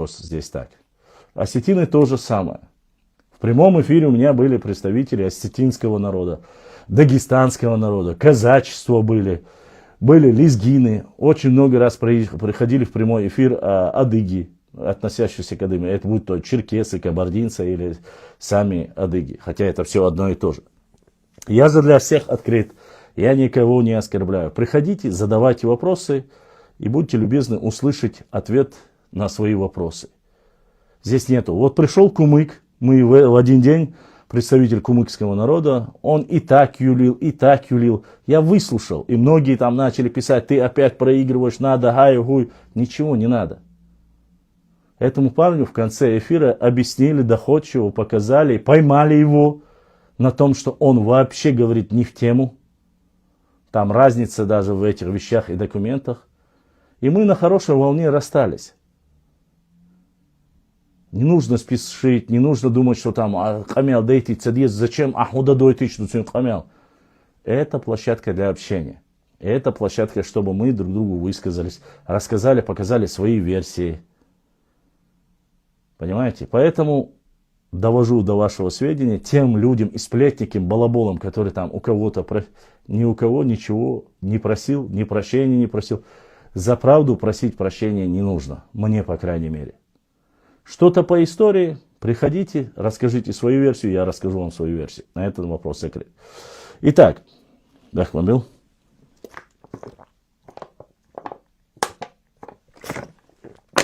здесь так. Осетины то же самое. В прямом эфире у меня были представители осетинского народа, дагестанского народа, казачества были лезгины. Очень много раз приходили в прямой эфир адыги, относящиеся к адыге. Это будь то черкесы, кабардинцы или сами адыги. Хотя это все одно и то же. Я же для всех открыт. Я никого не оскорбляю. Приходите, задавайте вопросы и будьте любезны услышать ответ на свои вопросы. Здесь нету. Вот пришел кумык, мы в один день, представитель кумыкского народа, он и так юлил. Я выслушал, и многие там начали писать, ты опять проигрываешь, надо, гай-гуй. Ничего не надо. Этому парню в конце эфира объяснили доходчиво, показали, поймали его на том, что он вообще говорит не в тему. Там разница даже в этих вещах и документах. И мы на хорошей волне расстались. Не нужно спешить, не нужно думать, что там хамял, дайте цадьез, зачем ахуда дойти, что хамял. Это площадка для общения. Это площадка, чтобы мы друг другу высказались, рассказали, показали свои версии. Понимаете? Поэтому довожу до вашего сведения тем людям и сплетникам, балаболам, которые там у кого-то, ни у кого ничего не просил, ни прощения не просил. За правду просить прощения не нужно. Мне, по крайней мере. Что-то по истории, приходите, расскажите свою версию, я расскажу вам свою версию. На этот вопрос закрыт. Итак, Дахмабил.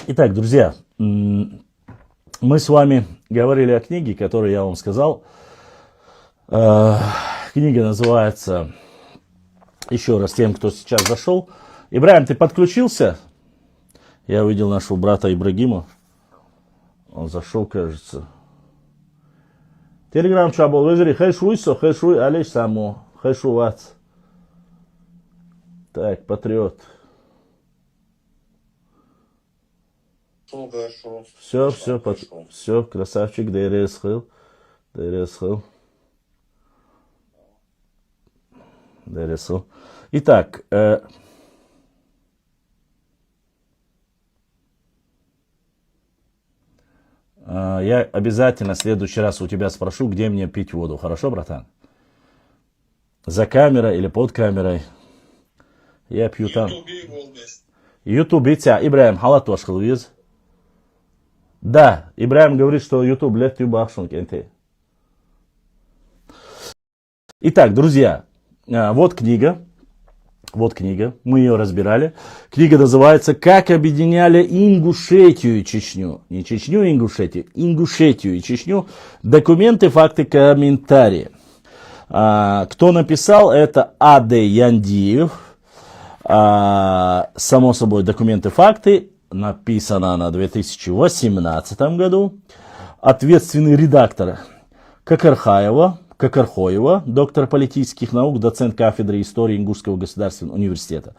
Итак, друзья, мы с вами говорили о книге, которую я вам сказал. Книга называется, еще раз тем, кто сейчас зашел. Ибрагим, ты подключился? Я увидел нашего брата Ибрагима. Он зашел, кажется. Телеграм чабол, вызови, хэшуй, алиш само, хэшуват. Так, патриот. Все, красавчик, дайресхил. Итак, я обязательно в следующий раз у тебя спрошу, где мне пить воду. Хорошо, братан? За камерой или под камерой? Я пью там. Ютубе тебя. Ибрагим, халат ваш хилвиз. Да, Ибрагим говорит, что Ютуб лет юбахшун кенте. Итак, друзья, вот книга. Вот книга, мы ее разбирали. Книга называется «Как объединяли Ингушетию и Чечню». Не Чечню и Ингушетию, Ингушетию и Чечню. Документы, факты, комментарии. Кто написал, это А.Д. Яндиев. Само собой, документы, факты. Написана она в 2018 году. Ответственный редактор Кокорхоева, доктор политических наук, доцент кафедры истории Ингушского государственного университета.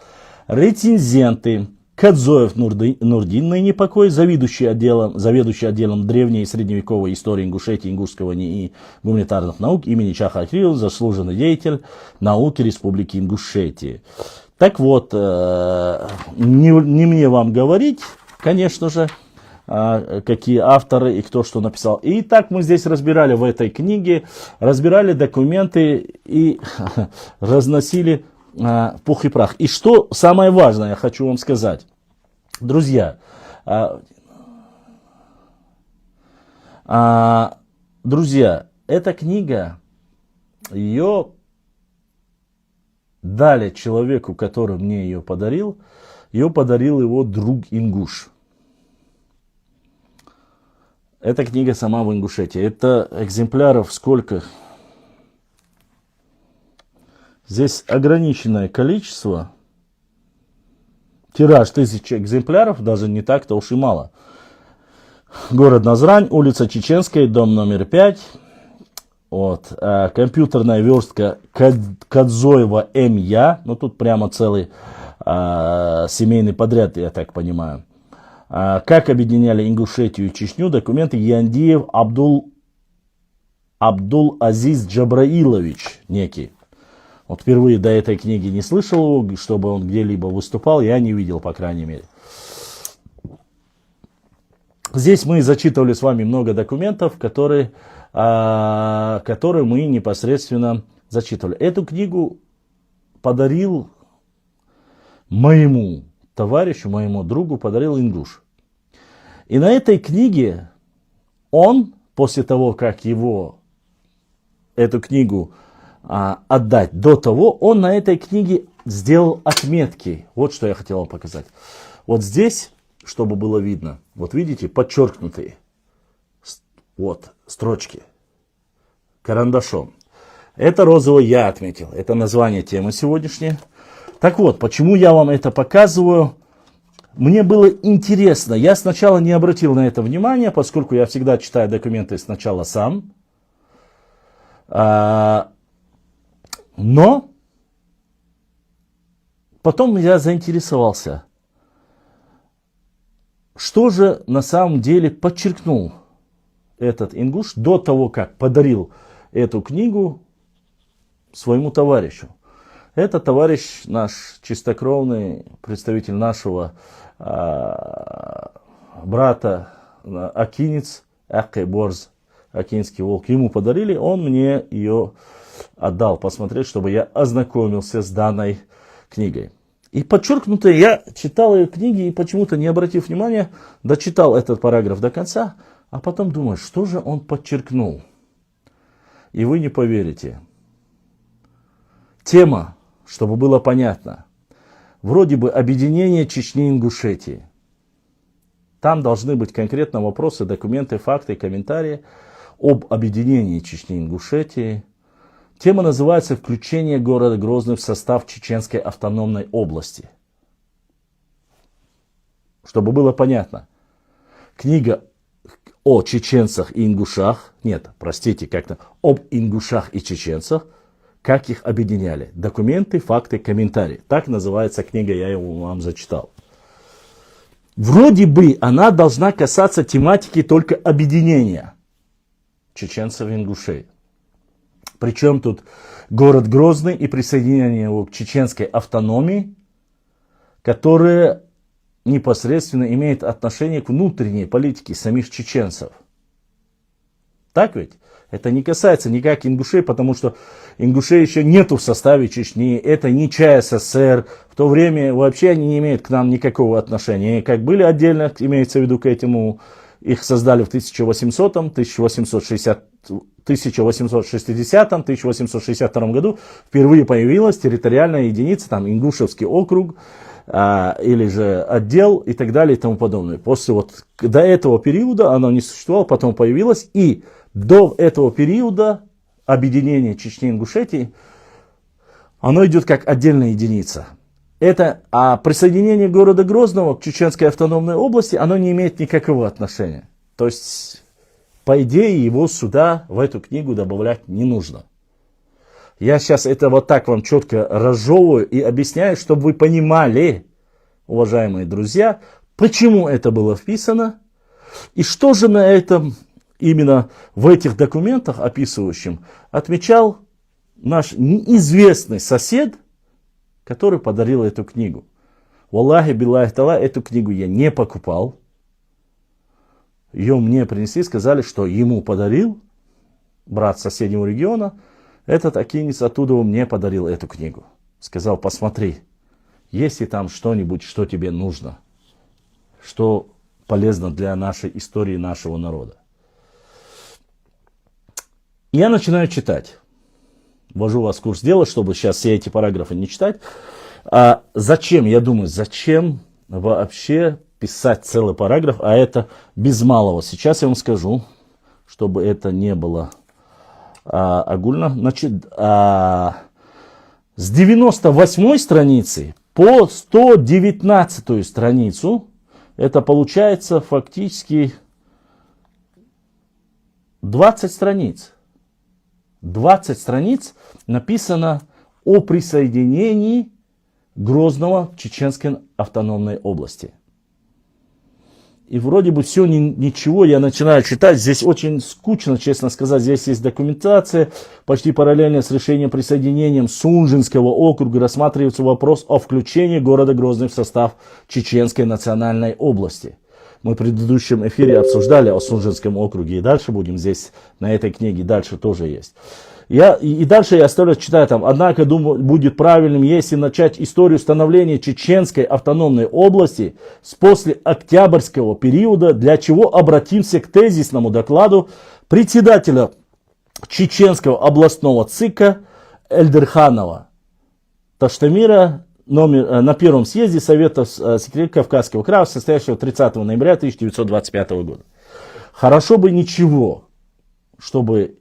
Рецензенты Кадзоев Нурдин, ныне покой, заведующий отделом древней и средневековой истории Ингушетии, Ингушского и гуманитарных наук имени Чаха Акрилова, заслуженный деятель науки Республики Ингушетии. Так вот, не мне вам говорить, конечно же, какие авторы и кто что написал. И так мы здесь разбирали в этой книге, разбирали документы и разносили пух и прах. И что самое важное, я хочу вам сказать. Друзья, эта книга, ее дали человеку, который мне ее подарил его друг ингуш. Эта книга сама в Ингушетии. Это экземпляров сколько? Здесь ограниченное количество. Тираж 1000 экземпляров, даже не так-то уж и мало. Город Назрань, улица Чеченская, дом номер 5. Вот. Компьютерная верстка Кадзоева М.Я. Ну тут прямо целый семейный подряд, я так понимаю. Как объединяли Ингушетию и Чечню, документы Яндиев Абдул Азиз Джабраилович некий. Вот впервые до этой книги не слышал его, чтобы он где-либо выступал, я не видел, по крайней мере. Здесь мы зачитывали с вами много документов, которые мы непосредственно зачитывали. Эту книгу подарил моему товарищу, моему другу, подарил ингуш. И на этой книге он, после того, как эту книгу отдать, до того, он на этой книге сделал отметки. Вот что я хотел вам показать. Вот здесь, чтобы было видно, вот видите, подчеркнутые вот строчки карандашом. Это розовое я отметил. Это название темы сегодняшней. Так вот, почему я вам это показываю? Мне было интересно. Я сначала не обратил на это внимания, поскольку я всегда читаю документы сначала сам. Но потом я заинтересовался, что же на самом деле подчеркнул этот ингуш до того, как подарил эту книгу своему товарищу. Это товарищ наш чистокровный, представитель нашего брата Акинец, Аккай Борз, Акинский волк. Ему подарили, он мне ее отдал посмотреть, чтобы я ознакомился с данной книгой. И подчеркнуто, я читал ее книги и почему-то, не обратив внимания, дочитал этот параграф до конца, а потом думаю, что же он подчеркнул. И вы не поверите. Тема, чтобы было понятно, вроде бы объединение Чечни и Ингушетии. Там должны быть конкретно вопросы, документы, факты, комментарии об объединении Чечни и Ингушетии. Тема называется «Включение города Грозный в состав Чеченской автономной области». Чтобы было понятно, книга о чеченцах и ингушах, об ингушах и чеченцах, как их объединяли. Документы, факты, комментарии. Так называется книга, я его вам зачитал. Вроде бы она должна касаться тематики только объединения чеченцев и ингушей. Причем тут город Грозный и присоединение его к чеченской автономии, которая непосредственно имеет отношение к внутренней политике самих чеченцев. Так ведь? Это не касается никак ингушей, потому что ингушей еще нету в составе Чечни, это не ЧССР. В то время вообще они не имеют к нам никакого отношения. И как были отдельно, имеется в виду к этому, их создали в 1860-1862 году. Впервые появилась территориальная единица, там Ингушевский округ, или же отдел и так далее и тому подобное. После до этого периода оно не существовало, потом появилось, и до этого периода объединение Чечни и Ингушетии, оно идет как отдельная единица. А присоединение города Грозного к Чеченской автономной области, оно не имеет никакого отношения. То есть, по идее, его сюда, в эту книгу добавлять не нужно. Я сейчас это вот так вам четко разжевываю и объясняю, чтобы вы понимали, уважаемые друзья, почему это было вписано, и что же на этом, именно в этих документах описывающим, отмечал наш неизвестный сосед, который подарил эту книгу. Валлахи биллахи та'ала, эту книгу я не покупал. Ее мне принесли, сказали, что ему подарил брат соседнего региона. Этот акинец оттуда мне подарил эту книгу. Сказал, посмотри, есть ли там что-нибудь, что тебе нужно, что полезно для нашей истории, нашего народа. Я начинаю читать. Ввожу вас в курс дела, чтобы сейчас все эти параграфы не читать. А зачем, я думаю, зачем вообще писать целый параграф, а это без малого. Сейчас я вам скажу, чтобы это не было огульно. Значит, с 98 страницы по 119 страницу, это получается фактически 20 страниц. 20 страниц написано о присоединении Грозного к Чеченской автономной области. И вроде бы все ничего, я начинаю читать, здесь очень скучно, честно сказать, здесь есть документация, почти параллельно с решением присоединением Сунжинского округа рассматривается вопрос о включении города Грозный в состав Чеченской национальной области. Мы в предыдущем эфире обсуждали о Сунжинском округе, и дальше будем здесь, на этой книге, дальше тоже есть. И дальше я читаю там, однако, думаю, будет правильным, если начать историю становления Чеченской автономной области с после Октябрьского периода, для чего обратимся к тезисному докладу председателя Чеченского областного ЦИКа Эльдерханова Таштамира на первом съезде Совета секретаря Кавказского края, состоявшего 30 ноября 1925 года. Хорошо бы ничего, чтобы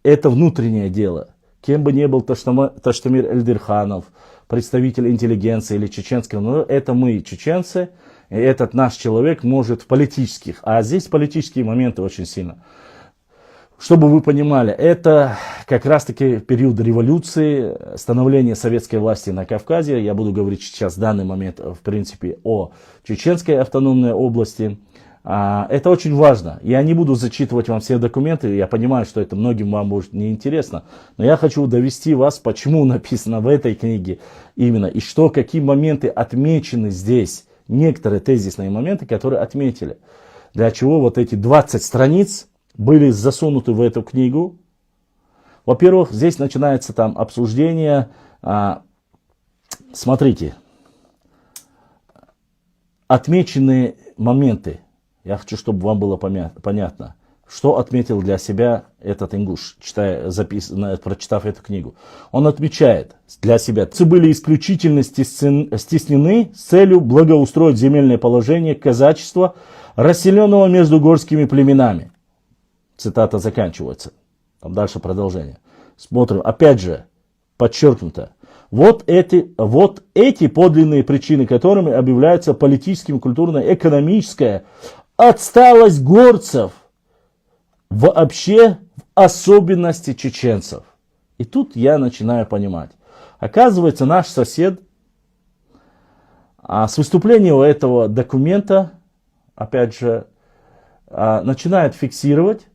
это внутреннее дело, кем бы ни был Таштамир Эльдерханов, представитель интеллигенции или чеченского, но это мы, чеченцы, и этот наш человек может в политических, а здесь политические моменты очень сильно. Чтобы вы понимали, это как раз-таки период революции, становления советской власти на Кавказе. Я буду говорить сейчас в данный момент, в принципе, о Чеченской автономной области. Это очень важно. Я не буду зачитывать вам все документы, я понимаю, что это многим вам будет неинтересно, но я хочу довести вас, почему написано в этой книге именно, и что, какие моменты отмечены здесь, некоторые тезисные моменты, которые отметили. Для чего вот эти 20 страниц были засунуты в эту книгу. Во-первых, здесь начинается там обсуждение, смотрите, отмеченные моменты. Я хочу, чтобы вам было понятно, что отметил для себя этот ингуш, прочитав эту книгу. Он отмечает для себя, что были исключительно стеснены с целью благоустроить земельное положение казачества, расселенного между горскими племенами. Цитата заканчивается. Там дальше продолжение. Смотрим, опять же, подчеркнуто. Вот эти подлинные причины, которыми объявляется политическим, культурно, экономическая отсталость горцев, вообще в особенности чеченцев. И тут я начинаю понимать. Оказывается, наш сосед с выступления этого документа, опять же, начинает фиксировать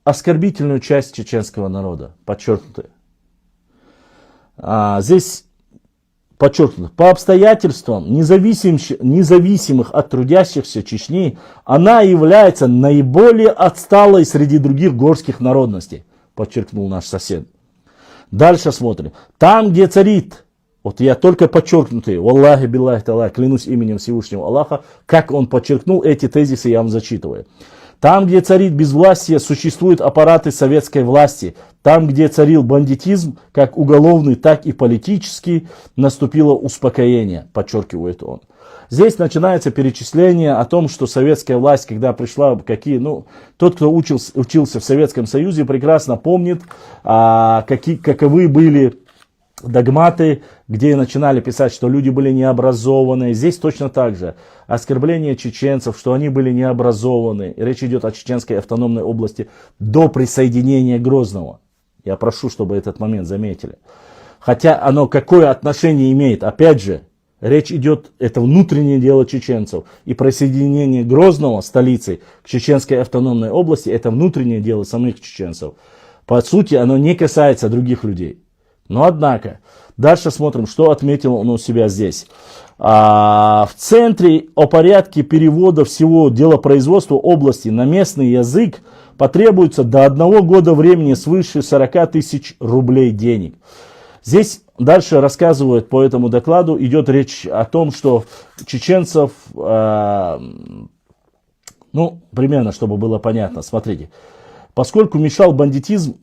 оскорбительную часть чеченского народа, подчеркнуто. Здесь подчеркнуто, по обстоятельствам, независимых от трудящихся Чечни, она является наиболее отсталой среди других горских народностей, подчеркнул наш сосед. Дальше смотрим. Там, где царит, вот я только подчеркнутый, Аллахи биллахи та'аля, клянусь именем Всевышнего Аллаха, как он подчеркнул эти тезисы, я вам зачитываю. Там, где царит безвластие, существуют аппараты советской власти. Там, где царил бандитизм, как уголовный, так и политический, наступило успокоение, подчеркивает он. Здесь начинается перечисление о том, что советская власть, когда пришла, тот, кто учился в Советском Союзе, прекрасно помнит, каковы были догматы, где начинали писать, что люди были необразованные. Здесь точно так же. Оскорбление чеченцев, что они были необразованы. Речь идет о Чеченской автономной области до присоединения Грозного. Я прошу, чтобы этот момент заметили. Хотя оно какое отношение имеет? Опять же, речь идет, это внутреннее дело чеченцев. И присоединение Грозного, столицы, к Чеченской автономной области, это внутреннее дело самих чеченцев. По сути, оно не касается других людей. Но однако, дальше смотрим, что отметил он у себя здесь. В центре о порядке перевода всего делопроизводства области на местный язык потребуется до 1 года времени свыше 40 тысяч рублей денег. Здесь дальше рассказывают по этому докладу, идет речь о том, что чеченцев, примерно, чтобы было понятно, смотрите, поскольку мешал бандитизм,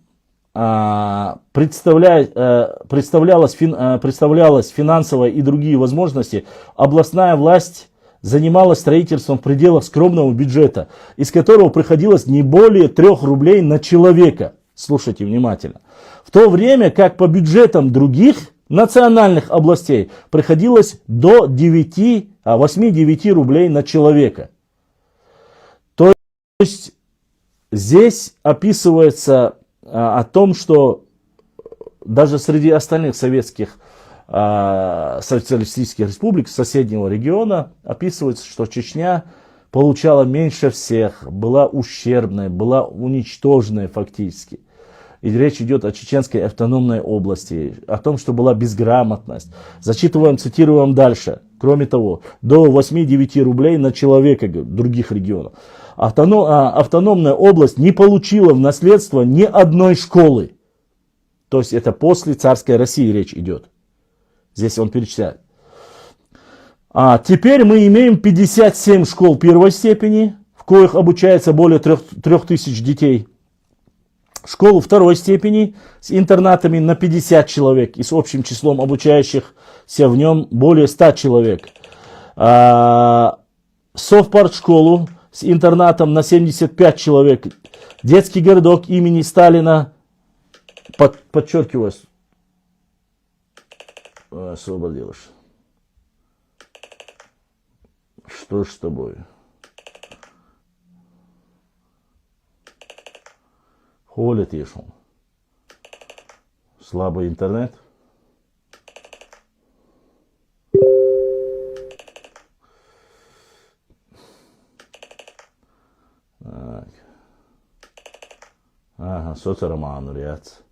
представлялась финансовая и другие возможности, областная власть занималась строительством в пределах скромного бюджета, из которого приходилось не более 3 рублей на человека. Слушайте внимательно. В то время как по бюджетам других национальных областей приходилось до 8-9 рублей на человека. То есть здесь описывается о том, что даже среди остальных советских социалистических республик соседнего региона описывается, что Чечня получала меньше всех, была ущербной, была уничтоженной фактически. И речь идет о Чеченской автономной области, о том, что была безграмотность. Цитируем дальше. Кроме того, до 8-9 рублей на человека других регионов. Автономная область не получила в наследство ни одной школы. То есть это после царской России речь идет. Здесь он перечисляет. А теперь мы имеем 57 школ первой степени, в коих обучается более 3000 детей. Школу второй степени с интернатами на 50 человек и с общим числом обучающихся в нем более 100 человек. Совпартшколу с интернатом на 75 человек. Детский городок имени Сталина, подчеркиваю, освободилось. Что ж с тобой? Холит ешон. Слабый интернет. Так. Ага, соцроман, ряд.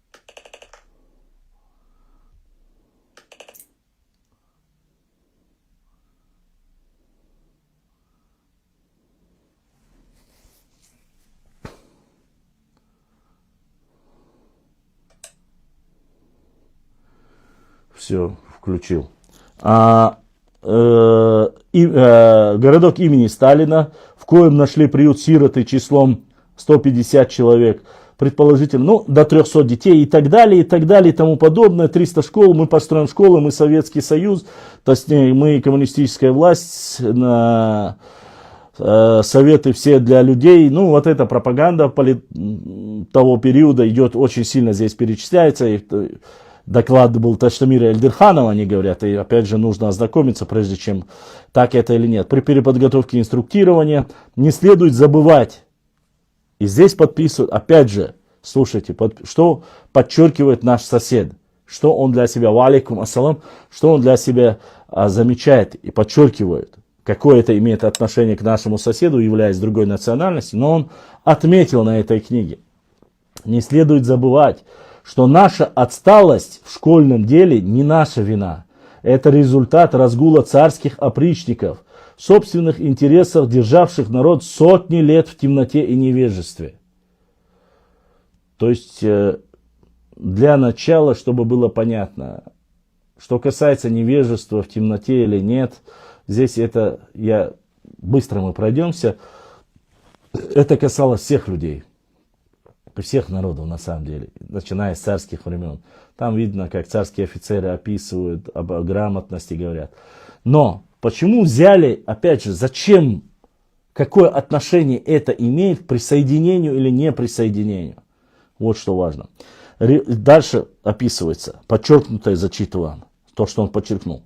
Все, включил. Городок имени Сталина, в коем нашли приют сироты числом 150 человек, предположительно, ну, до 300 детей и так далее, и тому подобное. 300 школ, мы построим школы, мы Советский Союз, точнее, мы коммунистическая власть, советы все для людей. Ну, вот эта пропаганда того периода идет очень сильно, здесь перечисляется. Доклад был Таштамира Эльдерханова, они говорят, и опять же нужно ознакомиться, прежде чем так это или нет. При переподготовке инструктирования не следует забывать, и здесь подписывают, опять же, слушайте, что подчеркивает наш сосед, что он для себя, валейкум ассалам, что он для себя замечает и подчеркивает, какое это имеет отношение к нашему соседу, являясь другой национальности, но он отметил на этой книге. Не следует забывать, что наша отсталость в школьном деле не наша вина. Это результат разгула царских опричников, собственных интересов, державших народ сотни лет в темноте и невежестве. То есть, для начала, чтобы было понятно, что касается невежества в темноте или нет, здесь это, быстро мы пройдемся, это касалось всех людей. Всех народов на самом деле, начиная с царских времен. Там видно, как царские офицеры описывают, об грамотности говорят. Но почему взяли, опять же, зачем, какое отношение это имеет к присоединению или не присоединению? Вот что важно. Дальше описывается, подчеркнутое зачитываю, то, что он подчеркнул.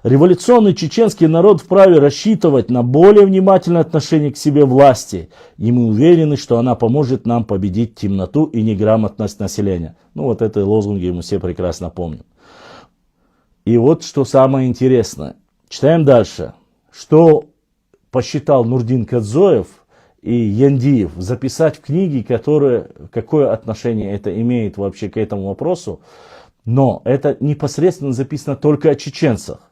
Революционный чеченский народ вправе рассчитывать на более внимательное отношение к себе власти, и мы уверены, что она поможет нам победить темноту и неграмотность населения. Ну вот это лозунги мы все прекрасно помним. И вот что самое интересное. Читаем дальше. Что посчитал Нурдин Кадзоев и Яндиев записать в книге, какое отношение это имеет вообще к этому вопросу, но это непосредственно записано только о чеченцах.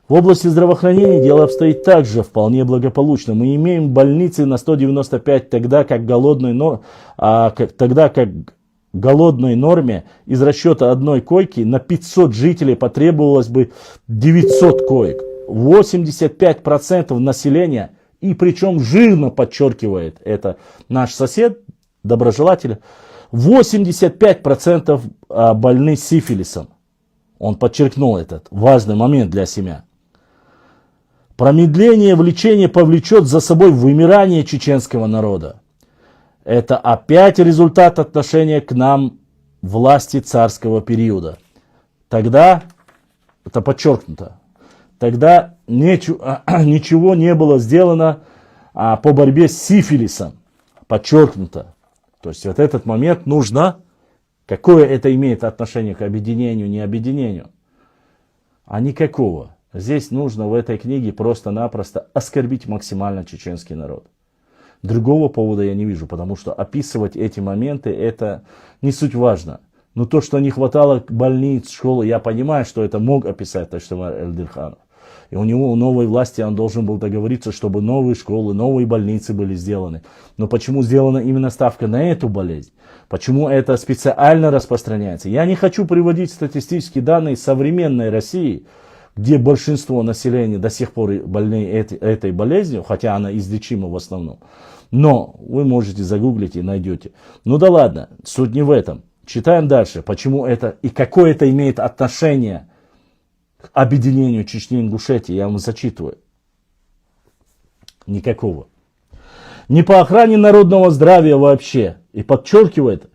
В области здравоохранения дело обстоит также вполне благополучно. Мы имеем больницы на 195, тогда как голодной норме из расчета одной койки на 500 жителей потребовалось бы 900 коек. 85% населения, и причем жирно подчеркивает это наш сосед, доброжелатель, 85% больны сифилисом. Он подчеркнул этот важный момент для семьи. Промедление в лечении повлечет за собой вымирание чеченского народа. Это опять результат отношения к нам власти царского периода. Тогда, это подчеркнуто, тогда ничего не было сделано по борьбе с сифилисом. Подчеркнуто. То есть вот этот момент нужно, какое это имеет отношение к объединению, не объединению. А никакого. Здесь нужно в этой книге просто-напросто оскорбить максимально чеченский народ. Другого повода я не вижу, потому что описывать эти моменты, это не суть важно. Но то, что не хватало больниц, школы, я понимаю, что это мог описать Таштамир Эльдерханов. И у него, у новой власти, он должен был договориться, чтобы новые школы, новые больницы были сделаны. Но почему сделана именно ставка на эту болезнь? Почему это специально распространяется? Я не хочу приводить статистические данные современной России, где большинство населения до сих пор больны этой болезнью, хотя она излечима в основном. Но вы можете загуглить и найдете. Ну да ладно, суть не в этом. Читаем дальше, почему это и какое это имеет отношение к объединению Чечни и Ингушетии. Я вам зачитываю. Никакого. Не по охране народного здравия вообще. И подчеркивает,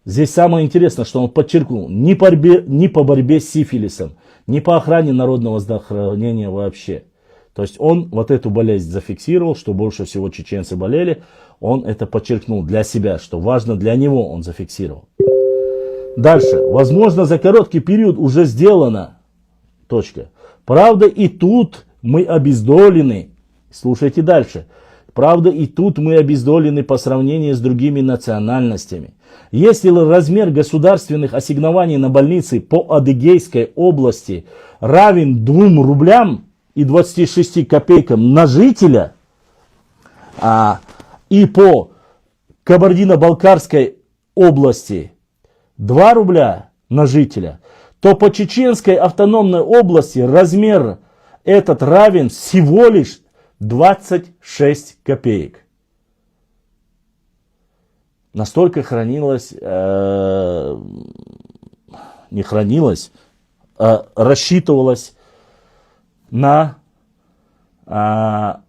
здесь самое интересное, что он подчеркнул, не по борьбе с сифилисом, не по охране народного здравоохранения вообще. То есть он вот эту болезнь зафиксировал, что больше всего чеченцы болели. Он это подчеркнул для себя, что важно для него, он зафиксировал. Дальше. Возможно, за короткий период уже сделано. Точка. Правда, и тут мы обездолены. Слушайте дальше. Правда, и тут мы обездолены по сравнению с другими национальностями. Если размер государственных ассигнований на больницы по Адыгейской области равен 2 рублям и 26 копейкам на жителя, и по Кабардино-Балкарской области 2 рубля на жителя, то по Чеченской автономной области размер этот равен всего лишь 26 копеек. Настолько хранилось, не хранилось, а рассчитывалось на на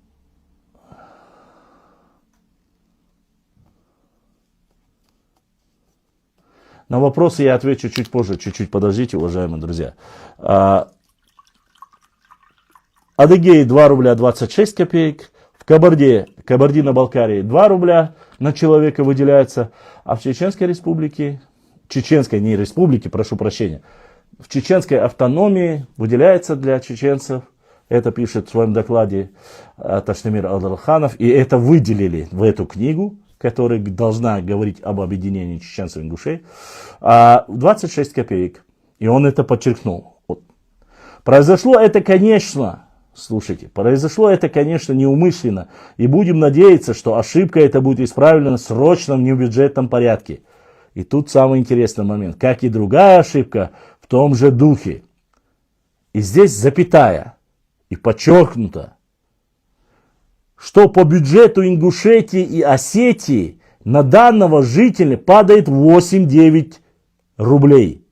вопросы я отвечу чуть позже, чуть-чуть подождите, уважаемые друзья. Адыгеи 2 рубля 26 копеек, в Кабардино-Балкарии 2 рубля на человека выделяется, а в Чеченской республике, Чеченской не республике, прошу прощения, в Чеченской автономии выделяется для чеченцев, это пишет в своем докладе Таштемир Адалханов, и это выделили в эту книгу, которая должна говорить об объединении чеченцев и ингушей, 26 копеек. И он это подчеркнул. Вот. Произошло это, конечно, слушайте, произошло это, конечно, неумышленно. И будем надеяться, что ошибка эта будет исправлена в срочном небюджетном порядке. И тут самый интересный момент. Как и другая ошибка в том же духе. И здесь запятая. И подчеркнуто, что по бюджету Ингушетии и Осетии на данного жителя падает 8-9 рублей.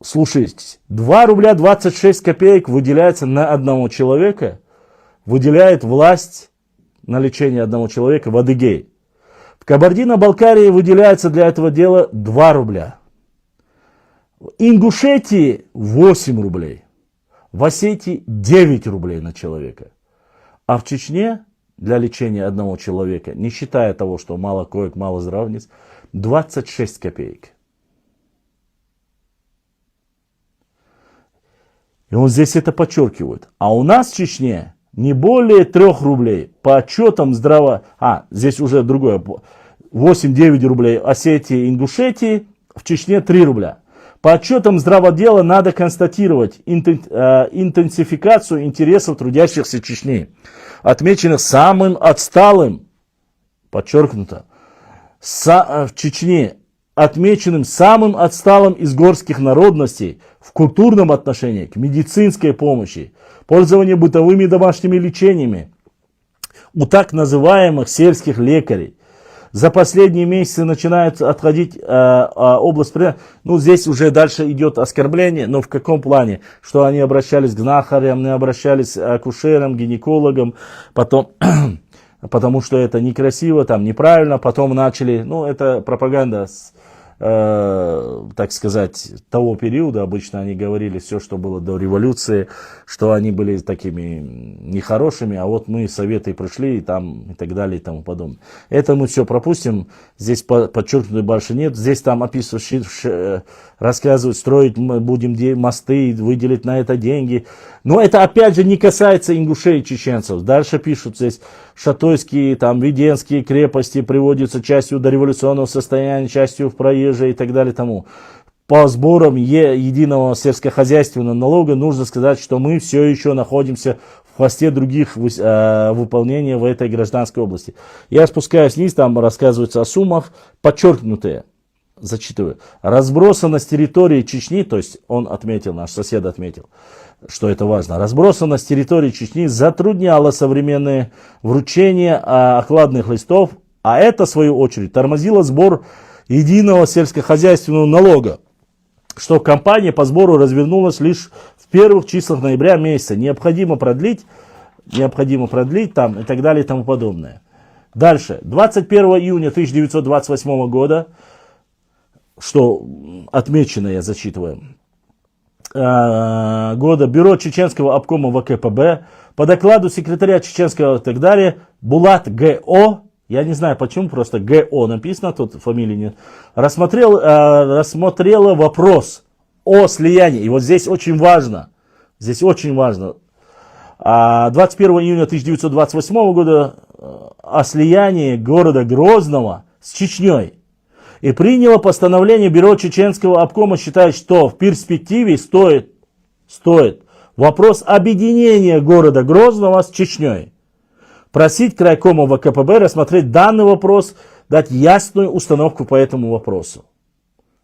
Слушайте, 2 рубля 26 копеек выделяется на одного человека, выделяет власть на лечение одного человека в Адыгее. В Кабардино-Балкарии выделяется для этого дела 2 рубля. В Ингушетии 8 рублей. В Осетии 9 рублей на человека. А в Чечне для лечения одного человека, не считая того, что мало коек, мало здравниц, 26 копеек. И он здесь это подчеркивает. А у нас в Чечне не более 3 рублей. По отчетам здесь уже другое. 8-9 рублей Осетии и Ингушетии, в Чечне 3 рубля. По отчетам здраводела надо констатировать интенсификацию интересов трудящихся Чечни, отмеченных самым отсталым, подчеркнуто, в Чечне, отмеченным самым отсталым из горских народностей в культурном отношении к медицинской помощи, пользованию бытовыми домашними лечениями у так называемых сельских лекарей. За последние месяцы начинает отходить область, здесь уже дальше идет оскорбление, но в каком плане? Что они обращались к знахарям, они обращались к акушерам, гинекологам, потом, потому что это некрасиво, там неправильно, потом начали, это пропаганда так сказать, того периода. Обычно они говорили все, что было до революции, что они были такими нехорошими, а вот мы советы пришли и так далее и тому подобное. Это мы все пропустим, здесь подчеркнуто больше нет, здесь там описывают, рассказывают, строить мы будем мосты, выделить на это деньги. Но это опять же не касается ингушей и чеченцев. Дальше пишут здесь, шатойские, веденские крепости приводятся частью до революционного состояния, частью в проезжие и так далее тому. по сборам единого сельскохозяйственного налога, нужно сказать, что мы все еще находимся в хвосте других выполнения в этой гражданской области. Я спускаюсь вниз, там рассказывается о суммах, подчеркнутые, зачитываю. Разбросанность территории Чечни, то есть он отметил, наш сосед отметил, что это важно. Разбросанность территории Чечни затрудняла современное вручение окладных листов, а это, в свою очередь, тормозило сбор единого сельскохозяйственного налога, что кампания по сбору развернулась лишь в первых числах ноября месяца. Необходимо продлить там и так далее и тому подобное. Дальше. 21 июня 1928 года, что отмечено, я зачитываю, года, бюро Чеченского обкома ВКПБ по докладу секретаря Чеченского и так далее Булат Г.О., я не знаю почему, просто Г.О. написано, тут фамилии нет, рассмотрела вопрос о слиянии. И вот здесь очень важно, 21 июня 1928 года о слиянии города Грозного с Чечней. И приняло постановление бюро Чеченского обкома считать, что в перспективе стоит вопрос объединения города Грозного с Чечней. Просить крайкома ВКПБ рассмотреть данный вопрос, дать ясную установку по этому вопросу.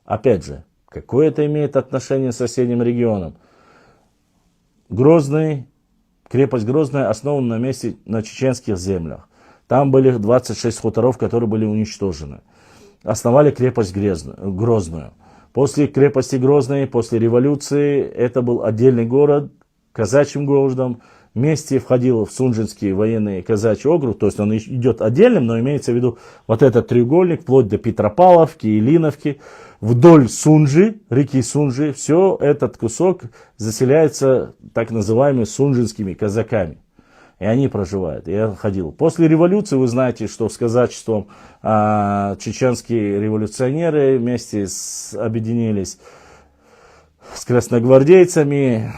Опять же, какое это имеет отношение с соседним регионом? Крепость Грозная основана на чеченских землях. Там были 26 хуторов, которые были уничтожены. Основали крепость Грозную. После крепости Грозной, после революции, это был отдельный город, казачьим городом. Вместе входил в Сунжинский военный казачий округ, то есть он идет отдельным, но имеется в виду вот этот треугольник, вплоть до Петропавловки, Ильиновки, вдоль Сунжи, реки Сунжи, все этот кусок заселяется так называемыми сунжинскими казаками. И они проживают. Я ходил. После революции, вы знаете, что с казачеством чеченские революционеры вместе объединились с красногвардейцами,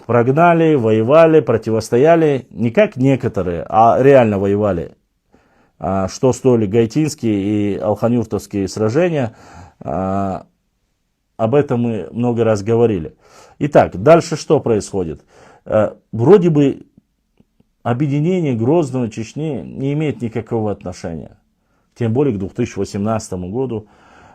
прогнали, воевали, противостояли, не как некоторые, а реально воевали. Что стоили гайтинские и алханюртовские сражения, об этом мы много раз говорили. Итак, дальше что происходит? Вроде бы объединение Грозного Чечни не имеет никакого отношения, тем более к 2018 году.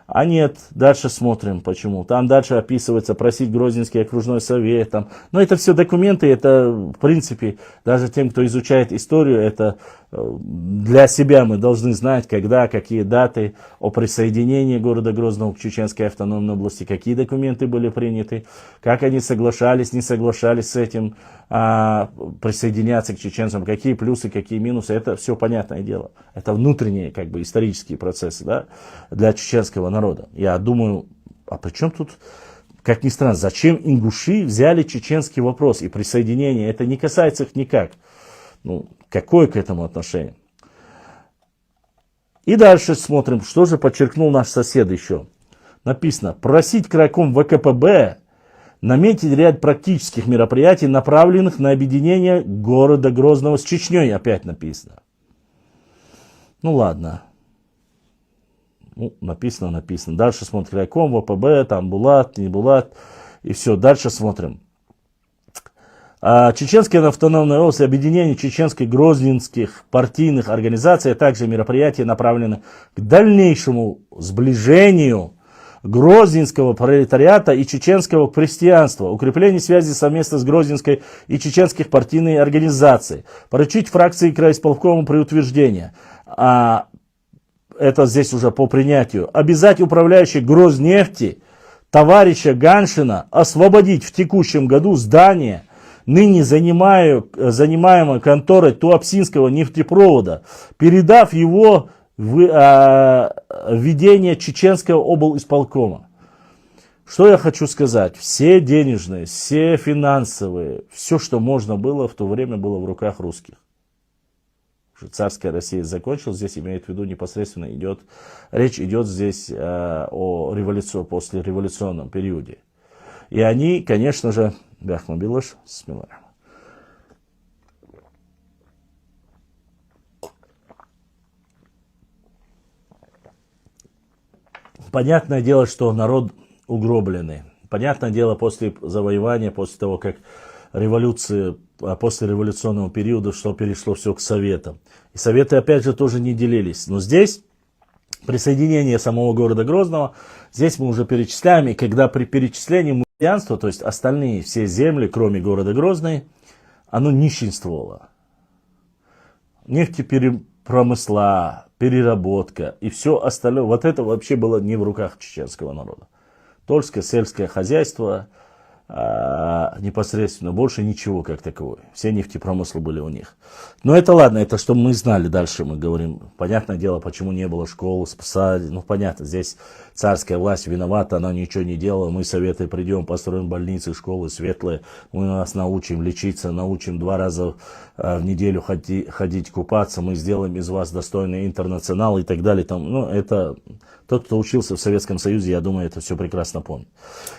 А нет, дальше смотрим, почему. Там дальше описывается просить Грозненский окружной совет. Но это все документы, это в принципе, даже тем, кто изучает историю, это для себя мы должны знать, когда, какие даты о присоединении города Грозного к Чеченской автономной области, какие документы были приняты, как они соглашались, не соглашались с этим, присоединяться к чеченцам, какие плюсы, какие минусы, это все понятное дело. Это внутренние как бы исторические процессы, да, для чеченского народа. Я думаю, а при чем тут, как ни странно, зачем ингуши взяли чеченский вопрос и присоединение? Это не касается их никак. Какое к этому отношение? И дальше смотрим, что же подчеркнул наш сосед еще. Написано, просить крайком ВКПБ наметить ряд практических мероприятий, направленных на объединение города Грозного с Чечней, опять написано. Ладно. Написано. Дальше смотрим крайком, ВПБ, там Булат, не Булат, и все. Дальше смотрим. Чеченская автономная область, объединение чеченских грозненских партийных организаций, а также мероприятия направлены к дальнейшему сближению грозненского пролетариата и чеченского крестьянства, укрепление связи совместно с грозненской и чеченских партийной организацией, поручить фракции крайисполкома при утверждении, это здесь уже по принятию, обязать управляющих Грознефти товарища Ганшина освободить в текущем году здание, ныне занимаемое конторой Туапсинского нефтепровода, передав его в ведение Чеченского облисполкома. Что я хочу сказать? Все денежные, все финансовые, все, что можно было, в то время было в руках русских. Царская Россия закончилась, здесь имеет в виду непосредственно речь идет здесь о послереволюционном периоде. И они, конечно же, Бяхмабилаш, смело. Понятное дело, что народ угроблены. Понятное дело, после завоевания, после того, как революции, после революционного периода, что перешло все к Советам. И Советы, опять же, тоже не делились. Но здесь присоединение самого города Грозного, здесь мы уже перечисляем, и когда при перечислении мусульманства, то есть остальные все земли, кроме города Грозный, оно нищенствовало. Нефтепромысла, переработка и все остальное, вот это вообще было не в руках чеченского народа. Только сельское хозяйство, непосредственно, больше ничего как таковое. Все нефтепромыслы были у них. Но это ладно, это что мы знали, дальше мы говорим. Понятное дело, почему не было школ, садик. Ну понятно, здесь царская власть виновата, она ничего не делала. Мы, советы, придем, построим больницы, школы светлые, мы вас научим лечиться, научим 2 раза в неделю ходить купаться, мы сделаем из вас достойный интернационал и так далее. Там, ну, это тот, кто учился в Советском Союзе, я думаю, это все прекрасно помнит.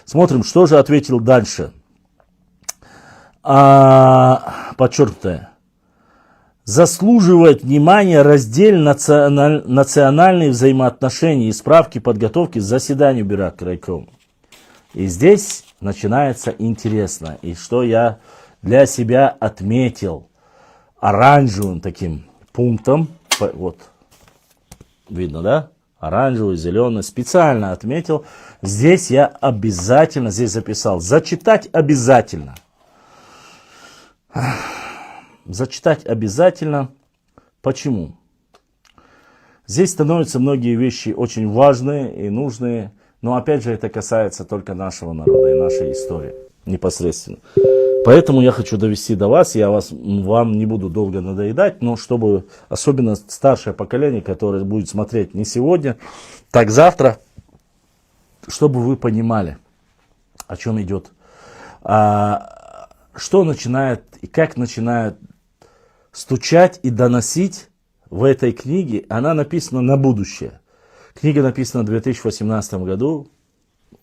Смотрим, что же ответил дальше. Подчеркнутое. Заслуживает внимания раздел национальные взаимоотношения и справки подготовки к заседанию Бюро крайкома. И здесь начинается интересно. И что я для себя отметил оранжевым таким пунктом. Вот, видно, да? Оранжевый, зеленый. Специально отметил. Здесь я обязательно, здесь записал. Зачитать обязательно. Зачитать обязательно. Почему? Здесь становятся многие вещи очень важные и нужные. Но опять же это касается только нашего народа и нашей истории непосредственно. Поэтому я хочу довести до вас, я вам не буду долго надоедать, но чтобы особенно старшее поколение, которое будет смотреть не сегодня, так завтра, чтобы вы понимали, о чем идет, что начинает и как начинает стучать и доносить в этой книге. Она написана на будущее. Книга написана в 2018 году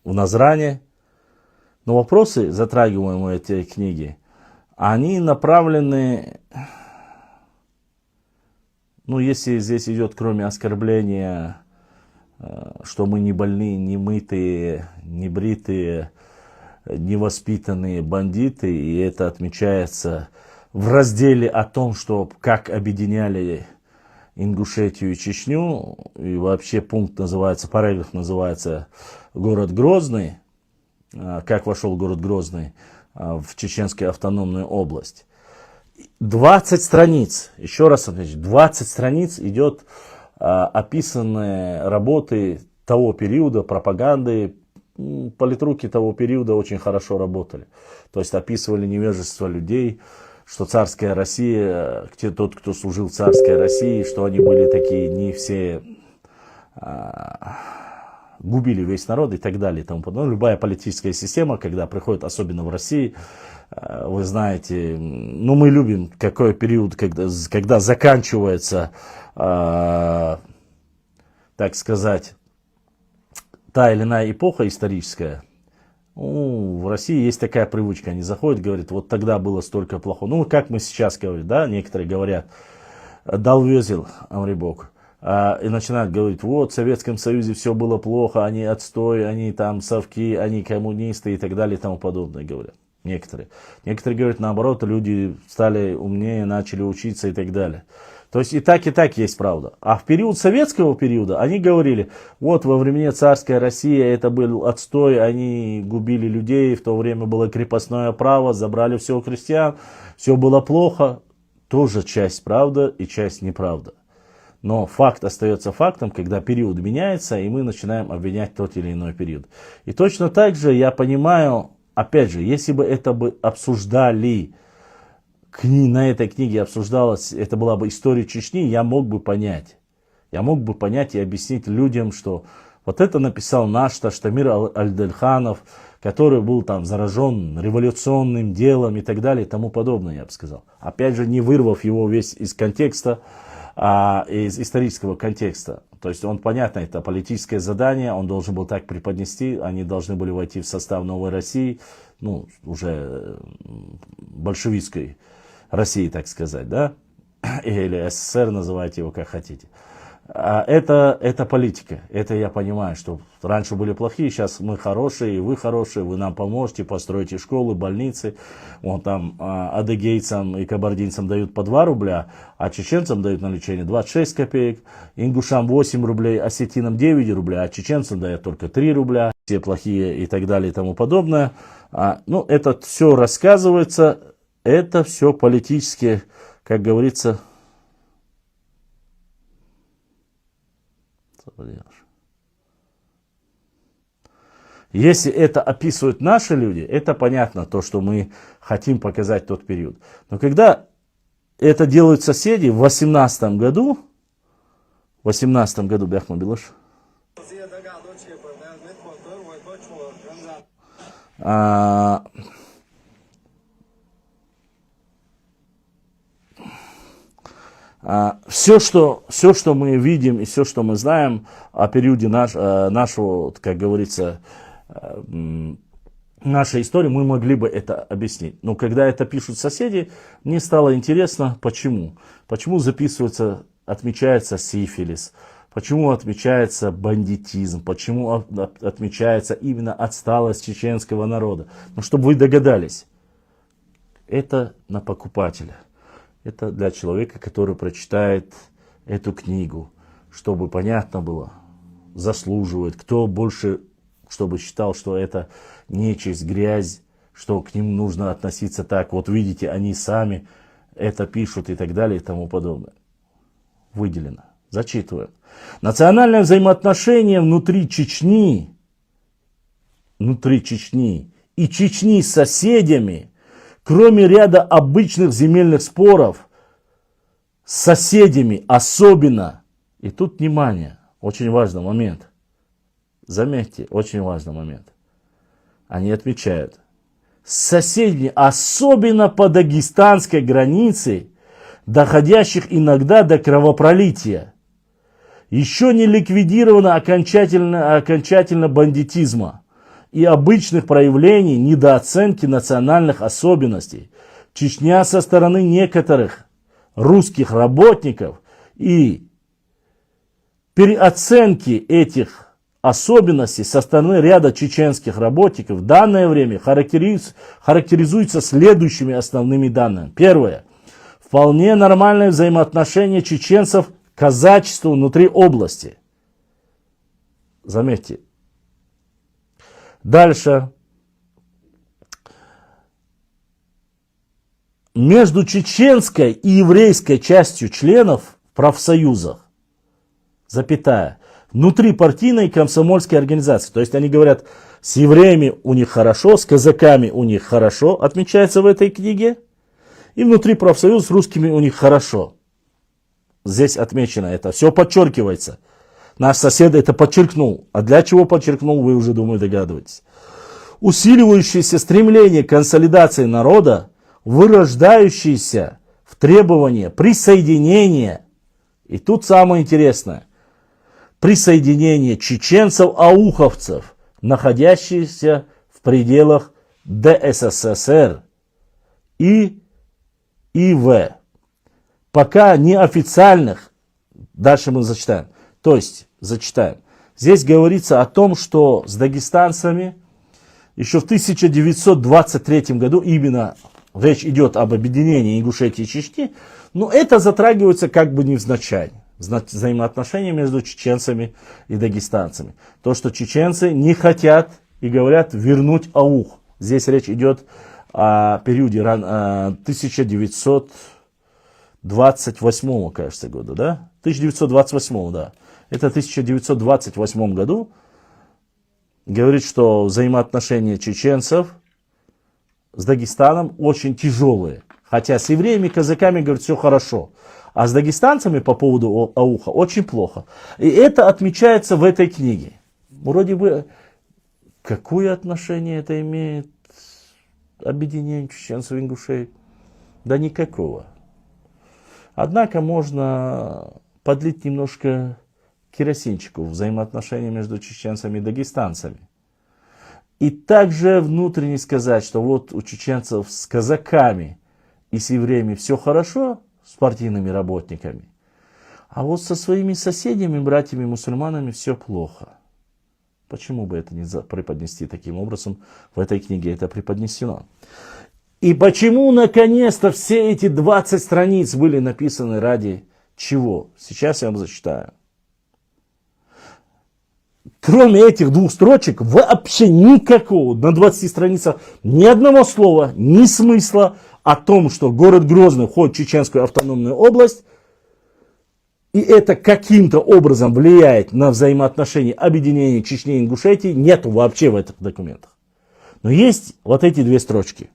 в Назране. Но вопросы, затрагиваемые этой книги, они направлены, ну, если здесь идет, кроме оскорбления, что мы не больные, не мытые, не бритые, невоспитанные бандиты, и это отмечается в разделе о том, что как объединяли Ингушетию и Чечню, и вообще пункт называется, параграф называется «Город Грозный», как вошел город Грозный в Чеченскую автономную область. 20 страниц, еще раз отмечу, 20 страниц идет описанные работы того периода, пропаганды. Политруки того периода очень хорошо работали. То есть описывали невежество людей, что царская Россия, тот, кто служил в царской России, что они были такие не все... губили весь народ и так далее. И тому подобное. Любая политическая система, когда приходит, особенно в России, вы знаете, ну мы любим какой период, когда заканчивается, так сказать, та или иная эпоха историческая. Ну, в России есть такая привычка, они заходят, говорят, вот тогда было столько плохого. Ну, как мы сейчас говорим, да, некоторые говорят, дал везел Амрибок. И начинают говорить, вот в Советском Союзе все было плохо, они отстой, они там совки, они коммунисты и так далее и тому подобное, говорят. Некоторые. Некоторые говорят, наоборот, люди стали умнее, начали учиться и так далее. То есть и так есть правда. А в период советского периода они говорили, вот во времени царской России это был отстой, они губили людей, в то время было крепостное право, забрали все у крестьян, все было плохо. Тоже часть правда и часть неправда. Но факт остается фактом, когда период меняется, и мы начинаем обвинять тот или иной период. И точно так же я понимаю, опять же, если бы это бы обсуждали, на этой книге обсуждалось, это была бы история Чечни, я мог бы понять. Я мог бы понять и объяснить людям, что вот это написал наш Таштамир Альдельханов, который был там заражен революционным делом и так далее и тому подобное, я бы сказал. Опять же, не вырвав его весь из контекста, из исторического контекста. То есть он, понятно, это политическое задание, он должен был так преподнести, они должны были войти в состав Новой России, ну, уже большевистской России, так сказать, да, или СССР, называйте его как хотите. Это политика. Это я понимаю, что раньше были плохие, сейчас мы хорошие, и вы хорошие, вы нам поможете, построите школы, больницы. Вон там адыгейцам и кабардинцам дают по 2 рубля, а чеченцам дают на лечение 26 копеек, ингушам 8 рублей, осетинам 9 рублей, а чеченцам дают только 3 рубля. Все плохие и так далее и тому подобное. Ну, это все рассказывается, это все политически, как говорится... Если это описывают наши люди, это понятно, то, что мы хотим показать тот период. Но когда это делают соседи в 18 году, Бяхма Билош, все, что мы видим и все, что мы знаем о периоде нашего, как говорится, нашей истории, мы могли бы это объяснить. Но когда это пишут соседи, мне стало интересно, почему. Почему записывается, отмечается сифилис, почему отмечается бандитизм, почему отмечается именно отсталость чеченского народа. Ну, чтобы вы догадались, это на покупателя. Это для человека, который прочитает эту книгу, чтобы понятно было, заслуживает, кто больше, чтобы считал, что это нечисть, грязь, что к ним нужно относиться так. Вот видите, они сами это пишут и так далее и тому подобное. Выделено. Зачитываем. Национальное взаимоотношение внутри Чечни и Чечни с соседями, кроме ряда обычных земельных споров, с соседями особенно, и тут внимание, очень важный момент, заметьте, очень важный момент, они отмечают, с соседями, особенно по дагестанской границе, доходящих иногда до кровопролития, еще не ликвидировано окончательно бандитизма и обычных проявлений недооценки национальных особенностей. Чечня со стороны некоторых русских работников и переоценки этих особенностей со стороны ряда чеченских работников в данное время характеризуется следующими основными данными. Первое. Вполне нормальное взаимоотношение чеченцев к казачеству внутри области. Заметьте. Дальше. Между чеченской и еврейской частью членов в профсоюзах, запятая, внутри партийной и комсомольской организации. То есть они говорят, с евреями у них хорошо, с казаками у них хорошо, отмечается в этой книге. И внутри профсоюза с русскими у них хорошо. Здесь отмечено это. Все подчеркивается. Наш сосед это подчеркнул. А для чего подчеркнул, вы уже, думаю, догадываетесь. Усиливающееся стремление к консолидации народа, вырождающееся в требование присоединения, и тут самое интересное, присоединение чеченцев-ауховцев, находящихся в пределах ДССР и ИВ, пока неофициальных, дальше мы зачитаем, то есть зачитаем, здесь говорится о том, что с дагестанцами еще в 1923 году именно речь идет об объединении Ингушетии и Чечни, но это затрагивается как бы невзначай. Взаимоотношения между чеченцами и дагестанцами. То, что чеченцы не хотят и говорят вернуть аух. Здесь речь идет о периоде 1928, кажется, года, да? 1928, да. Это в 1928 году говорит, что взаимоотношения чеченцев с Дагестаном очень тяжелые. Хотя с евреями, казаками, говорит, все хорошо. А с дагестанцами по поводу ауха очень плохо. И это отмечается в этой книге. Вроде бы, какое отношение это имеет к объединению чеченцев и ингушей? Да никакого. Однако можно подлить немножко керосинчику в взаимоотношения между чеченцами и дагестанцами. И также внутренне сказать, что вот у чеченцев с казаками и с евреями все хорошо, с партийными работниками. А вот со своими соседями, братьями-мусульманами все плохо. Почему бы это не преподнести таким образом? В этой книге это преподнесено. И почему, наконец-то, все эти 20 страниц были написаны ради чего? Сейчас я вам зачитаю. Кроме этих 2 строчек, вообще никакого, на 20 страницах, ни одного слова, ни смысла о том, что город Грозный входит в Чеченскую автономную область, и это каким-то образом влияет на взаимоотношения объединения Чечни и Ингушетии, нету вообще в этих документах. Но есть вот эти 2 строчки.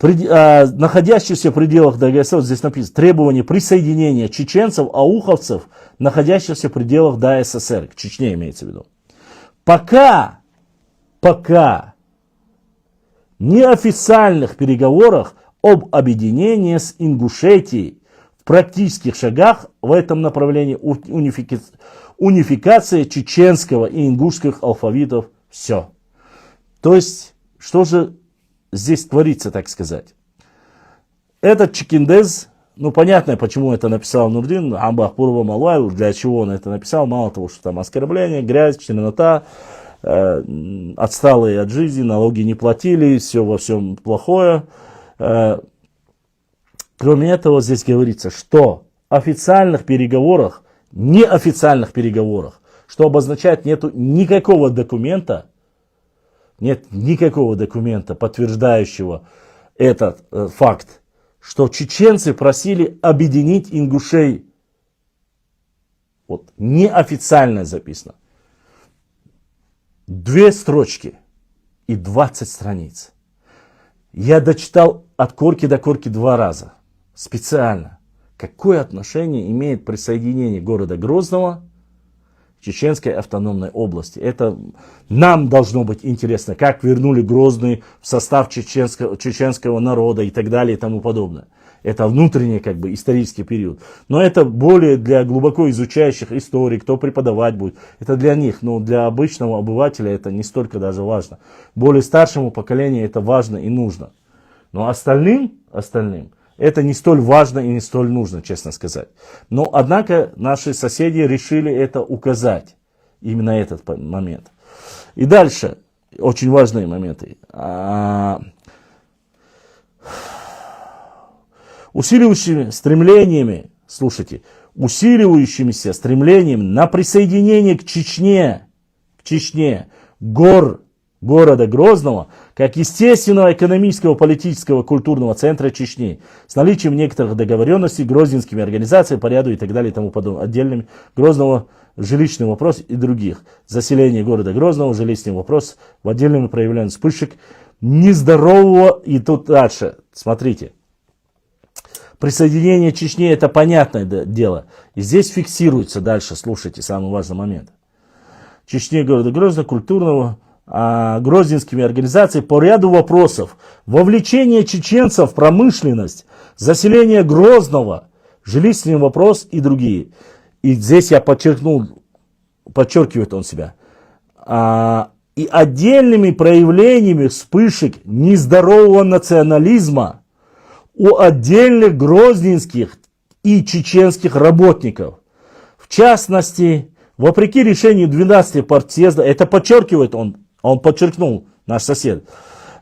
Находящихся в пределах ДГСР, здесь написано, требование присоединения чеченцев, ауховцев, находящихся в пределах ДССР, к Чечне имеется в виду. Пока неофициальных переговорах об объединении с Ингушетией в практических шагах в этом направлении унификация чеченского и ингушских алфавитов, все. То есть, что же здесь творится, так сказать. Этот Чекиндез, ну понятно, почему это написал Нурдин, Амбахпурова Малайл, для чего он это написал, мало того, что там оскорбление, грязь, чернота, отсталые от жизни, налоги не платили, все во всем плохое. Кроме этого, здесь говорится, что в официальных переговорах, неофициальных переговорах, что обозначает, нету никакого документа, нет никакого документа, подтверждающего этот факт, что чеченцы просили объединить ингушей. Вот, неофициально записано. 2 строчки и 20 страниц. Я дочитал от корки до корки 2 раза. Специально. Какое отношение имеет присоединение города Грозного к Чеченской автономной области? Это нам должно быть интересно, как вернули Грозный в состав чеченского народа и так далее и тому подобное. Это внутренний как бы исторический период. Но это более для глубоко изучающих истории, кто преподавать будет. Это для них, но для обычного обывателя это не столько даже важно. Более старшему поколению это важно и нужно. Но остальным это не столь важно и не столь нужно, честно сказать. Но, однако, наши соседи решили это указать. Именно этот момент. И дальше, очень важные моменты. Усиливающимися стремлением на присоединение к Чечне города Грозного, как естественного экономического, политического, культурного центра Чечни, с наличием некоторых договоренностей грозненскими организациями по ряду и так далее и тому подобное, отдельными Грозного жилищный вопрос и других. Заселение города Грозного, жилищный вопрос в отдельном проявлении вспышек нездорового. И тут дальше, смотрите. Присоединение Чечни это понятное дело. И здесь фиксируется дальше, слушайте, самый важный момент. Чечни города Грозного, культурного, грозненскими организациями по ряду вопросов. Вовлечение чеченцев в промышленность, заселение Грозного, жилищный вопрос и другие. И здесь я подчеркивает он себя. И отдельными проявлениями вспышек нездорового национализма у отдельных грозненских и чеченских работников. В частности, вопреки решению 12 партсъезда, это подчеркивает он подчеркнул, наш сосед.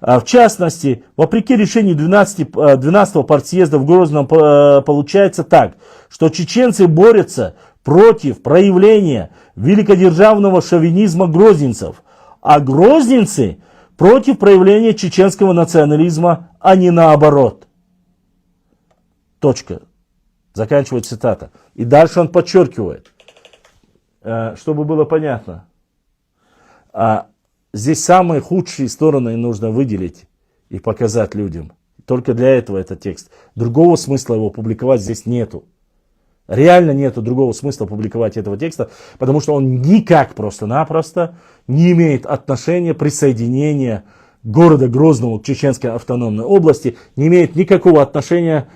В частности, вопреки решению 12-го партсъезда в Грозном получается так, что чеченцы борются против проявления великодержавного шовинизма грозненцев, а грозненцы против проявления чеченского национализма, а не наоборот. Точка. Заканчивает цитата. И дальше он подчеркивает, чтобы было понятно. Здесь самые худшие стороны нужно выделить и показать людям. Только для этого этот текст. Другого смысла его публиковать здесь нету. Реально нету другого смысла публиковать этого текста, потому что он никак просто-напросто не имеет отношения присоединения города Грозного к Чеченской автономной области, не имеет никакого отношения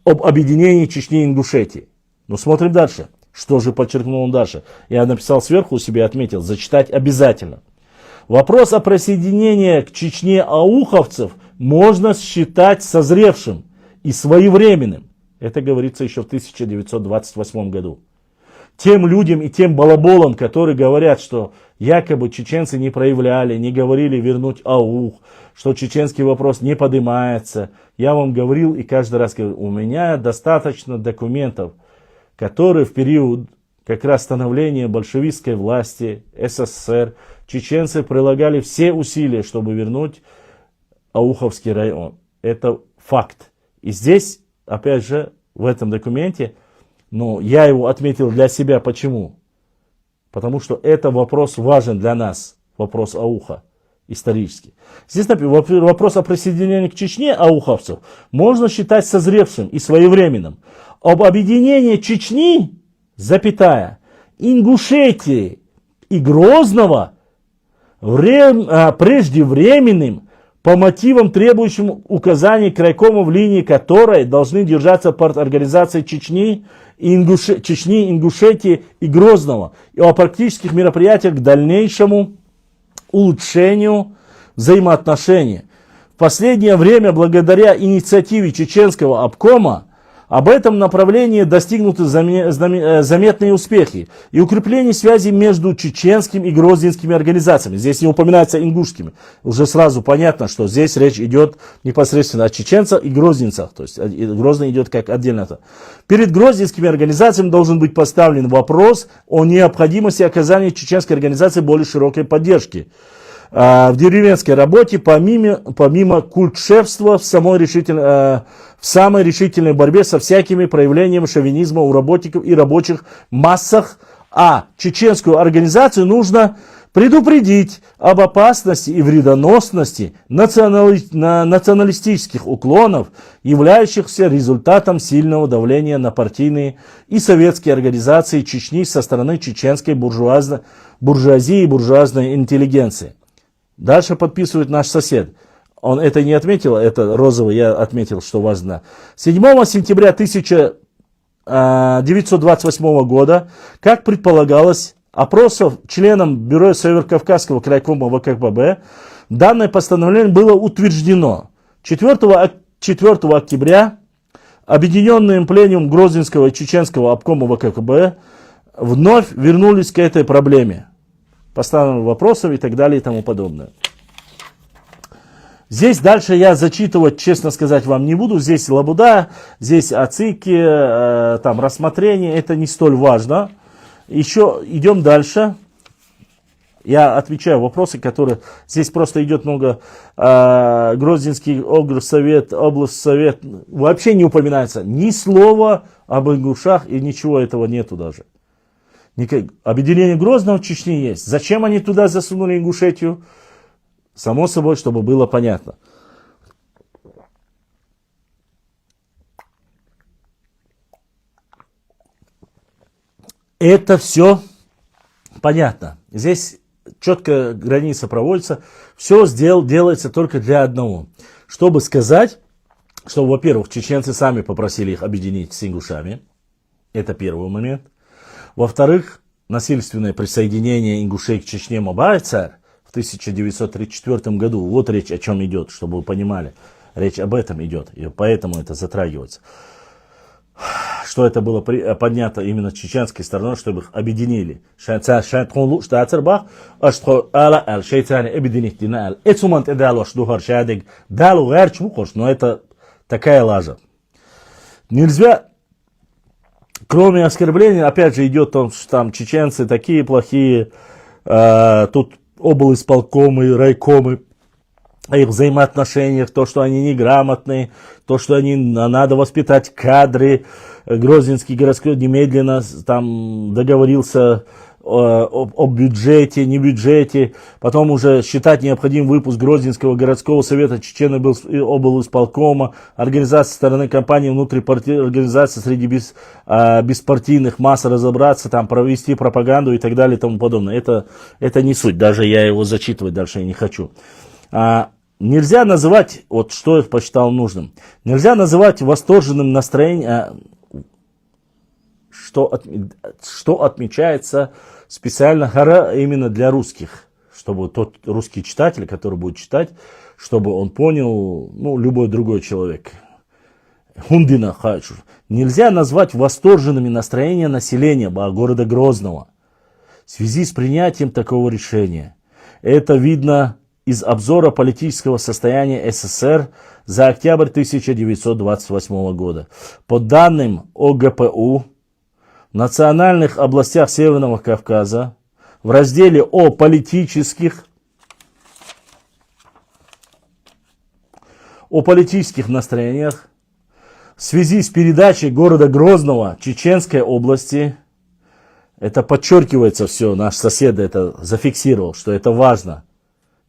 об объединении Чечни и Ингушетии. Но смотрим дальше. Что же подчеркнул он дальше? Я написал сверху у себя, отметил, зачитать обязательно. Вопрос о присоединении к Чечне ауховцев можно считать созревшим и своевременным. Это говорится еще в 1928 году. Тем людям и тем балаболам, которые говорят, что якобы чеченцы не проявляли, не говорили вернуть аух, что чеченский вопрос не поднимается. Я вам говорил и каждый раз говорю, у меня достаточно документов, которые в период как раз становления большевистской власти, СССР, чеченцы прилагали все усилия, чтобы вернуть Ауховский район. Это факт. И здесь, опять же, в этом документе, я его отметил для себя. Почему? Потому что это вопрос важен для нас, вопрос Ауха исторический. Здесь, например, вопрос о присоединении к Чечне ауховцев можно считать созревшим и своевременным. Об объединении Чечни, Ингушетии и Грозного преждевременным по мотивам, требующим указаний крайкома, в линии которой должны держаться парторганизации Чечни, Ингушетии и Грозного, и о практических мероприятиях к дальнейшему улучшению взаимоотношений. В последнее время, благодаря инициативе чеченского обкома, об этом направлении достигнуты заметные успехи и укрепление связей между чеченскими и грозненскими организациями. Здесь не упоминается ингушскими. Уже сразу понятно, что здесь речь идет непосредственно о чеченцах и грозненцах. То есть Грозный идет как отдельно. Перед грозненскими организациями должен быть поставлен вопрос о необходимости оказания чеченской организации более широкой поддержки в деревенской работе, помимо культшефства в самой решительной борьбе со всякими проявлениями шовинизма у работников и рабочих массах, а чеченскую организацию нужно предупредить об опасности и вредоносности националистических уклонов, являющихся результатом сильного давления на партийные и советские организации Чечни со стороны чеченской буржуазии и буржуазной интеллигенции. Дальше подписывает наш сосед. Он это не отметил, это розовый, я отметил, что важно. 7 сентября 1928 года, как предполагалось, опросов членам Бюро Северокавказского крайкома ВКПБ, данное постановление было утверждено. 4 октября объединенным пленумом Грозненского и Чеченского обкома ВКПБ вновь вернулись к этой проблеме. Поставленным вопросов и так далее и тому подобное. Здесь дальше я зачитывать, честно сказать, вам не буду. Здесь лабуда, здесь ацики, там рассмотрение. Это не столь важно. Еще идем дальше. Я отвечаю вопросы, которые... Здесь просто идет много... Грозненский облсовет, облсовет. Вообще не упоминается ни слова об ингушах и ничего этого нету даже. Объединение Грозного в Чечне есть. Зачем они туда засунули Ингушетию? Само собой, чтобы было понятно. Это все понятно. Здесь четкая граница проводится. Все делается только для одного. Чтобы сказать, что, во-первых, чеченцы сами попросили их объединить с ингушами. Это первый момент. Во-вторых, насильственное присоединение ингушей к Чечне Мабай-Царь в 1934 году. Вот речь о чем идет, чтобы вы понимали. Речь об этом идет, и поэтому это затрагивается. Что это было поднято именно чеченской стороной, чтобы их объединили. Но это такая лажа. Нельзя... Кроме оскорблений, опять же, идет то, что там чеченцы такие плохие, тут облисполкомы, райкомы, о их взаимоотношениях, то, что они неграмотные, то, что надо воспитать кадры. Грозненский городской немедленно там договорился о бюджете, не бюджете. Потом уже считать необходим выпуск Грозненского городского совета Чечены был облисполкома, организация стороны компании, внутрипартийной организации среди беспартийных масс разобраться, там провести пропаганду и так далее и тому подобное. Это не суть, даже я его зачитывать дальше не хочу. Нельзя называть, вот что я посчитал нужным, нельзя называть восторженным настроением, что отмечается специально именно для русских, чтобы тот русский читатель, который будет читать, чтобы он понял, любой другой человек. Хундина Хачур, нельзя назвать восторженными настроения населения города Грозного в связи с принятием такого решения. Это видно из обзора политического состояния СССР за октябрь 1928 года. По данным ОГПУ, в национальных областях Северного Кавказа в разделе о политических настроениях в связи с передачей города Грозного Чеченской области, это подчеркивается все, наш сосед это зафиксировал, что это важно.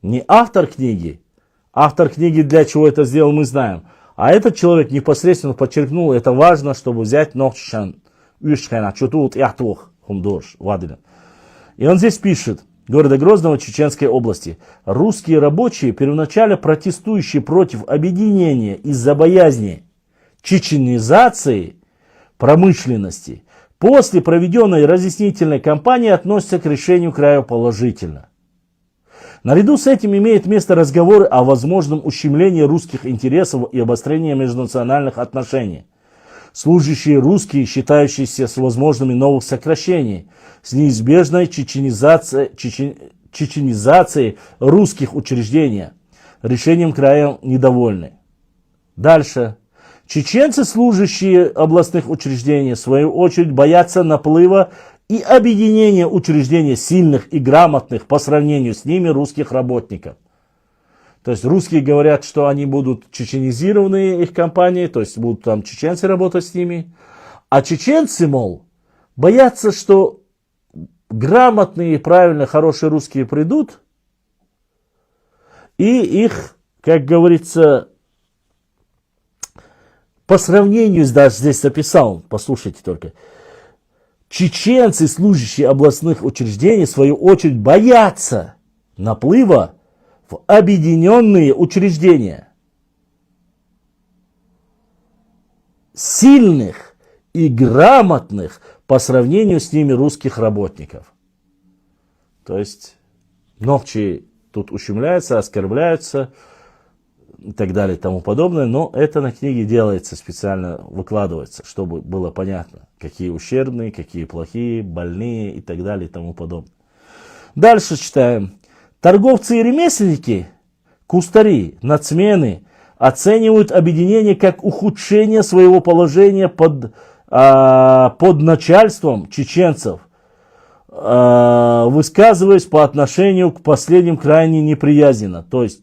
Не автор книги для чего это сделал, мы знаем, а этот человек непосредственно подчеркнул, это важно, чтобы взять Нохчан, и он здесь пишет, города Грозного Чеченской области. Русские рабочие, первоначально протестующие против объединения из-за боязни чеченизации промышленности, после проведенной разъяснительной кампании относятся к решению края положительно. Наряду с этим имеет место разговоры о возможном ущемлении русских интересов и обострении межнациональных отношений. Служащие русские, считающиеся с возможными новых сокращений, с неизбежной чеченизацией русских учреждений, решением края недовольны. Дальше. Чеченцы, служащие областных учреждений, в свою очередь боятся наплыва и объединения учреждений сильных и грамотных по сравнению с ними русских работников. То есть русские говорят, что они будут чеченизированные, их компании, то есть будут там чеченцы работать с ними. А чеченцы, мол, боятся, что грамотные, правильно, хорошие русские придут, и их, как говорится, по сравнению, даже здесь записал, послушайте только, чеченцы, служащие областных учреждений, в свою очередь, боятся наплыва в объединенные учреждения сильных и грамотных по сравнению с ними русских работников. То есть Нохчи тут ущемляются, оскорбляются и так далее и тому подобное, но это на книге делается специально, выкладывается, чтобы было понятно, какие ущербные, какие плохие, больные и так далее и тому подобное. Дальше читаем. Торговцы и ремесленники, кустари, нацмены оценивают объединение как ухудшение своего положения под начальством чеченцев, высказываясь по отношению к последним крайне неприязненно. То есть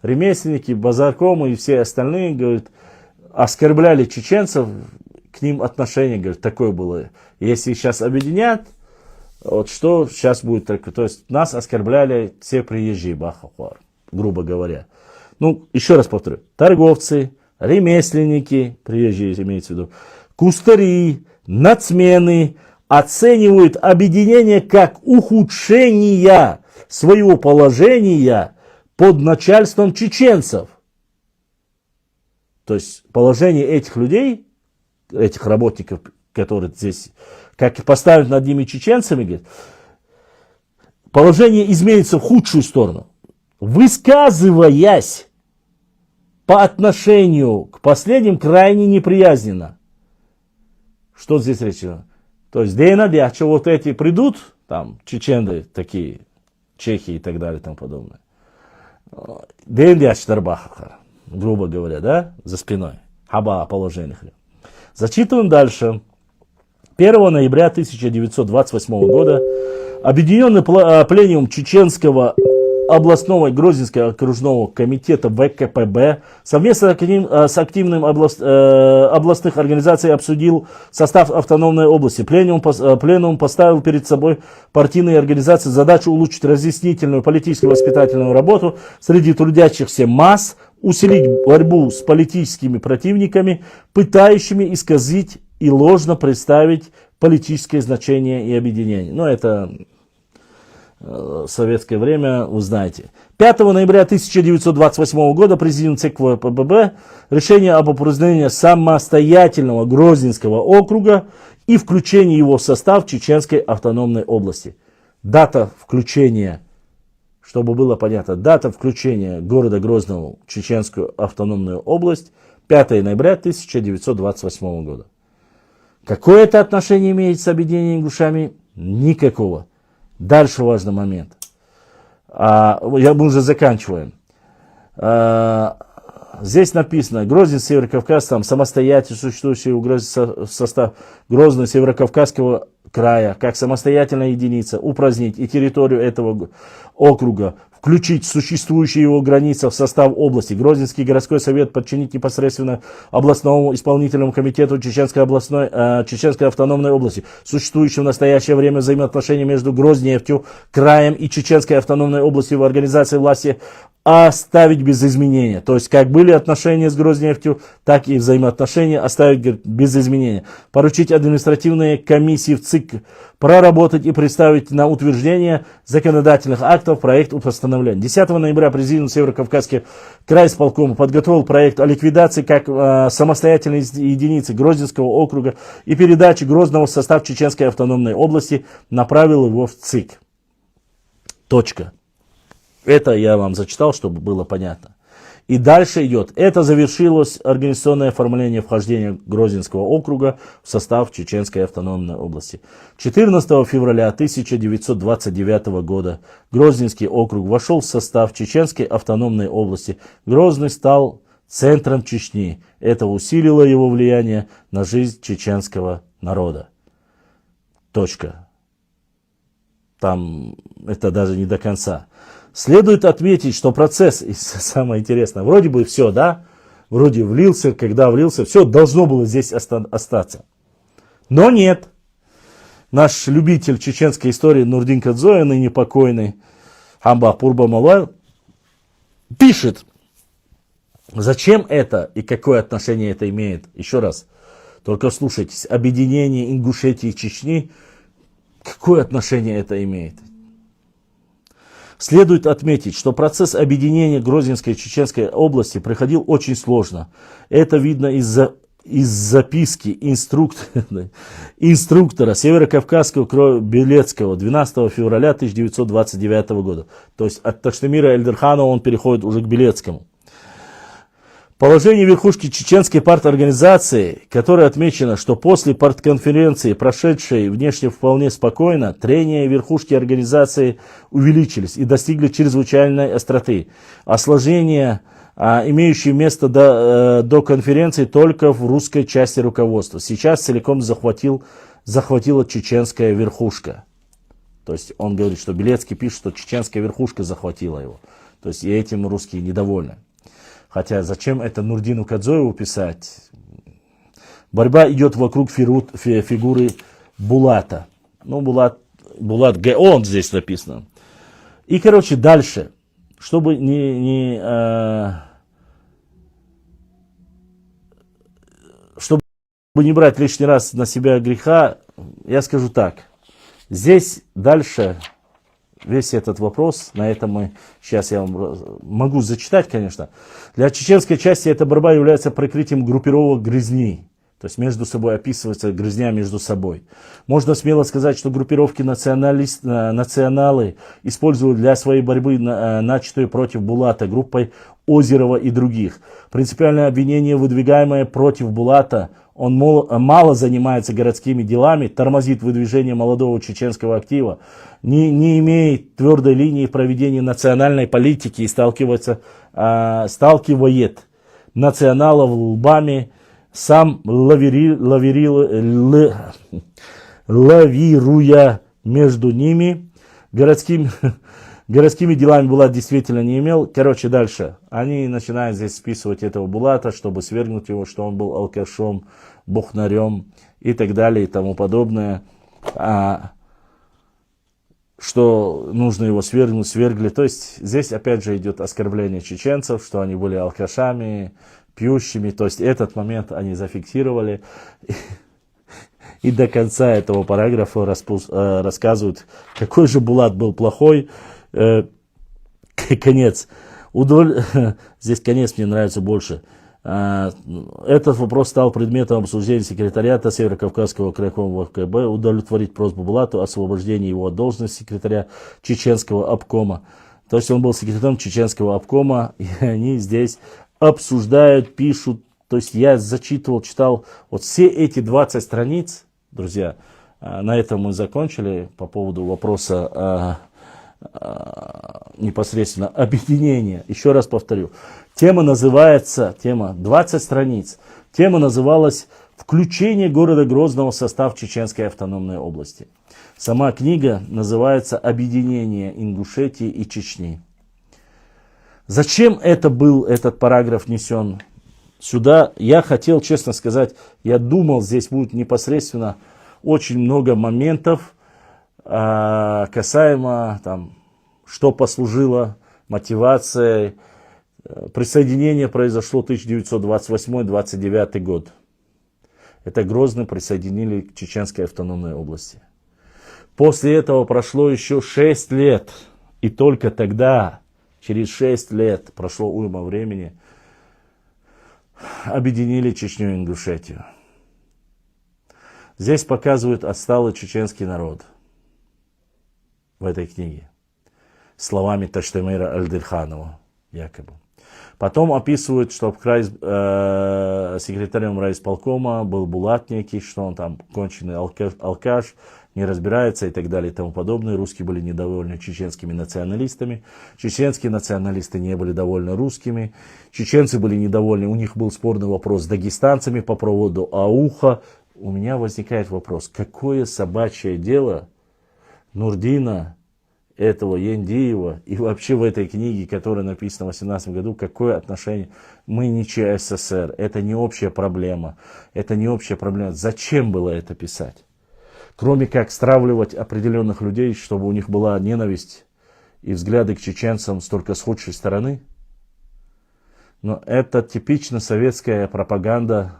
ремесленники, базаркомы и все остальные, говорят, оскорбляли чеченцев, к ним отношение, говорят, такое было. Если сейчас объединят, вот что сейчас будет только, то есть нас оскорбляли все приезжие, бахахуар, грубо говоря. Ну, еще раз повторю, торговцы, ремесленники, приезжие имеется в виду, кустари, нацмены оценивают объединение как ухудшение своего положения под начальством чеченцев. То есть положение этих людей, этих работников, которые здесь, как поставят над ними чеченцами, говорит, положение изменится в худшую сторону. Высказываясь по отношению к последним крайне неприязненно. Что здесь речь идет? То есть, что вот эти придут, там, чеченцы такие, чехи и так далее и тому подобное. Грубо говоря, да, за спиной. Хаба положениях. Зачитываем дальше. 1 ноября 1928 года Объединенный пленум Чеченского областного и Грозненского окружного комитета ВКПБ совместно с активным областных организаций обсудил состав автономной области. Пленум поставил перед собой партийные организации задачу улучшить разъяснительную политическую воспитательную работу среди трудящихся масс, усилить борьбу с политическими противниками, пытающими исказить и ложно представить политическое значение и объединение. Но это советское время, вы знаете. 5 ноября 1928 года президент ЦК ВКПБ решение об упразднении самостоятельного Грозненского округа и включении его в состав Чеченской автономной области. Дата включения, чтобы было понятно, дата включения города Грозного в Чеченскую автономную область 5 ноября 1928 года. Какое это отношение имеет с объединением ингушами? Никакого. Дальше важный момент. Мы уже заканчиваем. Здесь написано, Грозный, Северокавказ, там самостоятельно существующий состав Грозного Северокавказского края, как самостоятельная единица, упразднить и территорию этого округа, включить существующие его границы в состав области. Грозненский городской совет подчинить непосредственно областному исполнительному комитету Чеченской автономной области. Существующие в настоящее время взаимоотношения между Грознефтью, краем и Чеченской автономной областью в организации власти оставить без изменения. То есть, как были отношения с Грознефтью, так и взаимоотношения оставить без изменения. Поручить административные комиссии в ЦИК проработать и представить на утверждение законодательных актов проект постановления. 10 ноября президент Северокавказский крайисполком подготовил проект о ликвидации как самостоятельной единицы Грозненского округа и передаче Грозного в состав Чеченской автономной области, направил его в ЦИК. Точка. Это я вам зачитал, чтобы было понятно. И дальше идет. Это завершилось организационное оформление вхождения Грозненского округа в состав Чеченской автономной области. 14 февраля 1929 года Грозненский округ вошел в состав Чеченской автономной области. Грозный стал центром Чечни. Это усилило его влияние на жизнь чеченского народа. Точка. Там это даже не до конца. Следует отметить, что процесс, и самое интересное, вроде бы все, да, вроде влился, когда влился, все должно было здесь остаться. Но нет. Наш любитель чеченской истории Нурдин Кадзоя, ныне покойный, Хамба Пурба Малай, пишет, зачем это и какое отношение это имеет. Еще раз, только слушайтесь, объединение Ингушетии и Чечни, какое отношение это имеет? Следует отметить, что процесс объединения Грозненской и Чеченской области проходил очень сложно. Это видно из записки инструктора Северокавказского Белецкого 12 февраля 1929 года. То есть от Таштемира Эльдерханова он переходит уже к Белецкому. Положение верхушки чеченской парторганизации, которое отмечено, что после партконференции, прошедшей внешне вполне спокойно, трения верхушки организации увеличились и достигли чрезвычайной остроты. Осложнения, имеющие место до конференции только в русской части руководства, сейчас целиком захватила чеченская верхушка. То есть он говорит, что Белецкий пишет, что чеченская верхушка захватила его. То есть и этим русские недовольны. Хотя зачем это Нурдину Кадзоеву писать? Борьба идет вокруг фигуры Булата. Ну, Булат он здесь написано. И, короче, дальше. Чтобы не брать лишний раз на себя греха, я скажу так. Здесь дальше... Весь этот вопрос, на этом сейчас я вам могу зачитать, конечно. Для чеченской части эта борьба является прикрытием группировок грызней. То есть между собой описывается грызня между собой. Можно смело сказать, что группировки националы используют для своей борьбы начатую против Булата группой Озерова и других. Принципиальное обвинение, выдвигаемое против Булата, он мало занимается городскими делами, тормозит выдвижение молодого чеченского актива, не имеет твердой линии в проведении национальной политики и сталкивает националов лбами, сам лавируя между ними, городскими делами Булат действительно не имел. Короче, дальше. Они начинают здесь списывать этого Булата, чтобы свергнуть его, что он был алкашом, бухнарем и так далее и тому подобное. Что нужно его свергнуть, свергли. То есть здесь опять же идет оскорбление чеченцев, что они были алкашами, пьющими. То есть этот момент они зафиксировали. И до конца этого параграфа рассказывают, какой же Булат был плохой. Конец. Здесь конец мне нравится больше. Этот вопрос стал предметом обсуждения секретариата Северокавказского крайкома ВКБ, удовлетворить просьбу Булату о освобождении его от должности секретаря Чеченского обкома. То есть он был секретарем Чеченского обкома, и они здесь обсуждают, пишут То есть я зачитывал, читал вот все эти 20 страниц, друзья. На этом мы закончили по поводу вопроса непосредственно объединения. Еще раз повторю. Тема называется, 20 страниц. Тема называлась «Включение города Грозного в состав Чеченской автономной области». Сама книга называется «Объединение Ингушетии и Чечни». Зачем этот параграф внесен сюда? Я хотел, честно сказать, я думал, здесь будет непосредственно очень много моментов, касаемо, там, что послужило мотивацией. Присоединение произошло 1928-29 год. Это Грозный присоединили к Чеченской автономной области. После этого прошло еще 6 лет. И только тогда, через 6 лет, прошло уйма времени, объединили Чечню и Ингушетию. Здесь показывают отсталый чеченский народ в этой книге. Словами Таштемира Альдырханова, якобы. Потом описывают, что секретарем райисполкома был Булат некий, что он там конченый алкаш, не разбирается и так далее и тому подобное. Русские были недовольны чеченскими националистами. Чеченские националисты не были довольны русскими. Чеченцы были недовольны. У них был спорный вопрос с дагестанцами по поводу ауха. У меня возникает вопрос, какое собачье дело Нурдина, этого Яндиева и вообще в этой книге, которая написана в 2018 году, какое отношение? Мы не ЧССР, это не общая проблема. Это не общая проблема. Зачем было это писать? Кроме как стравливать определенных людей, чтобы у них была ненависть и взгляды к чеченцам с только с худшей стороны. Но это типично советская пропаганда,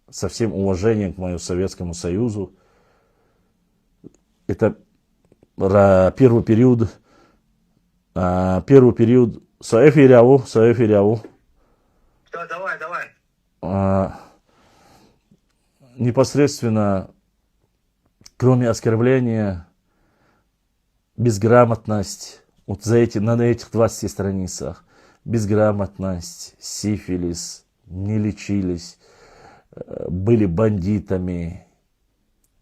со всем уважением к моему Советскому Союзу. Это первый период Соэфиряву. Да, давай. Непосредственно, кроме оскорбления, безграмотность, вот на этих 20 страницах, безграмотность, сифилис, не лечились, были бандитами.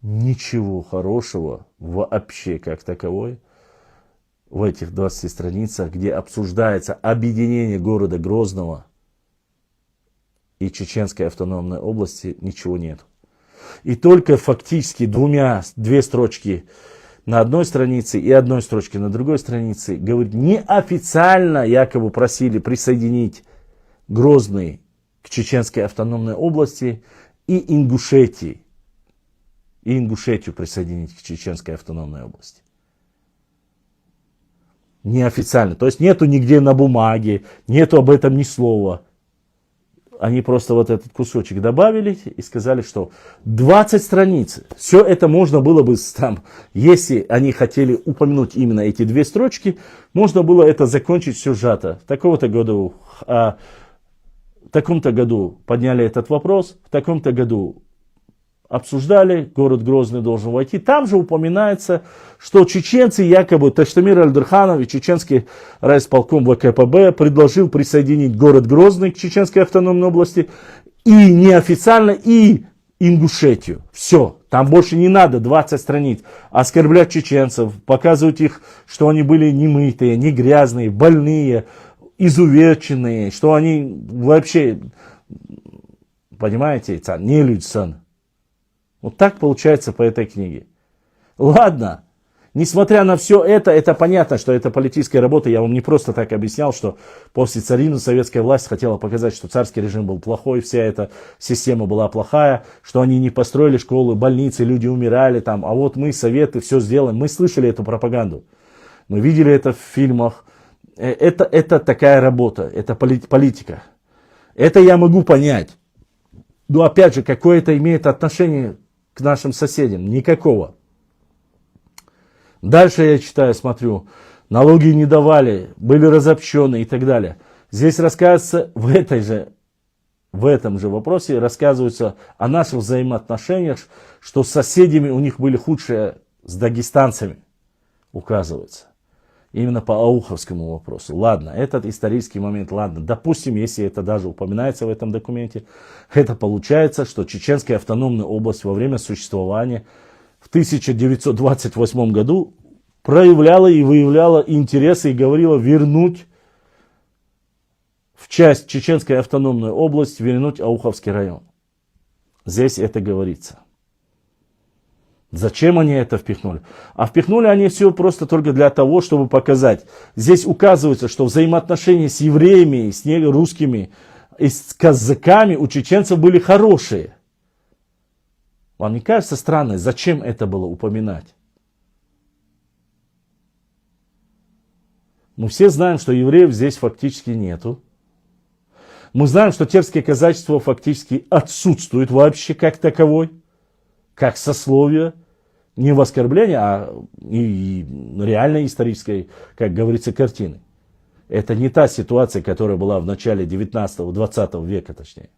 Ничего хорошего вообще как таковой в этих 20 страницах, где обсуждается объединение города Грозного и Чеченской автономной области, ничего нет. И только фактически две строчки на одной странице и одной строчки на другой странице, говорит, неофициально якобы просили присоединить Грозный к Чеченской автономной области и Ингушетии. И Ингушетию присоединить к Чеченской автономной области. Неофициально. То есть нету нигде на бумаге, нету об этом ни слова. Они просто вот этот кусочек добавили и сказали, что 20 страниц. Все это можно было бы там, если они хотели упомянуть именно эти 2 строчки, можно было это закончить все сжато. В таком-то году подняли этот вопрос, в таком-то году обсуждали, город Грозный должен войти. Там же упоминается, что чеченцы, якобы Таштемир Альдырханов и чеченский райисполком ВКПБ предложил присоединить город Грозный к Чеченской автономной области и неофициально, и Ингушетию. Все, там больше не надо 20 страниц. Оскорблять чеченцев, показывать их, что они были немытые, не грязные, больные, изувеченные, что они вообще, понимаете, не люди сан. Вот так получается по этой книге. Ладно, несмотря на все это понятно, что это политическая работа. Я вам не просто так объяснял, что после царизма советская власть хотела показать, что царский режим был плохой, вся эта система была плохая, что они не построили школы, больницы, люди умирали там, а вот мы, советы, все сделаем. Мы слышали эту пропаганду, мы видели это в фильмах. Это такая работа, это политика. Это я могу понять. Но опять же, какое это имеет отношение к нашим соседям? Никакого. Дальше я читаю, смотрю, налоги не давали, были разобщены и так далее. Здесь рассказывается, в этом же вопросе рассказывается о наших взаимоотношениях, что с соседями у них были худшие с дагестанцами, указывается. Именно по Ауховскому вопросу. Ладно, этот исторический момент, ладно. Допустим, если это даже упоминается в этом документе, это получается, что Чеченская автономная область во время существования в 1928 году проявляла и выявляла интересы и говорила вернуть в часть Чеченской автономной области, вернуть Ауховский район. Здесь это говорится. Зачем они это впихнули? А впихнули они все просто только для того, чтобы показать. Здесь указывается, что взаимоотношения с евреями, с русскими и с казаками у чеченцев были хорошие. Вам не кажется странно, зачем это было упоминать? Мы все знаем, что евреев здесь фактически нету. Мы знаем, что терское казачество фактически отсутствует вообще как таковой, как сословие. Не в оскорблении, а и реальной исторической, как говорится, картины. Это не та ситуация, которая была в начале 19-20 века, точнее.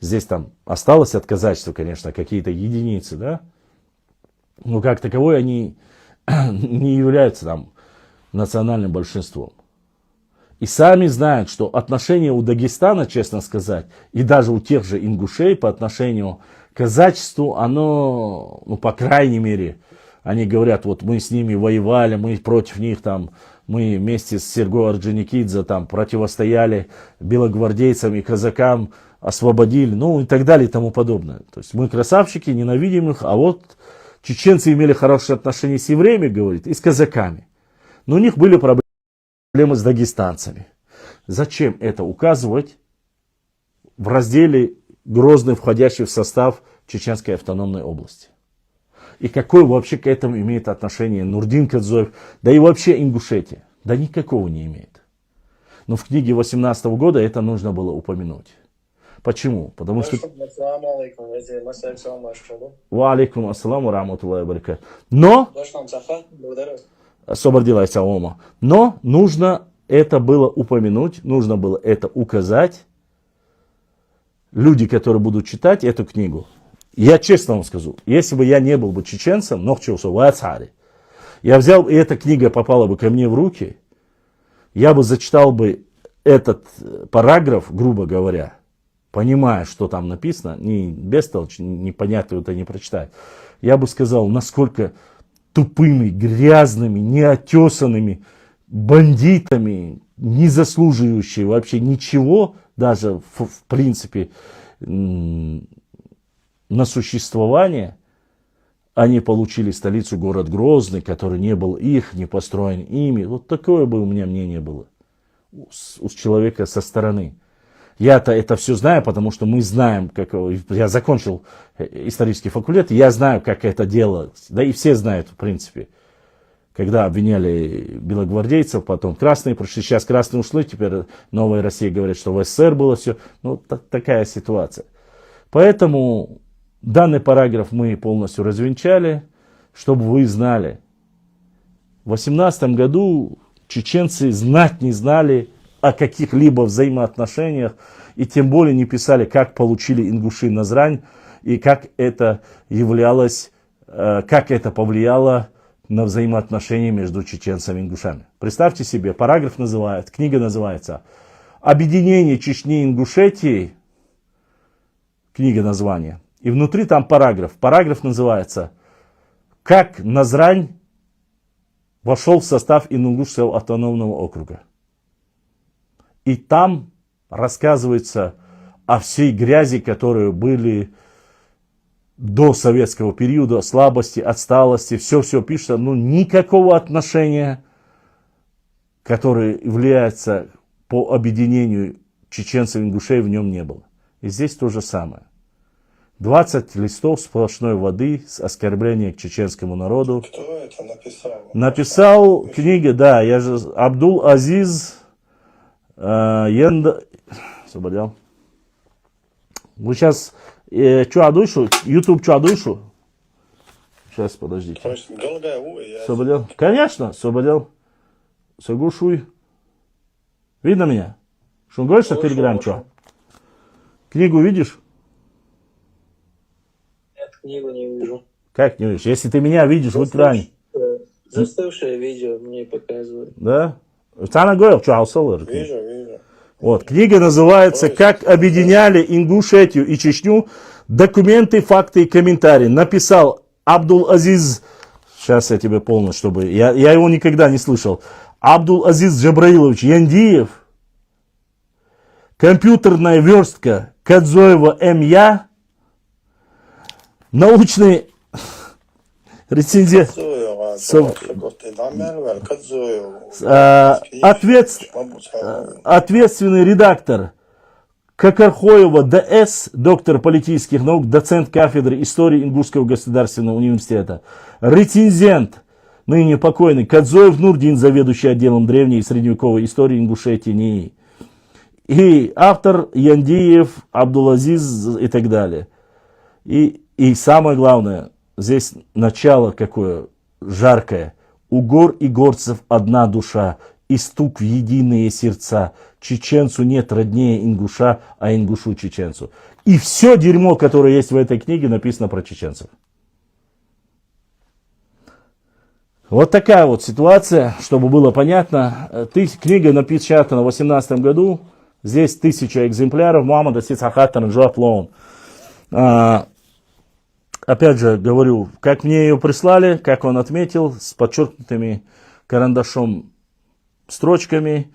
Здесь там осталось от казачества, конечно, какие-то единицы, да? Но как таковой они не являются там национальным большинством. И сами знают, что отношение у Дагестана, честно сказать, и даже у тех же ингушей по отношению к казачеству, оно, ну, по крайней мере, они говорят, вот мы с ними воевали, мы против них там, мы вместе с Серго Орджоникидзе там противостояли белогвардейцам и казакам, освободили, ну и так далее и тому подобное. То есть мы красавчики, ненавидим их, а вот чеченцы имели хорошие отношения с евреями, говорит, и с казаками. Но у них были проблемы с дагестанцами. Зачем это указывать в разделе Грозный, входящий в состав Чеченской автономной области? И какое вообще к этому имеет отношение Нурдин Кадзоев, да и вообще Ингушетия? Да никакого не имеет. Но в книге 18 года это нужно было упомянуть. Почему? Потому что... Ва алейкум ассаламу рахматуллахи баракат. Но... Освободилась Аома. Но нужно это было упомянуть, нужно было это указать. Люди, которые будут читать эту книгу, я честно вам скажу, если бы я не был бы чеченцем, я взял, и эта книга попала бы ко мне в руки, я бы зачитал бы этот параграф, грубо говоря, понимая, что там написано, не бестолочь, непонятно это не прочитать, я бы сказал, насколько тупыми, грязными, неотесанными бандитами, не заслуживающие вообще ничего, даже в принципе на существование, они получили столицу, город Грозный, который не был их, не построен ими. Вот такое бы у меня мнение было у человека со стороны. Я-то это все знаю, потому что мы знаем, как я закончил исторический факультет, я знаю, как это делалось. Да и все знают, в принципе. Когда обвиняли белогвардейцев, потом красные пришли, сейчас красные ушли, теперь Новая Россия говорит, что в СССР было все. Ну, такая ситуация. Поэтому данный параграф мы полностью развенчали, чтобы вы знали. В 18 году чеченцы знать не знали о каких-либо взаимоотношениях, и тем более не писали, как получили ингуши Назрань, и как это являлось, как это повлияло на взаимоотношения между чеченцами и ингушами. Представьте себе, параграф называется, книга называется «Объединение Чечни и Ингушетии», книга название, и внутри там параграф. Параграф называется «Как Назрань вошел в состав Ингушского автономного округа». И там рассказывается о всей грязи, которые были до советского периода, слабости, отсталости, все пишется, но никакого отношения, которое является по объединению чеченцев и ингушей, в нем не было. И здесь то же самое. 20 листов сплошной воды с оскорблением к чеченскому народу. Кто это написал? Написал книги, да, я же Абдул Азиз Янда... Освободил. Вы сейчас что одушу? YouTube что одушу? Сейчас, подождите. Освободил? Конечно, освободил. Соглашуй. Видно меня? Что говоришь, что Телеграм что? Книгу видишь? Нет, книгу не вижу. Как не видишь? Если ты меня видишь в экране. Застывшее видео мне показывают. Да? Sana говорил, что Аусалыр. Вижу. Вот, книга называется «Как объединяли Ингушетию и Чечню. Документы, факты и комментарии». Написал Абдул-Азиз, сейчас я тебе полностью, чтобы, я его никогда не слышал. Абдул-Азиз Джабраилович Яндиев. Компьютерная верстка Кадзоева М.Я. Научный рецензент. Ответственный редактор Кокорхоева Д.С., доктор политических наук, доцент кафедры истории Ингушского государственного университета. Рецензент, ныне покойный, Кадзоев Нурдин, заведующий отделом древней и средневековой истории Ингушетии НИИ. И автор Яндиев, Абдул-Азиз и так далее. И самое главное, здесь начало какое жаркое. У гор и горцев одна душа, и стук в единые сердца. Чеченцу нет роднее ингуша, а ингушу чеченцу. И все дерьмо, которое есть в этой книге, написано про чеченцев. Вот такая вот ситуация, чтобы было понятно. Книга напечатана в 2018 году. Здесь 1000 экземпляров. Муаммад Асицахаттан Джуаплон. Опять же говорю, как мне ее прислали, как он отметил, с подчеркнутыми карандашом строчками.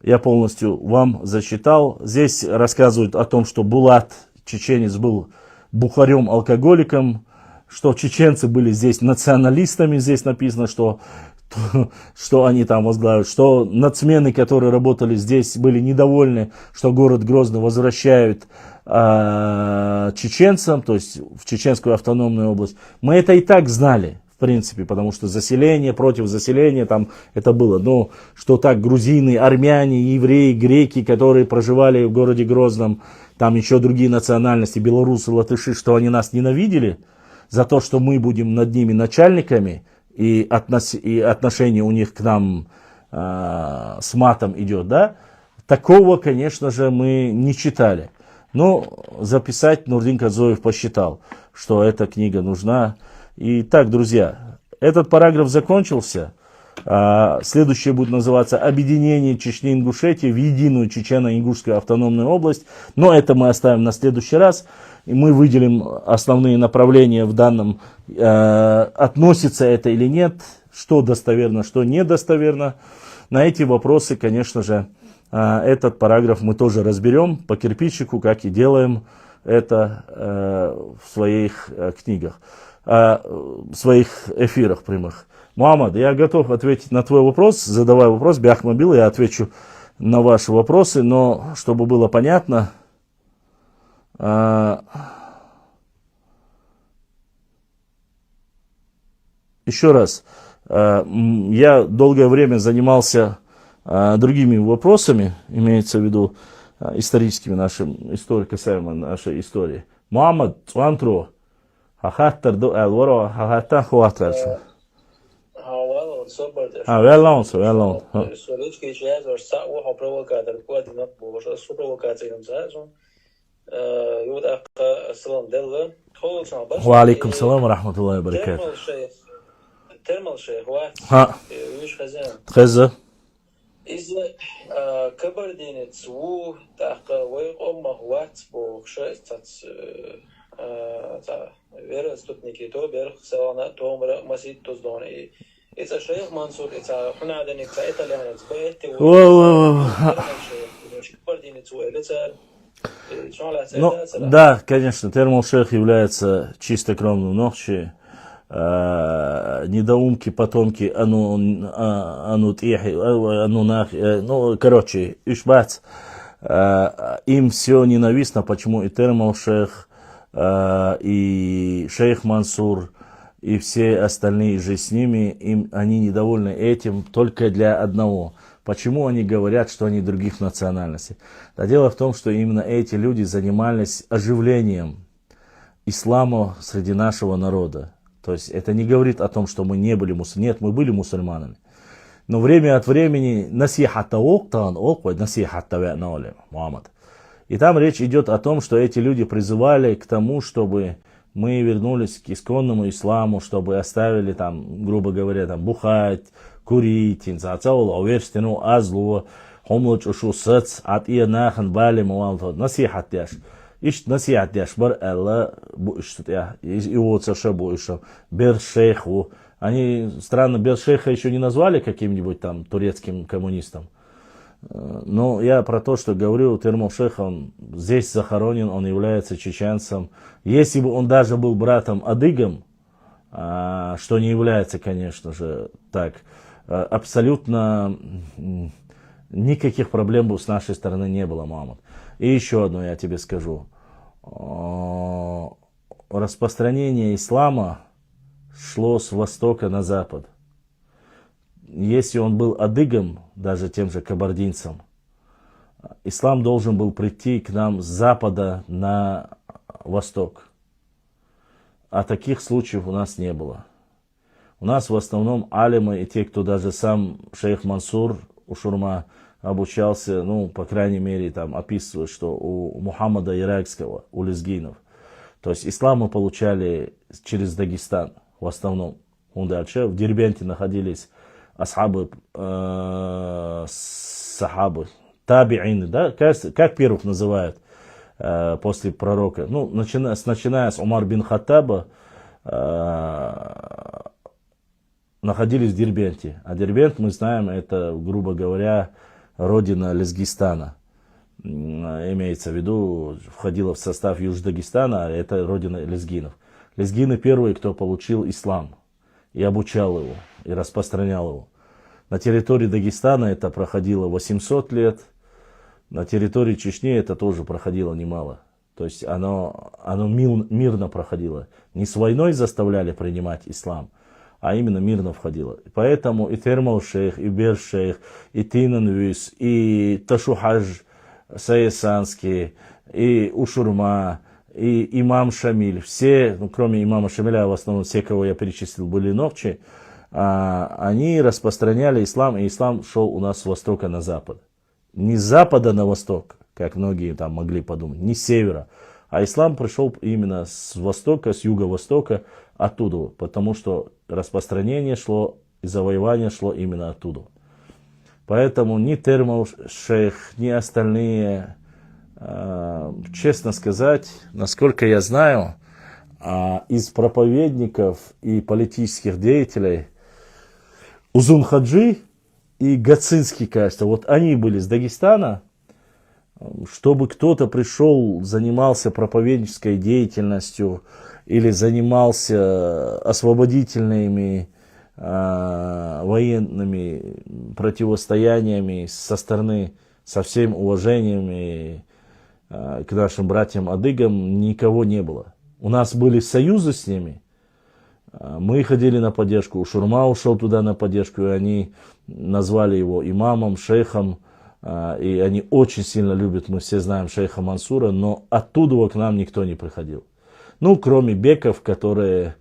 Я полностью вам зачитал. Здесь рассказывают о том, что Булат, чеченец, был бухарем-алкоголиком, что чеченцы были здесь националистами, здесь написано, что они там возглавляют, что нацмены, которые работали здесь, были недовольны, что город Грозный возвращают чеченцам, то есть в Чеченскую автономную область. Мы это и так знали, в принципе, потому что заселение против заселения там это было. Но что так грузины, армяне, евреи, греки, которые проживали в городе Грозном, там еще другие национальности, белорусы, латыши, что они нас ненавидели за то, что мы будем над ними начальниками, и отношение у них к нам с матом идет, да? Такого, конечно же, мы не читали. Но записать Нурдин Кадзоев посчитал, что эта книга нужна. И так, друзья, этот параграф закончился. Следующее будет называться «Объединение Чечни и Ингушетии в единую Чечено-Ингушскую автономную область». Но это мы оставим на следующий раз. И мы выделим основные направления в данном, относится это или нет, что достоверно, что недостоверно. На эти вопросы, конечно же, этот параграф мы тоже разберем по кирпичику, как и делаем это в своих книгах, в своих эфирах прямых. Муаммад, я готов ответить на твой вопрос. Задавай вопрос, Бяхмобил, я отвечу на ваши вопросы, но чтобы было понятно, еще раз, я долгое время занимался другими вопросами, имеется в виду историческими нашим касаемо нашей истории. Муаммад, Цуантро, Хахаттар до Элваро, Хахаттан Хуатрачу. Веллон. Солички сейчас сау провокатор, квадинат боже, су провокациям зазон. Юда салам делва. Ва алейкум салам ва рахматуллахи ва баракатух. Термал шейх, ва. Юш хазан. Хаза. Из кабардинец у таха вой омма хуат бо шестац вера стутники то бер салана томра масит тоздони. Это шейх Мансур, это хунадник, это итальянец, поэтому кабардинец у это. Ну, да, конечно, Термал Шейх является чистокровным нохчи, недоумки, потомки ну, короче, Ишбац, им все ненавистно, почему и Термал Шейх, и Шейх Мансур, и все остальные же с ними, они недовольны этим только для одного. Почему они говорят, что они других национальностей? Да дело в том, что именно эти люди занимались оживлением ислама среди нашего народа. То есть это не говорит о том, что мы не были мусульманами. Нет, мы были мусульманами. Но время от времени и там речь идет о том, что эти люди призывали к тому, чтобы мы вернулись к исконному исламу, чтобы оставили там, грубо говоря, там, бухать, курить, инцацаула, уверстину, азлу, хомлуч, ушу, сыц, ат ия нахан, бали, муалтот, насихат яш. Ишт насихат яш, бар элла, бу иштут я, и вот соша бу ишту, бер шейху. Они, странно, бер шейха еще не назвали каким-нибудь там турецким коммунистом. Но я про то, что говорю, Термал Шейх, он здесь захоронен, он является чеченцем. Если бы он даже был братом адыгом, что не является, конечно же, так, абсолютно никаких проблем бы с нашей стороны не было, Мамад. И еще одно я тебе скажу. Распространение ислама шло с востока на запад. Если он был адыгом, даже тем же кабардинцем, ислам должен был прийти к нам с запада на восток. А таких случаев у нас не было. У нас в основном алимы и те, кто даже сам шейх Мансур Ушурма обучался, ну, по крайней мере, там описывают, что у Мухаммада Иракского, у лезгинов. То есть ислам мы получали через Дагестан в основном. Дальше в Дербенте находились асхабы, сахабы, табиины, да, как первых называют после пророка. Ну, начиная с Умар бин Хаттаба, находились в Дербенте. А Дербент, мы знаем, это, грубо говоря, родина Лезгистана. Имеется в виду, входила в состав Юж-Дагестана, а это родина лезгинов. Лезгины первые, кто получил ислам и обучал его, и распространял его. На территории Дагестана это проходило 800 лет, на территории Чечни это тоже проходило немало. То есть оно мирно проходило. Не с войной заставляли принимать ислам, а именно мирно входило. Поэтому и Термал Шейх, и Бер Шейх, и Тинанвис, и Ташухадж Саесанский, и Ушурма, и имам Шамиль, все, ну, кроме имама Шамиля, в основном все, кого я перечислил, были новчи, они распространяли ислам, и ислам шел у нас с востока на запад. Не с запада на восток, как многие там могли подумать, не с севера, а ислам пришел именно с востока, с юго-востока, оттуда, потому что распространение шло, и завоевание шло именно оттуда. Поэтому ни Термал Шейх, ни остальные, честно сказать, насколько я знаю, из проповедников и политических деятелей Узун Хаджи и Гацинский, кажется, вот они были с Дагестана. Чтобы кто-то пришел, занимался проповеднической деятельностью или занимался освободительными военными противостояниями со стороны, со всем уважением и, к нашим братьям-адыгам, никого не было. У нас были союзы с ними, мы ходили на поддержку, Шурма ушел туда на поддержку, и они назвали его имамом, шейхом, и они очень сильно любят, мы все знаем, шейха Мансура, но оттуда к нам никто не приходил. Ну, кроме беков, которые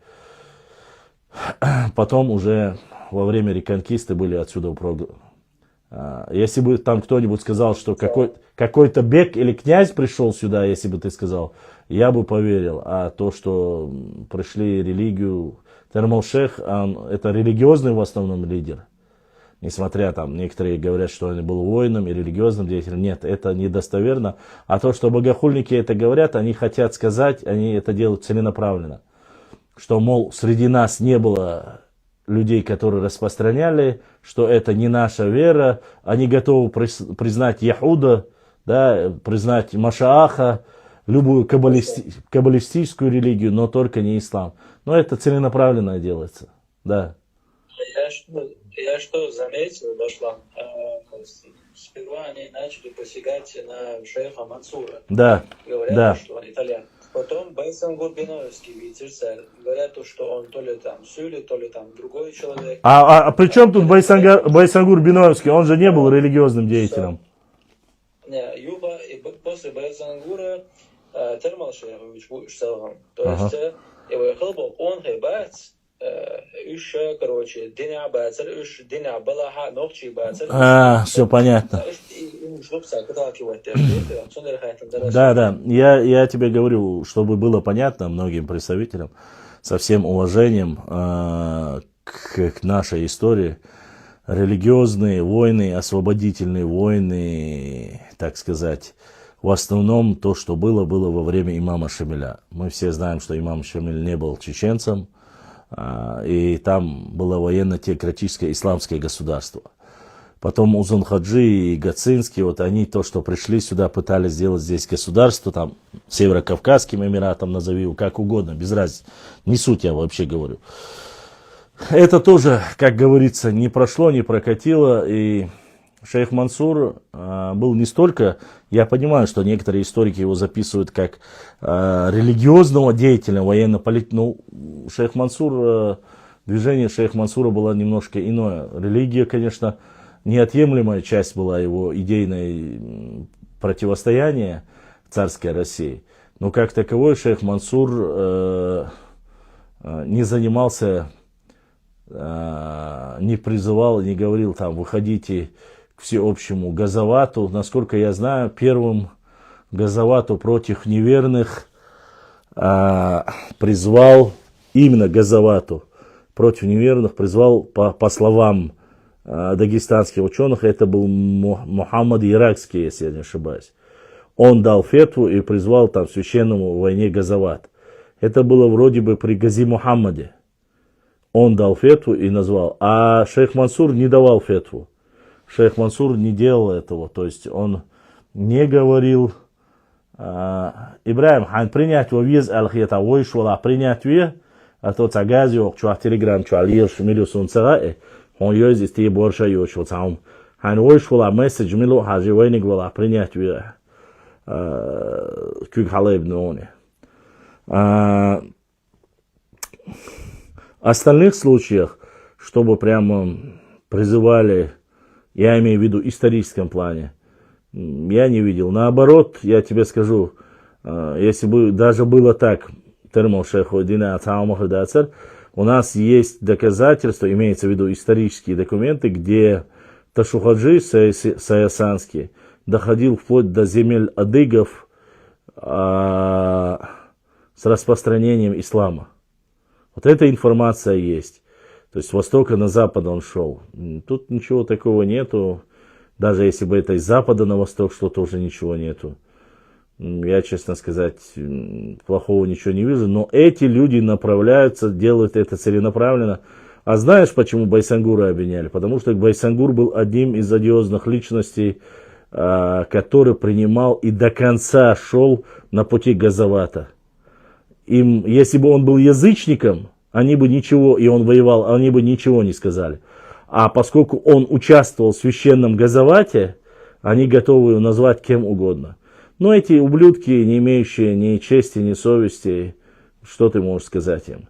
потом уже во время реконкисты были отсюда прогнаны. Если бы там кто-нибудь сказал, что какой-то бек или князь пришел сюда, если бы ты сказал, я бы поверил. А то, что пришли религию, Термал Шейх, это религиозный в основном лидер. Несмотря там, некоторые говорят, что он был воином и религиозным деятелем. Нет, это недостоверно. А то, что богохульники это говорят, они хотят сказать, они это делают целенаправленно. Что, мол, среди нас не было людей, которые распространяли, что это не наша вера, они готовы признать Яхуда, да, признать Машааха, любую каббалистическую религию, но только не ислам. Но это целенаправленно делается, да. Я что заметил, Башлам, сперва они начали посягать на шейха Мансура. Да, говорят, да. Что он итальян. Потом Байсангур Биновский, видите, говорят, что он то ли там Сюли, то ли там другой человек. А при чем тут Байсангур Биновский? Он же не был религиозным деятелем. Не, Юба, и после Байсангура Термал Шейхович Шсалгам. То есть его хлопок, он хейбац, короче, Диня Бацер, Диня Балаха, Нохчи Бацер. Все понятно. Да, я тебе говорю, чтобы было понятно многим представителям, со всем уважением к нашей истории, религиозные войны, освободительные войны, так сказать, в основном то, что было во время имама Шамиля. Мы все знаем, что имам Шамиль не был чеченцем, и там было военно-теократическое исламское государство. Потом Узун-Хаджи и Гацинский, вот они то, что пришли сюда, пытались сделать здесь государство, там, Северокавказским Эмиратом назови его, как угодно, без разницы. Не суть, я вообще говорю. Это тоже, как говорится, не прошло, не прокатило, и шейх Мансур был не столько, я понимаю, что некоторые историки его записывают как религиозного деятеля, военно-политического, но шейх Мансур, движение шейх Мансура было немножко иное. Религия, конечно, неотъемлемая часть была его идейной противостояния царской России, но как таковой шейх Мансур не занимался, не призывал, не говорил там, выходите к всеобщему газавату. Насколько я знаю, первым газавату против неверных призвал, именно газавату против неверных призвал, по словам дагестанских ученых, это был Мухаммад Иракский, если я не ошибаюсь. Он дал фетву и призвал там священному войне газават. Это было вроде бы при Гази Мухаммаде. Он дал фетву и назвал. А шейх Мансур не давал фетву. Шейх Мансур не делал этого. То есть он не говорил, Ибраим, хан принять во виз алхиета войшвала принять ве, а то цагази ок чуах телеграм чуалир шмилю сунцагаэ, он йоз исти борша йошвал цаум. Хан войшвала месседж милу хажи войник вала принять ве, кюк халеб ноне. Остальных случаях, чтобы прямо призывали, я имею в виду в историческом плане, я не видел. Наоборот, я тебе скажу, если бы даже было так, у нас есть доказательства, имеется в виду исторические документы, где Ташухаджи Саясанский доходил вплоть до земель адыгов с распространением ислама. Вот эта информация есть. То есть с востока на запад он шел. Тут ничего такого нету. Даже если бы это из запада на восток шло, тоже ничего нету. Я, честно сказать, плохого ничего не вижу. Но эти люди направляются, делают это целенаправленно. А знаешь, почему Байсангура обвиняли? Потому что Байсангур был одним из одиозных личностей, который принимал и до конца шел на пути Газавата. Им, если бы он был язычником, они бы ничего, и он воевал, они бы ничего не сказали. А поскольку он участвовал в священном газавате, они готовы его назвать кем угодно. Но эти ублюдки, не имеющие ни чести, ни совести, что ты можешь сказать им?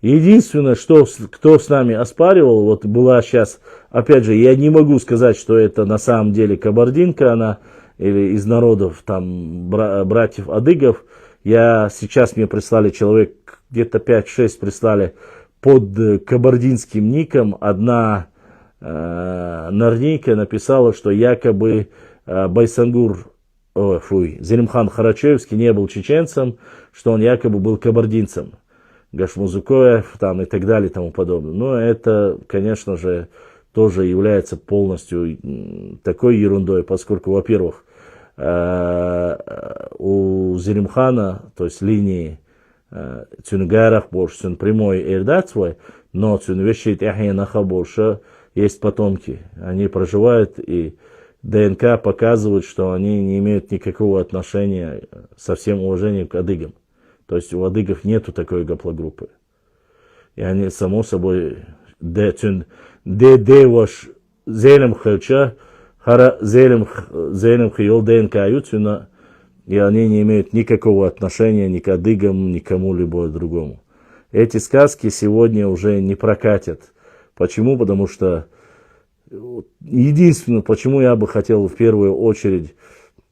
Единственное, что, кто с нами оспаривал, вот была сейчас, опять же, я не могу сказать, что это на самом деле кабардинка она, или из народов там братьев адыгов. Сейчас мне прислали человек, где-то 5-6 прислали под кабардинским ником. Одна нарнейка написала, что якобы Зелимхан Харачевский не был чеченцем, что он якобы был кабардинцем. Гашмузукоев там и так далее и тому подобное. Но это, конечно же, тоже является полностью такой ерундой, поскольку, во-первых, у Зелимхана, то есть линии Цюнгарах больше, он прямой эрдат свой, но Цюнвещит Яхьянаха больше есть потомки. Они проживают, и ДНК показывает, что они не имеют никакого отношения, со всем уважением, к адыгам. То есть у адыгов нету такой гаплогруппы. И они, само собой, ваш зелем хелча, зелем хиол ДНК ютюна, и они не имеют никакого отношения ни к адыгам, ни к кому-либо другому. Эти сказки сегодня уже не прокатят. Почему? Потому что единственное, почему я бы хотел в первую очередь,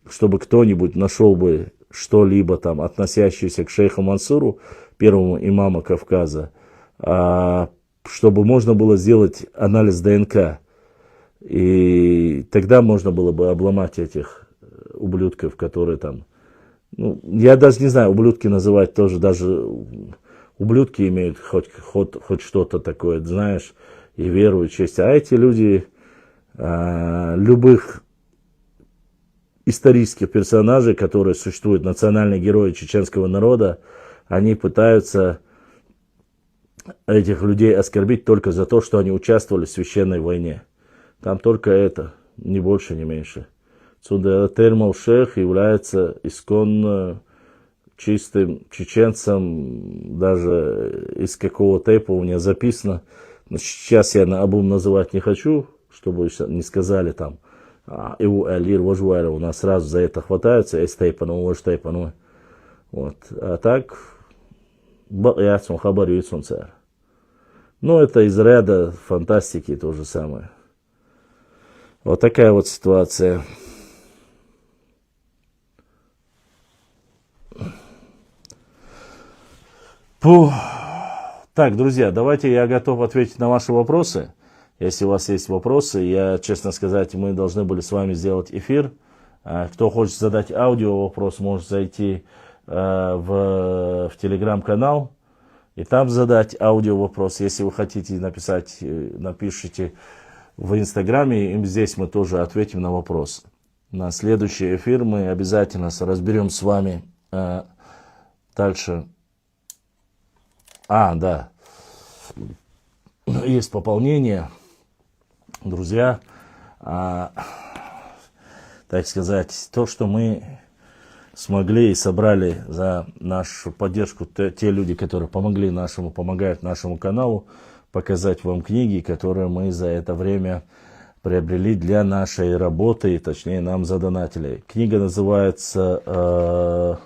чтобы кто-нибудь нашел бы что-либо там, относящееся к шейху Мансуру, первому имаму Кавказа, чтобы можно было сделать анализ ДНК. И тогда можно было бы обломать этих ублюдков, которые там... Ну, я даже не знаю, ублюдки называть тоже, даже ублюдки имеют хоть что-то такое, знаешь, и веру, и честь. А эти люди, любых исторических персонажей, которые существуют, национальные герои чеченского народа, они пытаются этих людей оскорбить только за то, что они участвовали в священной войне. Там только это, ни больше, ни меньше. Термал-шех является исконно чистым чеченцем, даже из какого тейпа у меня записано. Но сейчас я наобум называть не хочу, чтобы не сказали там, у нас сразу за это хватаются, вот. А так, ну, это из ряда фантастики то же самое. Вот такая вот ситуация. Так, друзья, давайте я готов ответить на ваши вопросы. Если у вас есть вопросы, я, честно сказать, мы должны были с вами сделать эфир. Кто хочет задать аудио вопрос, может зайти в телеграм-канал и там задать аудио вопрос. Если вы хотите написать, напишите в инстаграме, и здесь мы тоже ответим на вопрос. На следующий эфир мы обязательно разберем с вами дальше. Да, есть пополнение, друзья, так сказать, то, что мы смогли и собрали за нашу поддержку, те люди, которые помогают нашему каналу, показать вам книги, которые мы за это время приобрели для нашей работы, точнее нам задонатили. Книга называется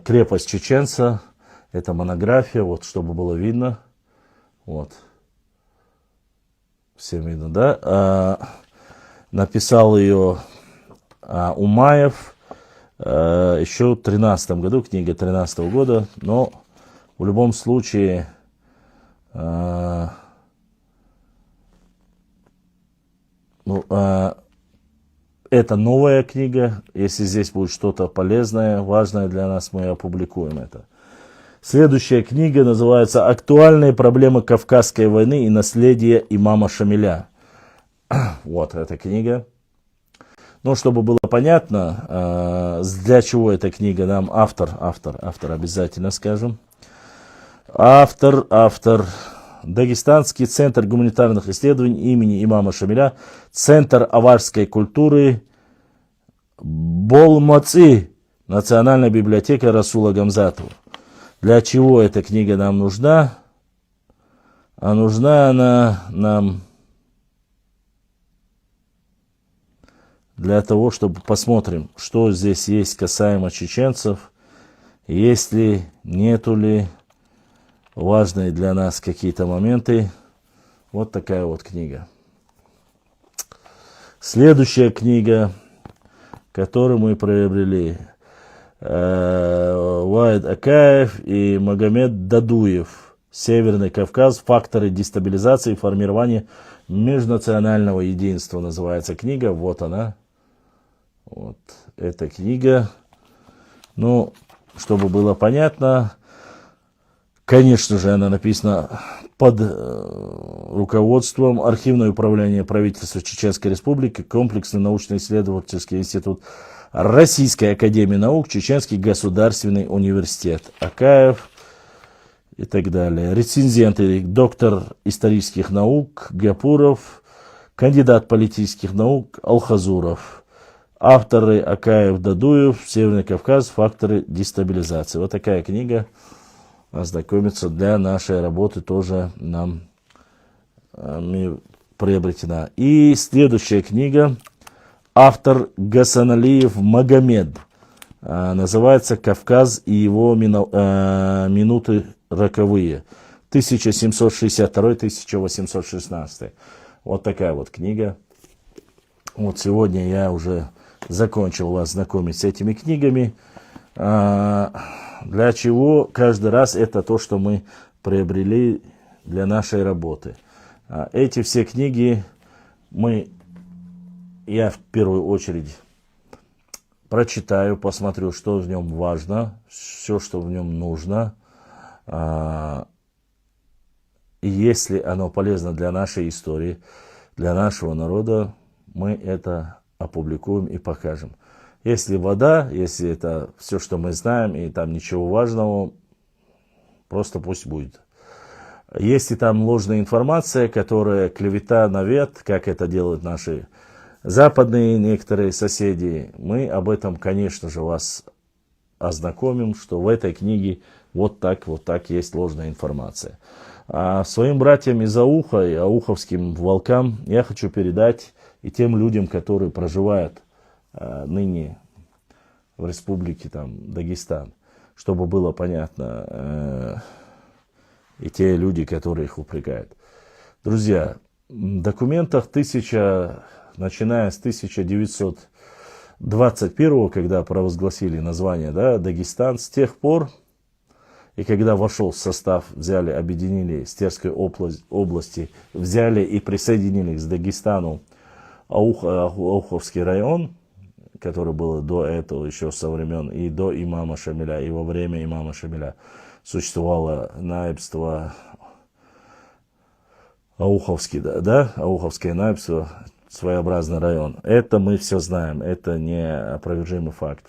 «Крепость чеченца». Это монография, вот, чтобы было видно. Вот. Всем видно, да? Написал ее Умаев еще в 2013 году, книга 2013 года. Но в любом случае это новая книга. Если здесь будет что-то полезное, важное для нас, мы опубликуем это. Следующая книга называется «Актуальные проблемы Кавказской войны и наследие имама Шамиля». Вот эта книга. Ну, чтобы было понятно, для чего эта книга, нам автор обязательно скажем. Автор. Дагестанский центр гуманитарных исследований имени имама Шамиля, Центр аварской культуры Болмаци, Национальная библиотека Расула Гамзатова. Для чего эта книга нам нужна? А нужна она нам для того, чтобы посмотрим, что здесь есть касаемо чеченцев, есть ли, нету ли важные для нас какие-то моменты. Вот такая вот книга. Следующая книга, которую мы приобрели, Ваид Акаев и Магомед Дадуев. Северный Кавказ. Факторы дестабилизации и формирования межнационального единства. Называется книга. Вот она. Вот эта книга. Ну, чтобы было понятно, конечно же, она написана под руководством Архивного управления правительства Чеченской Республики, Комплексный научно-исследовательский институт Российской академии наук, Чеченский государственный университет, Акаев и так далее. Рецензенты: доктор исторических наук Гапуров, кандидат политических наук Алхазуров. Авторы: Акаев, Дадуев, Северный Кавказ, факторы дестабилизации. Вот такая книга ознакомиться для нашей работы тоже нам приобретена. И следующая книга. Автор Гасаналиев Магомед. Называется «Кавказ и его минуты роковые». 1762-1816. Вот такая вот книга. Вот сегодня я уже закончил вас знакомить с этими книгами. Для чего каждый раз это то, что мы приобрели для нашей работы. Эти все книги я в первую очередь прочитаю, посмотрю, что в нем важно, все, что в нем нужно. И если оно полезно для нашей истории, для нашего народа, мы это опубликуем и покажем. Если вода, если это все, что мы знаем, и там ничего важного, просто пусть будет. Если там ложная информация, которая клевета на вет, как это делают наши западные некоторые соседи, мы об этом, конечно же, вас ознакомим, что в этой книге вот так есть ложная информация. А своим братьям из Ауха и ауховским волкам я хочу передать и тем людям, которые проживают ныне в республике Дагестан, чтобы было понятно, и те люди, которые их упрекают. Друзья, в документах начиная с 1921, когда провозгласили название Дагестан, с тех пор, и когда вошел в состав, объединили с Терской области, взяли и присоединили к Дагестану Ауховский район, который был до этого еще со времен и до имама Шамиля, и во время имама Шамиля существовало наибство Ауховское наибство, своеобразный район. Это мы все знаем, это неопровержимый факт.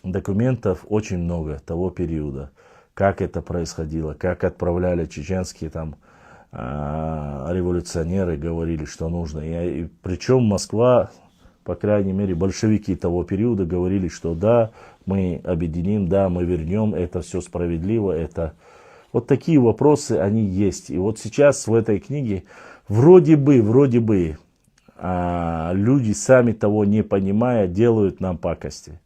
Документов очень много того периода, как это происходило, как отправляли чеченские революционеры, говорили, что нужно. И причем Москва, по крайней мере, большевики того периода говорили, что да, мы объединим, да, мы вернем, это все справедливо, это... Вот такие вопросы, они есть. И вот сейчас в этой книге вроде бы, люди, сами того не понимая, делают нам пакости.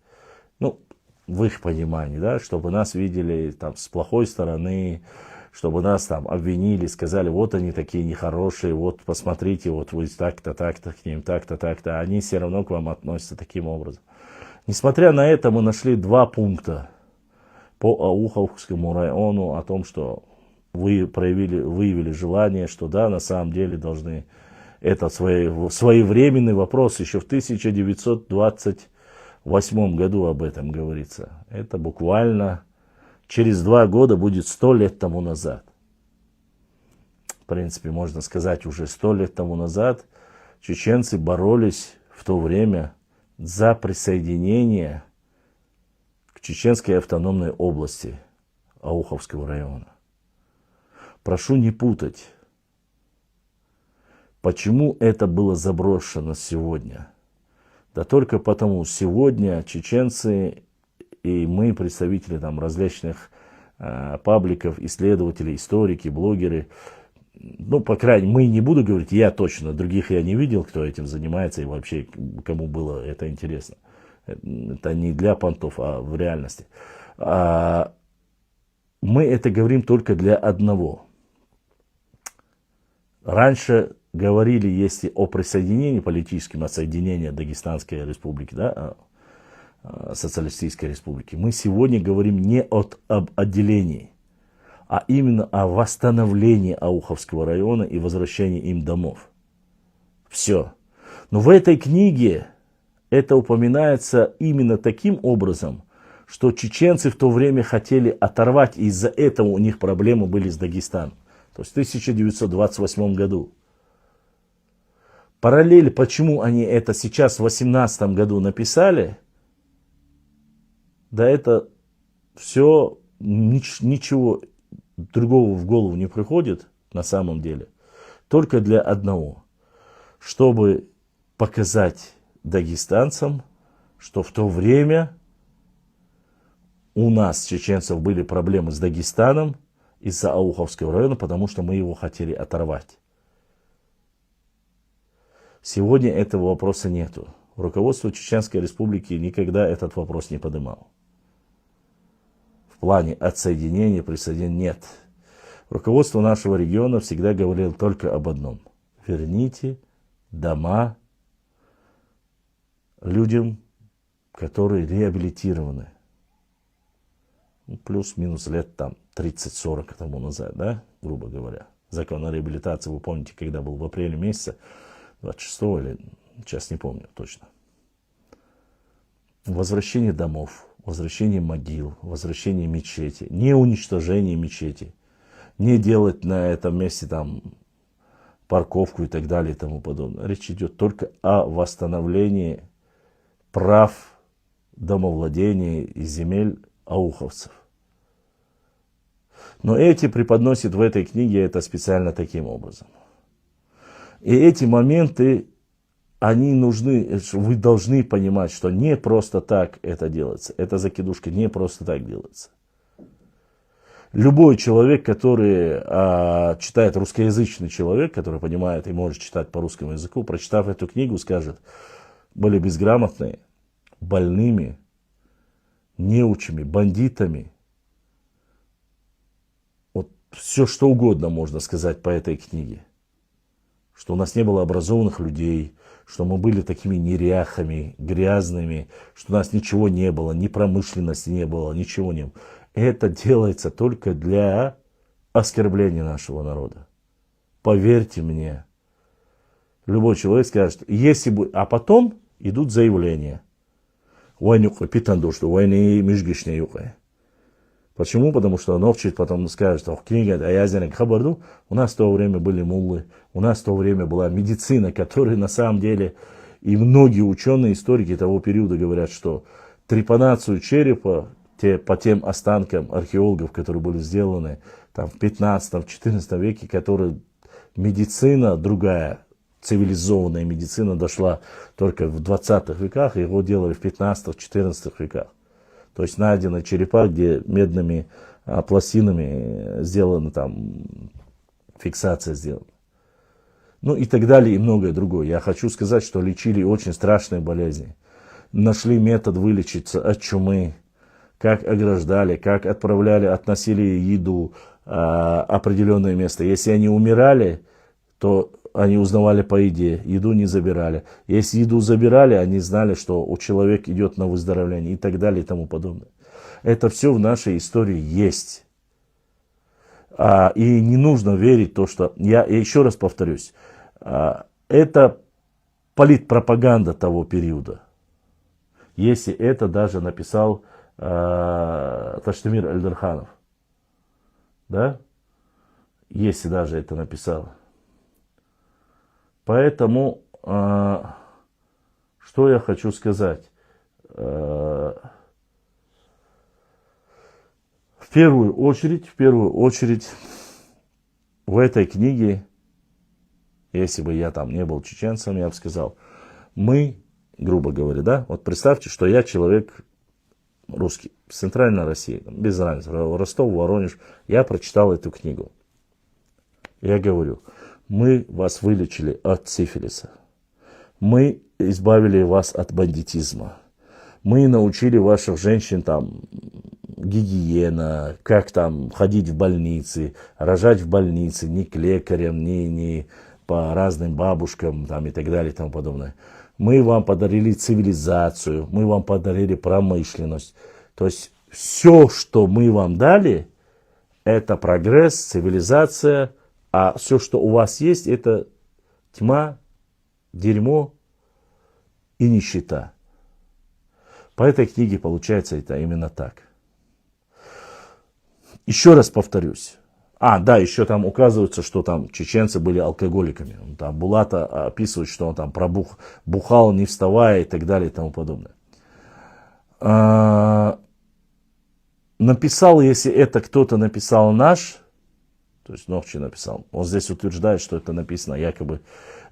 В их понимании, чтобы нас видели с плохой стороны, чтобы нас обвинили, сказали, вот они такие нехорошие, вот посмотрите, вот вы так-то к ним, так-то, а они все равно к вам относятся таким образом. Несмотря на это, мы нашли 2 пункта по Ауховскому району о том, что вы выявили желание, что да, на самом деле должны... Это своевременный вопрос, еще в 1928 году об этом говорится. Это буквально через 2 года будет 100 лет тому назад. В принципе, можно сказать, уже 100 лет тому назад чеченцы боролись в то время за присоединение к Чеченской автономной области Ауховского района. Прошу не путать, почему это было заброшено сегодня. Да только потому, сегодня чеченцы и мы, представители различных пабликов, исследователи, историки, блогеры, по крайней мере, не буду говорить, я точно, других я не видел, кто этим занимается и вообще кому было это интересно. Это не для понтов, а в реальности. Мы это говорим только для одного. Раньше говорили, если о присоединении политическом, отсоединении Дагестанской республики, социалистической республики, мы сегодня говорим не об отделении, а именно о восстановлении Ауховского района и возвращении им домов. Все. Но в этой книге это упоминается именно таким образом, что чеченцы в то время хотели оторвать, и из-за этого у них проблемы были с Дагестаном. То есть в 1928 году. Параллель, почему они это сейчас в 2018 году написали, да это все, ничего другого в голову не приходит на самом деле. Только для одного. Чтобы показать дагестанцам, что в то время у нас, чеченцев, были проблемы с Дагестаном из-за Ауховского района, потому что мы его хотели оторвать. Сегодня этого вопроса нету. Руководство Чеченской Республики никогда этот вопрос не поднимало. В плане отсоединения, присоединения нет. Руководство нашего региона всегда говорило только об одном. Верните дома людям, которые реабилитированы. Ну, плюс-минус лет там 30-40 тому назад, да, грубо говоря. Закон о реабилитации, вы помните, когда был в апреле месяце, 26 или, сейчас не помню точно. Возвращение домов, возвращение могил, возвращение мечети, не уничтожение мечети, не делать на этом месте там парковку и так далее и тому подобное. Речь идет только о восстановлении прав домовладения и земель ауховцев. Но эти преподносят в этой книге это специально таким образом. И эти моменты, они нужны, вы должны понимать, что не просто так это делается. Эта закидушка не просто так делается. Любой человек, который читает, русскоязычный человек, который понимает и может читать по русскому языку, прочитав эту книгу, скажет, были безграмотные, больными, неучими, бандитами. Вот все, что угодно можно сказать по этой книге. Что у нас не было образованных людей, что мы были такими неряхами, грязными, что у нас ничего не было, ни промышленности не было, ничего не было. Это делается только для оскорбления нашего народа. Поверьте мне. Любой человек скажет, если бы... А потом идут заявления. Почему? Потому что Новчик потом скажет, книга Аязенек Хабарду, у нас в то время были муллы, у нас в то время была медицина, которая на самом деле, и многие ученые, историки того периода говорят, что трепанацию черепа, по тем останкам археологов, которые были сделаны там, в 15-14 веке, которые медицина другая, цивилизованная медицина дошла только в 20 веках, его делали в 15-14 веках. То есть найдены черепа, где медными пластинами сделана там фиксация сделана. Ну и так далее, и многое другое. Я хочу сказать, что лечили очень страшные болезни. Нашли метод вылечиться от чумы, как ограждали, как отправляли, относили еду определенное место. Если они умирали, то они узнавали по еде, еду не забирали. Если еду забирали, они знали, что у человека идет на выздоровление и так далее и тому подобное. Это все в нашей истории есть. И не нужно верить в то, что... Я еще раз повторюсь. Это политпропаганда того периода. Если это даже написал Таштемир Эльдерханов. Да? Если даже это написал. Поэтому, что я хочу сказать. В первую очередь, в этой книге, если бы я там не был чеченцем, я бы сказал, мы, грубо говоря, да, вот представьте, что я человек русский, в Центральной России, без разницы, Ростов, Воронеж, я прочитал эту книгу. Я говорю, мы вас вылечили от сифилиса, мы избавили вас от бандитизма, мы научили ваших женщин там гигиена, как там ходить в больницы, рожать в больнице, не к лекарям, не по разным бабушкам там, и так далее и тому подобное. Мы вам подарили цивилизацию, мы вам подарили промышленность. То есть все, что мы вам дали, это прогресс, цивилизация, а все, что у вас есть, это тьма, дерьмо и нищета. По этой книге получается это именно так. Еще раз повторюсь. Да, еще там указывается, что там чеченцы были алкоголиками. Там Булата описывает, что он там бухал, не вставая и так далее и тому подобное. Написал, если это кто-то написал наш, то есть Новчий написал, он здесь утверждает, что это написано, якобы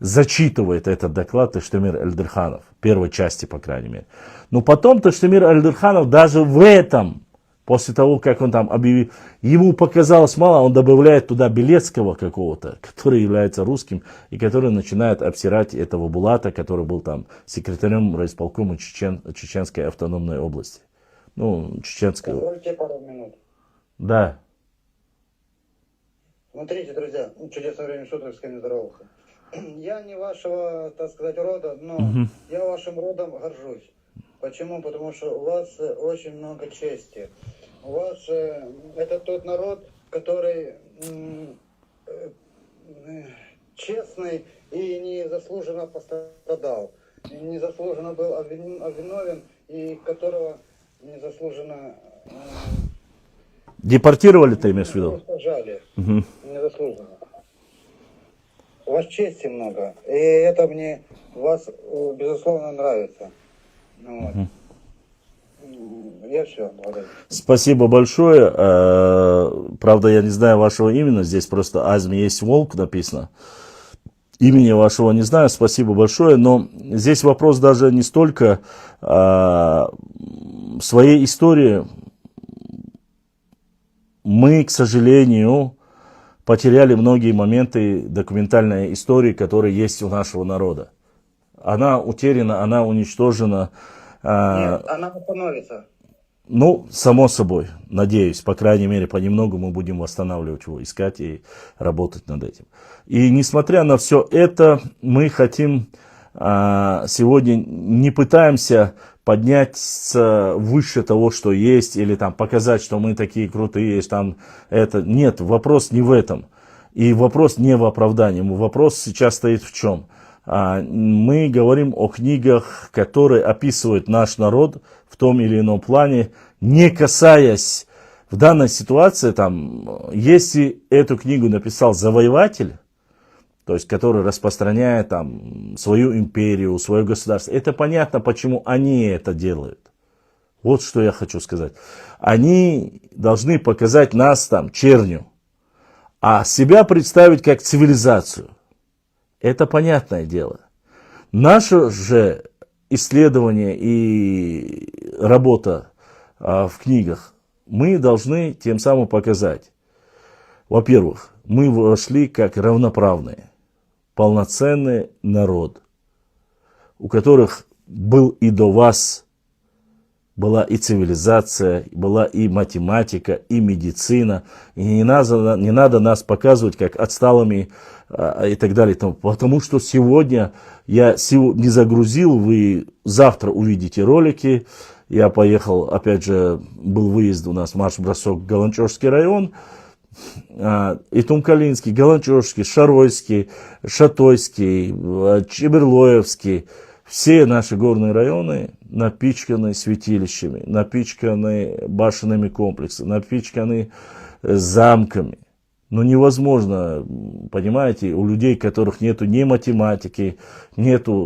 зачитывает этот доклад Таштемир Эльдерханов, первой части, по крайней мере. Но потом Таштемир Эльдерханов даже в этом, после того, как он там объявил, ему показалось мало, он добавляет туда Белецкого какого-то, который является русским, и который начинает обсирать этого Булата, который был там секретарем райисполкома Чеченской автономной области. Ну, чеченского. Позвольте пару минут. Да. Смотрите, друзья, чудесное время суток, с кем здоровых. Я не вашего, так сказать, рода, но я вашим родом горжусь. Почему? Потому что у вас очень много чести. у вас это тот народ, который честный и незаслуженно пострадал, незаслуженно был обвиновен и которого незаслуженно Депортировали, ты имеешь в виду? сажали. Мгм. Незаслуженно. У вас чести много, и это мне у вас безусловно нравится. Вот. Я все, благодарю. Спасибо большое. Правда, я не знаю вашего имени. Здесь просто Азми есть волк написано. Имени вашего не знаю. Спасибо большое. Но здесь вопрос даже не столько своей истории. Мы, к сожалению, потеряли многие моменты документальной истории, которые есть у нашего народа. Она утеряна, она уничтожена. Нет, она восстановится. Ну, само собой, надеюсь, по крайней мере, понемногу мы будем восстанавливать его, искать и работать над этим. И несмотря на все это, мы хотим сегодня, не пытаемся подняться выше того, что есть, или там показать, что мы такие крутые, там это. Нет, вопрос не в этом. И вопрос не в оправдании. Вопрос сейчас стоит в чем? Мы говорим о книгах, которые описывают наш народ в том или ином плане, не касаясь в данной ситуации, там, если эту книгу написал завоеватель, то есть который распространяет там свою империю, свое государство, это понятно, почему они это делают. Вот что я хочу сказать. Они должны показать нас там чернью, а себя представить как цивилизацию. Это понятное дело. Наше же исследование и работа в книгах, мы должны тем самым показать. Во-первых, мы вошли как равноправные, полноценный народ, у которых был и до вас, была и цивилизация, была и математика, и медицина. И не надо нас показывать как отсталыми и так далее. Потому что сегодня я не загрузил, вы завтра увидите ролики. Я поехал, опять же, был выезд у нас, марш-бросок, Галанчожский район. И Тумкалинский, Галанчожский, Шаройский, Шатойский, Чеберлоевский. Все наши горные районы напичканы святилищами, напичканы башенными комплексами, напичканы замками. Но невозможно, понимаете, у людей, у которых нету ни математики,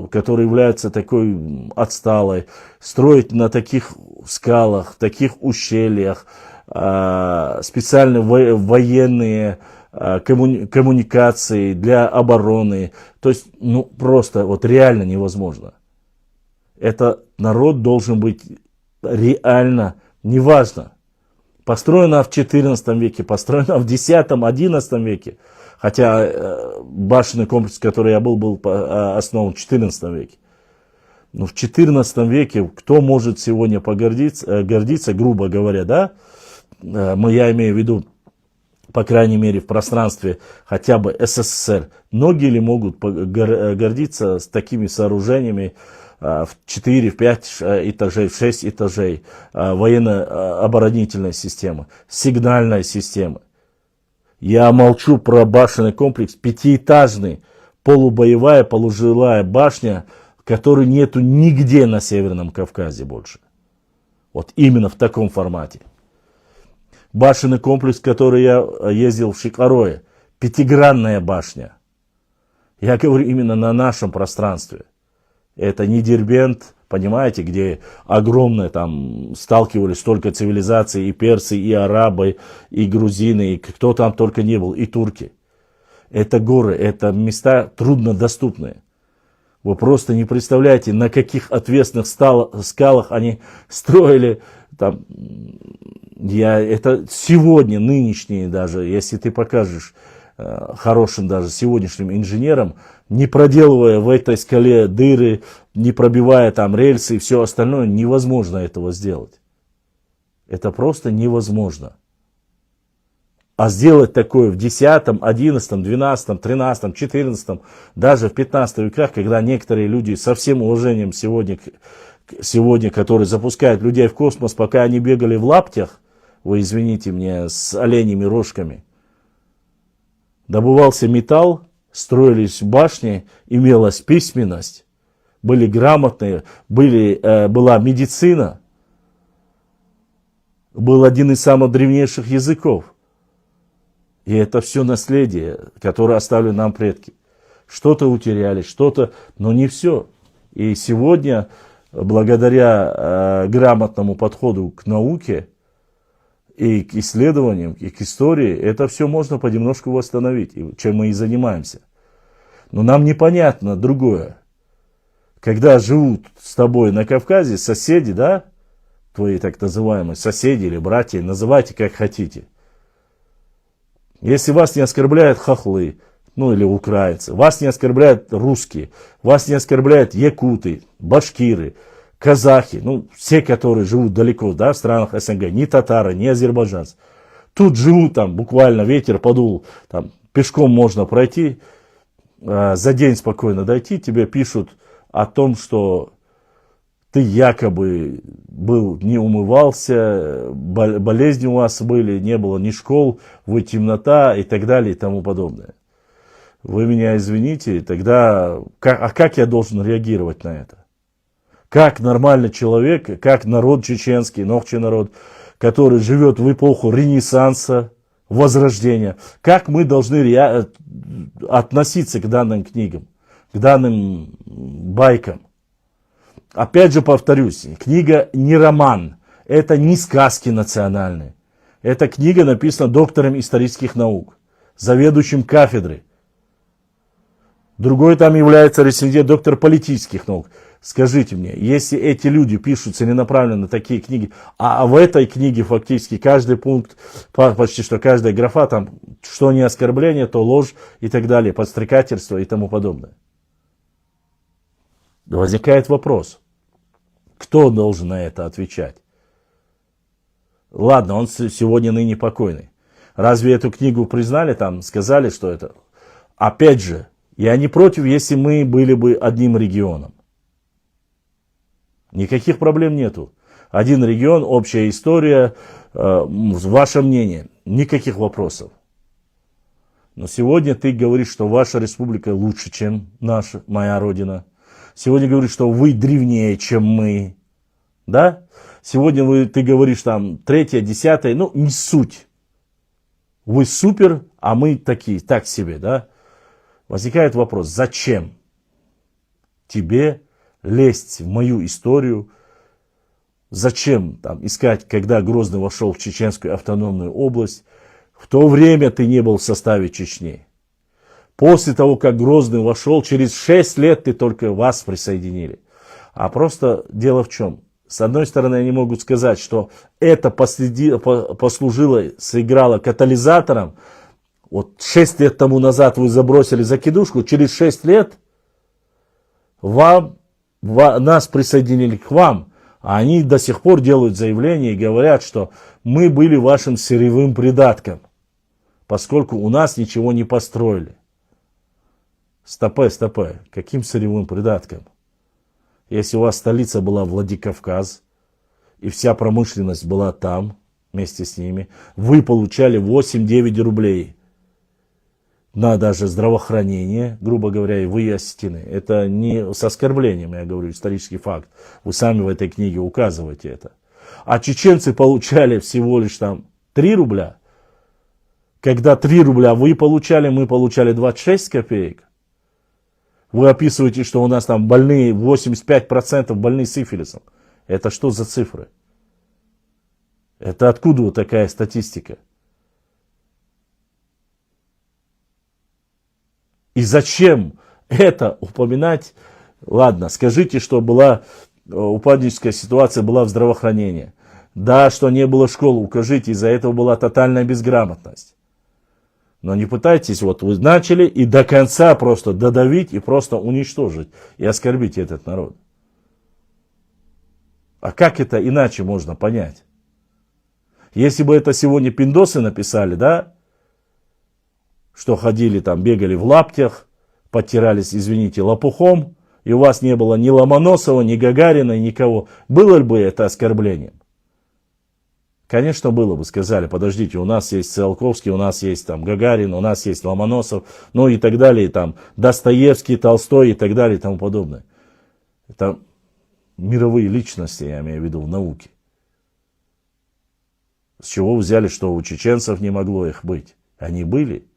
которые являются такой отсталой, строить на таких скалах, таких ущельях, специально военные коммуникации для обороны. То есть, ну, просто вот реально невозможно. Это народ должен быть реально, неважно, построена в XIV веке, построена в X-XI веке. Хотя башенный комплекс, который я был основан в XIV веке. Но в XIV веке кто может сегодня гордиться, грубо говоря, да? Я имею в виду, по крайней мере, в пространстве хотя бы СССР. Многие ли могут гордиться с такими сооружениями в 4, в 5 этажей, в 6 этажей, военно-оборонительной системы, сигнальной системы. Я молчу про башенный комплекс, 5-этажный, полубоевая, полужилая башня, которой нету нигде на Северном Кавказе больше. Вот именно в таком формате. Башенный комплекс, который я ездил в Шикарое, 5-гранная башня. Я говорю именно на нашем пространстве. Это не Дербент, понимаете, где огромное там сталкивались столько цивилизаций, и персы, и арабы, и грузины, и кто там только не был, и турки. Это горы, это места труднодоступные. Вы просто не представляете, на каких отвесных скалах они строили. Там, это сегодня, нынешние даже, если ты покажешь хорошим даже сегодняшним инженерам, не проделывая в этой скале дыры, не пробивая там рельсы и все остальное, невозможно этого сделать. Это просто невозможно. А сделать такое в X, XI, XII, XII, XIV, даже в XV веках, когда некоторые люди со всем уважением сегодня, которые запускают людей в космос, пока они бегали в лаптях, вы извините меня, с оленями рожками. Добывался металл, строились башни, имелась письменность, были грамотные, была медицина, был один из самых древнейших языков. И это все наследие, которое оставили нам предки. Что-то утеряли, что-то, но не все. И сегодня, благодаря грамотному подходу к науке и к исследованиям, и к истории, это все можно понемножку восстановить, чем мы и занимаемся. Но нам непонятно другое. Когда живут с тобой на Кавказе соседи, да, твои так называемые соседи или братья, называйте как хотите. Если вас не оскорбляют хохлы, ну или украинцы, вас не оскорбляют русские, вас не оскорбляют якуты, башкиры, казахи, ну все, которые живут далеко, да, в странах СНГ, ни татары, ни азербайджанцы. Тут живут там, буквально ветер подул, там пешком можно пройти, за день спокойно дойти, тебе пишут о том, что ты якобы не умывался, болезни у вас были, не было ни школ, вы темнота и так далее и тому подобное. Вы меня извините, тогда как я должен реагировать на это? Как нормальный человек, как народ чеченский, нохчий народ, который живет в эпоху Ренессанса, Возрождения, как мы должны относиться к данным книгам, к данным байкам? Опять же повторюсь, книга не роман, это не сказки национальные. Эта книга написана доктором исторических наук, заведующим кафедрой. Другой там является рецензент, доктор политических наук. Скажите мне, если эти люди пишут целенаправленно такие книги, а в этой книге фактически каждый пункт, почти что каждая графа, там, что не оскорбление, то ложь и так далее, подстрекательство и тому подобное. Возникает вопрос, кто должен на это отвечать? Ладно, он сегодня ныне покойный. Разве эту книгу признали там, сказали, что это? Опять же, я не против, если мы были бы одним регионом. Никаких проблем нету. Один регион, общая история, ваше мнение, никаких вопросов. Но сегодня ты говоришь, что ваша республика лучше, чем моя родина. Сегодня говоришь, что вы древнее, чем мы. Да? Сегодня ты говоришь там 3-е, 10-е, ну не суть. Вы супер, а мы такие, так себе, да? Возникает вопрос, зачем тебе лезть в мою историю? Зачем там искать, когда Грозный вошел в Чеченскую автономную область? В то время ты не был в составе Чечни. После того, как Грозный вошел, через 6 лет ты только вас присоединили. А просто дело в чем? С одной стороны, они могут сказать, что это послужило, сыграло катализатором. Вот 6 лет тому назад вы забросили закидушку, через 6 лет нас присоединили к вам. А они до сих пор делают заявление и говорят, что мы были вашим сырьевым придатком, поскольку у нас ничего не построили. Стопэ, каким сырьевым придатком? Если у вас столица была Владикавказ, и вся промышленность была там, вместе с ними, вы получали 8-9 рублей на даже здравоохранение, грубо говоря, и вы осетины. Это не с оскорблением, я говорю, исторический факт. Вы сами в этой книге указываете это. А чеченцы получали всего лишь там 3 рубля. Когда 3 рубля вы получали, мы получали 26 копеек. Вы описываете, что у нас там больные, 85% больны сифилисом. Это что за цифры? Это откуда вот такая статистика? И зачем это упоминать? Ладно, скажите, что была упадническая ситуация была в здравоохранении. Да, что не было школ, укажите, из-за этого была тотальная безграмотность. Но не пытайтесь, вот вы начали и до конца просто додавить и просто уничтожить и оскорбить этот народ. А как это иначе можно понять? Если бы это сегодня пиндосы написали, да, что ходили там, бегали в лаптях, подтирались, извините, лопухом, и у вас не было ни Ломоносова, ни Гагарина, никого, было бы это оскорблением? Конечно, было бы, сказали, подождите, у нас есть Циолковский, у нас есть там Гагарин, у нас есть Ломоносов, ну и так далее, там Достоевский, Толстой и так далее и тому подобное. Это мировые личности, я имею в виду, в науке. С чего взяли, что у чеченцев не могло их быть? Они были,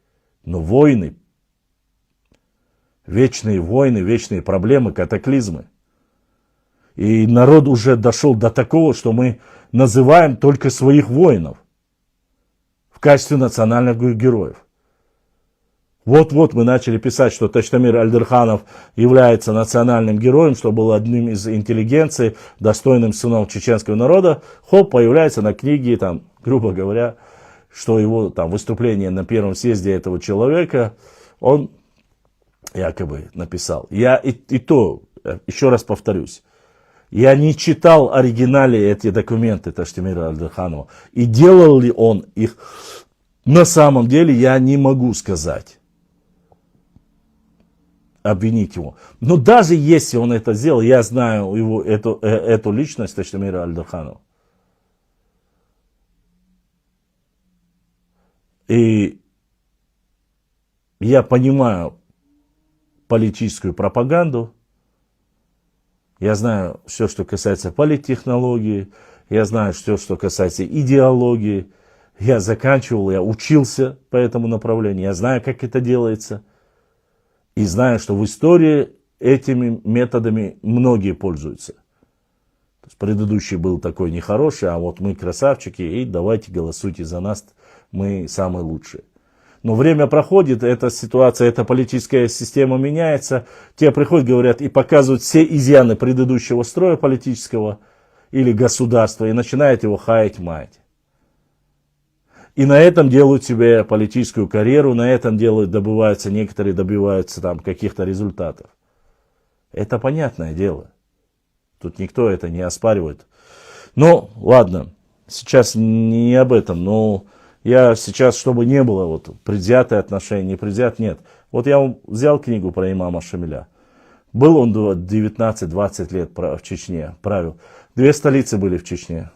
но войны, вечные проблемы, катаклизмы. И народ уже дошел до такого, что мы называем только своих воинов в качестве национальных героев. Вот-вот мы начали писать, что Таштамир Альдерханов является национальным героем, что был одним из интеллигенции, достойным сыном чеченского народа. Хоп, появляется на книге, там, грубо говоря, что его там выступление на первом съезде этого человека, он якобы написал. Я и то, еще раз повторюсь, я не читал оригинале эти документы Таштамира Альдерханова. И делал ли он их на самом деле, я не могу сказать. Обвинить его. Но даже если он это сделал, я знаю его, эту личность Таштамира Альдерханова. И я понимаю политическую пропаганду. Я знаю все, что касается политтехнологии. Я знаю все, что касается идеологии. Я заканчивал, я учился по этому направлению. Я знаю, как это делается. И знаю, что в истории этими методами многие пользуются. То есть предыдущий был такой нехороший, а вот мы красавчики, и давайте голосуйте за нас, мы самые лучшие. Но время проходит, эта ситуация, эта политическая система меняется. Те приходят, говорят и показывают все изъяны предыдущего строя политического или государства и начинают его хаять-маять. И на этом делают себе политическую карьеру, на этом добиваются, некоторые добиваются там каких-то результатов. Это понятное дело. Тут никто это не оспаривает. Но ладно, сейчас не об этом, но я сейчас, чтобы не было вот предвзятое отношение, не предвзят, нет. Вот я взял книгу про имама Шамиля. Был он 19-20 лет в Чечне, правил. 2 столицы были в Чечне,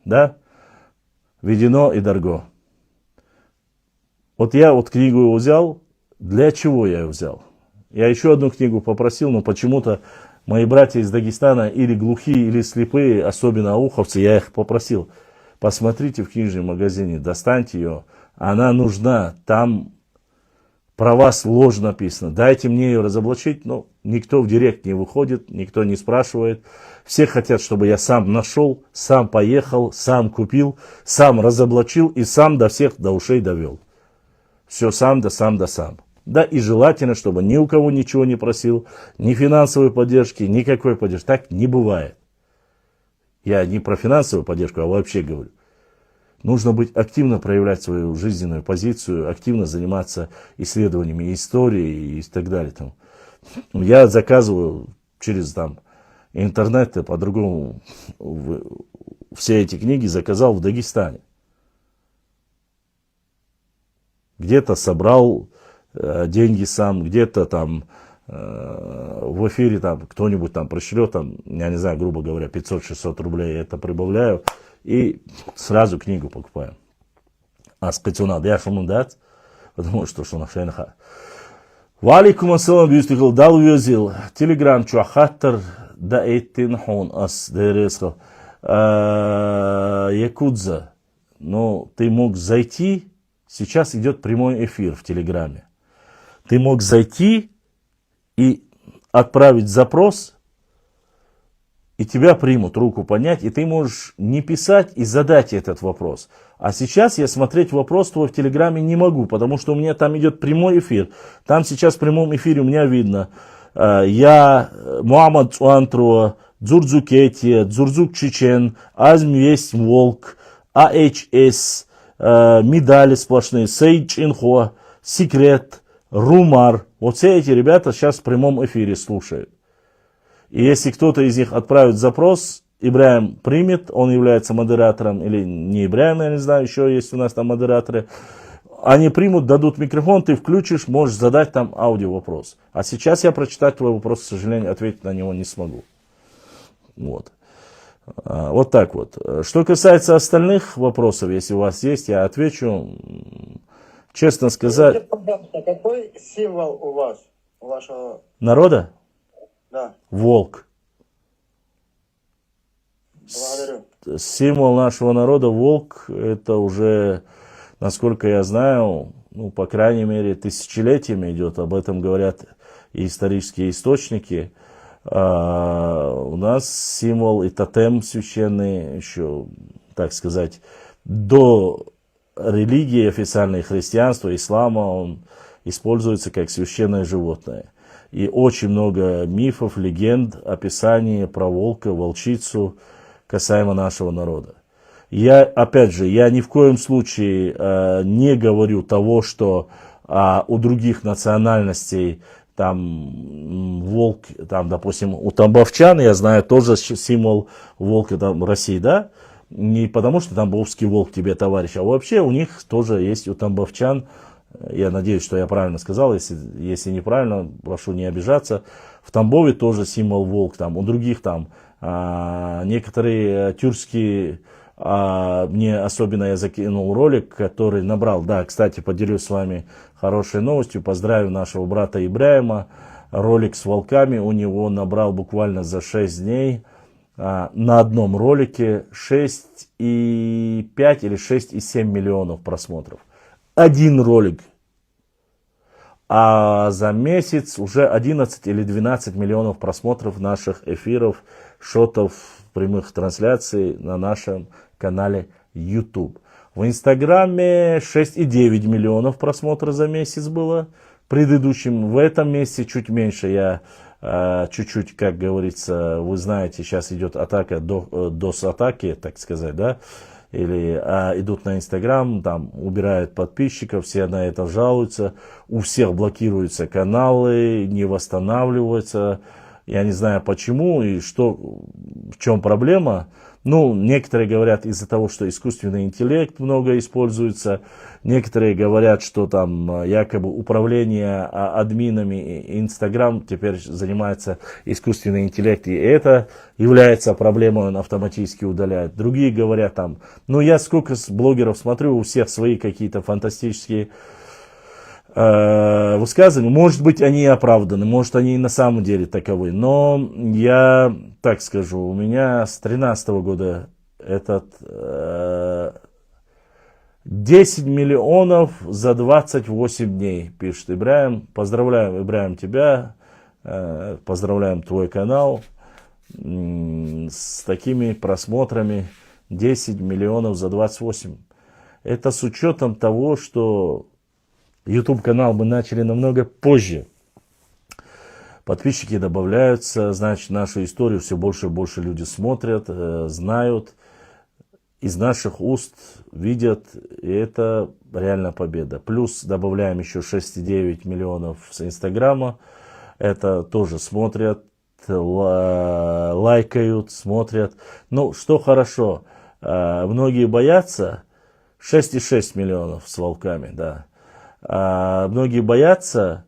да? Ведено и Дарго. Вот я вот книгу его взял. Для чего я ее взял? Я еще одну книгу попросил, но почему-то мои братья из Дагестана или глухие, или слепые, особенно ауховцы, я их попросил. Посмотрите в книжном магазине, достаньте ее. Она нужна. Там про вас ложь написано. Дайте мне ее разоблачить. Но никто в директ не выходит, никто не спрашивает. Все хотят, чтобы я сам нашел, сам поехал, сам купил, сам разоблачил и сам до всех до ушей довел. Все сам да сам да сам. Да и желательно, чтобы ни у кого ничего не просил, ни финансовой поддержки, никакой поддержки. Так не бывает. Я не про финансовую поддержку, а вообще говорю. Нужно быть активно проявлять свою жизненную позицию, активно заниматься исследованиями истории и так далее. Там. Я заказываю через там, интернет, по-другому все эти книги заказал в Дагестане. Где-то собрал деньги сам, где-то там в эфире там кто-нибудь там пришлет, там, я не знаю, грубо говоря, 500-600 рублей, я это прибавляю и сразу книгу покупаю. А спецунад, я шумундат, потому что на шейнаха. Валикум ассалам, бюстикл, дал везил, телеграм, чуахаттер, да эйтин хон ас, дерескал, якудза, но ты мог зайти. Сейчас идет прямой эфир в Телеграме. Ты мог зайти и отправить запрос, и тебя примут, руку поднять, и ты можешь не писать и задать этот вопрос. А сейчас я смотреть вопрос твой в Телеграме не могу, потому что у меня там идет прямой эфир. Там сейчас в прямом эфире у меня видно, я, Муаммад Цуантруа, Дзурдзук Этия, Дзурдзук Чечен, Азм Весть Волк, АХС, медали сплошные, Сейдж Инхо, Секрет, Румар. Вот все эти ребята сейчас в прямом эфире слушают. И если кто-то из них отправит запрос, Ибраим примет, он является модератором, или не Ибраим, я не знаю, еще есть у нас там модераторы. Они примут, дадут микрофон, ты включишь, можешь задать там аудио вопрос. А сейчас я прочитать твой вопрос, к сожалению, ответить на него не смогу. Вот. Вот так вот. Что касается остальных вопросов, если у вас есть, я отвечу. Честно сказать, Скажите, пожалуйста, какой символ у вас, у вашего, народа да, волк. благодарю. Символ нашего народа волк, это уже, насколько я знаю, ну, по крайней мере, тысячелетиями идет, об этом говорят и исторические источники. У нас символ и тотем священный еще, так сказать, до религии официальной христианства, ислама, он используется как священное животное. И очень много мифов, легенд, описаний про волка, волчицу касаемо нашего народа. Я, опять же, я ни в коем случае не говорю того, что у других национальностей там волк, там, допустим, у тамбовчан, я знаю, тоже символ волка там России, да? Не потому, что тамбовский волк тебе товарищ, а вообще у них тоже есть, у тамбовчан, я надеюсь, что я правильно сказал, если неправильно, прошу не обижаться, в Тамбове тоже символ волк, там, у других там некоторые тюркские, мне особенно я закинул ролик, который набрал, да, кстати, поделюсь с вами хорошей новостью, поздравив нашего брата Ибраима, ролик с волками у него набрал буквально за 6 дней, на одном ролике 6,5 или 6,7 миллионов просмотров. Один ролик. А за месяц уже 11 или 12 миллионов просмотров наших эфиров, шотов, прямых трансляций на нашем канале YouTube. В Инстаграме 6,9 миллионов просмотров за месяц было. Предыдущим в этом месяце чуть меньше. Я чуть-чуть, как говорится, вы знаете, сейчас идет атака, DOS-атаки, так сказать, да, или идут на Инстаграм, там убирают подписчиков, все на это жалуются, у всех блокируются каналы, не восстанавливаются. Я не знаю почему и что, в чем проблема. Ну, некоторые говорят из-за того, что искусственный интеллект много используется. Некоторые говорят, что там якобы управление админами Инстаграм теперь занимается искусственный интеллект, и это является проблемой, он автоматически удаляет. Другие говорят там, ну я сколько блогеров смотрю, у всех свои какие-то фантастические высказывания, может быть, они и оправданы, может, они и на самом деле таковы. Но я так скажу, у меня с 2013 года этот 10 миллионов за 28 дней, пишет Ибраим. Поздравляем, Ибраим, тебя, поздравляем твой канал с такими просмотрами 10 миллионов за 28. Это с учетом того, что YouTube-канал мы начали намного позже. Подписчики добавляются, значит, нашу историю все больше и больше люди смотрят, знают, из наших уст видят, и это реально победа. Плюс добавляем еще 6,9 миллионов с Инстаграма, это тоже смотрят, лайкают, смотрят. Ну, что хорошо, многие боятся, 6,6 миллионов с волками, да. Многие боятся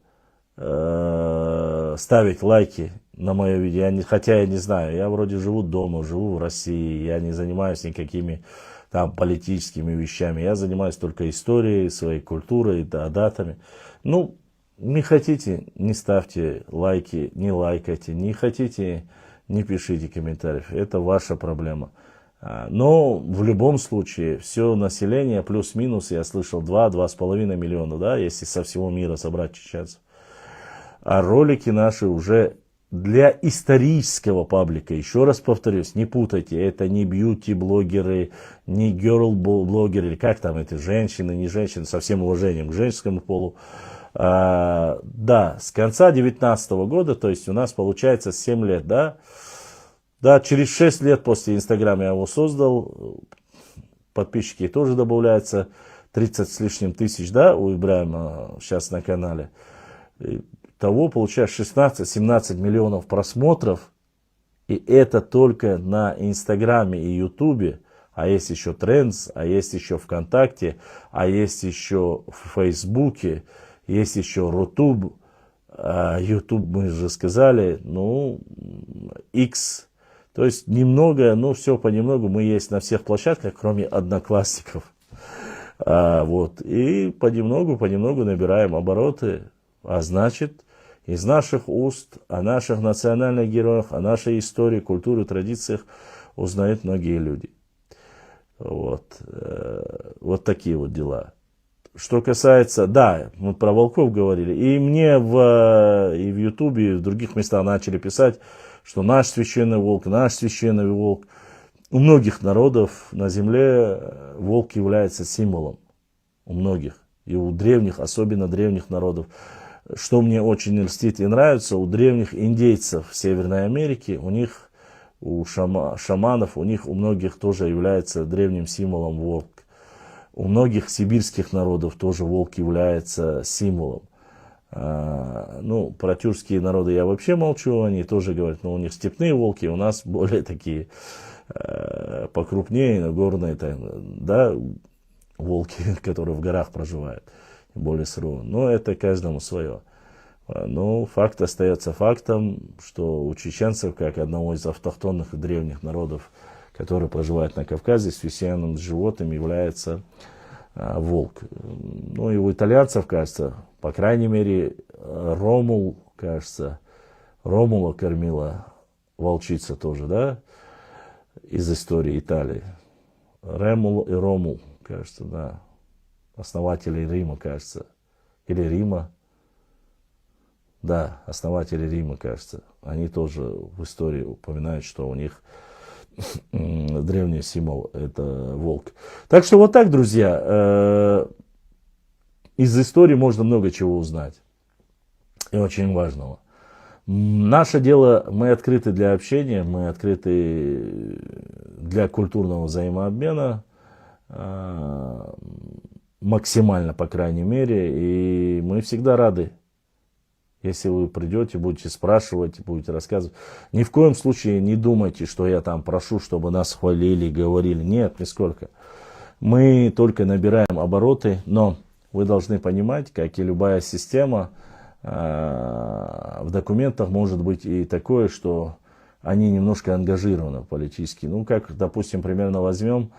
ставить лайки на мое видео, хотя я не знаю, я вроде живу дома, живу в России, я не занимаюсь никакими там политическими вещами, я занимаюсь только историей, своей культурой, да, датами. Ну, не хотите, не ставьте лайки, не лайкайте, не хотите, не пишите комментариев, это ваша проблема. Но в любом случае, все население плюс-минус, я слышал, 2-2,5 миллиона, да, если со всего мира собрать чеченцев. А ролики наши уже для исторического паблика, еще раз повторюсь, не путайте, это не бьюти-блогеры, не герл-блогеры, или как там это, женщины, не женщины, со всем уважением к женскому полу. Да, с конца 2019 года, то есть у нас получается 7 лет, да. Да, через 6 лет после Инстаграма я его создал, подписчики тоже добавляются, 30 с лишним тысяч, да, у Ибраима сейчас на канале. Того получается 16-17 миллионов просмотров, и это только на Инстаграме и Ютубе, а есть еще Трендс, а есть еще ВКонтакте, а есть еще в Фейсбуке, есть еще Рутуб, Ютуб мы же сказали, ну, X. То есть немного, ну все понемногу, мы есть на всех площадках, кроме одноклассников. Вот. И понемногу набираем обороты. А значит, из наших уст о наших национальных героях, о нашей истории, культуре, традициях узнают многие люди. Вот. Вот такие вот дела. Что касается, да, мы про волков говорили, и мне и в Ютубе, и в других местах начали писать, что наш священный волк. У многих народов на земле волк является символом. У многих. И у древних, особенно древних народов. Что мне очень льстит и нравится, у древних индейцев в Северной Америке, у них, у шаманов, у многих тоже является древним символом волк. У многих сибирских народов тоже волк является символом. Ну, про тюркские народы я вообще молчу, они тоже говорят, но у них степные волки, у нас более такие покрупнее, горные, да, волки, которые в горах проживают, более суровые. Но это каждому свое. Но факт остается фактом, что у чеченцев, как одного из автохтонных и древних народов, который проживает на Кавказе, священным животным является волк. Ну и у итальянцев, кажется, по крайней мере, Ромула кормила волчица тоже, да, из истории Италии. Ремул и Ромул, кажется, да, основатели Рима, кажется, или Рима. Да, основатели Рима, кажется. Они тоже в истории упоминают, что у них древний символ – это волк. Так что вот так, друзья, из истории можно много чего узнать. И очень важного. Наше дело, мы открыты для общения, мы открыты для культурного взаимообмена, максимально, по крайней мере, и мы всегда рады. Если вы придете, будете спрашивать, будете рассказывать. Ни в коем случае не думайте, что я там прошу, чтобы нас хвалили, говорили. Нет, нисколько. Мы только набираем обороты, но вы должны понимать, как и любая система, в документах может быть и такое, что они немножко ангажированы политически. Ну, как, допустим, примерно возьмем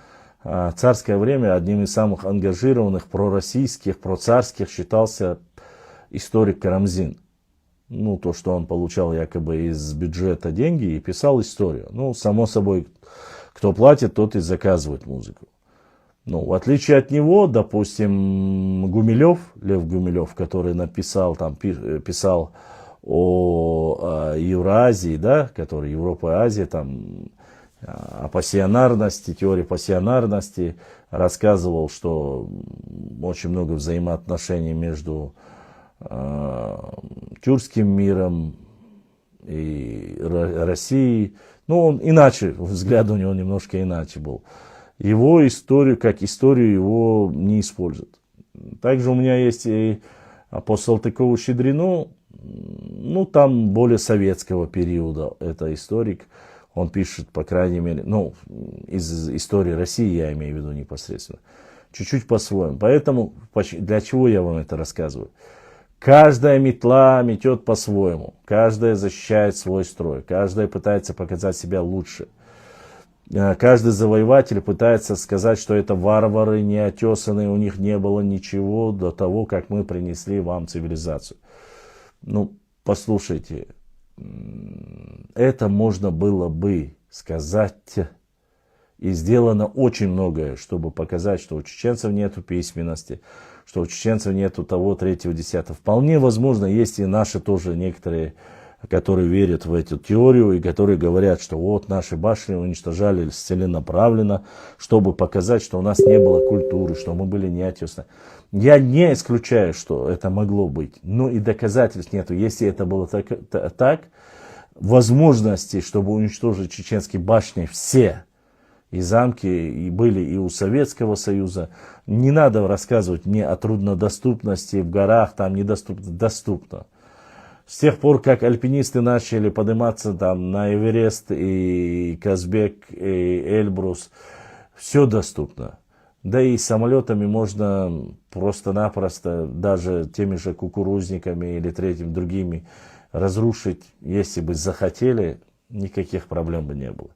царское время, одним из самых ангажированных пророссийских, процарских считался историк Карамзин. Ну, то, что он получал якобы из бюджета деньги и писал историю. Ну, само собой, кто платит, тот и заказывает музыку. Ну, в отличие от него, допустим, Гумилев, Лев Гумилев, который написал, там, писал о Евразии, да, который Европа и Азия, там, о пассионарности, теории пассионарности, рассказывал, что очень много взаимоотношений между тюркским миром и Россией. Ну, он иначе, взгляд у него немножко иначе был. Его историю, как историю, его не используют. Также у меня есть и по Салтыкову-Щедрину, ну, там более советского периода, это историк, он пишет, по крайней мере, ну, из истории России я имею в виду непосредственно, чуть-чуть по-своему. Поэтому, для чего я вам это рассказываю? Каждая метла метет по-своему, каждая защищает свой строй, каждая пытается показать себя лучше. Каждый завоеватель пытается сказать, что это варвары неотесанные, у них не было ничего до того, как мы принесли вам цивилизацию. Ну, послушайте, это можно было бы сказать, и сделано очень многое, чтобы показать, что у чеченцев нету письменности, что у чеченцев нету того, третьего, десятого. Вполне возможно, есть и наши тоже некоторые, которые верят в эту теорию и которые говорят, что вот наши башни уничтожали целенаправленно, чтобы показать, что у нас не было культуры, что мы были неотесаны. Я не исключаю, что это могло быть, но и доказательств нету. Если это было так, возможности, чтобы уничтожить чеченские башни все, и замки и были и у Советского Союза. Не надо рассказывать мне о труднодоступности в горах, там недоступно, доступно. С тех пор, как альпинисты начали подниматься там на Эверест и Казбек и Эльбрус, все доступно. Да и самолетами можно просто-напросто, даже теми же кукурузниками или другими, разрушить, если бы захотели, никаких проблем бы не было.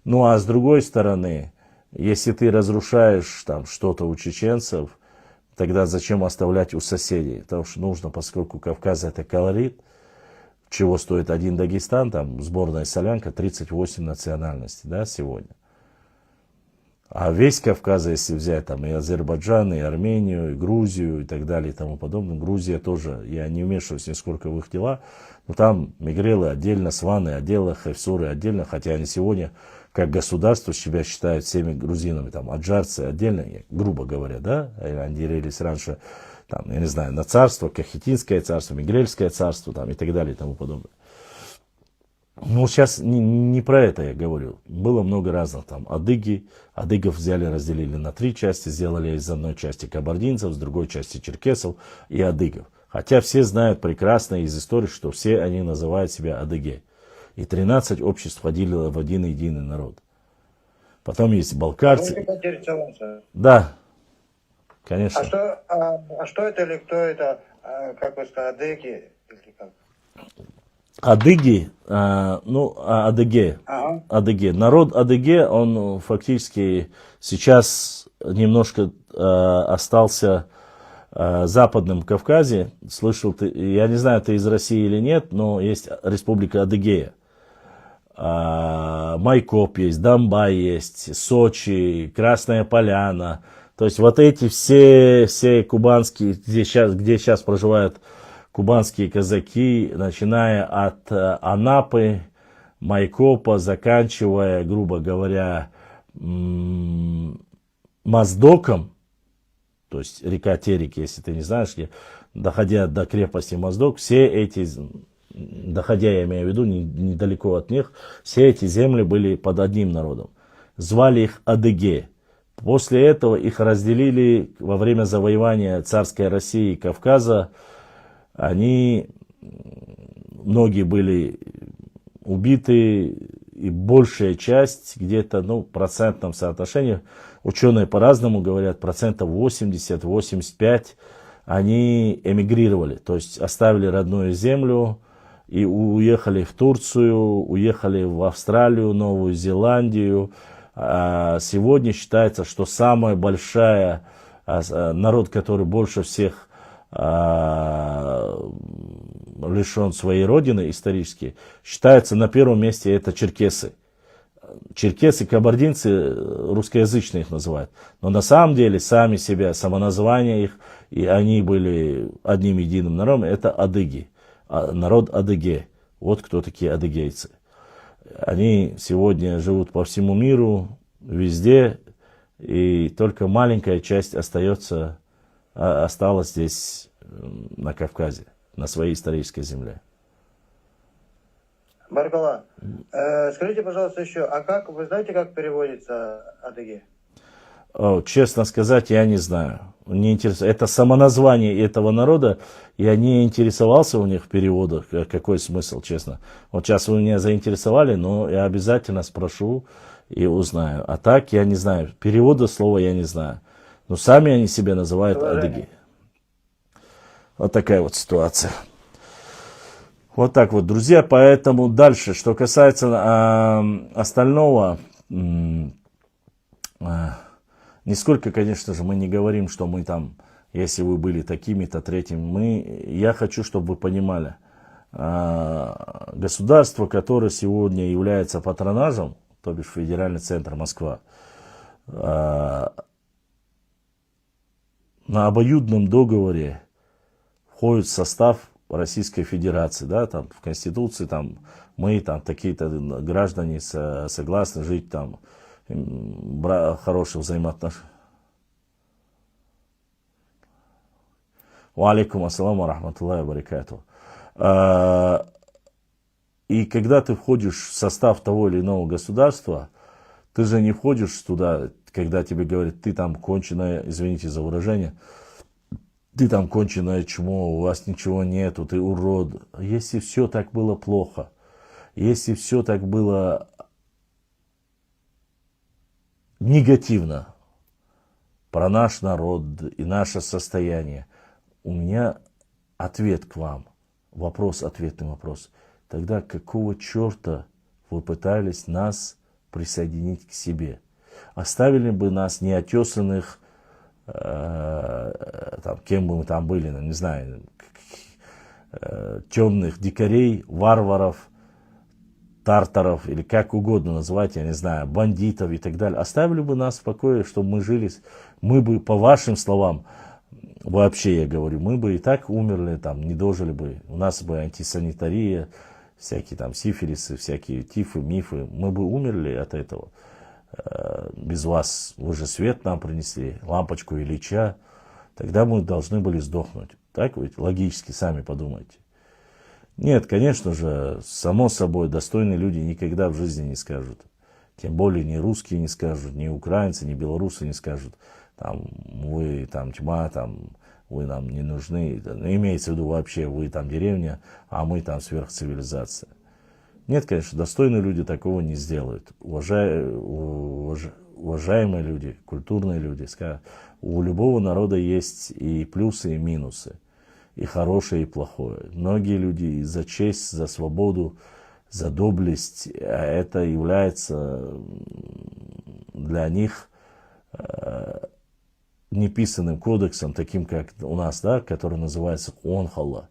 Ну а с другой стороны, если ты разрушаешь там что-то у чеченцев, тогда зачем оставлять у соседей? Потому что нужно, поскольку Кавказ это колорит, чего стоит один Дагестан, там сборная солянка, 38 национальностей, да, сегодня. А весь Кавказ, если взять там и Азербайджан, и Армению, и Грузию, и так далее, и тому подобное. Грузия тоже, я не вмешиваюсь нисколько в их дела, но там мигрелы отдельно, сваны отдельно, хевсуры отдельно, хотя они сегодня как государство себя считают всеми грузинами, там, аджарцы отдельно, грубо говоря, да, они делились раньше, там, я не знаю, на царство, Кахетинское царство, Мигрельское царство, там, и так далее, и тому подобное. Ну, сейчас не про это я говорю. Было много разных там. Адыгов взяли, разделили на 3 части, сделали из одной части кабардинцев, с другой части черкесов и адыгов. Хотя все знают прекрасно из истории, что все они называют себя адыгей. И 13 обществ входили в один единый народ. Потом есть балкарцы. Можно поинтересоваться? Да, конечно. А что это или кто это, как вы сказали, адыги? Или как? Адыги, адыге. Ага. Адыге. Народ Адыге, он фактически сейчас немножко остался в Западном Кавказе. Слышал ты, я не знаю, ты из России или нет, но есть Республика Адыгея. Майкоп есть, Донбай есть, Сочи, Красная Поляна. То есть вот эти все кубанские, где сейчас проживают кубанские казаки, начиная от Анапы, Майкопа, заканчивая, грубо говоря, Моздоком, то есть река Терек, если ты не знаешь, доходя до крепости Моздок, все эти, доходя, я имею в виду, недалеко от них, все эти земли были под одним народом. Звали их Адыге. После этого их разделили во время завоевания царской России и Кавказа. Многие были убиты, и большая часть, где-то, в процентном соотношении, ученые по-разному говорят, 80-85%, они эмигрировали, то есть оставили родную землю и уехали в Турцию, уехали в Австралию, Новую Зеландию. Сегодня считается, что самая большая, народ, который больше всех лишен своей родины исторически, считается на первом месте это черкесы. Черкесы, кабардинцы, русскоязычные их называют. Но на самом деле сами себя, самоназвание их, и они были одним единым народом, это адыги. Народ Адыге. Вот кто такие адыгейцы. Они сегодня живут по всему миру, везде, и только маленькая часть осталась здесь, на Кавказе, на своей исторической земле. Баркалла, скажите, пожалуйста, еще, вы знаете, как переводится адыги? Честно сказать, я не знаю. Не интересует. Это самоназвание этого народа. Я не интересовался у них в переводах. Какой смысл, честно. Вот сейчас вы меня заинтересовали, но я обязательно спрошу и узнаю. А так я не знаю. Перевода слова я не знаю. Но сами они себя называют адыги. Вот такая вот ситуация. Вот так вот, друзья. Поэтому дальше, что касается остального, нисколько, конечно же, мы не говорим, что мы там, если вы были такими-то, третьими. Я хочу, чтобы вы понимали, государство, которое сегодня является патронажем, то бишь федеральный центр Москва, на обоюдном договоре входит в состав Российской Федерации, да, там в Конституции, там мы, там такие-то граждане согласны жить там хороших взаимоотношений. Ва алейкум ассаламу рахматуллахи ва баракатуху. И когда ты входишь в состав того или иного государства, ты же не входишь туда, когда тебе говорят, ты там конченое, извините за выражение, ты там конченое чмо, у вас ничего нету, ты урод. Если все так было плохо, если все так было негативно про наш народ и наше состояние, у меня ответ к вам, вопрос, ответный вопрос. Тогда какого черта вы пытались нас присоединить к себе. Оставили бы нас неотесанных, там, кем бы мы там были, не знаю, темных дикарей, варваров, тартаров, или как угодно назвать, я не знаю, бандитов и так далее. Оставили бы нас в покое, чтобы мы жили, мы бы, по вашим словам, вообще я говорю, мы бы и так умерли, там, не дожили бы, у нас бы антисанитария, всякие там сифилисы, всякие тифы, мифы, мы бы умерли от этого. Без вас, вы же свет нам принесли, лампочку Ильича, тогда мы должны были сдохнуть. Так ведь логически, сами подумайте. Нет, конечно же, само собой, достойные люди никогда в жизни не скажут. Тем более ни русские не скажут, ни украинцы, ни белорусы не скажут. Там, вы там тьма, там, вы нам не нужны. Имеется в виду вообще, вы там деревня, а мы там сверхцивилизация. Нет, конечно, достойные люди такого не сделают. Уважаемые люди, культурные люди, у любого народа есть и плюсы, и минусы, и хорошее, и плохое. Многие люди за честь, за свободу, за доблесть, а это является для них неписанным кодексом, таким как у нас, да, который называется Онхалла.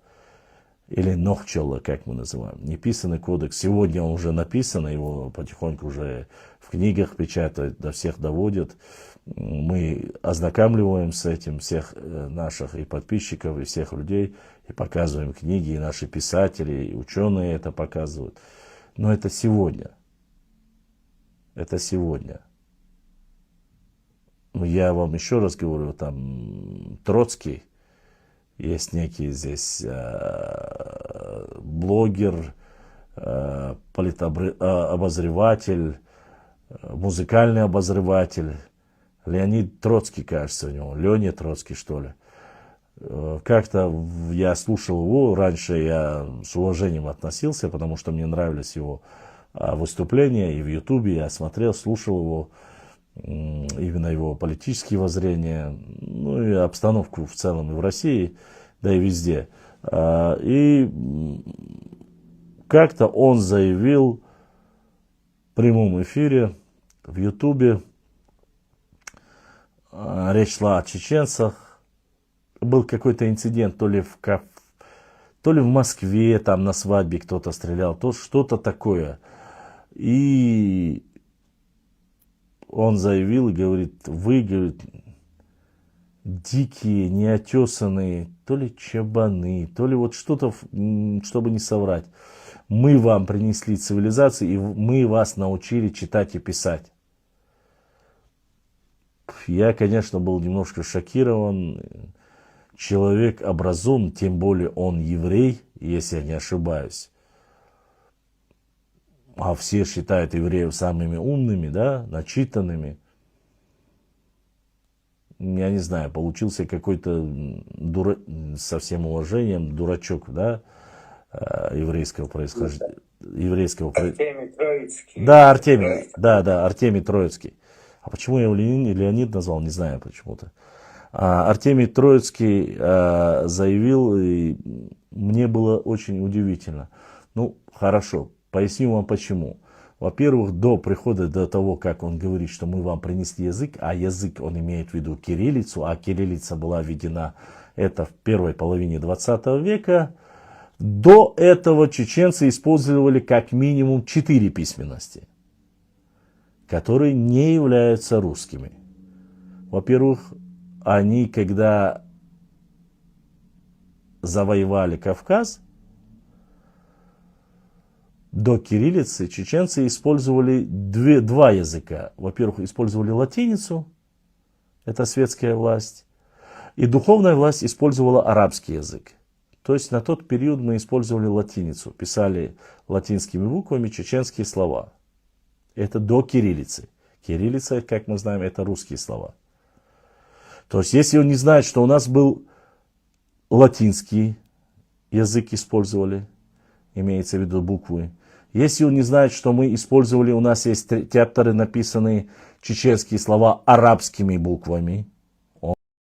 Или Нохчелла, как мы называем. Неписанный кодекс. Сегодня он уже написан, его потихоньку уже в книгах печатают, до всех доводят. Мы ознакомливаем с этим всех наших и подписчиков, и всех людей, и показываем книги, и наши писатели, и ученые это показывают. Но это сегодня. Это сегодня. Я вам еще раз говорю, там Троцкий, есть некий здесь блогер, политобозреватель, музыкальный обозреватель. Леонид Троцкий, кажется, у него. Леня Троцкий, что ли. Как-то я слушал его, раньше я с уважением относился, потому что мне нравились его выступления, и в Ютубе я смотрел, слушал его, именно его политические воззрения, ну и обстановку в целом и в России, да и везде. И как-то он заявил в прямом эфире в Ютубе, речь шла о чеченцах, был какой-то инцидент, то ли в Москве, там на свадьбе кто-то стрелял, то что-то такое. И он заявил и говорит, вы, говорит, дикие, неотесанные, то ли чабаны, то ли вот что-то, чтобы не соврать. Мы вам принесли цивилизацию, и мы вас научили читать и писать. Я, конечно, был немножко шокирован. Человек образован, тем более он еврей, если я не ошибаюсь. А все считают евреев самыми умными, да, начитанными. Я не знаю, получился какой-то, со всем уважением, дурачок, да, еврейского происхождения. Артемий Троицкий. Да, Артемий Троицкий. А почему я его Леонид назвал, не знаю почему-то. Артемий Троицкий заявил, и мне было очень удивительно. Ну, хорошо. Поясню вам почему. Во-первых, до того, как он говорит, что мы вам принесли язык, а язык он имеет в виду кириллицу, а кириллица была введена это в первой половине 20 века, до этого чеченцы использовали как минимум 4 письменности, которые не являются русскими. Во-первых, они, когда завоевали Кавказ, до кириллицы чеченцы использовали два языка. Во-первых, использовали латиницу, это светская власть, и духовная власть использовала арабский язык. То есть на тот период мы использовали латиницу, писали латинскими буквами чеченские слова. Это до кириллицы. Кириллица, как мы знаем, это русские слова. То есть если он не знает, что у нас был латинский язык использовали, имеется в виду буквы. Если он не знает, что мы использовали, у нас есть тяптеры, написанные чеченские слова арабскими буквами,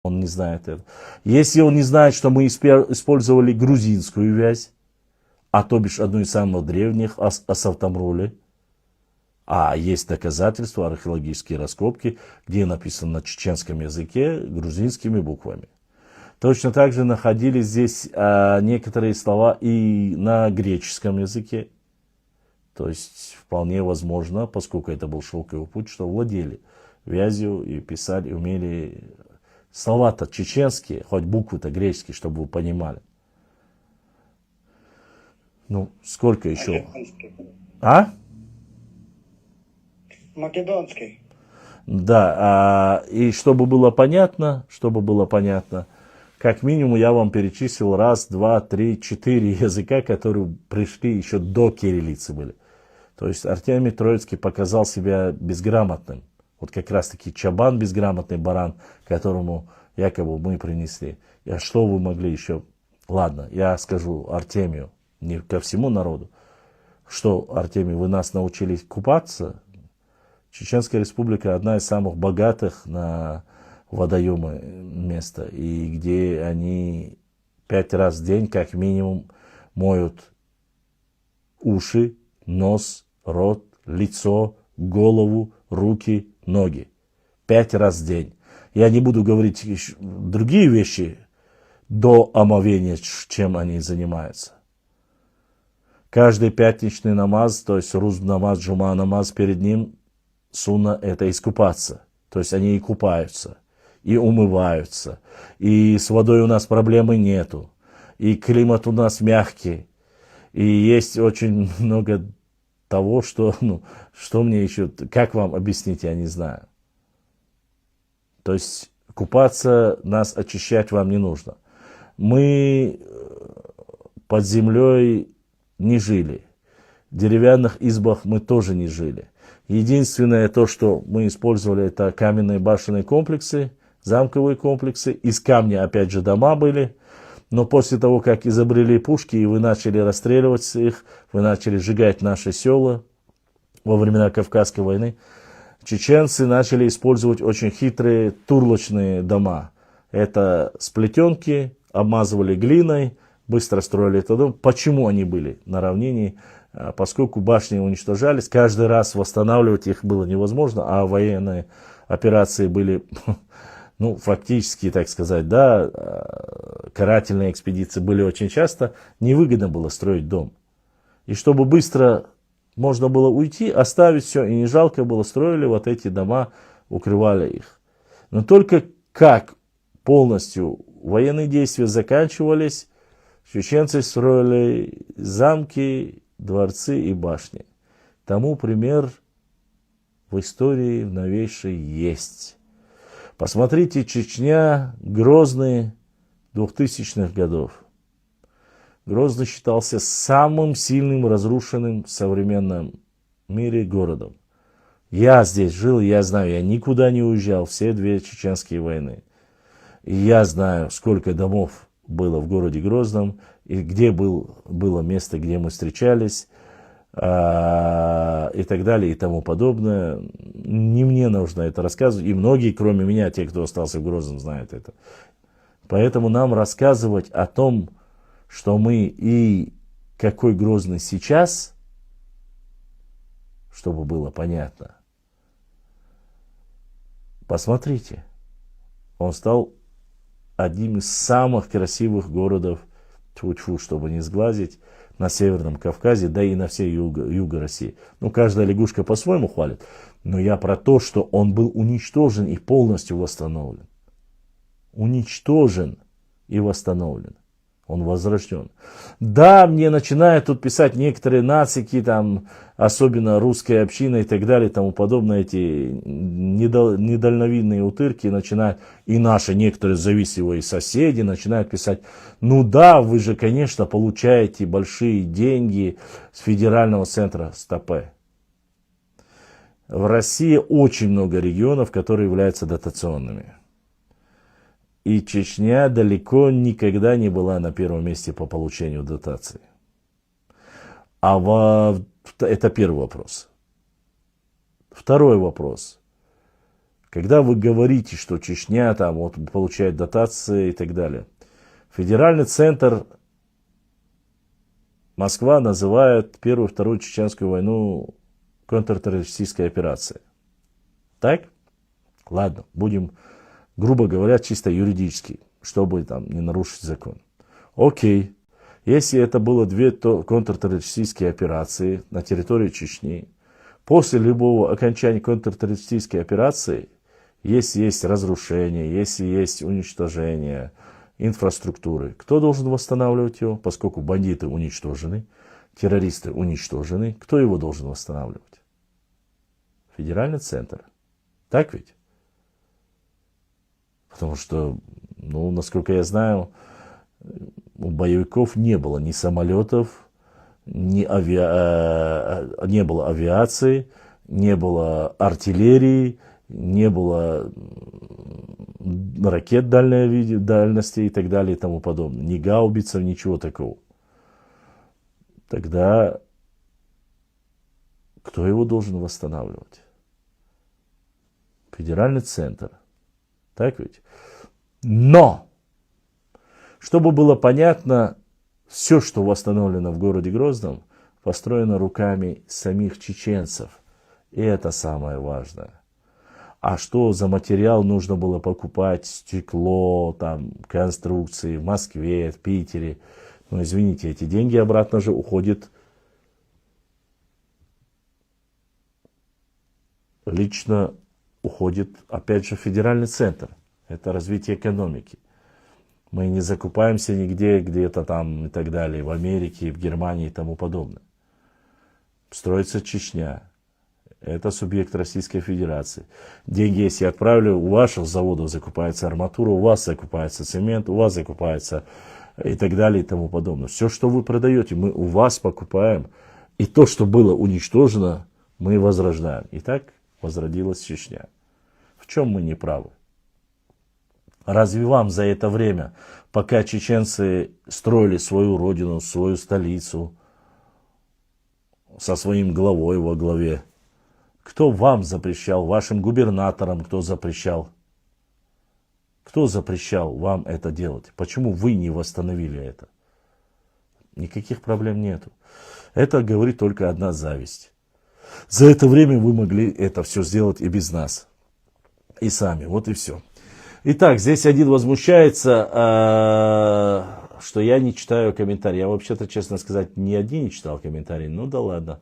он не знает это. Если он не знает, что мы использовали грузинскую вязь, а то бишь одну из самых древних, Асавтамруле, А есть доказательства, археологические раскопки, где написано на чеченском языке грузинскими буквами. Точно так же находились здесь некоторые слова и на греческом языке. То есть вполне возможно, поскольку это был шелковый путь, что владели вязью и писали, умели слова-то чеченские, хоть буквы-то греческие, чтобы вы понимали. Ну, сколько еще? Македонский. А? Македонский. Да, и чтобы было понятно, как минимум я вам перечислил 1, 2, 3, 4 языка, которые пришли еще до кириллицы были. То есть Артемий Троицкий показал себя безграмотным. Вот как раз таки Чабан безграмотный баран, которому якобы мы принесли. А что вы могли еще? Ладно, я скажу Артемию, не ко всему народу. Что, Артемий, вы нас научили купаться? Чеченская республика одна из самых богатых на водоемы места, и где они 5 раз в день как минимум моют уши, нос, рот, лицо, голову, руки, ноги. 5 раз в день. Я не буду говорить другие вещи до омовения, чем они занимаются. Каждый пятничный намаз, то есть руз намаз, джума намаз перед ним, сунна это искупаться. То есть они и купаются, и умываются, и с водой у нас проблемы нету, и климат у нас мягкий, и есть очень много того, что, что мне еще, как вам объяснить, я не знаю. То есть купаться, нас очищать вам не нужно. Мы под землей не жили, в деревянных избах мы тоже не жили. Единственное то, что мы использовали, это каменные башенные комплексы, замковые комплексы. Из камня, опять же, дома были. Но после того, как изобрели пушки, и вы начали расстреливать их, вы начали сжигать наши села во времена Кавказской войны, чеченцы начали использовать очень хитрые турлочные дома. Это сплетенки, обмазывали глиной, быстро строили этот дом. Почему они были на равнине? Поскольку башни уничтожались, каждый раз восстанавливать их было невозможно, а военные операции были, фактически, так сказать, да, карательные экспедиции были очень часто, невыгодно было строить дом. И чтобы быстро можно было уйти, оставить все, и не жалко было, строили вот эти дома, укрывали их. Но только как полностью военные действия заканчивались, чеченцы строили замки, дворцы и башни. Тому пример в истории новейшей есть. Посмотрите, Чечня, Грозный 2000-х годов. Грозный считался самым сильным, разрушенным в современном мире городом. Я здесь жил, я знаю, я никуда не уезжал, все 2 чеченские войны. И я знаю, сколько домов было в городе Грозном, и где было место, где мы встречались, и так далее, и тому подобное. Не мне нужно это рассказывать, и многие, кроме меня, те, кто остался в Грозном, знают это. Поэтому нам рассказывать о том, что мы и какой Грозный сейчас, чтобы было понятно. Посмотрите, он стал одним из самых красивых городов, тьфу-тьфу, чтобы не сглазить, на Северном Кавказе, да и на всей юга России. Каждая лягушка по-своему хвалит, но я про то, что он был уничтожен и полностью восстановлен. Уничтожен и восстановлен. Он возрожден. Да, мне начинают тут писать некоторые нацики, там, особенно русская община и так далее, и тому подобное, эти недальновидные утырки начинают, и наши некоторые завистливые соседи начинают писать, да, вы же, конечно, получаете большие деньги с федерального центра СТП. В России очень много регионов, которые являются дотационными. И Чечня далеко никогда не была на первом месте по получению дотации. Это первый вопрос. Второй вопрос. Когда вы говорите, что Чечня там, получает дотации и так далее, федеральный центр Москва называет Первую и Вторую Чеченскую войну контртеррористической операции. Так? Ладно, будем, грубо говоря, чисто юридически, чтобы там не нарушить закон. Окей. Если это было две контртеррористические операции на территории Чечни, после любого окончания контртеррористической операции, если есть разрушение, если есть уничтожение инфраструктуры, кто должен восстанавливать его, поскольку бандиты уничтожены, террористы уничтожены, кто его должен восстанавливать? Федеральный центр. Так ведь? Потому что, ну, насколько я знаю, у боевиков не было ни самолетов, не было авиации, не было артиллерии, не было ракет дальней дальности и так далее и тому подобное. Ни гаубицев, ничего такого. Тогда кто его должен восстанавливать? Федеральный центр. Так ведь? Но! Чтобы было понятно, все, что восстановлено в городе Грозном, построено руками самих чеченцев. И это самое важное. А что за материал нужно было покупать? Стекло, там, конструкции в Москве, в Питере. Ну, извините, эти деньги обратно же уходят лично, уходит, опять же, в федеральный центр. Это развитие экономики. Мы не закупаемся нигде, где-то там и так далее, в Америке, в Германии и тому подобное. Строится Чечня. Это субъект Российской Федерации. Деньги, если отправили, у ваших заводов закупается арматура, у вас закупается цемент, у вас закупается и так далее и тому подобное. Все, что вы продаете, мы у вас покупаем. И то, что было уничтожено, мы возрождаем. И так возродилась Чечня. В чем мы не правы? Разве вам за это время, пока чеченцы строили свою родину, свою столицу, со своим главой во главе, кто вам запрещал, вашим губернаторам кто запрещал? Кто запрещал вам это делать? Почему вы не восстановили это? Никаких проблем нету. Это говорит только одна зависть. За это время вы могли это все сделать и без нас. И сами. Вот и все. Итак, здесь один возмущается, что я не читаю комментарии. Я вообще-то, честно сказать, ни один не читал комментарии. Ну да ладно.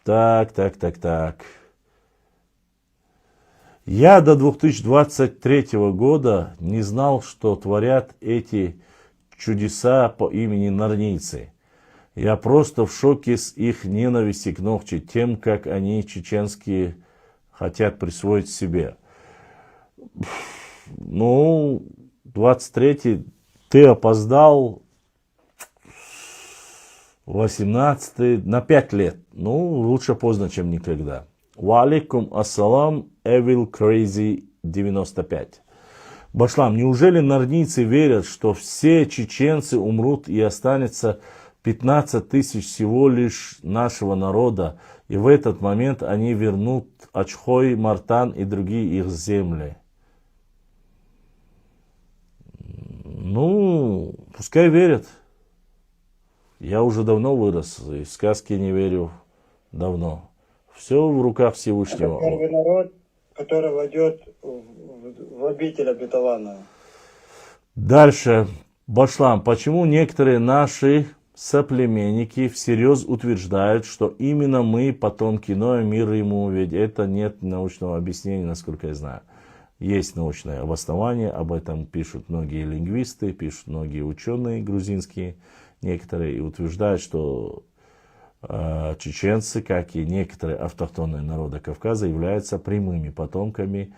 Так. Я до 2023 года не знал, что творят эти чудеса по имени Нарнийцы. Я просто в шоке с их ненависти к Нохчи, тем, как они чеченские хотят присвоить себе. Ну, 23-й, ты опоздал, 18-й, на 5 лет. Ну, лучше поздно, чем никогда. Ва алейкум ассалам, Evil Crazy 95. Башлам, неужели нарнийцы верят, что все чеченцы умрут и останется 15 тысяч всего лишь нашего народа, и в этот момент они вернут Ачхой, Мартан и другие их земли? Ну, пускай верят. Я уже давно вырос, и в сказки не верю давно. Все в руках Всевышнего. Это первый народ, который войдет в обитель обетованную. Дальше. Башлам, почему некоторые наши соплеменники всерьез утверждают, что именно мы потомки Ноя, мир ему, ведь это нет научного объяснения, насколько я знаю. Есть научное обоснование, об этом пишут многие лингвисты, пишут многие ученые грузинские, некоторые, и утверждают, что чеченцы, как и некоторые автохтонные народы Кавказа, являются прямыми потомками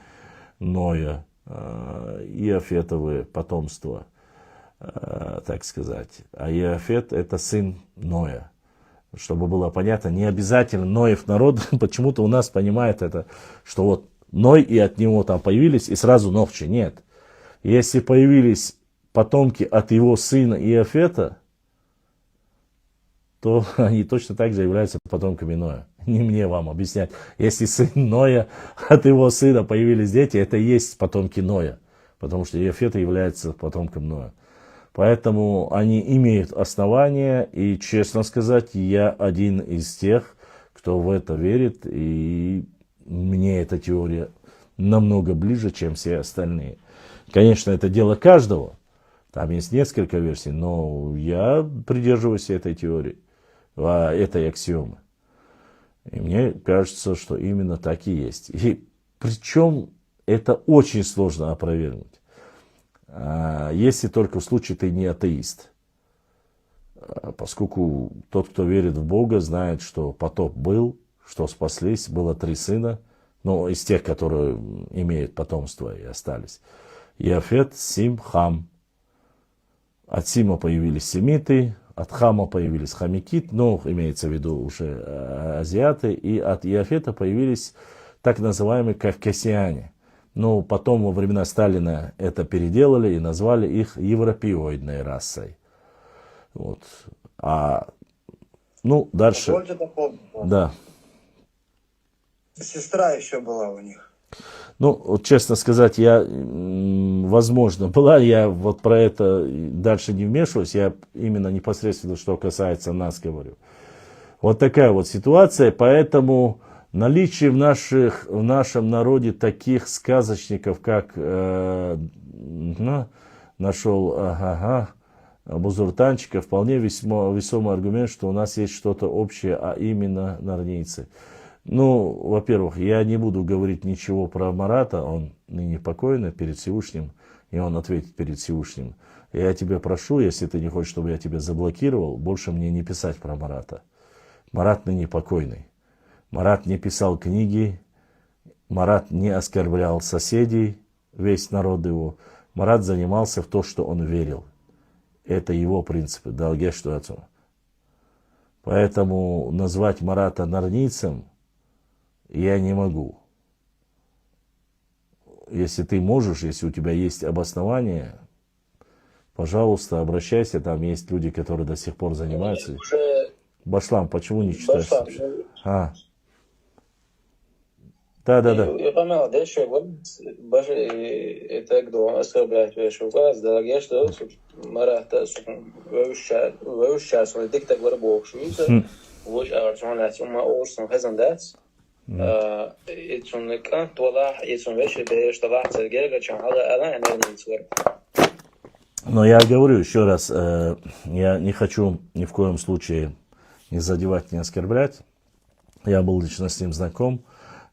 Ноя, Иофетовы потомство, так сказать. А Иофет — это сын Ноя. Чтобы было понятно, не обязательно Ноев народ, почему-то у нас понимает это, что вот Ной и от него там появились, и сразу Нохчи. Нет. Если появились потомки от его сына Иофета, то они точно так же являются потомками Ноя. Не мне вам объяснять. Если сын Ноя, от его сына появились дети, это и есть потомки Ноя. Потому что Иофет является потомком Ноя. Поэтому они имеют основания, и, честно сказать, я один из тех, кто в это верит, и мне эта теория намного ближе, чем все остальные. Конечно, это дело каждого, там есть несколько версий, но я придерживаюсь этой теории, этой аксиомы. И мне кажется, что именно так и есть. И причем это очень сложно опровергнуть. Если только в случае ты не атеист. Поскольку тот, кто верит в Бога, знает, что потоп был, что спаслись, было 3 сына, ну, из тех, которые имеют потомство и остались. Иафет, Сим, Хам. От Сима появились семиты, от Хама появились хамикит, ну, имеется в виду уже азиаты, и от Иафета появились так называемые кавказиане. Но потом во времена Сталина это переделали и назвали их европеоидной расой. Вот. Ну, дальше. Позвольте дополнить. Да. Сестра еще была у них. Ну, вот, честно сказать, возможно, я вот про это дальше не вмешиваюсь, я именно непосредственно, что касается нас, говорю. Вот такая вот ситуация, поэтому наличие в нашем народе таких сказочников, как нашел Бузуртанчика, вполне весомый аргумент, что у нас есть что-то общее, а именно нарнийцы. Ну, во-первых, я не буду говорить ничего про Марата, он ныне покойный перед Всевышним, и он ответит перед Всевышним. Я тебя прошу, если ты не хочешь, чтобы я тебя заблокировал, больше мне не писать про Марата. Марат ныне покойный. Марат не писал книги, Марат не оскорблял соседей, весь народ его. Марат занимался в то, что он верил. Это его принципы, далгешту отцу. Поэтому назвать Марата нарнийцем я не могу. Если ты можешь, если у тебя есть обоснование, пожалуйста, обращайся. Там есть люди, которые до сих пор занимаются. Башлам, почему не читаешь? Да. Я понял, да, что боже, это кто оскорбляет вашу власть, дорогие, что Марата, выущас, он диктатор богшуйся, вот арчонать, ума орсон хазандец. Итсунка, тула, итсунвеши, что лахца гега, чанхала, ала, энергия. Но я говорю еще раз, я не хочу ни в коем случае не задевать, не оскорблять. Я был лично с ним знаком.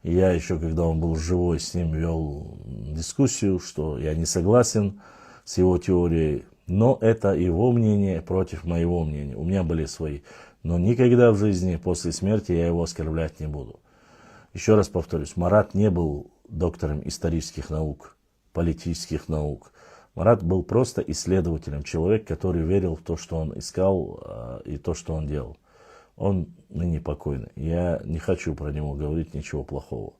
Я еще, когда он был живой, с ним вел дискуссию, что я не согласен с его теорией. Но это его мнение против моего мнения. У меня были свои. Но никогда в жизни после смерти я его оскорблять не буду. Еще раз повторюсь, Марат не был доктором исторических наук, политических наук. Марат был просто исследователем, человек, который верил в то, что он искал и то, что он делал. Он ныне покойный. Я не хочу про него говорить ничего плохого.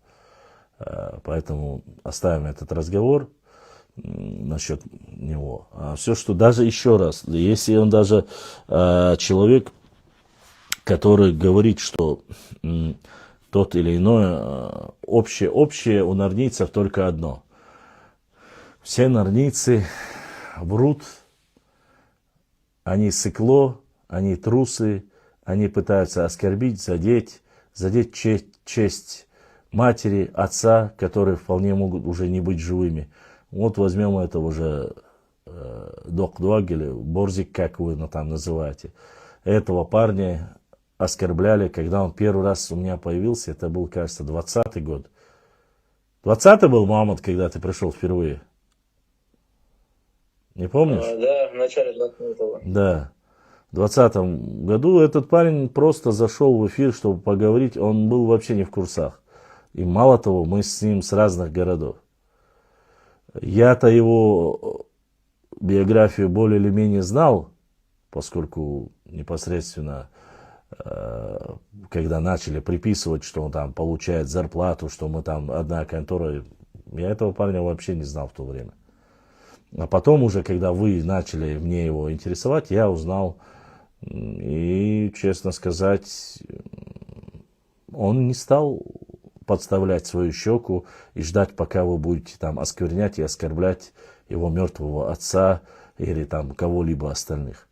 Поэтому оставим этот разговор насчет него. Все, что даже еще раз, если он даже человек, который говорит, что тот или иное общее у нарнийцев только одно. Все нарнийцы врут, они сыкло, они трусы, они пытаются оскорбить, задеть честь матери, отца, которые вполне могут уже не быть живыми. Вот возьмем этого же Док-Дог или Борзик, как вы там называете. Этого парня оскорбляли, когда он первый раз у меня появился, это был, кажется, 20-й год. 20-й был, Мухаммад, когда ты пришел впервые? Не помнишь? Да, в начале 20-го. Да. В 2020 году этот парень просто зашел в эфир, чтобы поговорить. Он был вообще не в курсах. И мало того, мы с ним с разных городов. Я-то его биографию более или менее знал, поскольку непосредственно, когда начали приписывать, что он там получает зарплату, что мы там одна контора, я этого парня вообще не знал в то время. А потом уже, когда вы начали мне его интересовать, я узнал. И, честно сказать, он не стал подставлять свою щеку и ждать, пока вы будете там осквернять и оскорблять его мертвого отца, или там кого-либо остальных.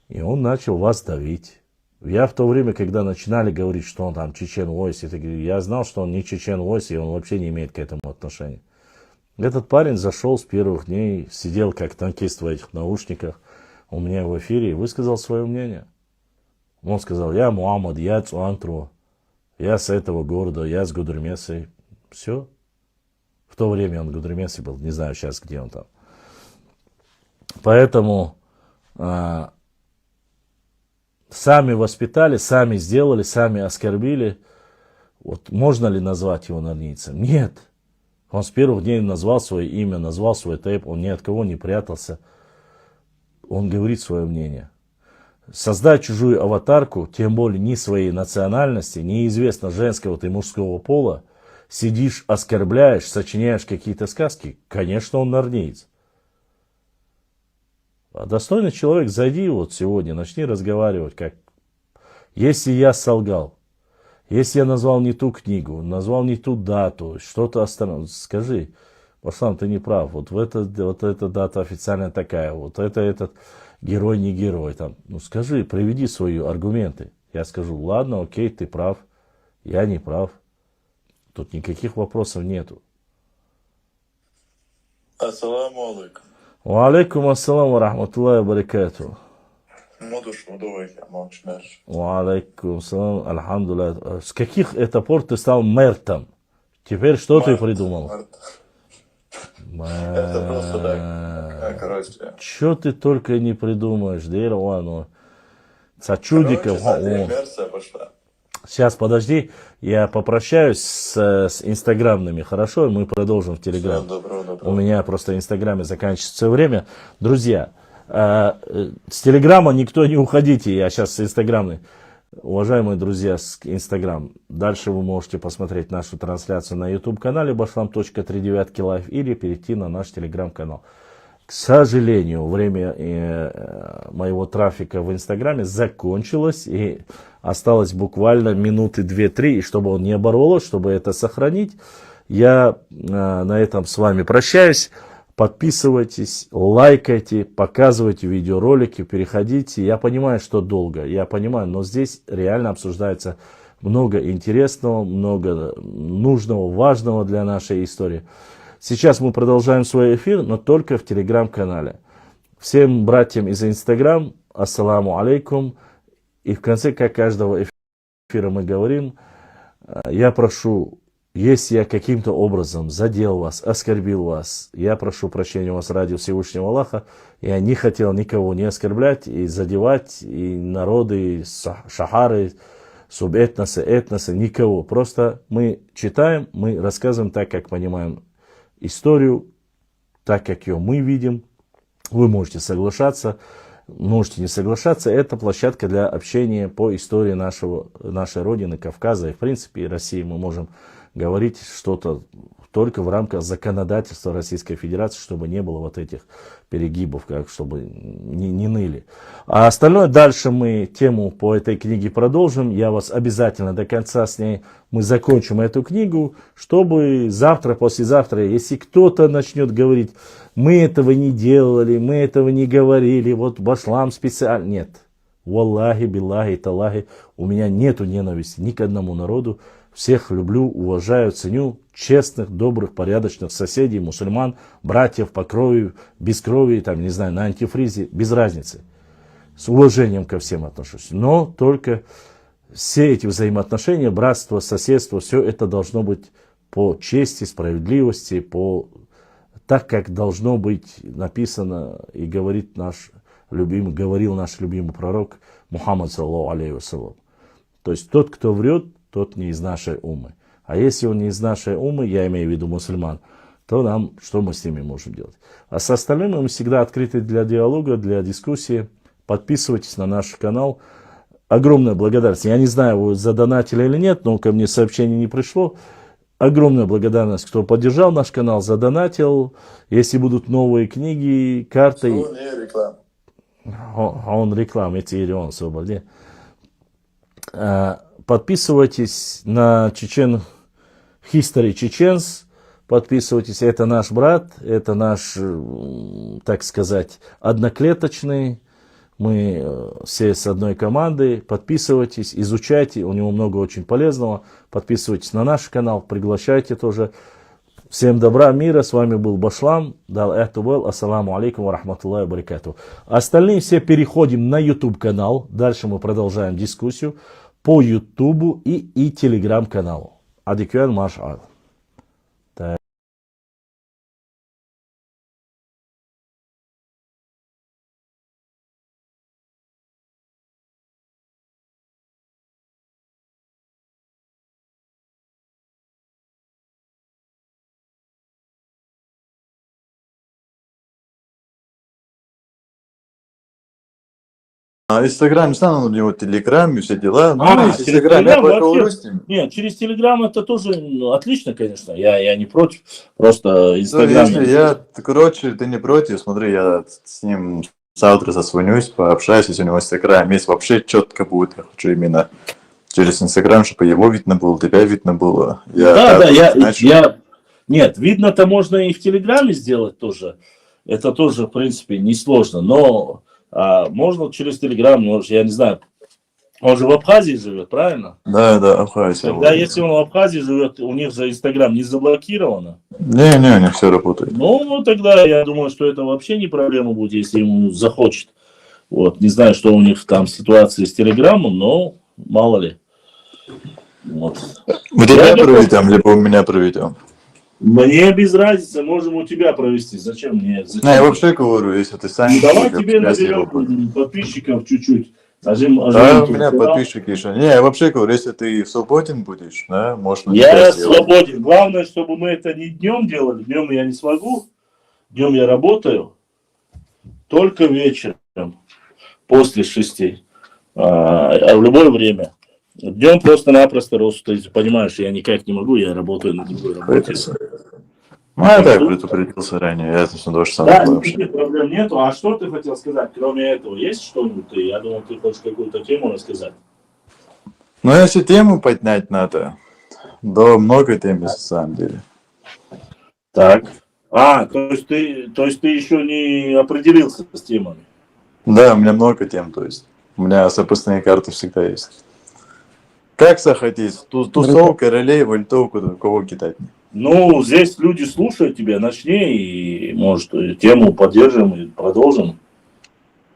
И он начал вас давить. Я в то время, когда начинали говорить, что он там Чечен Войс, я знал, что он не Чечен Войс, и он вообще не имеет к этому отношения. Этот парень зашел с первых дней, сидел как танкист в этих наушниках у меня в эфире и высказал свое мнение. Он сказал: я Мухаммад, я Цуантро, я с этого города, я с Гудермесы. Все. В то время он в Гудермесе был, не знаю сейчас, где он там. Поэтому сами воспитали, сами сделали, сами оскорбили. Вот можно ли назвать его нарнийцем? Нет. Он с первых дней назвал свое имя, назвал свой тейп, он ни от кого не прятался. Он говорит свое мнение. Создать чужую аватарку, тем более ни своей национальности, неизвестно женского ты мужского пола, сидишь, оскорбляешь, сочиняешь какие-то сказки, конечно, он нарниец. А достойный человек, зайди вот сегодня, начни разговаривать, как если я солгал, если я назвал не ту книгу, назвал не ту дату, что-то остальное, скажи: Баслам, ты не прав, вот эта дата официально такая, вот этот герой не герой. Там. Ну скажи, приведи свои аргументы. Я скажу: ладно, окей, ты прав, я не прав. Тут никаких вопросов нету. Ассаламу алейкум. Ва алейкум ассалам ва рахматуллахи ва баракатуху. Модуш мудовый, амачнер. Ва алейкум ассалам, альхамдулилlah. С каких это пор ты стал мертом? Теперь что ты придумал? Это просто так, короче. Что ты только не придумаешь, Дейрвану. Сачудиков. Версия пошла. Сейчас, подожди, я попрощаюсь с инстаграмными, хорошо? Мы продолжим в Телеграм. У меня просто в Инстаграме заканчивается время. Друзья, с Телеграма никто не уходите, я сейчас с Инстаграмной. Уважаемые друзья, с Инстаграм. Дальше вы можете посмотреть нашу трансляцию на YouTube-канале bashlam.39 Live или перейти на наш Телеграм-канал. К сожалению, время моего трафика в Инстаграме закончилось, и осталось буквально минуты 2-3, и чтобы он не оборвалось, чтобы это сохранить, я на этом с вами прощаюсь. Подписывайтесь, лайкайте, показывайте видеоролики, переходите. Я понимаю, что долго, я понимаю, но здесь реально обсуждается много интересного, много нужного, важного для нашей истории. Сейчас мы продолжаем свой эфир, но только в Телеграм-канале. Всем братьям из Инстаграм, ассаламу алейкум. И в конце, как каждого эфира мы говорим, я прошу, если я каким-то образом задел вас, оскорбил вас, я прошу прощения у вас ради Всевышнего Аллаха. Я не хотел никого не оскорблять и задевать, и народы, и шахары, субэтносы, этносы, никого. Просто мы читаем, мы рассказываем так, как понимаем историю, так, как ее мы видим. Вы можете соглашаться, можете не соглашаться. Это площадка для общения по истории нашей Родины, Кавказа и, в принципе, и России. Мы можем говорить что-то только в рамках законодательства Российской Федерации, чтобы не было вот этих перегибов, как чтобы не ныли. А остальное дальше мы тему по этой книге продолжим. Я вас обязательно до конца с ней, мы закончим эту книгу, чтобы завтра, послезавтра, если кто-то начнет говорить: мы этого не делали, мы этого не говорили, вот Баслам специально. Нет. Валлахи, биллахи, талахи, у меня нету ненависти ни к одному народу. Всех люблю, уважаю, ценю честных, добрых, порядочных соседей, мусульман, братьев по крови, без крови, там, не знаю, на антифризе, без разницы. С уважением ко всем отношусь. Но только все эти взаимоотношения, братство, соседство, все это должно быть по чести, справедливости, по так, как должно быть написано и говорил наш любимый пророк Мухаммад, саллаллаху алейхи вассалям. То есть тот, кто врет, тот не из нашей уммы. А если он не из нашей уммы, я имею в виду мусульман, то что мы с ними можем делать? А с остальными мы всегда открыты для диалога, для дискуссии. Подписывайтесь на наш канал. Огромная благодарность. Я не знаю, вы задонатили или нет, но ко мне сообщение не пришло. Огромная благодарность, кто поддержал наш канал, задонатил. Если будут новые книги, карты... Он реклама, эти он освободи. Подписывайтесь на History Chechens. Подписывайтесь, это наш брат, это наш, так сказать, одноклеточный. Мы все с одной команды. Подписывайтесь, изучайте, у него много очень полезного. Подписывайтесь на наш канал, приглашайте тоже. Всем добра, мира, с вами был Башлам. Дал это был. Ассаламу алейкум ва рахматуллахи ва баракату. Остальные все переходим на YouTube канал. Дальше мы продолжаем дискуссию по YouTube и Telegram каналу. Адикюэн Маш'ад. А Инстаграм не стану, у него Телеграм и все дела. Ну, через Инстаграм, я Telegram поговорю вообще- с ним. Нет, через Telegram это тоже отлично, конечно. Я не против. Просто Ну, Инстаграм. короче, ты не против, смотри, я с ним завтра созвонюсь, пообщаюсь, если у него Инстаграм есть, вообще четко будет, я хочу именно через Инстаграм, чтобы его видно было, тебя видно было. Нет, видно-то можно и в Телеграме сделать тоже. Это тоже, в принципе, несложно. Но можно через Телеграм, я не знаю. Он же в Абхазии живет, правильно? Да, Абхазия. Тогда, если он в Абхазии живет, у них же Инстаграм не заблокировано. Не, у них все работает. Ну, тогда я думаю, что это вообще не проблема будет, если ему захочет. Вот, не знаю, что у них там ситуация с Телеграмом, но мало ли. Вот. Мы тебя проведем, либо у меня проведем. Мне без разницы, можем у тебя провести. Зачем мне? Зачем? Не, я вообще говорю, если ты сам... Ну, давай тебе наберем подписчиков чуть-чуть. Да, у меня подписчики еще. Не, я вообще говорю, если ты свободен будешь, да, можно... Я свободен. Главное, чтобы мы это не днем делали. Днем я не смогу. Днем я работаю. Только вечером. После 6. А в любое время. Днем просто-напросто, ты понимаешь, я никак не могу, я работаю на другой работе. Ну, я так предупредился ранее, я это тоже сам Да, вообще. никаких проблем нету. А что ты хотел сказать? Кроме этого, есть что-нибудь? Я думал, ты хочешь какую-то тему рассказать. Ну, если тему поднять надо, да, много тем, на самом деле. Так. То есть ты еще не определился с темами? Да, у меня много тем, то есть. У меня сопутственные карты всегда есть. Как захотеть? Тусовка, ролей, вольтовку, кого кидать? Ну, здесь люди слушают тебя, начни, и, может, тему поддержим и продолжим.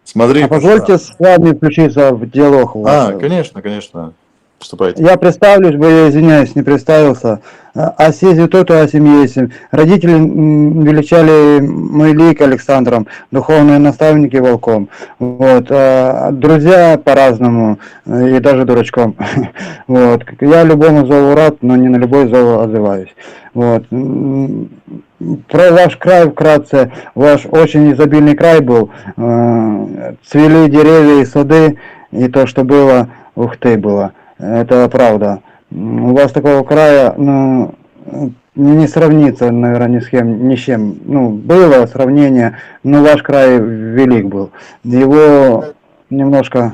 Смотри. Позвольте с вами включиться в диалог. Конечно. Вступайте. Я представлюсь, бо я извиняюсь, не представился. Асези тот, Асим Есим. Родители величали мой лик Александром, духовные наставники волком. Вот. Друзья по-разному, и даже дурачком. Вот. Я любому зову рад, но не на любой зов отзываюсь. Вот. Про ваш край вкратце. Ваш очень изобильный край был. Цвели деревья и сады, и то, что было, ух ты, было. Это правда. У вас такого края, не сравнится, наверное, ни с чем. Было сравнение, но ваш край велик был. Его немножко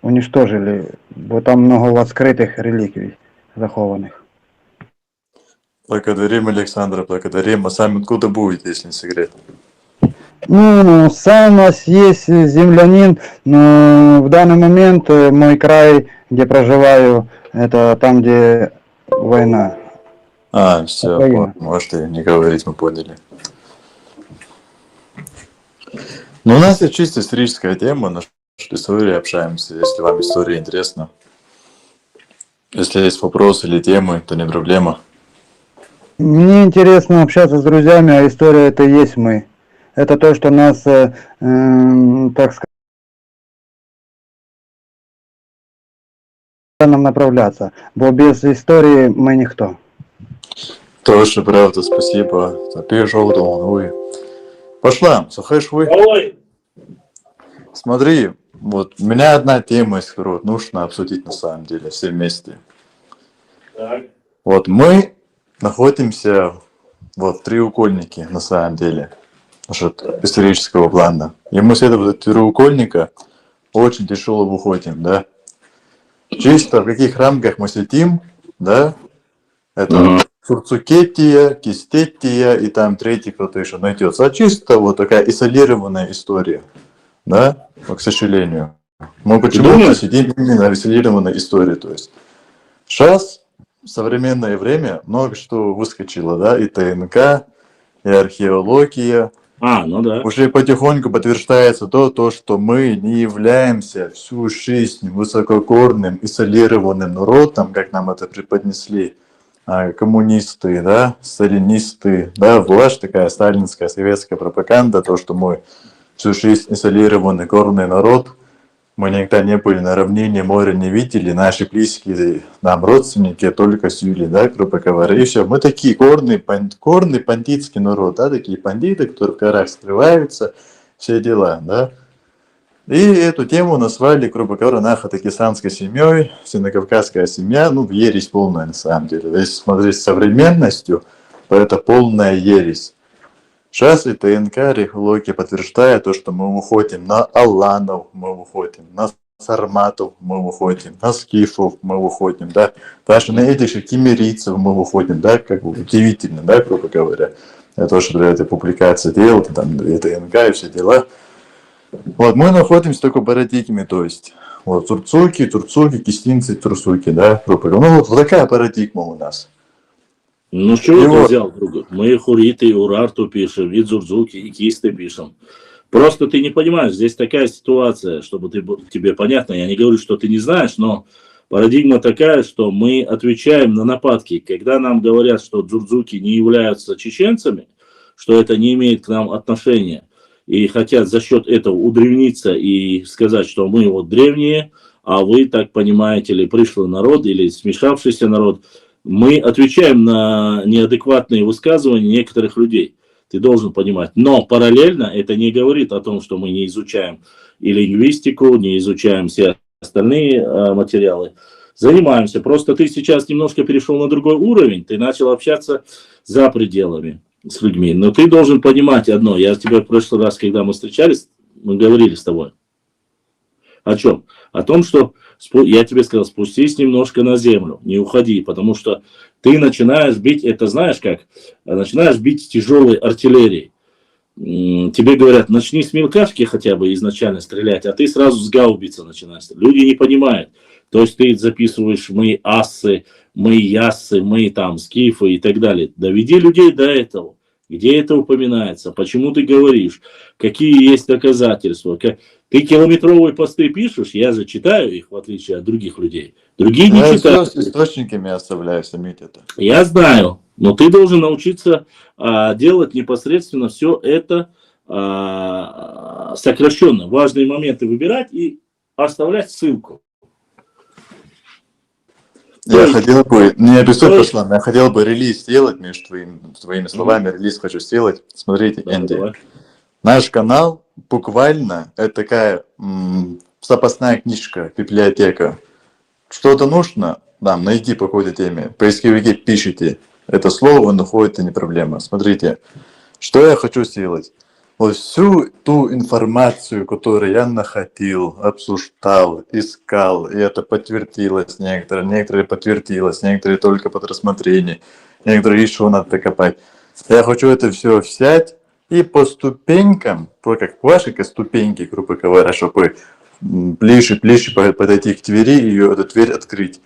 уничтожили, бо там много у вас скрытых реликвий захованных. Благодарим Александра, благодарим. А сами откуда будете, если не секрет? Сам у нас есть землянин, но в данный момент мой край, где проживаю, это там, где война. Все, можете не говорить, мы поняли. У нас есть чисто историческая тема, наша история, общаемся, если вам история интересна. Если есть вопросы или темы, то не проблема. Мне интересно общаться с друзьями, а история это и есть мы. Это то, что нас, так сказать, нам направляться. Бо без истории мы никто. Тоже правда, спасибо. Перешел долго. Пошла, слухаешь вы? Ой. Смотри, вот у меня одна тема, из которой нужно обсудить на самом деле, все вместе. Так. Вот мы находимся в треугольнике на самом деле. Исторического плана. И мы с этого треугольника очень тяжело выходим, да? Чисто в каких рамках мы сидим, да? Это Сурцукетия, Кистетия и там третий кто-то еще найдется. А чисто вот такая изолированная история, да, вот, к сожалению. Мы почему-то думаешь? сидим именно в изолированной истории, то есть. Сейчас, в современное время, много что выскочило, да, и ТНК, и археология. Ну да. Уже потихоньку подтверждается то, что мы не являемся всю жизнь высокогорным, изолированным народом, как нам это преподнесли коммунисты, да, сталинисты, да, власть такая сталинская, советская пропаганда, то, что мы всю жизнь изолированный горный народ, мы никогда не были на равнине, моря не видели, наши близкие нам родственники только с Юли, да, грубо говоря, и все. Мы такие горный бандитский народ, да, такие бандиты, которые в горах скрываются, все дела, да. И эту тему назвали, грубо говоря, нахо-дагестанской семьей, северокавказская семья, ну, ересь полная на самом деле. Если смотреть с современностью, то это полная ересь. Сейчас и ТНК, археология подтверждает то, что мы выходим на аланов, мы выходим на сарматов, мы выходим на скифов, мы выходим, да, даже на этих же киммерийцев мы выходим, да, как бы удивительно, да, грубо говоря. Я тоже для этой публикации делал, там, и ТНК, и все дела. Вот, мы находимся в такой парадигме, то есть, вот, турцуки, кистинцы, турсуки, да, грубо говоря. Ну, вот такая парадигма у нас. Ну, с чего ты взял, друга? Мы хуриты, урарту пишем, и дзурзуки, и кисты пишем. Просто ты не понимаешь, здесь такая ситуация, чтобы тебе понятно, я не говорю, что ты не знаешь, но парадигма такая, что мы отвечаем на нападки. Когда нам говорят, что дзурзуки не являются чеченцами, что это не имеет к нам отношения, и хотят за счет этого удревниться и сказать, что мы вот древние, а вы, так понимаете, или пришлый народ, или смешавшийся народ, мы отвечаем на неадекватные высказывания некоторых людей. Ты должен понимать. Но параллельно это не говорит о том, что мы не изучаем и лингвистику, не изучаем все остальные материалы. Занимаемся. Просто ты сейчас немножко перешел на другой уровень. Ты начал общаться за пределами с людьми. Но ты должен понимать одно. Я тебе в прошлый раз, когда мы встречались, мы говорили с тобой. О чем? О том, что я тебе сказал, спустись немножко на землю, не уходи, потому что ты начинаешь бить, это знаешь как, начинаешь бить тяжелой артиллерией. Тебе говорят, начни с мелкашки хотя бы изначально стрелять, а ты сразу с гаубицы начинаешь. Люди не понимают. То есть ты записываешь мы ассы, мы яссы, мы там скифы и так далее. Доведи людей до этого. Где это упоминается? Почему ты говоришь? Какие есть доказательства? Ты километровые посты пишешь, я же читаю их, в отличие от других людей. Другие не читают. Все с источниками оставляю, заметь это. Я знаю, но ты должен научиться делать непосредственно все это сокращенно. Важные моменты выбирать и оставлять ссылку. Я хотел бы, не обессудь пошла, я хотел бы релиз сделать между твоими словами, релиз хочу сделать. Смотрите, Энди, Давай. наш канал буквально это такая запасная книжка, библиотека. Что-то нужно, нам найди по какой-то теме, в поисковике пишите, это слово находите, не проблема. Смотрите, что я хочу сделать. Вот всю ту информацию, которую я находил, обсуждал, искал, и это подтвердилось некоторые подтвердилось, некоторые только под рассмотрение, некоторые еще надо докопать. Я хочу это все взять и по ступенькам, как ваши ступеньки, грубо говоря, чтобы ближе подойти к двери и эту дверь открыть.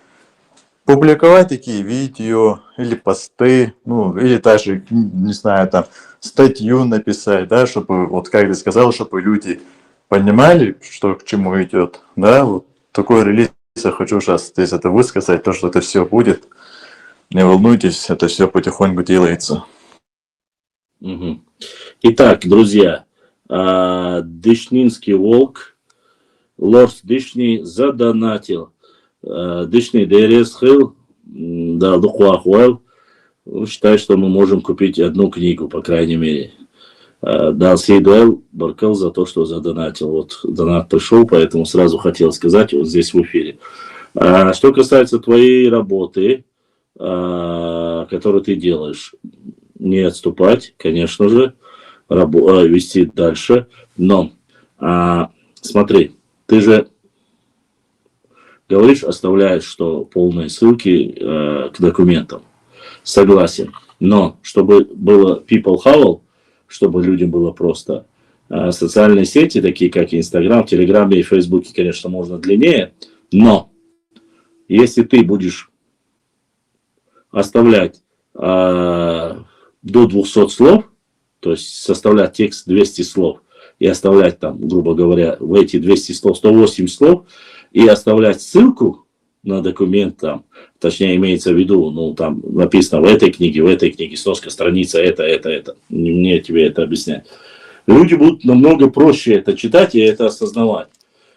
Публиковать такие видео или посты, ну, или даже, не знаю, там, статью написать, да, чтобы, вот как ты сказал, чтобы люди понимали, что к чему идет, да, вот такой релиз я хочу сейчас здесь это высказать, то, что это все будет, не волнуйтесь, это все потихоньку делается. Угу. Итак, друзья, Дышнинский волк, Лорс Дышни задонатил. Дышни Дересхил, да, Духуахуэл. Считаю, что мы можем купить одну книгу, по крайней мере. Дал Сейдуэл Баркал за то, что задонатил. Вот донат пришел, поэтому сразу хотел сказать вот здесь в эфире. Что касается твоей работы, которую ты делаешь, не отступать, конечно же, вести дальше. Но смотри, ты же говоришь, оставляешь, что полные ссылки к документам. согласен. Но чтобы было people how, чтобы людям было просто, социальные сети, такие как Инстаграм, Телеграм и Фейсбук, конечно, можно длиннее, но если ты будешь оставлять до 200 слов, то есть составлять текст 200 слов и оставлять там, грубо говоря, в эти 200 слов 108 слов и оставлять ссылку на документ там, точнее имеется в виду, ну там написано в этой книге, сноска страница, это. Не мне тебе это объяснять. Люди будут намного проще это читать и это осознавать.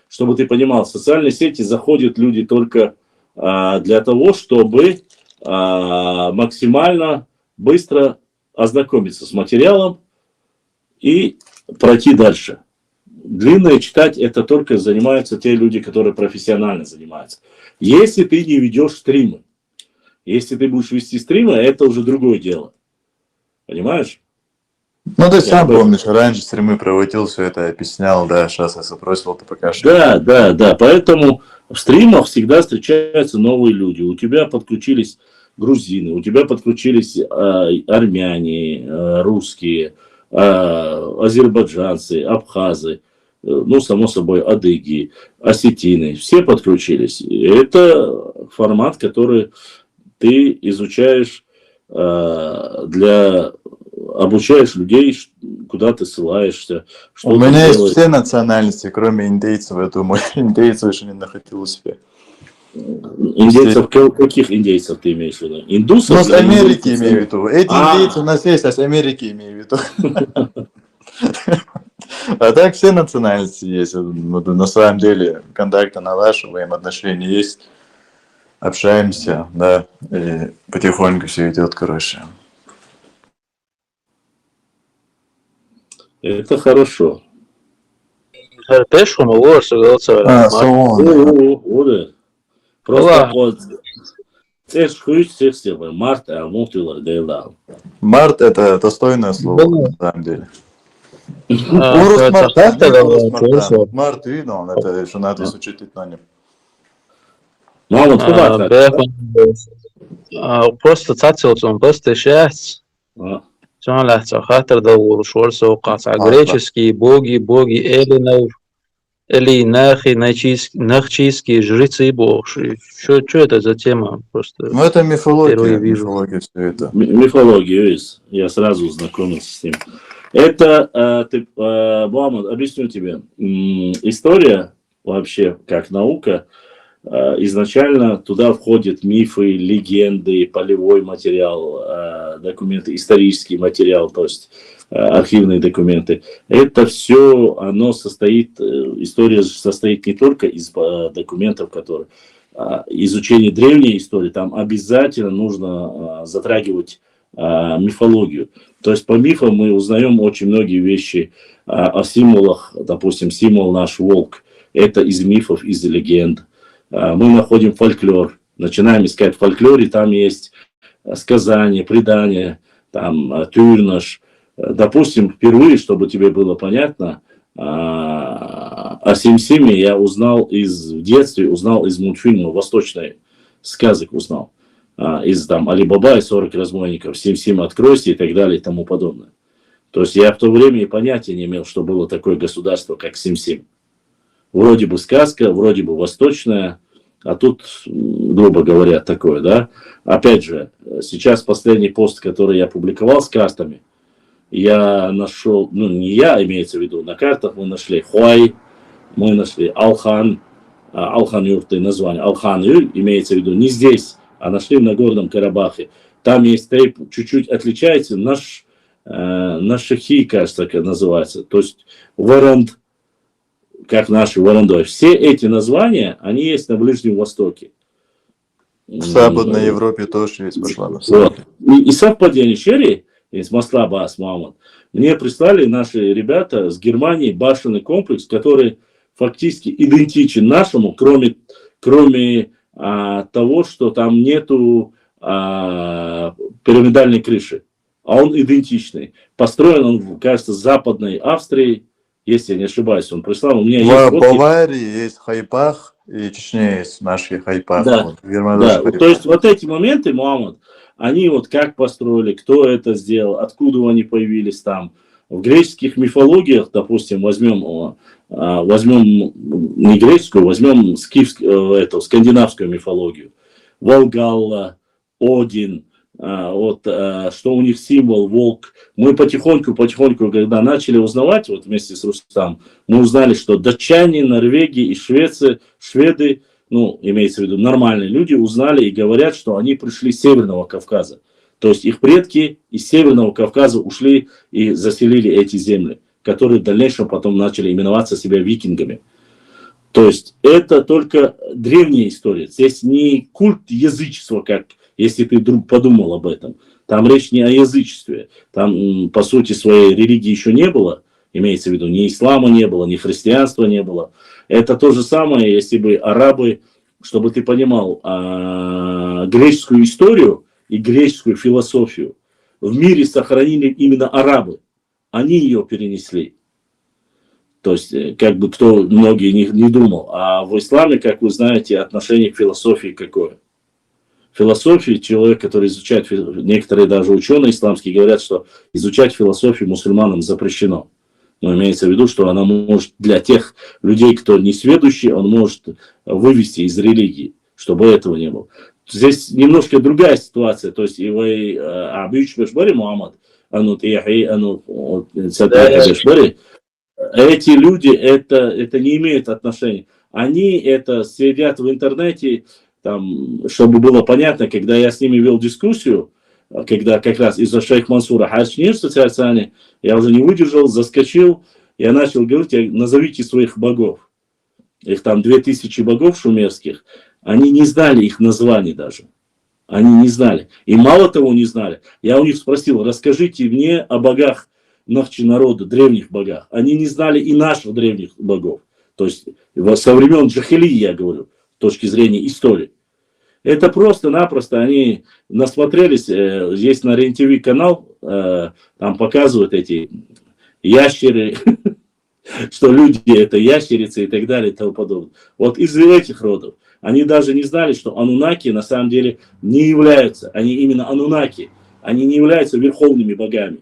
Чтобы ты понимал, в социальные сети заходят люди только для того, чтобы максимально быстро ознакомиться с материалом и пройти дальше. Длинное читать это только занимаются те люди, которые профессионально занимаются. Если ты не ведешь стримы, если ты будешь вести стримы, это уже другое дело. Понимаешь? Ну, ты сам помнишь, раньше стримы проводил, все это объяснял, да, сейчас я запросил, ты пока что. Да, поэтому в стримах всегда встречаются новые люди. У тебя подключились грузины, у тебя подключились армяне, русские, азербайджанцы, абхазы, ну, само собой, адыги, осетины, все подключились. Это формат, который ты изучаешь обучаешь людей, куда ты ссылаешься. Что У меня есть делаешь. все национальности, кроме индейцев, я думаю, индейцев еще не находил у себя. Индейцев, каких индейцев ты имеешь в виду? Индусов? Ну, с Америки имею в виду. Эти индейцы у нас есть, а с Америки имею в виду. А так все национальности есть. На самом деле контакты налаживаем, отношения есть. Общаемся, да. И потихоньку все идет, короче. Это хорошо. Пешком угорцы голосовали. Просто вот март, а мутила дейлал. Март это достойное слово, на самом деле. Это Март видно, это что надо изучить на нем. Мама, куда? Просто цацилцом, просто счастье. John Lehto, خاطر دور شورسو قاطع греческий боги Элинов, Эли Нахи, Нахчийские жрецы бог. Что это за тема? Просто ну это мифология все это. Мифология есть. Я сразу знакомился с ним. Это, Мухаммад, объясню тебе. История вообще, как наука, изначально туда входят мифы, легенды, полевой материал, документы, исторический материал, то есть архивные документы. Это все, оно состоит, история состоит не только из документов, которые изучение древней истории, там обязательно нужно затрагивать мифологию. То есть по мифам мы узнаем очень многие вещи о символах, допустим, символ наш волк, это из мифов, из легенд. Мы находим фольклор, начинаем искать в фольклоре, там есть сказания, предания, там тюрнаш. Допустим, впервые, чтобы тебе было понятно, о Сим-Симе я узнал в детстве из мультфильма «Восточный сказок» узнал. Из там Али-Баба и 40 разбойников, Сим-Сим откройся и так далее и тому подобное. То есть я в то время и понятия не имел, что было такое государство, как Сим-Сим. Вроде бы сказка, вроде бы восточная, а тут, грубо говоря, такое, да. Опять же, сейчас последний пост, который я публиковал с картами, я нашел, ну не я, имеется в виду, на картах мы нашли Хуай, мы нашли Алхан, Алхан-Юрты название, Алхан-Юр, имеется в виду не здесь, а нашли в Нагорном Карабахе. Там есть тейп, чуть-чуть отличается, наш Шахи, кажется, как называется, то есть Варанд, как наши Варандой. Все эти названия, они есть на Ближнем Востоке. В Западной Европе тоже есть, пошла на вот. И совпадение Черри из Масла Бас Мухаммад. Мне прислали наши ребята с Германии башенный комплекс, который фактически идентичен нашему, кроме того, что там нету пирамидальной крыши. А он идентичный. Построен он, кажется, в Западной Австрии. Если я не ошибаюсь, он прислал. У меня есть в Баварии есть Хайпах, и Чечне есть наши Хайпах. Да, Вот, да. То есть вот эти моменты, Мухаммад, они вот как построили, кто это сделал, откуда они появились там. В греческих мифологиях, допустим, возьмем не греческую, возьмем эту скандинавскую мифологию. Волгалла, Один, что у них символ волк. Мы потихоньку, когда начали узнавать, вот вместе с Рустам, мы узнали, что датчане, Норвегии и шведы, ну, имеется в виду нормальные люди, узнали и говорят, что они пришли с Северного Кавказа. То есть их предки из Северного Кавказа ушли и заселили эти земли, которые в дальнейшем потом начали именоваться себя викингами. То есть это только древняя история. Здесь не культ язычества, как если ты вдруг подумал об этом. Там речь не о язычестве. Там, по сути, своей религии еще не было. Имеется в виду, ни ислама не было, ни христианства не было. Это то же самое, если бы арабы, чтобы ты понимал, греческую историю и греческую философию в мире сохранили именно арабы. Они ее перенесли. То есть, как бы многие не думал. А в исламе, как вы знаете, отношение к философии какое? Философия, человек, который изучает, некоторые даже ученые исламские говорят, что изучать философию мусульманам запрещено. Но имеется в виду, что она может для тех людей, кто не сведущий, он может вывести из религии, чтобы этого не было. Здесь немножко другая ситуация. То есть, эти люди, это не имеет отношения. Они это следят в интернете, там, чтобы было понятно, когда я с ними вел дискуссию, когда как раз из-за шейх Мансура Хачнир в социальной, я уже не выдержал, заскочил, я начал говорить, назовите своих богов. Их там 2000 богов шумерских, они не знали их названий даже. Они не знали. И мало того не знали. Я у них спросил, расскажите мне о богах нахчи народа, древних богах. Они не знали и наших древних богов. То есть со времен Джахилии, я говорю, с точки зрения истории. Это просто-напросто они насмотрелись, есть на РЕН-ТВ канал, там показывают эти ящеры, что люди это ящерицы и так далее и тому подобное. Вот из этих родов. Они даже не знали, что анунаки на самом деле не являются, они именно анунаки, они не являются верховными богами.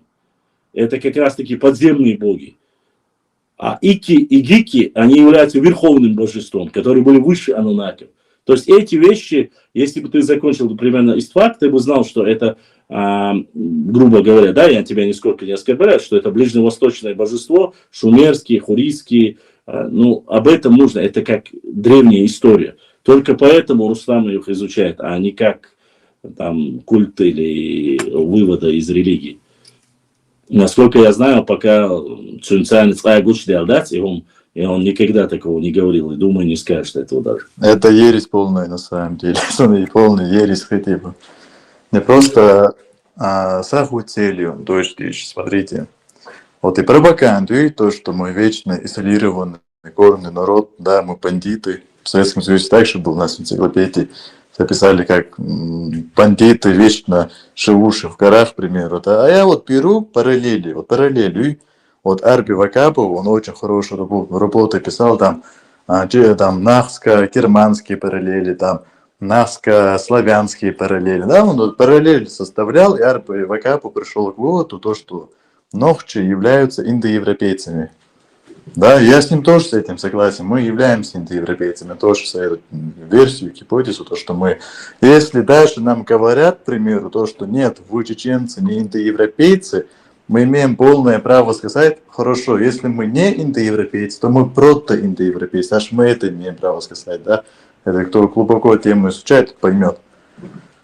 Это как раз таки подземные боги. А Ики и Гики, они являются верховным божеством, которые были выше анунаков. То есть эти вещи, если бы ты закончил примерно истфак, ты бы знал, что это, грубо говоря, да, я тебя нисколько не оскорбляю, что это ближневосточное божество, шумерские, хурийские, ну, об этом нужно, это как древняя история. Только поэтому Рустам их изучает, а не как там культ или вывода из религии. Насколько я знаю, пока Цунцан Цайгуч Диалдат, и он никогда такого не говорил, и думаю, не скажет этого даже. Это ересь полная на самом деле. Полная ересь хотя бы. Не просто с аху целью, то есть, смотрите, вот и пропагандой, то, что мы вечно изолированный горный народ, да, мы бандиты. В Советском Союзе также был у нас в энциклопедии, записали как бандиты, вечно живущие в горах, к примеру. Да? А я вот беру параллели. Вот Арби Вакапов, он очень хорошую работу писал, там нахско-германские параллели, там нахско-славянские параллели. Да? Он вот параллель составлял, и Арби Вакапов пришел к выводу, то, что нохчи являются индоевропейцами. Да, я с ним тоже с этим согласен. Мы являемся индоевропейцами, тоже с эту версию, гипотезу, то, что мы, если даже нам говорят, к примеру, то, что нет, вы чеченцы не индоевропейцы, мы имеем полное право сказать, хорошо, если мы не индоевропейцы, то мы протоиндоевропейцы, аж мы это имеем право сказать, да. Это кто глубоко тему изучает, поймет.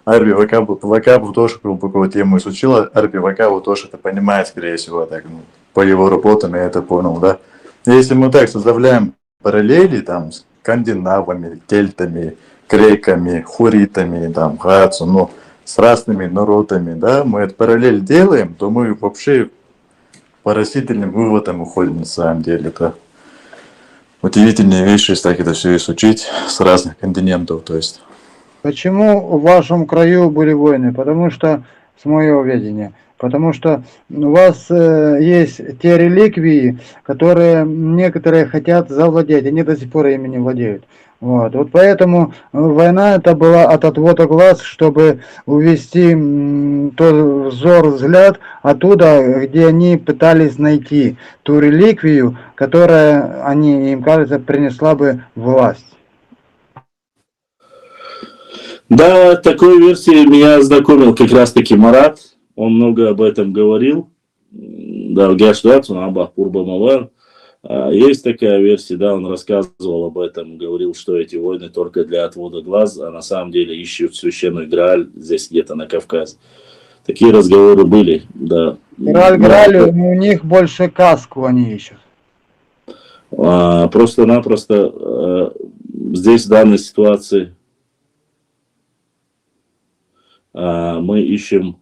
Арби Вакапов тоже глубоко тему изучил, Арби Вакапов тоже это понимает, скорее всего, так, ну, по его работам я это понял, да. Если мы так составляем параллели там, с скандинавами, кельтами, греками, хуритами, там, гацу, ну, с разными народами, да, мы эту параллель делаем, то мы вообще поразительным выводом уходим на самом деле. Это удивительные вещи, если так это все изучить с разных континентов, то есть. Почему в вашем краю были войны? Потому что, с моего видения, потому что у вас есть те реликвии, которые некоторые хотят завладеть, они до сих пор ими не владеют. Вот поэтому война это была от отвода глаз, чтобы увести тот взгляд оттуда, где они пытались найти ту реликвию, которая, им кажется, принесла бы власть. Да, такой версией меня ознакомил как раз-таки Марат. Он много об этом говорил. Да, Гяшдат, Абах Пурбамавар. Есть такая версия, да, он рассказывал об этом, говорил, что эти войны только для отвода глаз, а на самом деле ищут священную Грааль здесь где-то на Кавказе. Такие разговоры были, да. Грааль, у них больше каску они ищут. Просто-напросто здесь в данной ситуации мы ищем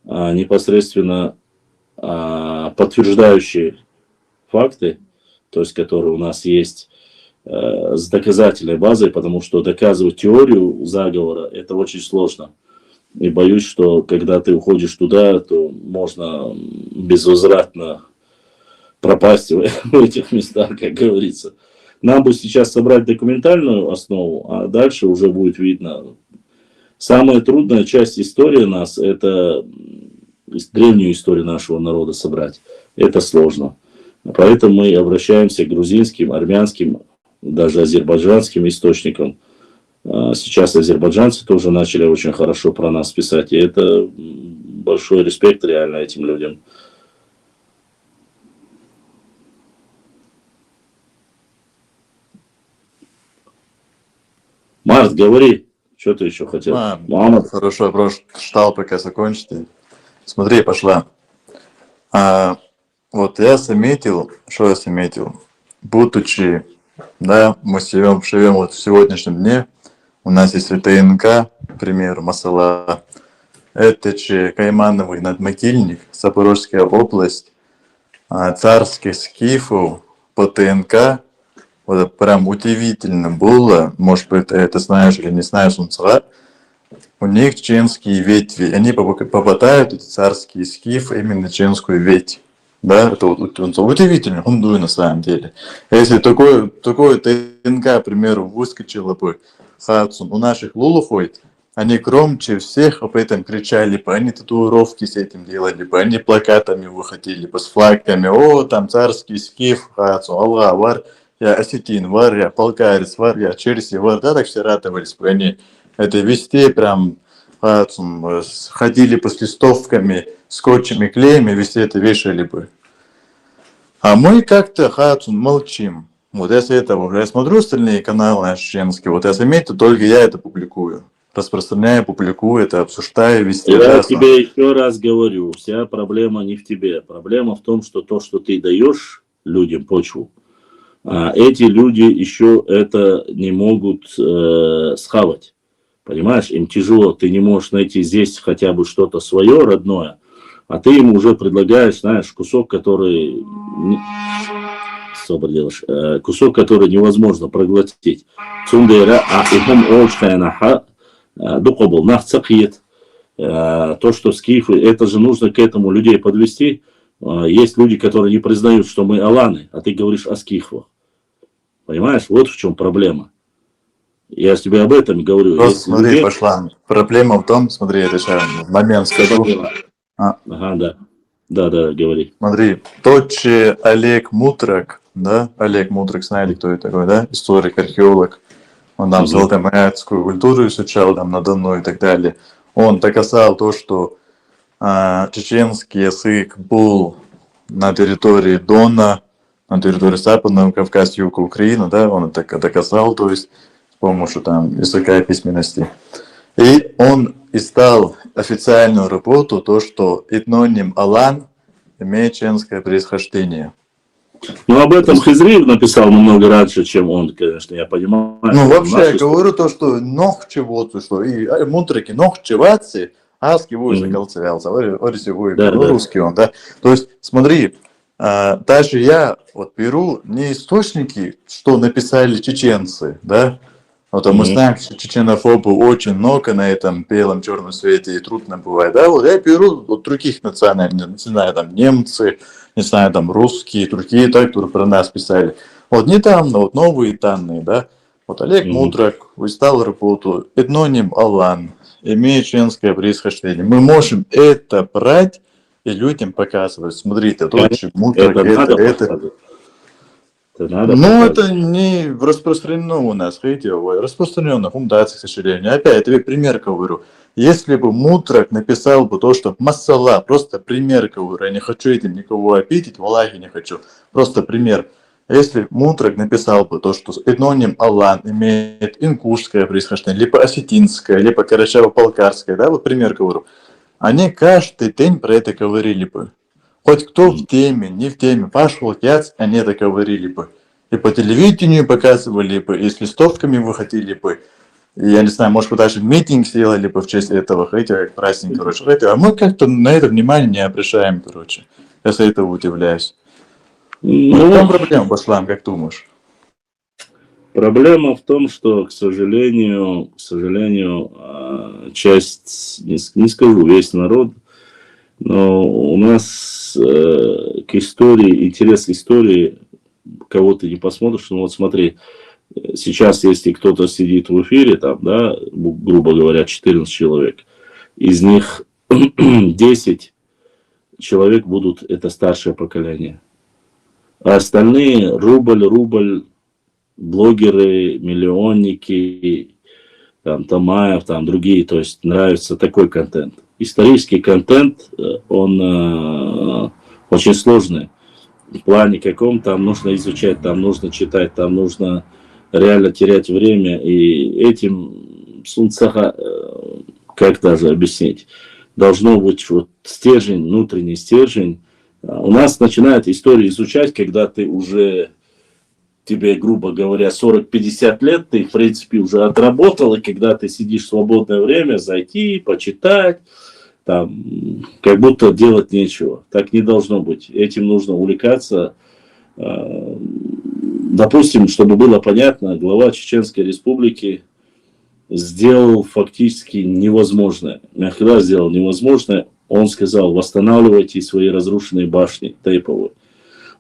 непосредственно подтверждающие факты, то есть которые у нас есть с доказательной базой, потому что доказывать теорию заговора это очень сложно. И боюсь, что когда ты уходишь туда, то можно безвозвратно пропасть в этих местах, как говорится. Нам бы сейчас собрать документальную основу, а дальше уже будет видно. Самая трудная часть истории у нас – это древнюю историю нашего народа собрать. Это сложно. Поэтому мы обращаемся к грузинским, армянским, даже азербайджанским источникам. Сейчас азербайджанцы тоже начали очень хорошо про нас писать. И это большой респект реально этим людям. Март, говори, что ты еще хотел? Мухаммад. Хорошо, просто ждал, пока закончите. Смотри, пошла. Вот я заметил, что я заметил. Будучи, да, мы живем вот в сегодняшнем дне, у нас есть ТНК, например, Масала, это же Каймановый надмогильник, Запорожская область, царских скифов по ТНК, вот прям удивительно было, может быть, это знаешь или не знаешь, у них чеченские ветви, они попадают, эти царские скифы, именно чеченскую ветвь. Да, это удивительно, хундуй на самом деле. Если такое ТНК, к примеру, выскочило бы у наших лулухой, они громче всех об этом кричали бы, они татуировки с этим делали бы, они плакатами выходили бы, с флагами, о, там царский скиф, Аллах, вар, я осетин, вар, я полкарец, вар, я черси, вар, да, так все радовались бы, они это везде прям ходили бы с листовками, скотчами, клеями, везде это вешали бы. А мы как-то молчим. Вот если это уже я смотрю остальные каналы наши чеченские, вот я заметил, только я это публикую. Распространяю, публикую это, обсуждаю везде. Я тебе еще раз говорю, вся проблема не в тебе. Проблема в том, что то, что ты даешь людям почву, эти люди еще это не могут схавать. Понимаешь, им тяжело, ты не можешь найти здесь хотя бы что-то свое, родное, а ты ему уже предлагаешь, знаешь, кусок, который невозможно проглотить. То, что скифы, это же нужно к этому людей подвести. Есть люди, которые не признают, что мы аланы, а ты говоришь о скифах. Понимаешь, вот в чем проблема. Я тебе об этом говорю. Просто смотри, людей... пошла. Проблема в том, смотри, я решаю момент скажу. Ага, да, говори. Смотри, тот же Олег Мутрак, да, Олег Мутрак, знаете, кто это такой, да, историк, археолог, он там золотоморяцкую культуру изучал, там, на Дону и так далее. Он доказал то, что чеченский язык был на территории Дона, на территории Западного Кавказа, юга Украины, да, он это доказал, то есть с помощью там языка и письменности. И он издал официальную работу, то, что этноним Алан имеет чеченское происхождение. Ну, об этом Хизриев написал намного раньше, чем он, конечно, я понимаю. Ну, вообще, я говорю то, что ног чего-то, что и мутраки, ног чеваться, аски войсы колцевялся, русский он, да. То есть, смотри, даже я вот беру не источники, что написали чеченцы, да, вот мы знаем, что чеченофобов очень много на этом белом черном свете и трудно бывает, да, вот я беру от других национальностей, не знаю, там немцы, не знаю, там русские, другие, так, которые про нас писали. Вот недавно, вот новые данные, да, Вот Олег Мудрак стал работу, этноним Алан, имеет женское происхождение. Мы можем это брать и людям показывать. Смотрите, дочь Мудрак, это. Это надо Ну, показывать. это не распространено у нас, видите, распространено в Умдате, к сожалению. Опять, тебе пример говорю. Если бы Мудрак написал бы то, что массала, просто пример говорю, я не хочу этим никого обидеть, валахи не хочу, просто пример. Если Мудрак написал бы то, что этноним Алан имеет ингушское происхождение, либо осетинское, либо карачаево-балкарское, да, вот пример говорю, они каждый день про это говорили бы. Хоть кто в теме, не в теме, пошел яц, они это говорили бы. И по телевидению показывали бы, и с листовками выходили бы. И, я не знаю, может быть, даже митинг сделали бы в честь этого, хотя праздник, короче. А мы как-то на это внимание не обращаем, короче. Я с этого удивляюсь. Ну, в чем проблема, Баслам, как думаешь? Проблема в том, что, к сожалению, часть, не скажу весь народ, но у нас к истории, интерес к истории, кого ты не посмотришь, ну вот смотри, сейчас, если кто-то сидит в эфире, там, да, грубо говоря, 14 человек, из них 10 человек будут, это старшее поколение. А остальные рубль, блогеры, миллионники, там, Тамаев, там, другие, то есть нравится такой контент. Исторический контент, он очень сложный. В плане каком там нужно изучать, там нужно читать, там нужно реально терять время. И этим Сунцаха, как даже объяснить, должно быть вот стержень, внутренний стержень. У нас начинают историю изучать, когда ты уже, тебе, грубо говоря, 40-50 лет, ты, в принципе, уже отработал, и когда ты сидишь в свободное время, зайти, почитать, там, как будто делать нечего. Так не должно быть. Этим нужно увлекаться. Допустим, чтобы было понятно, глава Чеченской Республики сделал фактически невозможное. Когда сделал невозможное, он сказал: восстанавливайте свои разрушенные башни тейповые.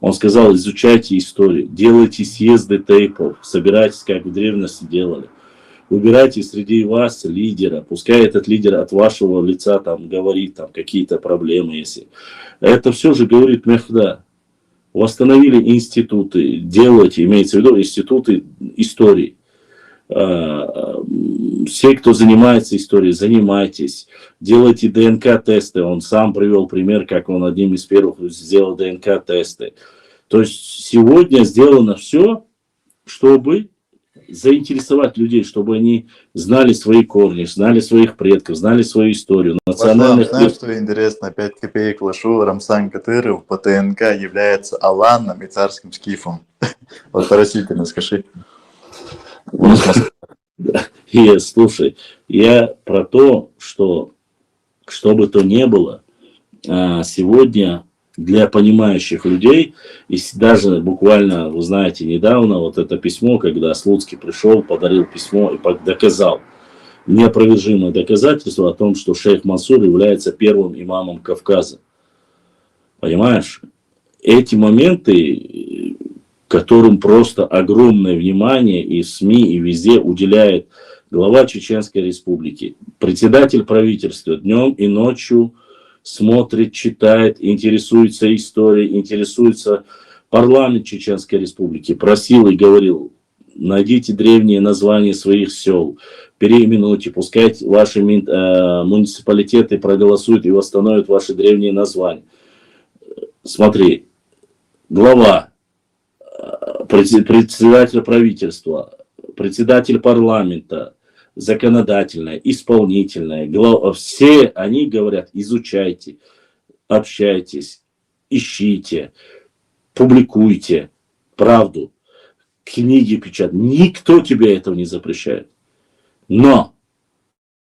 Он сказал: изучайте историю, делайте съезды тейпов, собирайтесь, как в древности делали. Выбирайте среди вас лидера, пускай этот лидер от вашего лица там говорит там какие-то проблемы, если. Это все же говорит Мехда. Восстановили институты, делайте, имеется в виду институты истории. Все, кто занимается историей, занимайтесь, делайте ДНК-тесты. Он сам привел пример, как он одним из первых сделал ДНК-тесты. То есть сегодня сделано все, чтобы заинтересовать людей, чтобы они знали свои корни, знали своих предков, знали свою историю. Знаешь, что интересно? 5 копеек вложу, Рамсан Кадыров по ТНК является Аланом и царским скифом. Вот поразительно, скажи. Слушай, я про то, что бы то ни было, сегодня для понимающих людей, и даже буквально, вы знаете, недавно вот это письмо, когда Слуцкий пришел, подарил письмо и доказал, неопровержимое доказательство о том, что шейх Мансур является первым имамом Кавказа. Понимаешь? Эти моменты, которым просто огромное внимание и в СМИ, и везде уделяет глава Чеченской Республики, председатель правительства днем и ночью смотрит, читает, интересуется историей, интересуется парламент Чеченской Республики, просил и говорил: найдите древние названия своих сел, переименуйте, пускай ваши муниципалитеты проголосуют и восстановят ваши древние названия. Смотри, глава, председатель правительства, председатель парламента, законодательное, исполнительное, все они говорят: изучайте, общайтесь, ищите, публикуйте правду, книги печатать. Никто тебе этого не запрещает. Но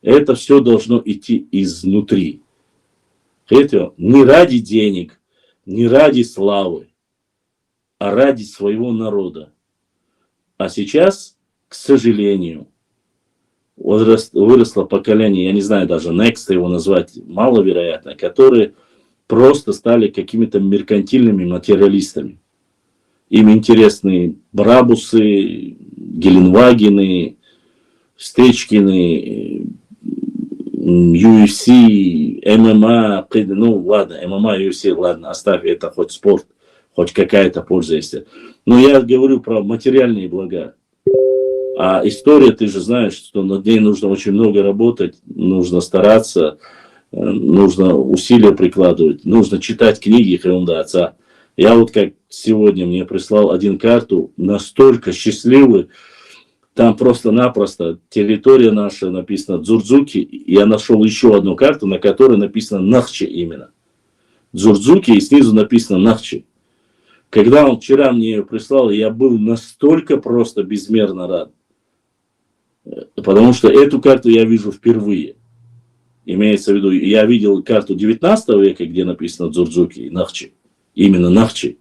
это все должно идти изнутри. Это не ради денег, не ради славы, а ради своего народа. А сейчас, к сожалению, выросло поколение, я не знаю даже, next его назвать маловероятно, которые просто стали какими-то меркантильными материалистами. им интересны Брабусы, Геленвагены, Стечкины, UFC, ММА, ну ладно, ММА, UFC, ладно, оставь это, хоть спорт, хоть какая-то польза есть. Но я говорю про материальные блага. А история, ты же знаешь, что над ней нужно очень много работать, нужно стараться, нужно усилия прикладывать, нужно читать книги Хаюнда отца. Я вот как сегодня мне прислал один карту, настолько счастливый, там просто-напросто территория наша написана Дзурдзуки, я нашел еще одну карту, на которой написано Нахчи именно. Дзурдзуки, и снизу написано Нахчи. Когда он вчера мне ее прислал, я был настолько просто безмерно рад. Потому что эту карту я вижу впервые. Имеется в виду, я видел карту 19 века, где написано Дзурдзуки и Нахчи. Именно Нахчи.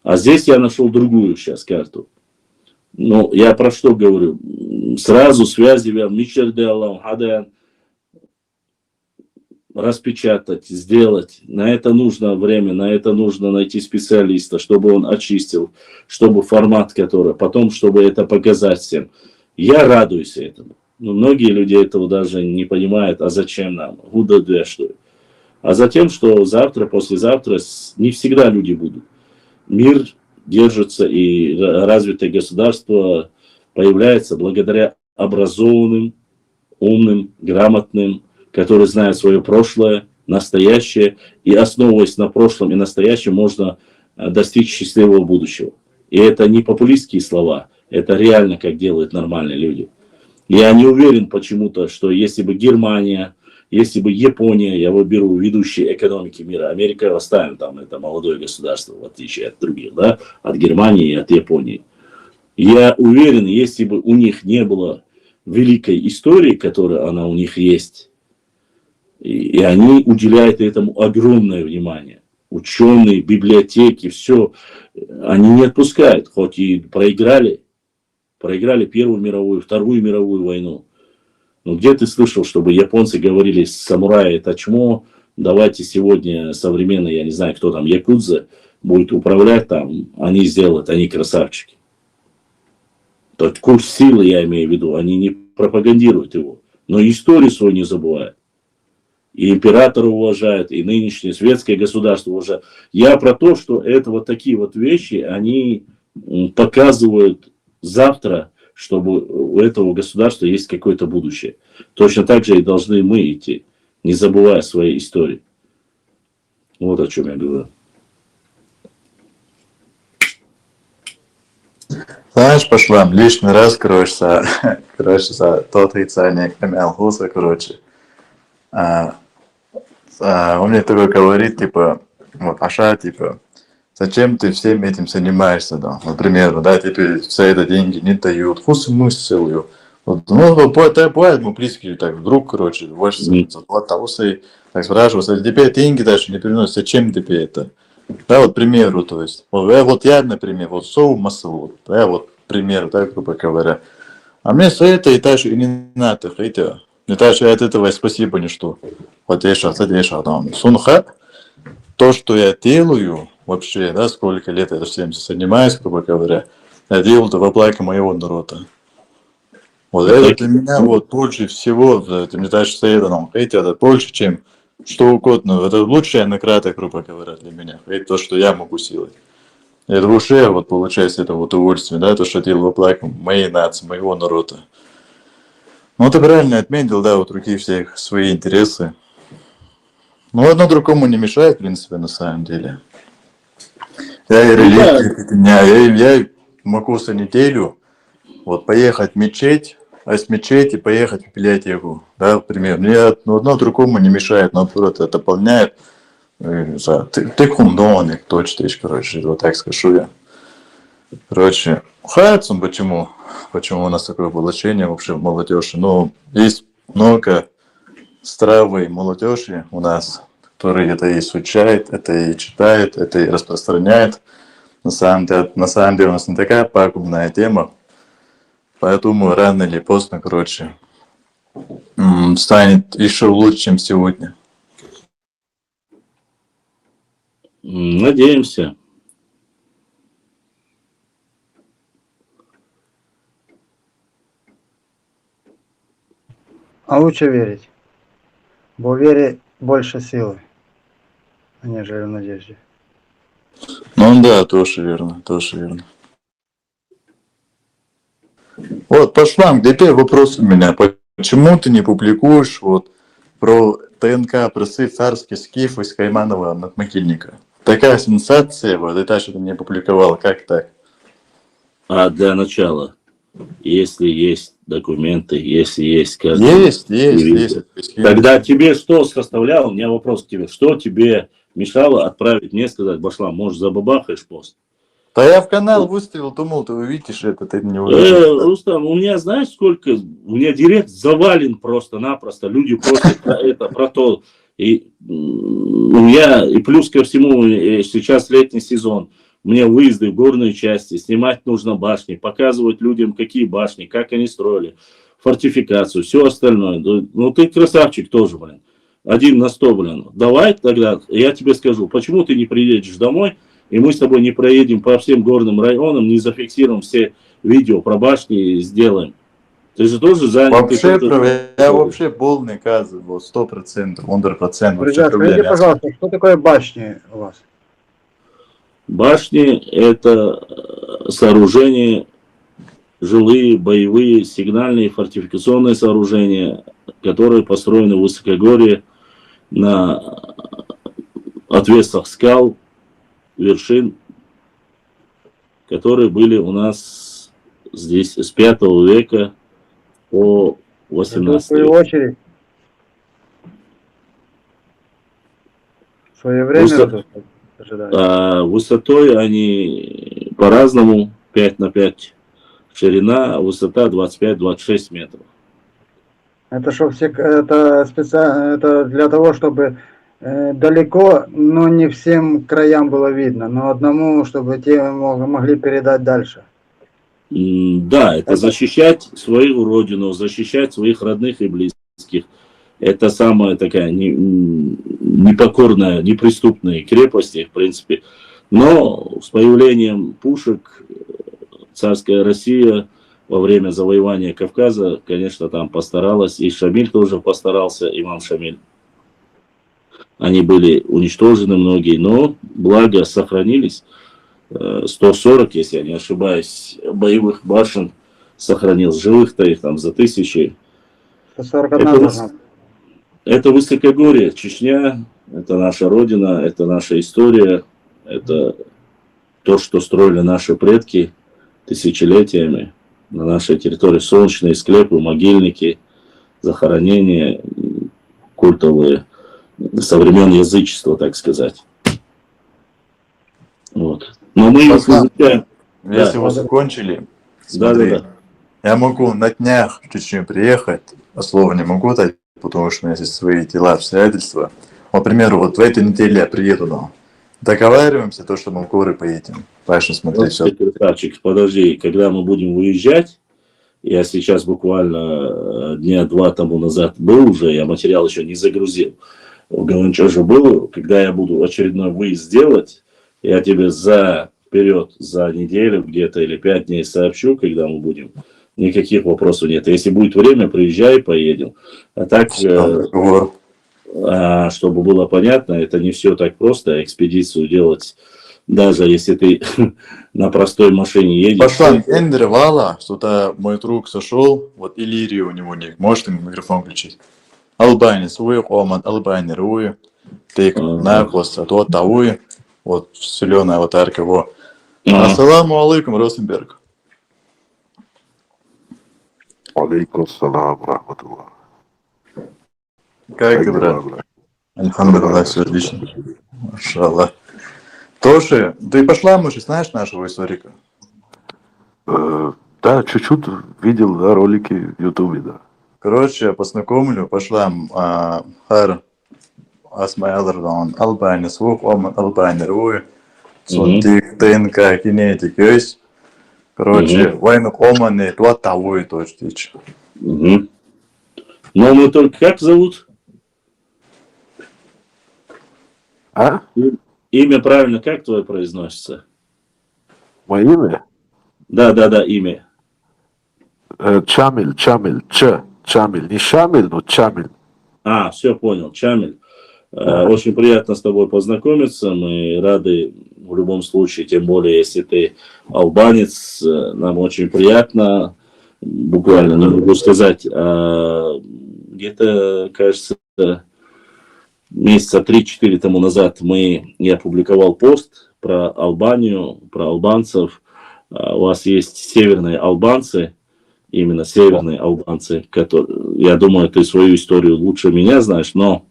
А здесь я нашел другую сейчас карту. Ну, я про что говорю? Сразу связи Мичерде Аллах Хадаян распечатать, сделать. На это нужно время, на это нужно найти специалиста, чтобы он очистил, чтобы формат который, потом, чтобы это показать всем. Я радуюсь этому. Но многие люди этого даже не понимают, а зачем нам? Гуда что? А затем, что завтра, послезавтра не всегда люди будут. Мир держится, и развитое государство появляется благодаря образованным, умным, грамотным, которые знают свое прошлое, настоящее, и основываясь на прошлом и настоящем, можно достичь счастливого будущего. И это не популистские слова, это реально, как делают нормальные люди. Я не уверен почему-то, что если бы Германия, если бы Япония, я выберу ведущие экономики мира, Америка оставим там, это молодое государство, в отличие от других, да, от Германии и от Японии. Я уверен, если бы у них не было великой истории, которая она у них есть, и они уделяют этому огромное внимание. Ученые, библиотеки, все, они не отпускают, хоть и проиграли Первую мировую, Вторую мировую войну. Но где ты слышал, чтобы японцы говорили самураи, это чмо, давайте сегодня современные, я не знаю, кто там, якудза, будет управлять там, они сделают, они красавчики. Тот курс силы, я имею в виду, они не пропагандируют его, но историю свою не забывают. И императора уважают, и нынешнее светское государство уважают. Я про то, что это вот такие вот вещи, они показывают завтра, чтобы у этого государства есть какое-то будущее. Точно так же и должны мы идти, не забывая своей истории. Вот о чем я говорю. Знаешь, пошла лишний раз, короче, за то отрицание Камиалхуса, короче. Он мне такой говорит, типа, вот, Аша, типа, зачем ты всем этим занимаешься, да? Например, да, тебе все это деньги не дают, хуй смысл. Вот, ну, бывает, мы близкие, так, вдруг, короче, больше заплатался, так спрашивался, тебе деньги дальше не приносят, зачем тебе это? Да, вот, к примеру, то есть, вот я, например, вот соу массову, да, вот, к примеру, да, грубо говоря, а мне все это и дальше и не надо, хотя, мне дальше от этого спасибо ничто. Вот я сейчас, там, сунха, то, что я делаю, вообще, да, сколько лет я всем занимаюсь, грубо говоря, я делал это во благо моего народа. Вот это для меня вот больше всего, ты мне дальше соединил, это больше, чем что угодно. Это лучшая награда, грубо говоря, для меня. Это то, что я могу сделать. Это в душе вот получается это вот удовольствие, да, то, что делал во благо моей нации, моего народа. Ну, ты правильно отметил, да, вот другие всех свои интересы. Ну, одно другому не мешает, в принципе, на самом деле. Я и религию, я могу за неделю вот поехать в мечеть, а с мечети поехать в библиотеку, да, например. Мне одно другому не мешает, наоборот, это дополняет. Ты хундоник, точно, короче, вот так скажу я. Короче, нравится, почему у нас такое получение вообще в молодежи. Но есть много здравой молодежи у нас, которые это и изучает, это и читает, это и распространяет. На самом деле у нас не такая пагубная тема. Поэтому рано или поздно, короче, станет еще лучше, чем сегодня. Надеемся. А лучше верить. Бо в вере больше силы, нежели в надежде. Ну да, тоже верно, тоже верно. Вот, пошла, теперь вопрос у меня. Почему ты не публикуешь вот про ТНК, просы царский скиф из Кайманова надмогильника? Такая сенсация, вот, и та, что ты не опубликовал, как так? А для начала, если есть документы, если есть Есть, видео, есть. тогда тебе что составляло? У меня вопрос к тебе. Что тебе мешало отправить мне, сказать, Башлам, может, забабахаешь пост? Да я в канал выставил, думал, ты увидишь это, ты не увидишь. Рустам, у меня, знаешь, сколько, у меня директ завален просто-напросто, люди просят про это, про то, и у меня, и плюс ко всему, сейчас летний сезон, мне выезды в горные части, снимать нужно башни, показывать людям, какие башни, как они строили, фортификацию, все остальное. Ну, ты красавчик тоже, блин, 1/100, блин. Давай тогда, я тебе скажу, почему ты не приедешь домой, и мы с тобой не проедем по всем горным районам, не зафиксируем все видео про башни и сделаем. Ты же тоже занят. Вообще, я вообще полный каз, вот 100%, 100%, вообще Друзья, скажите, проблем. пожалуйста, что такое башни у вас? Башни – это сооружения, жилые, боевые, сигнальные, фортификационные сооружения, которые построены в высокогорье на отвесах скал, вершин, которые были у нас здесь с 5 века по 18 В свою век. очередь, в свое время ожидаю. Высотой они по-разному, 5×5 ширина, а высота 25-26 метров. Это что это специально, это для того, чтобы далеко, но не всем краям было видно, но одному, чтобы те могли передать дальше. Да, это защищать свою родину, защищать своих родных и близких. Это самая такая непокорная, неприступная крепость, в принципе. Но с появлением пушек царская Россия во время завоевания Кавказа, конечно, там постаралась. И Шамиль тоже постарался, имам Шамиль. Они были уничтожены многие, но благо сохранились. 140, если я не ошибаюсь, боевых башен сохранилось. Живых-то их там за тысячи. 141 Это высокогорье, Чечня, это наша родина, это наша история, это то, что строили наши предки тысячелетиями на нашей территории. Солнечные склепы, могильники, захоронения культовые со времен язычества, так сказать. Вот. Но мы их изучаем. Если Да. вы закончили, смотри, я могу на днях в Чечню приехать, а слова не могу дать, потому что у меня есть свои дела, обстоятельства. Например, вот в этой неделе я приеду, но договариваемся, то, что мы в горы поедем. Паша, смотри, все. Красавчик, подожди, когда мы будем выезжать, я сейчас буквально дня 2 тому назад был уже, я материал еще не загрузил. В Галанчоже был, когда я буду очередной выезд делать, я тебе вперед за неделю где-то или 5 дней сообщу, когда мы будем. Никаких вопросов нет. Если будет время, приезжай, поедем. А так, чтобы было понятно, это не все так просто. Экспедицию делать, даже если ты на простой машине едешь. Пошла Эндер Вала, что-то мой друг сошел, вот Иллирия у него нет. Можешь ты микрофон включить? Албанец, уй, оман, албанер, уй. Ты накос, а то тауй. Вот зеленая аватарка, во. Ассаламу алейкум, Росенберг. Алейкум салам, рахматуллах. Как ты, брат? Альхамдулилlah, все отлично. Машаллах. Тоже, ты пошла, может, знаешь нашего историка? Да, чуть-чуть видел, да, ролики в Ютубе, да. Короче, познакомлю, пошла Хар Асмайлердан, Албанец, Вух, Оман, Албанер, Уй, Сунтик, ТНК, Кинетик, есть. Короче, войну Оманы, Туата, Уй, точно. Но мы только как зовут? А? Имя правильно как твое произносится? Мое имя? Да, имя. Чамиль, Чамиль. Не Шамиль, но Чамиль. Все понял, Чамиль. Очень приятно с тобой познакомиться. Мы рады в любом случае, тем более, если ты албанец, нам очень приятно. Буквально, не могу сказать, где-то, кажется, месяца 3-4 тому назад я опубликовал пост про Албанию, про албанцев. У вас есть северные албанцы, именно северные албанцы, которые, я думаю, ты свою историю лучше меня знаешь, но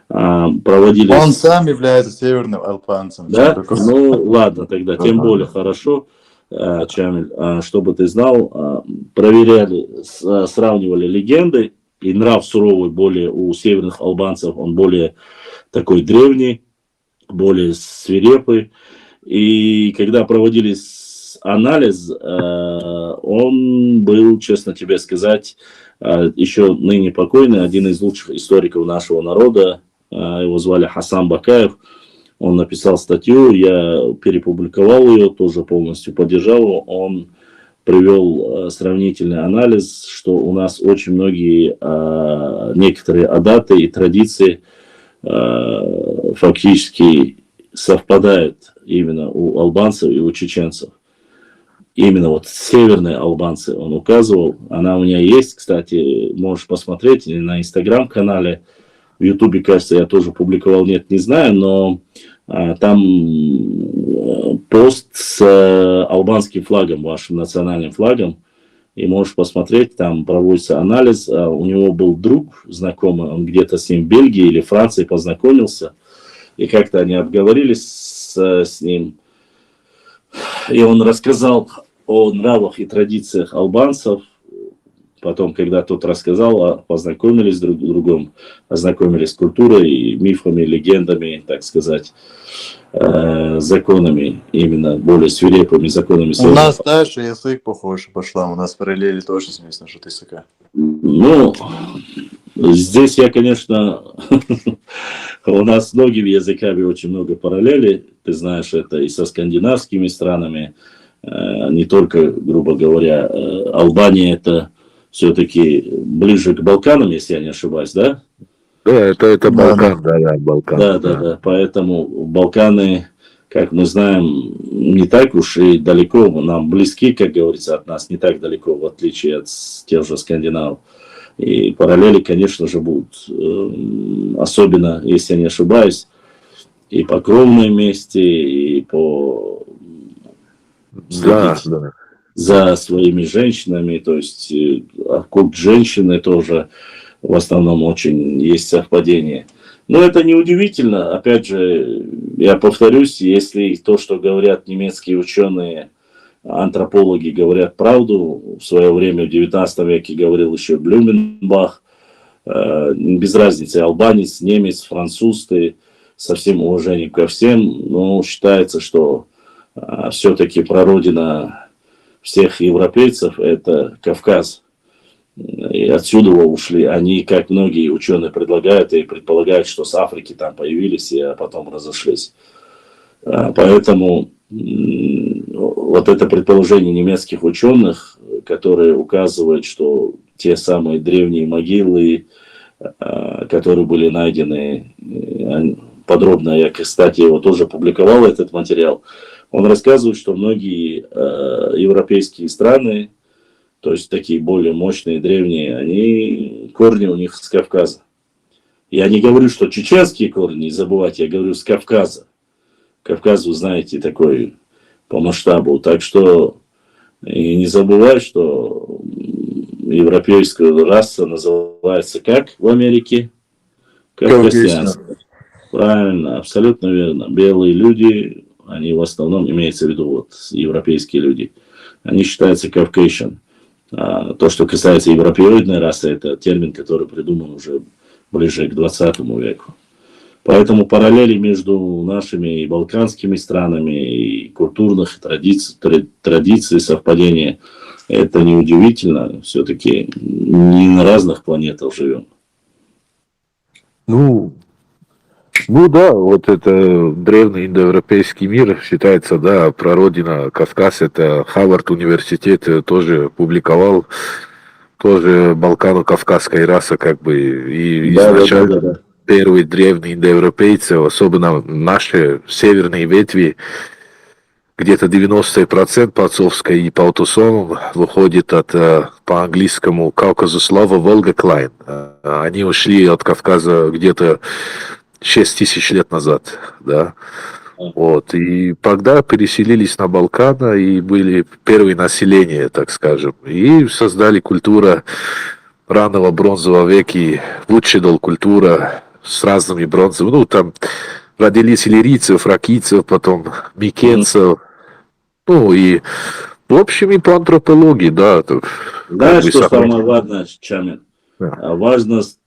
проводили... Он сам является северным албанцем. Да? Что такое? Ну, ладно, тогда тем более хорошо, Чамиль, чтобы ты знал, проверяли, сравнивали легенды, и нрав суровый более у северных албанцев, он более такой древний, более свирепый. И когда проводили анализ, он был, честно тебе сказать, еще ныне покойный, один из лучших историков нашего народа, его звали Хасан Бакаев. Он написал статью, я перепубликовал ее, тоже полностью поддержал. Он привел сравнительный анализ, что у нас очень многие, некоторые адаты и традиции фактически совпадают именно у албанцев и у чеченцев. Именно вот северные албанцы он указывал. Она у меня есть, кстати, можешь посмотреть на инстаграм-канале. В ютубе, кажется, я тоже публиковал, нет, не знаю, но там пост с албанским флагом, вашим национальным флагом, и можешь посмотреть, там проводится анализ. У него был друг знакомый, он где-то с ним в Бельгии или Франции познакомился, и как-то они обговорились с ним, и он рассказал о нравах и традициях албанцев. Потом, когда тот рассказал, познакомились друг с другом, ознакомились с культурой, мифами, легендами, так сказать, законами, именно более свирепыми законами. У нас дальше язык похож пошла, у нас параллели тоже смесь насчет языка. Ну, здесь я, конечно, у нас с многими языками очень много параллелей, ты знаешь, это и со скандинавскими странами, не только, грубо говоря, Албания это все-таки ближе к Балканам, если я не ошибаюсь, да? Да, это Балкан, да, Балкан. Да. Поэтому Балканы, как мы знаем, не так уж и далеко, нам близки, как говорится, от нас, не так далеко, в отличие от тех же скандинавов. И параллели, конечно же, будут. Особенно, если я не ошибаюсь, и по кровной мести, и по... Да. За своими женщинами, то есть культ женщины тоже в основном очень есть совпадение. Но это не удивительно, опять же, я повторюсь, если то, что говорят немецкие ученые, антропологи говорят правду, в свое время в 19 веке говорил еще Блюменбах, без разницы, албанец, немец, француз, ты со всем уважением ко всем, но считается, что все-таки прародина всех европейцев это Кавказ. И отсюда ушли. Они, как многие ученые предлагают и предполагают, что с Африки там появились, а потом разошлись. Поэтому вот это предположение немецких ученых, которые указывают, что те самые древние могилы, которые были найдены, подробно, я, кстати, его тоже публиковал, этот материал, он рассказывает, что многие европейские страны, то есть такие более мощные, древние, они, корни у них с Кавказа. Я не говорю, что чеченские корни, не забывайте, я говорю с Кавказа. Кавказ, вы знаете, такой по масштабу. Так что и не забывай, что европейская раса называется как в Америке? Как христианская. Правильно, абсолютно верно. Белые люди, они в основном, имеется в виду вот европейские люди, они считаются Caucasian. То, что касается европеоидной расы, это термин, который придуман уже ближе к 20 веку. Поэтому параллели между нашими и балканскими странами, и культурных традиций, совпадения, это неудивительно. Все-таки не на разных планетах живем. Ну да, вот это древний индоевропейский мир считается, да, прародина Кавказ, это Харвард университет тоже публиковал тоже балкано-кавказская раса, как бы, и Да, да, да, изначально да, да. первые древние индоевропейцы, особенно наши северные ветви, где-то 90% по отцовской и по аутосомам выходит от, по английскому, Кавказу слова Волга Клайн. Они ушли от Кавказа где-то 6 тысяч лет назад, да. Вот, и тогда переселились на Балканы и были первые населения, так скажем, и создали культуру раннего бронзового века, Вучедол культура с разными бронзовыми, ну, там родились иллирийцев, фракийцев, потом микенцев, ну, и, в общем, и по антропологии, да. Знаешь, что самое важное, Чамин? Да. Важность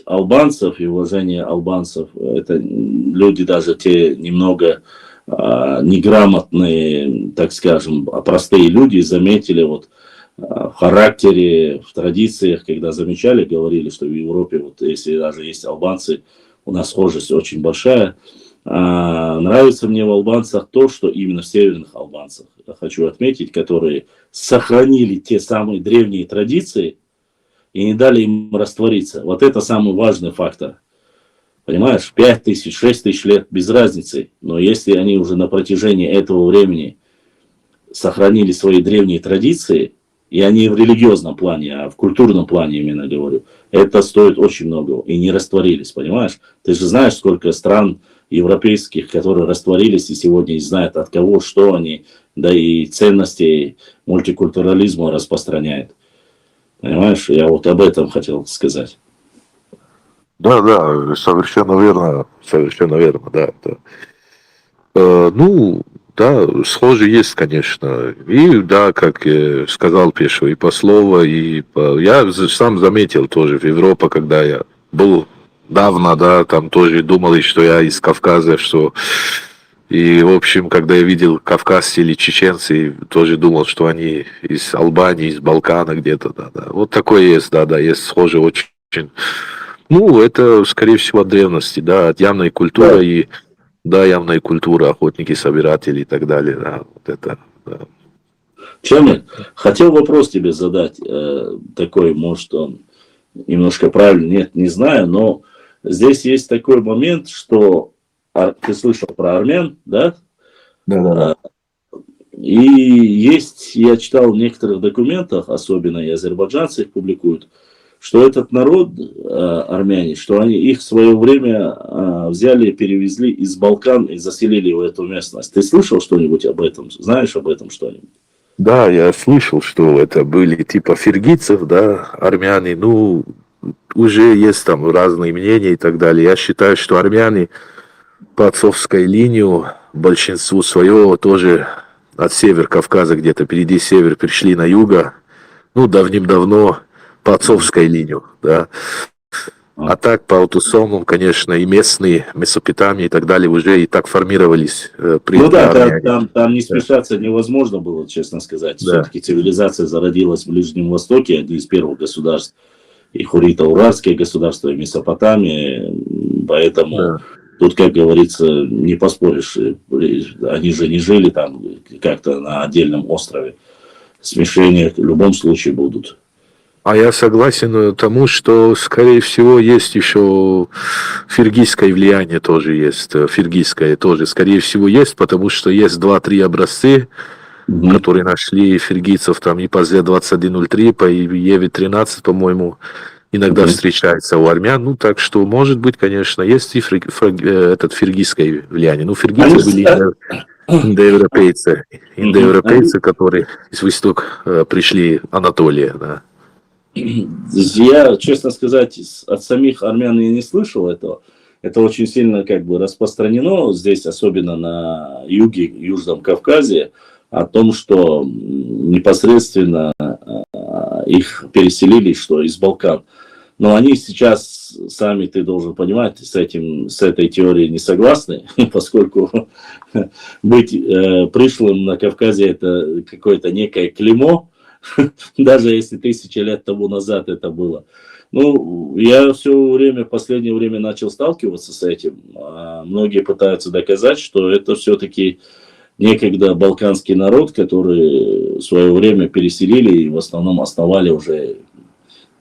албанцев и уважение албанцев, это люди даже те немного неграмотные, так скажем, простые люди заметили вот в характере, в традициях, когда замечали, говорили, что в Европе, вот если даже есть албанцы, у нас схожесть очень большая. Нравится мне в албанцах то, что именно в северных албанцах, я хочу отметить, которые сохранили те самые древние традиции и не дали им раствориться. Вот это самый важный фактор. Понимаешь, 5000, 6000 лет без разницы. Но если они уже на протяжении этого времени сохранили свои древние традиции, и они в религиозном плане, а в культурном плане именно говорю, это стоит очень много. И не растворились, понимаешь? Ты же знаешь, сколько стран европейских, которые растворились и сегодня не знают от кого, что они, да и ценности мультикультурализма распространяют. Понимаешь, я вот об этом хотел сказать. Да, да, совершенно верно, да. Ну, да, схоже есть, конечно. И да, как сказал Пешу, и по слову, я сам заметил тоже в Европе, когда я был давно, да, там тоже думал, что я из Кавказа, что... И, в общем, когда я видел кавказцы или чеченцы, тоже думал, что они из Албании, из Балкана где-то, да. Вот такое есть, да, есть схоже очень. Ну, это, скорее всего, от древности, да, от явной культуры Да. и, да, явная культура, охотники, собиратели и так далее, да, вот это, да. Чамин, хотел вопрос тебе задать, такой, может, он немножко правильный, нет, не знаю, но здесь есть такой момент, что ты слышал про армян, да? Да. И есть, я читал в некоторых документах, особенно и азербайджанцы их публикуют, что этот народ, армяне, что они их в свое время взяли, перевезли из Балкан и заселили в эту местность. Ты слышал что-нибудь об этом? Знаешь об этом что-нибудь? Да, я слышал, что это были типа фиргийцев, да, армяне, ну, уже есть там разные мнения и так далее. Я считаю, что армяне по отцовской линии, большинству своего тоже от север Кавказа где-то, впереди север, перешли на юго, ну, давным-давно по отцовской линии, да. А так, по аутосомам, конечно, и местные, Месопотамия и так далее уже и так формировались. Ну да, там не смешаться невозможно было, честно сказать. Да. Все-таки цивилизация зародилась в Ближнем Востоке, одни из первых государств. И Хурита-Уральское государство, и Месопотамия. Поэтому Да. тут, как говорится, не поспоришь. Они же не жили там как-то на отдельном острове. Смешения в любом случае будут. А я согласен тому, что, скорее всего, есть еще фиргийское влияние тоже есть. Фиргийское тоже, скорее всего, есть, потому что есть 2-3 образцы, которые нашли фиргийцев там и по Z2103, по EV13, по-моему, иногда встречается у армян. Ну, так что, может быть, конечно, есть и этот фиргийское влияние. Ну, фиргийцы были индоевропейцы, которые из Востока пришли, Анатолия, да. Я, честно сказать, от самих армян я не слышал этого. Это очень сильно как бы распространено здесь, особенно на юге, Южном Кавказе, о том, что непосредственно их переселили, что из Балкан. Но они сейчас, сами ты должен понимать, с этой теорией не согласны, поскольку быть пришлым на Кавказе это какое-то некое клеймо, даже если 1000 лет тому назад это было. Ну, я последнее время начал сталкиваться с этим. Многие пытаются доказать, что это все-таки некогда балканский народ, который в свое время переселили и в основном основали уже,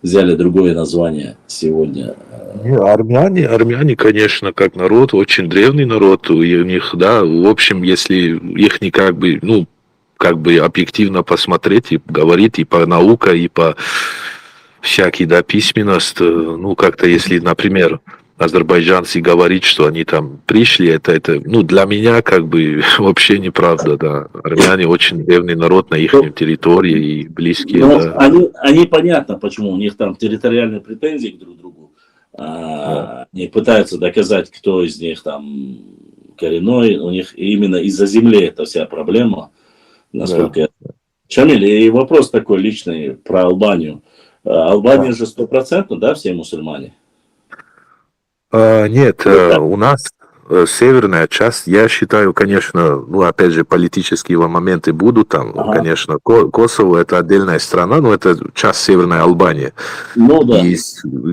взяли другое название сегодня. Не, армяне, конечно, как народ, очень древний народ, и у них, да, в общем, если их не как бы, ну, как бы объективно посмотреть и говорить и по науке, и по всякий, да, письменность, ну, как-то, если, например, азербайджанцы говорить, что они там пришли, это, ну, для меня, как бы, вообще неправда, да. Армяне очень древний народ на их территории и близкие, Ну, да. они понятно, почему у них там территориальные претензии друг к другу. Они пытаются доказать, кто из них там коренной. У них именно из-за земли эта вся проблема. Насколько я... Шамиль, и вопрос такой личный про Албанию. Албания же 100%, да, все мусульмане? Нет, у нас северная часть, я считаю, конечно, ну, опять же, политические моменты будут там, конечно, Косово это отдельная страна, но это часть Северной Албании. Ну, да. И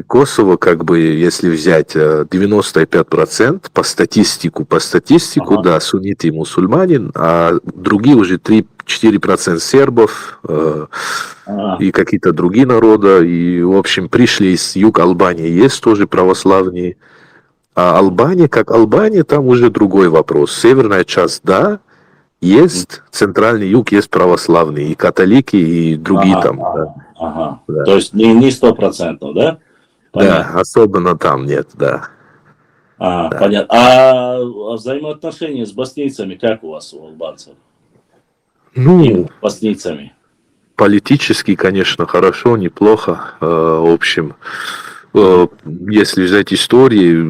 Косово, как бы, если взять 95% по статистику, да, сунниты и мусульмане, а другие уже 3-4% сербов и какие-то другие народы, и, в общем, пришли из юга Албании, есть тоже православные. А Албания, как Албания, там уже другой вопрос. Северная часть, да, есть, центральный юг есть православные, и католики, и другие там. Да. Да. То есть не 100%, да? Понятно. Да, особенно там нет, да. Да. Понятно. А взаимоотношения с боснийцами как у вас, у албанцев? Ну, с боснийцами? политически, конечно, хорошо, неплохо. В общем, если взять истории,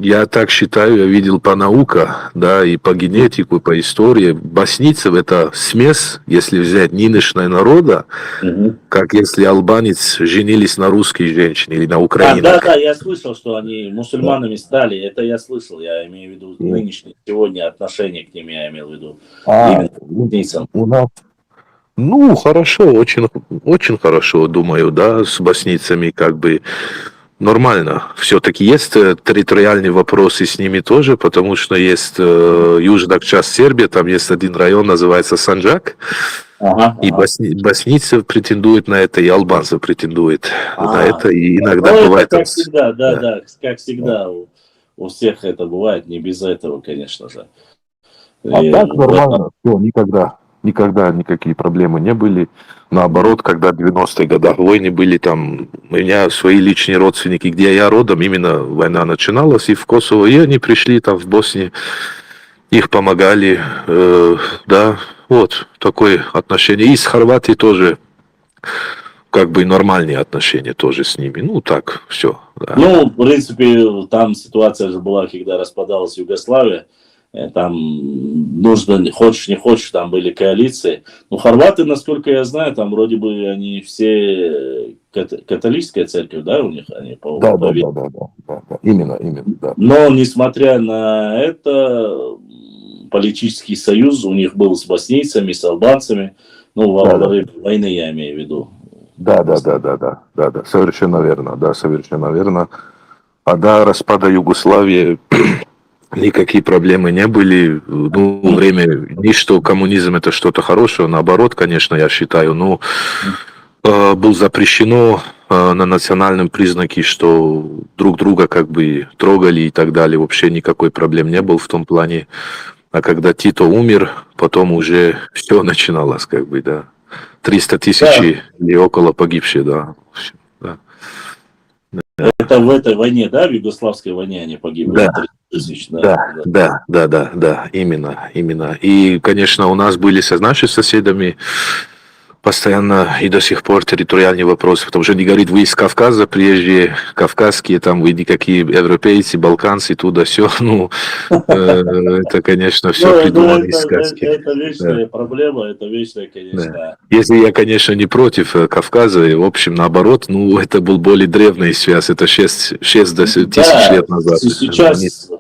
я так считаю, я видел по науке, да, и по генетику, и по истории. Боснийцев это смесь, если взять нынешнего народа, как если албанец женились на русской женщине или на украинке. Да, я слышал, что они мусульманами стали, это я слышал, я имею в виду нынешние, сегодня отношения к ним, я имел в виду, именно к боснийцам. Ну, хорошо, очень, очень хорошо, думаю, да, с боснийцами как бы нормально. Все-таки есть территориальные вопросы с ними тоже, потому что есть южная часть Сербии, там есть один район, называется Санджак, и боснийцы претендуют на это, и албанцы претендуют на это, и иногда бывает... Как всегда, да, как всегда у всех это бывает, не без этого, конечно же. Так нормально, все, никогда никакие проблемы не были. Наоборот, когда в 90-е годах войны были, там у меня свои личные родственники, где я родом, именно война начиналась, и в Косово, и они пришли там в Боснии, их помогали, да, вот такое отношение. И с Хорватией тоже, как бы нормальные отношения тоже с ними, ну так, все. Да. Ну, в принципе, там ситуация же была, когда распадалась Югославия. Там нужно, хочешь не хочешь, там были коалиции. Но хорваты, насколько я знаю, там вроде бы они все католическая церковь, да, у них они по вере. Да, именно, да. Но несмотря на это, политический союз у них был с боснийцами, с албанцами, ну, во время войны я имею в виду. Да, совершенно верно. А до распада Югославии никакие проблемы не были. Ну, время, не что коммунизм это что-то хорошее, наоборот, конечно, я считаю, но было запрещено на национальном признаке, что друг друга как бы трогали и так далее. Вообще никакой проблем не было в том плане. А когда Тито умер, потом уже все начиналось, как бы, да. 300 тысяч или около погибших, да. Это в этой войне, да, в Югославской войне они погибли? Да. 30 тысяч, Да, именно. И, конечно, у нас были с нашими соседями постоянно и до сих пор территориальные вопросы, потому что не говорит, вы из Кавказа, приезжие кавказские, там вы никакие европейцы, балканцы, туда все, ну, это, конечно, все придуманные сказки. Это вечная проблема, это вечная, конечно. Если я, конечно, не против Кавказа, и, в общем, наоборот, ну, это был более древний связь, это 6 тысяч лет назад. Сейчас,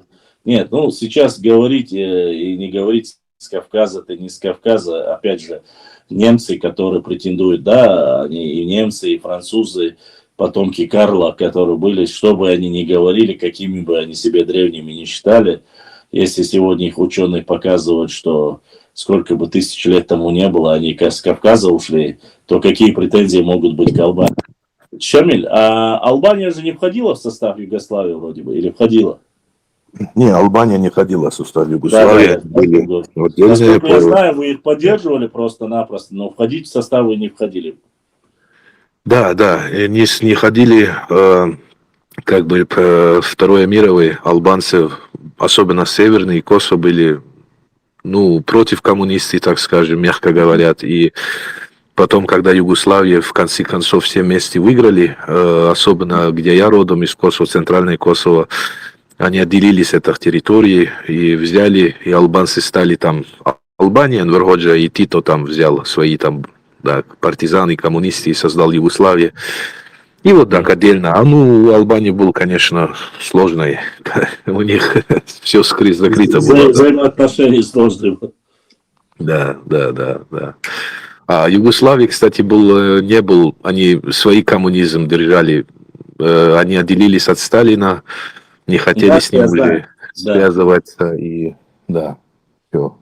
нет, ну, сейчас говорить и не говорить с Кавказа, ты не с Кавказа, опять же, немцы, которые претендуют, да, они и немцы, и французы, потомки Карла, которые были, что бы они ни говорили, какими бы они себя древними не считали, если сегодня их ученые показывают, что сколько бы тысяч лет тому не было, они с Кавказа ушли, то какие претензии могут быть к Албании? Шамиль, а Албания же не входила в состав Югославии вроде бы, или входила? Не, Албания не ходила в состав Да, Югославии. Были отдельные насколько я знаю, вы их поддерживали просто-напросто, но входить в состав вы не входили. Да, не ходили, как бы, Второе мировое, албанцы, особенно северные, Косово были, ну, против коммунистов, так скажем, мягко говорят, и потом, когда Югославия, в конце концов, все вместе выиграли, особенно где я родом, из Косово, центральное Косово, они отделились от их территории и взяли, и албанцы стали там, Албания, Нверходжа, и Тито там взял свои там, да, партизаны, коммунисты, и создал Югославию. И вот так отдельно. А ну, у Албании был, конечно, сложный. У них все закрыто было. Взаимоотношения сложные. Да. А Югославия, кстати, не был, они свои коммунизм держали, они отделились от Сталина, не хотели Да, с ним я уже знаю. связываться, и да, все.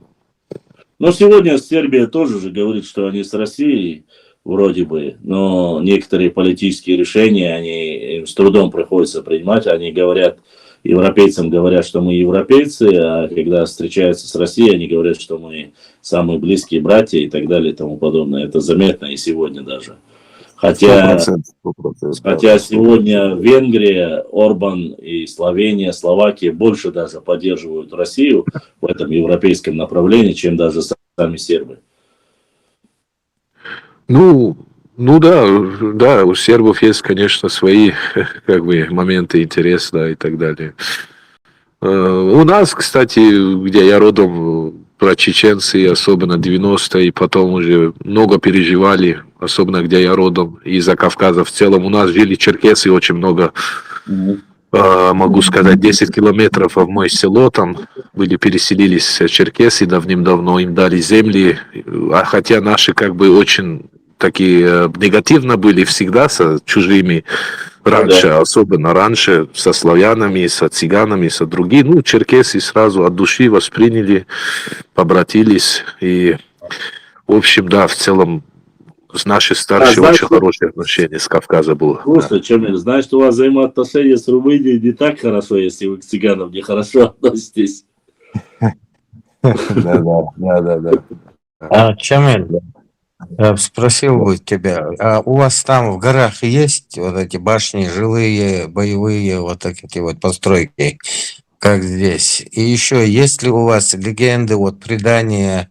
Но сегодня Сербия тоже же говорит, что они с Россией вроде бы, но некоторые политические решения им с трудом приходится принимать. Они говорят, европейцам говорят, что мы европейцы, а когда встречаются с Россией, они говорят, что мы самые близкие братья и так далее и тому подобное. Это заметно и сегодня даже. Хотя 100%. Хотя сегодня Венгрия, Орбан и Словения, Словакия больше даже поддерживают Россию в этом европейском направлении, чем даже сами сербы. Ну да, у сербов есть, конечно, свои, как бы, моменты интереса, да, и так далее. У нас, кстати, где я родом, про чеченцы, особенно 90-е, и потом уже много переживали, особенно где я родом, из-за Кавказа в целом. У нас жили черкесы очень много, могу сказать, 10 километров в мое село, там переселились черкесы давным-давно, им дали земли, а хотя наши как бы очень такие негативно были всегда с чужими раньше, особенно раньше, со славянами, со цыганами, со другими. Ну, черкесы сразу от души восприняли, побратились. И, в общем, да, в целом, наши старшие очень хорошие отношения с Кавказа было. Слушай, Чамиль, знаешь, что у вас взаимоотношения с Румынией не так хорошо, если вы к цыганам нехорошо относитесь. Да. Чамиль, спросил бы тебя, а у вас там в горах есть вот эти башни жилые, боевые, вот такие вот постройки, как здесь? И еще, есть ли у вас легенды, вот предания,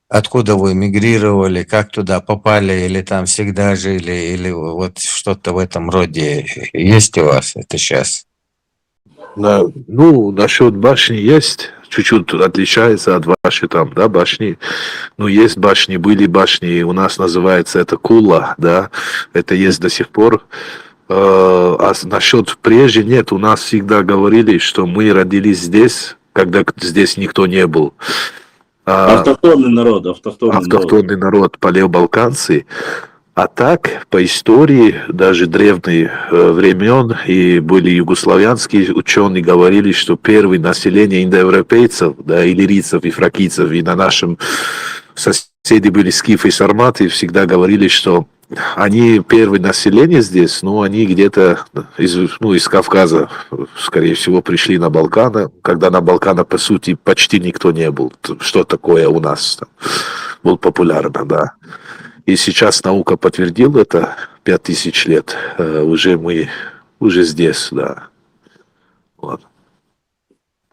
откуда вы мигрировали, как туда попали, или там всегда жили, или вот что-то в этом роде есть у вас это сейчас? Да, ну, насчет башни есть, чуть-чуть отличается от вашей там, да, башни. Ну, есть башни, были башни, у нас называется это Кула, да, это есть до сих пор. А насчет прежде нет, у нас всегда говорили, что мы родились здесь, когда здесь никто не был. Автохтонный народ. Автохтонный народ, палеобалканцы. А так, по истории, даже древних времен, и были югославянские ученые, говорили, что первое население индоевропейцев, да, иллирийцев и фракийцев, и на нашем соседи были скифы и сарматы, всегда говорили, что они первое население здесь, но они где-то из Кавказа, скорее всего, пришли на Балканы, когда на Балканах, по сути, почти никто не был. Что такое у нас там было популярно, да. И сейчас наука подтвердила это, 5000 лет, мы уже здесь, да. Вот.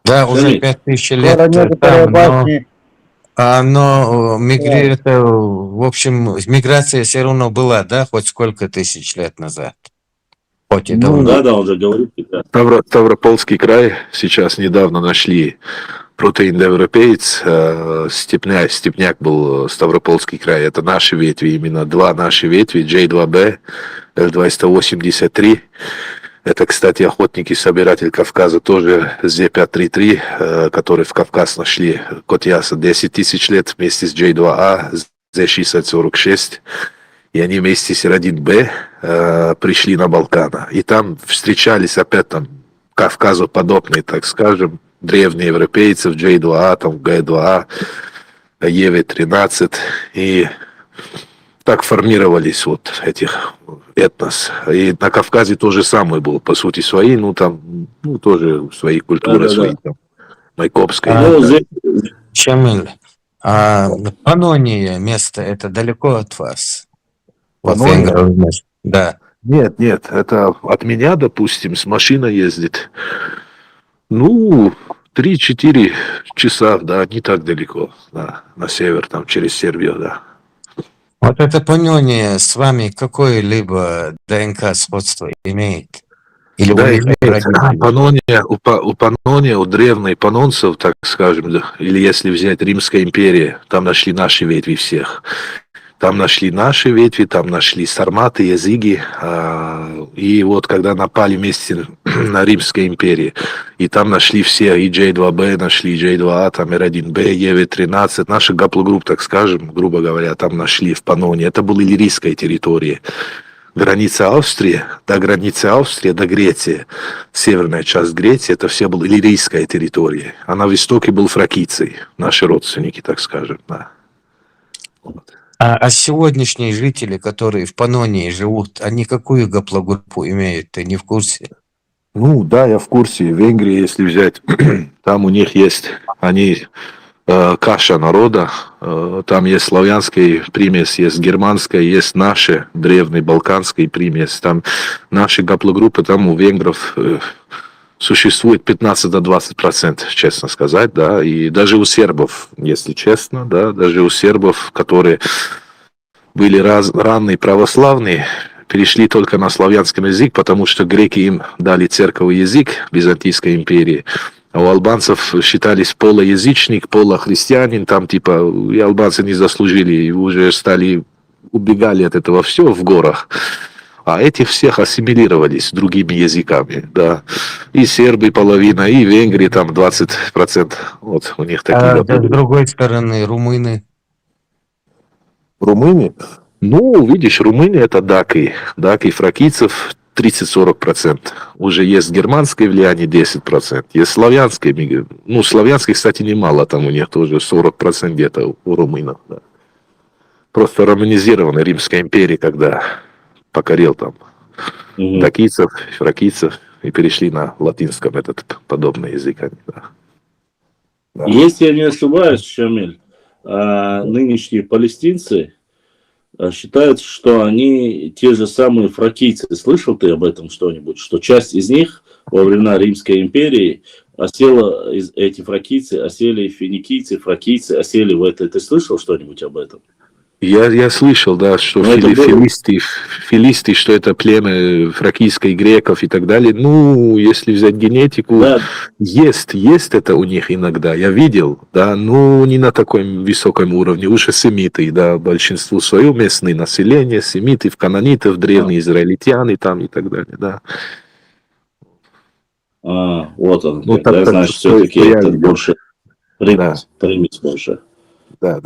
Да, уже 5000 лет Скоро некоторые там, башни, но в общем, миграция все равно была, да, хоть сколько тысяч лет назад? Хоть и давно. Да, он же говорит. Ставропольский край сейчас недавно нашли протоиндоевропеец, степняк был Ставропольский край, это наши ветви, именно два наши ветви, J2B, L283, это, кстати, охотник-собиратель Кавказа, тоже Z533, который в Кавказ нашли, Котьяса, 10 тысяч лет вместе с J2A, Z646, и они вместе с R1B пришли на Балканы, и там встречались опять там Кавказу подобные, так скажем, древнеевропейцев, J2A, там, G2A, EV13, и так формировались вот этих этнос. И на Кавказе то же самое было, по сути, свои, ну, там, ну, тоже свои культуры, Да-да-да. свои, там, Майкопская. Ну, да. здесь, Шамиль, Паннония место это далеко от вас? Вот Паннония? венгров, да. Нет, нет, это от меня, допустим, с машиной ездит. Ну, 3-4 часа, да, не так далеко, да, на север, там, через Сербию, да. Вот эта Паннония с вами какое-либо ДНК сходство имеет? Или Да, у них имеет. родители? Паннония, у Паннония, у древней панонцев, так скажем, да, или если взять Римская империя, там нашли наши ветви всех. Там нашли наши ветви, там нашли сарматы, языги. И вот когда напали вместе на Римской империи, и там нашли все, и J2B нашли, и J2A, там R1B, EV13, наши гаплогрупп, так скажем, грубо говоря, там нашли в Паннонии. Это была иллирийская территория. Граница Австрии, до границы Австрии, до Греции, северная часть Греции, это все была иллирийская территория. А на востоке был фракийцы, наши родственники, так скажем, да. Вот. А сегодняшние жители, которые в Паннонии живут, они какую гаплогруппу имеют? Ты не в курсе? Ну, да, я в курсе. В Венгрии, если взять, там у них есть, они каша народа, там есть славянская примесь, есть германская, есть наши древние балканская примесь, там наши гаплогруппы, там у венгров существует 15-20%, честно сказать, да, и даже у сербов, если честно, да, даже у сербов, которые были ранние православные, перешли только на славянский язык, потому что греки им дали церковный язык Византийской империи, а у албанцев считались полуязычник, полухристианин, там типа и албанцы не заслужили, и уже стали, убегали от этого все в горах. А этих всех ассимилировались другими языками, да. И сербы половина, и венгры там 20%. Вот у них такие. А с другой стороны, румыны. Румыны? Ну, видишь, румыны это даки. Даки фракийцев 30-40%. Уже есть германское влияние 10%. Есть славянское. Ну, славянских, кстати, немало. Там у них тоже 40% где-то у румынов. Да. Просто романизированная Римская империя, когда покорил там дакийцев, фракийцев и перешли на латинском этот подобный язык. Да. Да. если я не ошибаюсь, Шамиль, нынешние палестинцы считают, что они те же самые фракийцы. Слышал ты об этом что-нибудь? Что часть из них во времена Римской империи осела, эти фракийцы осели финикийцы, фракийцы осели в это. Ты слышал что-нибудь об этом? Я слышал, да, что филисты, что это племя фракийских греков и так далее. Ну, если взять генетику, Да. есть это у них иногда. Я видел, да, но не на таком высоком уровне. Уже семиты, да, большинство свое местное население, семитов, канонитов, древние израильтяне там и так далее, да. Вот он. Ну, Да, значит, все-таки это больше примесь больше. Да.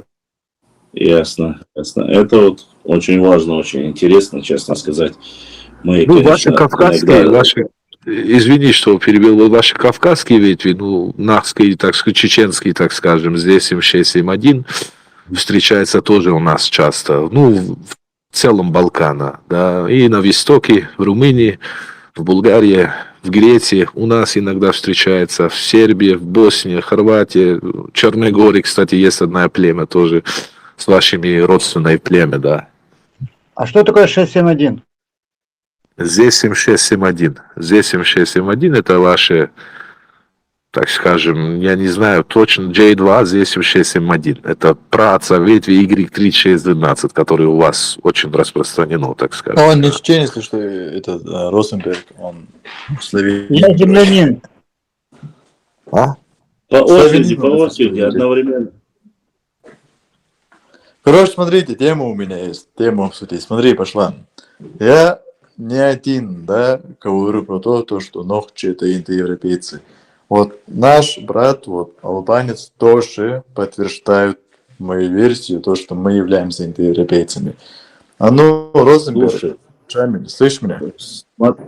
Ясно, ясно. Это вот очень важно, очень интересно, честно сказать. Мы, ну, конечно, ваши кавказские, иногда... извини, что перебил, ваши кавказские ветви, ну, нахские, так сказать, чеченские, так скажем, здесь М6, М1, встречается тоже у нас часто, ну, в целом Балкана, да, и на Востоке, в Румынии, в Болгарии, в Греции у нас иногда встречается, в Сербии, в Боснии, Хорватии, в Черной Горе, кстати, есть одно племя тоже, с вашими родственное племя, да. А что такое 671? Здесь М6, М1. Это ваши, так скажем, я не знаю точно, J2, здесь М6, М1. Это праотца ветви Y3612, который у вас очень распространено, так скажем. Он не чечен, если что, это Росенберг, он словенин. Я землянин. А? По очереди, одновременно. Короче, смотрите, тема у меня есть. Тема обсудить. Смотри, пошла. Я не один, да, говорю про то, что ногчи это индоевропейцы. Вот наш брат, вот, албанец, тоже подтверждает мою версию, то, что мы являемся индоевропейцами. А ну, Розенберг, Шамиль, слышишь меня?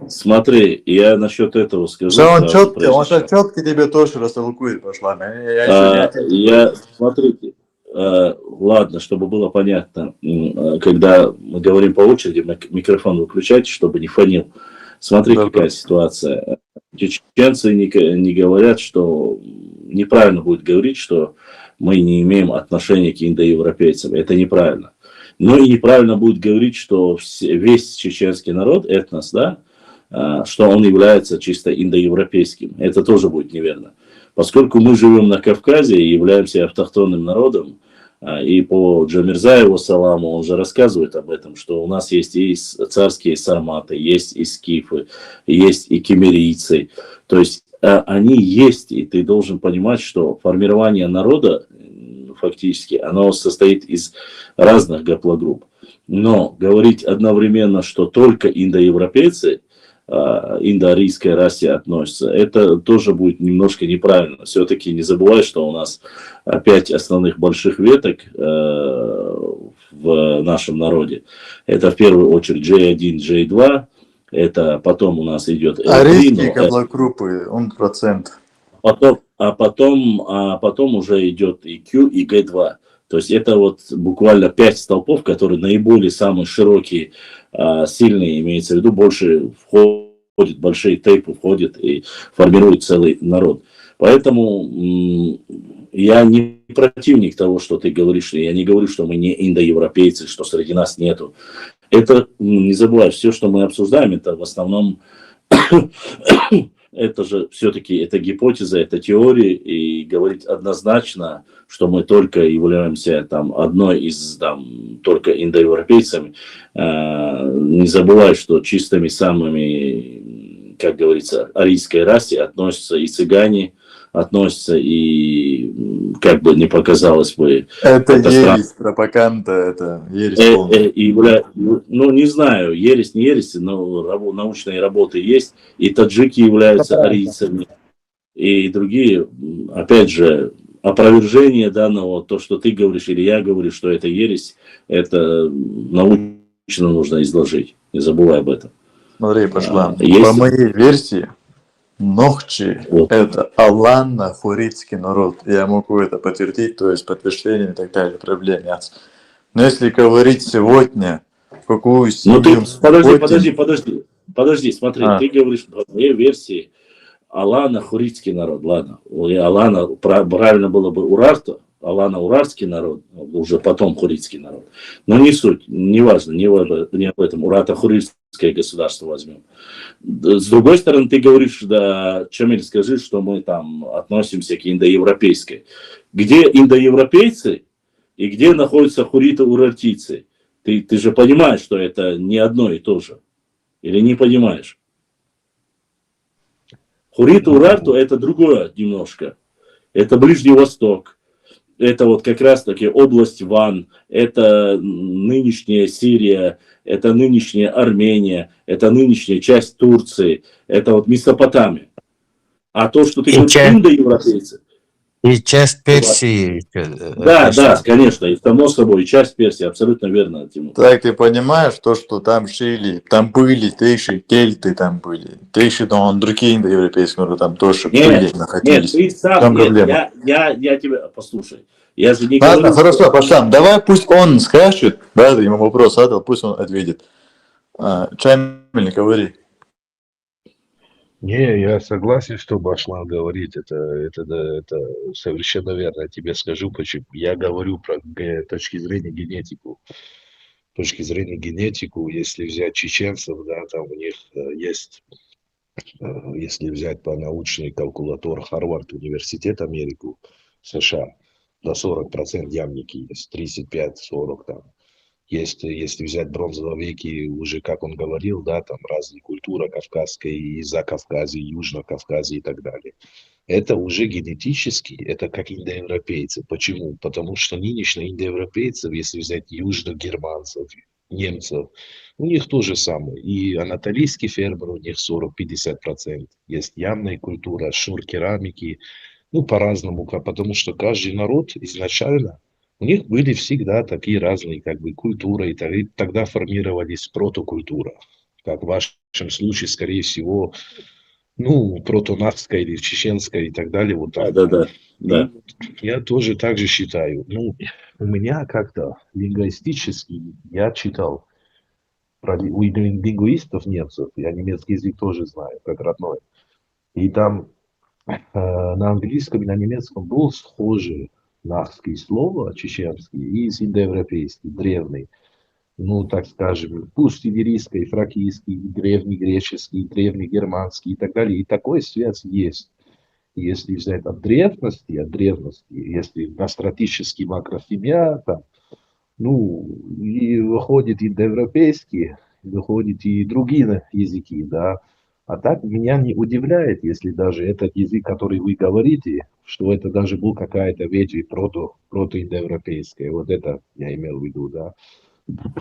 Смотри, я насчет этого скажу Что он сразу, четко, он прежде чем. четко тебе тоже растолкует пошла. Я еще не ответил. Смотрите, ладно, чтобы было понятно, когда мы говорим по очереди, микрофон выключайте, чтобы не фонил. Смотри, Да, какая да. ситуация. Чеченцы не говорят, что неправильно будет говорить, что мы не имеем отношения к индоевропейцам. Это неправильно. Но и неправильно будет говорить, что весь чеченский народ, этнос, да, что он является чисто индоевропейским. Это тоже будет неверно. Поскольку мы живем на Кавказе и являемся автохтонным народом, и по Джамирзаеву Саламу он же рассказывает об этом, что у нас есть и царские сарматы, есть и скифы, есть и кемерийцы. То есть они есть, и ты должен понимать, что формирование народа фактически оно состоит из разных гаплогрупп. Но говорить одновременно, что только индоевропейцы индоарийской расе относятся, это тоже будет немножко неправильно. Все-таки не забывай, что у нас 5 основных больших веток в нашем народе. Это в первую очередь J1, J2, это потом у нас идет L3, Арийские гаплогруппы, он процент. потом уже идет и Q, и G2. То есть это вот буквально 5 столпов, которые наиболее самые широкие, сильные, имеется в виду, больше входят, большие тейпы входят и формируют целый народ. Поэтому я не противник того, что ты говоришь. Я не говорю, что мы не индоевропейцы, что среди нас нету. Это, не забывай, все, что мы обсуждаем, это в основном это же все-таки это гипотеза, это теория, и говорить однозначно, что мы только являемся там одной из там только индоевропейцами, не забывай, что чистыми самыми, как говорится, арийской расе относятся и цыгане, относятся и, как бы не показалось бы... Это ересь, пропаганда, это ересь ну, не знаю, ересь, не ересь, но научные работы есть, и таджики являются арийцами, и другие, опять же, опровержение данного, то, что ты говоришь или я говорю, что это ересь, это научно нужно изложить, не забывай об этом. Смотри, пошла. Есть... По моей версии, Нохчи Вот. это аланно-хуритский народ. Я могу это подтвердить, то есть подтверждение и так далее, проблем нет. Но если говорить сегодня, какую Ну ты, сегодня... подожди, смотри, ты говоришь, по моей версии, Алана хуритский народ, ладно, Алана, правильно было бы Урарта, Алана урарский народ, уже потом хуритский народ, но не суть, не важно, не об этом, Урата хуритское государство возьмем. С другой стороны, ты говоришь, да, Чамиль, скажи, что мы там относимся к индоевропейской. Где индоевропейцы и где находятся хуриты-урартийцы? Ты же понимаешь, что это не одно и то же. Или не понимаешь? Хурит-урарту это другое немножко. Это Ближний Восток. Это вот как раз таки область Ван. Это нынешняя Сирия. Это нынешняя Армения. Это нынешняя часть Турции. Это вот Месопотамия. А то, что ты говоришь, индоевропейцы. И часть Персии. Да, конечно, и само собой, и часть Персии, абсолютно верно, Тимур. Так ты понимаешь, то, что там жили, там были тейши, кельты там были, тейши, там другие индоевропейские народы там тоже были, находились. Нет, ты сам, я тебя, послушай, я же не Ладно, говорю... хорошо, Пашан, давай пусть он скажет, да, ты ему вопрос задал, пусть он ответит. Чамиль, говори. Не, я согласен, что Башлан говорит, это совершенно верно. Я тебе скажу, почему. Я говорю про точки зрения генетику. С точки зрения генетику, если взять чеченцев, да, там у них есть, если взять по научной калькулятуре Харвард университет Америку, США, до 40% ямники есть, 35-40 там. Есть, если взять бронзовые веки, уже, как он говорил, да, там разные культуры кавказская, и Закавказье, и Южно-Кавказье и так далее. Это уже генетически, это как индоевропейцы. Почему? Потому что нынешние индоевропейцев, если взять южногерманцев, немцев, у них то же самое. И анатолийский фермер, у них 40-50%. Есть ямная культура, шур керамики, ну, по-разному, потому что каждый народ изначально У них были всегда такие разные как бы культуры, и тогда формировались протокультура. Как в вашем случае, скорее всего, ну, протонавская или чеченская и так далее, вот Да, так, да, да. да, И да. я тоже так же считаю. Ну, у меня как-то лингвистически я читал про у лингвистов немцев, я немецкий язык тоже знаю, как родной. И там на английском и на немецком был схожий нахский слово, чеченский, и индоевропейский, древний. Ну, так скажем, пусть иврийский, фракийский, древнегреческий, древнегерманский и так далее. И такой связь есть. Если взять от древности, если настратический макрофемия, там, ну, и выходит индоевропейский, выходит и другие языки, да. А так меня не удивляет, если даже этот язык, который вы говорите, что это даже был какая-то ветвь протоиндоевропейская. Вот это я имел в виду, да.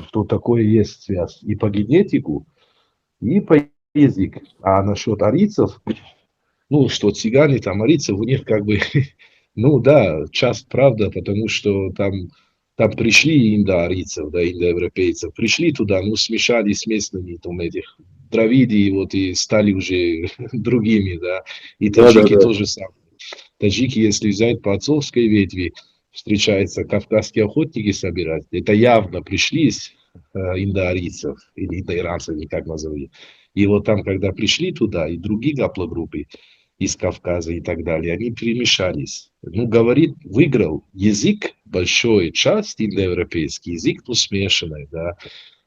Что такое есть связь и по генетику, и по языку. А насчет арийцев, ну, что цыгане, там, арийцы, у них как бы, ну, да, часть правда, потому что там пришли индоарийцев, да, индоевропейцев, пришли туда, ну, смешались с местными, там, этих дравиди, вот, и стали уже другими, да, и Да, да, таджики да. тоже самое. Таджики, если взять по отцовской ветви, встречаются кавказские охотники собирать, это явно пришли из индоарийцев, или индоиранцев, или как назови. И вот там, когда пришли туда, и другие гаплогруппы из Кавказа и так далее, они перемешались. Ну, говорит, выиграл язык, большой часть индоевропейский язык, ну, смешанный, да.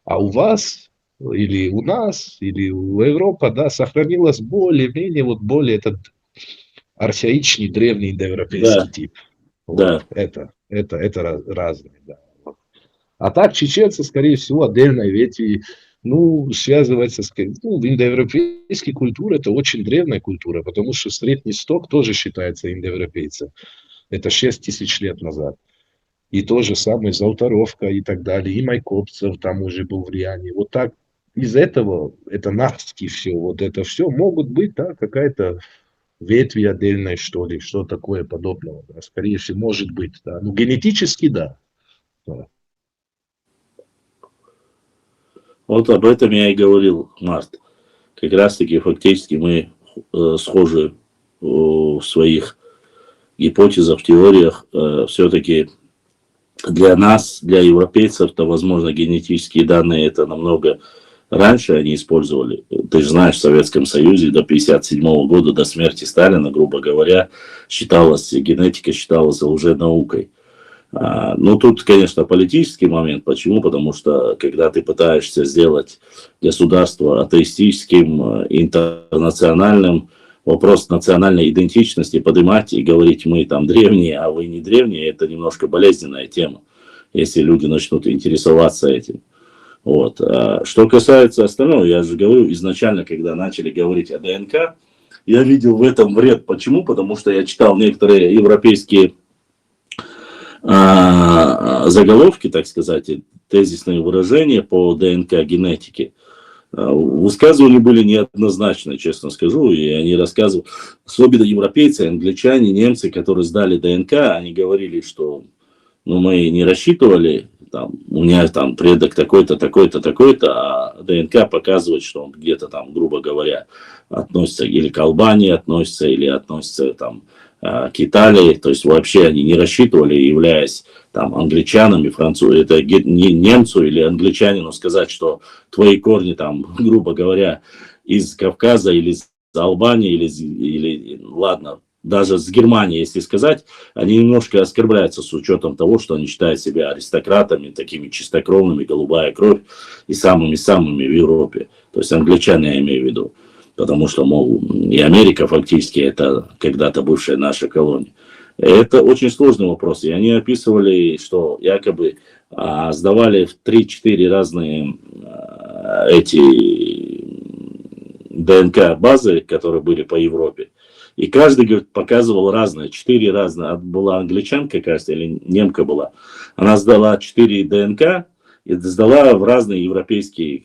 А у вас, или у нас, или у Европы, да, сохранилось более-менее, вот более этот архаичный древний индоевропейский Да, тип. Вот, да. это разное, да. Вот. А так чеченцы, скорее всего, отдельной ветви, ну, связывается с... Ну, индоевропейская культура – это очень древняя культура, потому что Средний Восток тоже считается индоевропейцем. Это 6 тысяч лет назад. И то же самое Золотаровка и так далее, и Майкопцев там уже был влияние. Вот так из этого, это нахски все, вот это все могут быть, да, какая-то ветви отдельной, что ли, что такое подобного. Да. Скорее всего, может быть, да. Ну, генетически, да. Да. Вот об этом я и говорил, Март. Как раз-таки фактически мы схожи в своих гипотезах, теориях. Все-таки для нас, для европейцев-то, возможно, генетические данные это намного раньше они использовали. Ты же знаешь, в Советском Союзе до 1957 года, до смерти Сталина, грубо говоря, генетика считалась уже наукой. Ну, тут, конечно, политический момент. Почему? Потому что, когда ты пытаешься сделать государство атеистическим, интернациональным, вопрос национальной идентичности поднимать и говорить, мы там древние, а вы не древние, это немножко болезненная тема, если люди начнут интересоваться этим. Вот. Что касается остального, я же говорю, изначально, когда начали говорить о ДНК, я видел в этом вред. Почему? Потому что я читал некоторые европейские заголовки, так сказать, тезисные выражения по ДНК-генетике. Высказывания были неоднозначны, честно скажу, и они рассказывали, особенно европейцы, англичане, немцы, которые сдали ДНК, они говорили, что ну, мы не рассчитывали, там, у меня там предок такой-то, такой-то, такой-то, а ДНК показывает, что он где-то там, грубо говоря, относится или к Албании относится, или относится там к Италии, то есть вообще они не рассчитывали, являясь там англичанами, французами, это не немцу или англичанину сказать, что твои корни там, грубо говоря, из Кавказа или из Албании, или ладно, даже с Германии, если сказать, они немножко оскорбляются с учетом того, что они считают себя аристократами, такими чистокровными, голубая кровь и самыми-самыми в Европе. То есть англичане я имею в виду. Потому что, мол, и Америка фактически это когда-то бывшая наша колония. Это очень сложный вопрос. И они описывали, что якобы сдавали в 3-4 разные эти ДНК-базы, которые были по Европе. И каждый, говорит, показывал разное, 4 разные. Была англичанка, кажется, или немка была. Она сдала 4 ДНК и сдала в разные европейские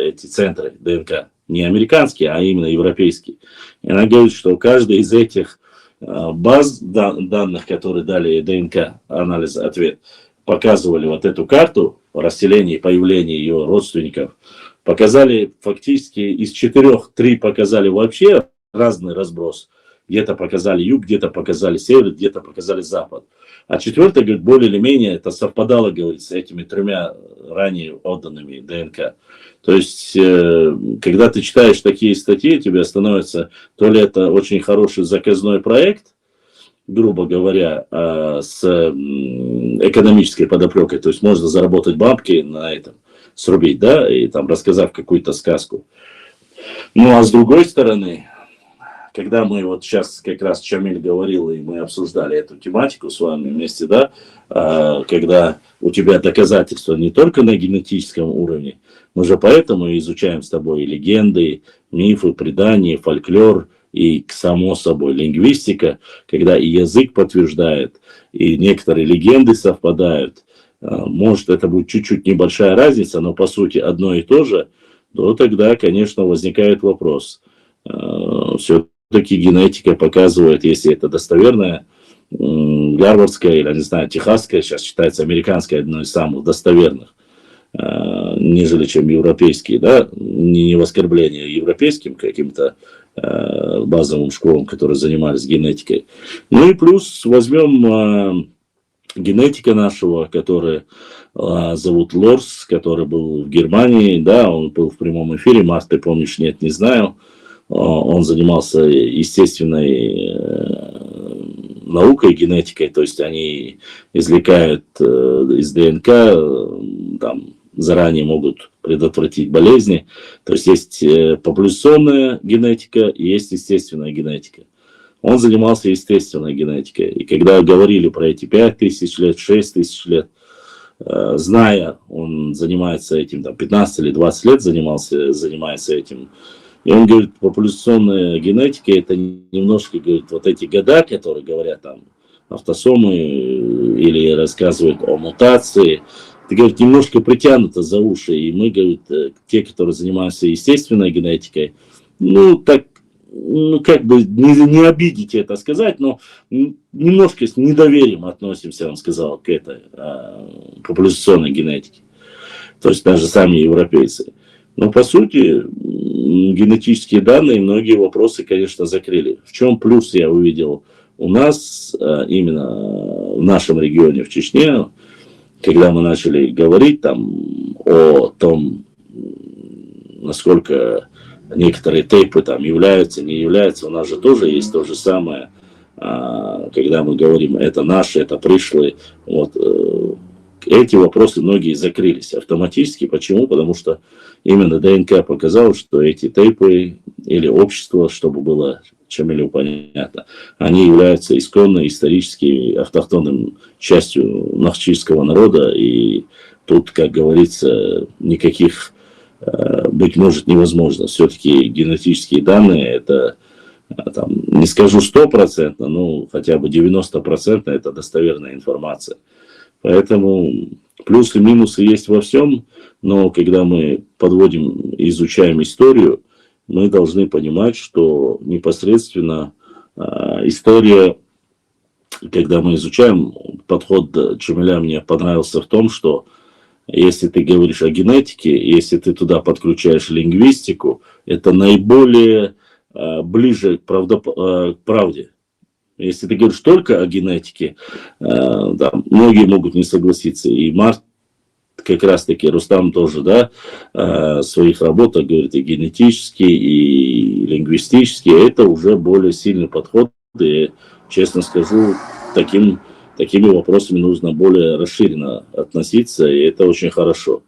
эти центры ДНК. Не американские, а именно европейские. И она говорит, что каждый из этих баз данных, которые дали ДНК, анализ, ответ, показывали вот эту карту расселения и появления ее родственников, показали фактически из 4 3 показали вообще разный разброс. Где-то показали юг, где-то показали север, где-то показали запад. А 4-й, говорит, более или менее это совпадало, говорит, с этими 3 ранее отданными ДНК. То есть, когда ты читаешь такие статьи, тебе становится, то ли это очень хороший заказной проект, грубо говоря, с экономической подоплекой, то есть можно заработать бабки на этом, срубить, да, и там рассказав какую-то сказку. Ну, а с другой стороны, когда мы вот сейчас как раз Чамиль говорил, и мы обсуждали эту тематику с вами вместе, да, когда у тебя доказательства не только на генетическом уровне, мы же поэтому изучаем с тобой и легенды, мифы, предания, фольклор, и, само собой, лингвистика, когда и язык подтверждает, и некоторые легенды совпадают. Может, это будет чуть-чуть небольшая разница, но по сути одно и то же, то тогда, конечно, возникает вопрос. Все-таки генетика показывает, если это достоверная, гарвардская или, не знаю, техасская, сейчас считается американская, одной из самых достоверных, нежели чем европейские, да, не в оскорбление европейским каким-то базовым школам, которые занимались генетикой. Ну и плюс возьмем генетика нашего, который зовут Лорс, который был в Германии, да, он был в прямом эфире, Март, ты помнишь, нет, не знаю. Он занимался естественной наукой, генетикой, то есть они извлекают из ДНК, там, заранее могут предотвратить болезни. То есть есть популяционная генетика и есть естественная генетика. Он занимался естественной генетикой. И когда говорили про эти 5000 лет, 6000 лет, зная, он занимается этим, там, 15 или 20 лет занимается этим. И он говорит, популяционная генетика, это немножко, говорит, вот эти года, которые говорят там автосомы или рассказывают о мутации, это, говорит, немножко притянуто за уши. И мы, говорит, те, которые занимаются естественной генетикой, ну, так, ну, как бы не обидите это сказать, но немножко с недоверием относимся, он сказал, к этой популяционной генетике. То есть даже сами европейцы. Но по сути генетические данные многие вопросы, конечно, закрыли. В чем плюс я увидел у нас, именно в нашем регионе, в Чечне, когда мы начали говорить там о том, насколько некоторые тейпы там являются, не являются, у нас же тоже есть то же самое, когда мы говорим, это наши, это пришлые, вот, эти вопросы многие закрылись автоматически. Почему? Потому что именно ДНК показал, что эти тейпы или общество, чтобы было Чамилю понятно, они являются исконно, исторически автохтонным частью нахчивского народа. И тут, как говорится, никаких, быть может, невозможно. Все-таки генетические данные, это, там, не скажу 100%, но хотя бы 90% это достоверная информация. Поэтому плюсы и минусы есть во всем, но когда мы подводим, изучаем историю, мы должны понимать, что непосредственно история, когда мы изучаем, подход Чамиля мне понравился в том, что если ты говоришь о генетике, если ты туда подключаешь лингвистику, это наиболее ближе к правде. Если ты говоришь только о генетике, да, многие могут не согласиться. И Март, как раз таки, Рустам тоже, да, в своих работах говорит и генетический, и лингвистический. Это уже более сильный подход. И, честно скажу, такими вопросами нужно более расширенно относиться, и это очень хорошо.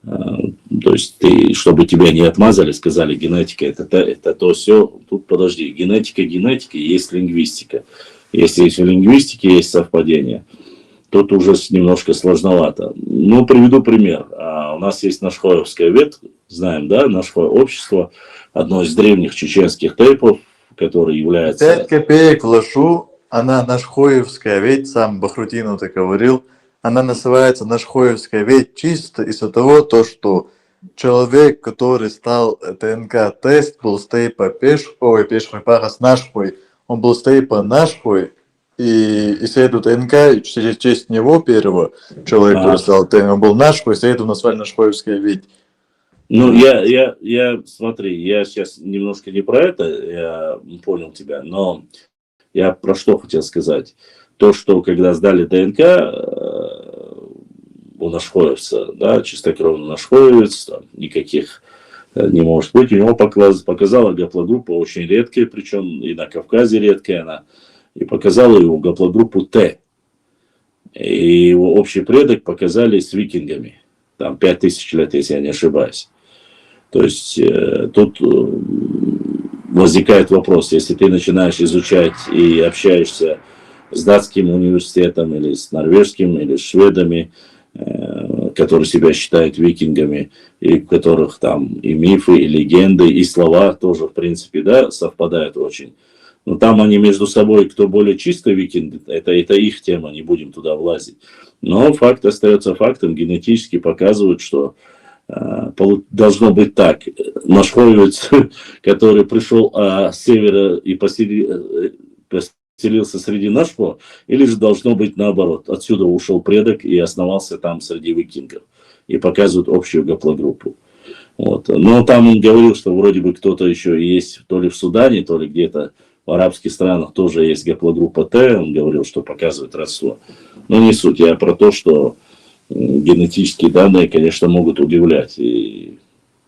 То есть, чтобы тебя не отмазали, сказали, генетика это то все. Тут подожди, генетика, есть лингвистика. Если есть в лингвистике есть совпадение, тут уже немножко сложновато. Ну, приведу пример. У нас есть Нашхоевская ветвь, знаем, да, Нашхое общество, одно из древних чеченских тейпов, который является... 5 копеек вложу, она Нашхоевская ветвь, сам Бахрутин это говорил, она называется Нашхоевская ветвь чисто из-за того, что человек, который стал ДНК-тест, был с тейпа Пешхой Пахас Нашхой, он был стоит по нашей, и исследует ДНК, и через честь него первого человека, который стал ТНК, он был нашей, исследует назвали нашхоевская ведь. Ну, смотри, я сейчас немножко не про это, я понял тебя, но я про что хотел сказать. То, что когда сдали ДНК у нашхоевца, да, чистокровный нашхоевец, там, никаких не может быть. У него показала гаплогруппа очень редкая, причем и на Кавказе редкая она, и показала его гаплогруппу Т. И его общий предок показали с викингами. Там 5000 лет, если я не ошибаюсь. То есть тут возникает вопрос, если ты начинаешь изучать и общаешься с датским университетом или с норвежским, или с шведами, которые себя считают викингами, и у которых там и мифы, и легенды, и слова тоже, в принципе, да, совпадают очень. Но там они между собой, кто более чисто викинг, это их тема, не будем туда влазить. Но факт остается фактом, генетически показывают, что должно быть так. Нашхоевец, который пришел с севера и поселился среди нашего, или же должно быть наоборот. Отсюда ушел предок и основался там среди викингов. И показывают общую гаплогруппу. Вот. Но там он говорил, что вроде бы кто-то еще есть, то ли в Судане, то ли где-то в арабских странах тоже есть гаплогруппа Т. Он говорил, что показывает родство. Но не суть. Я про то, что генетические данные, конечно, могут удивлять. И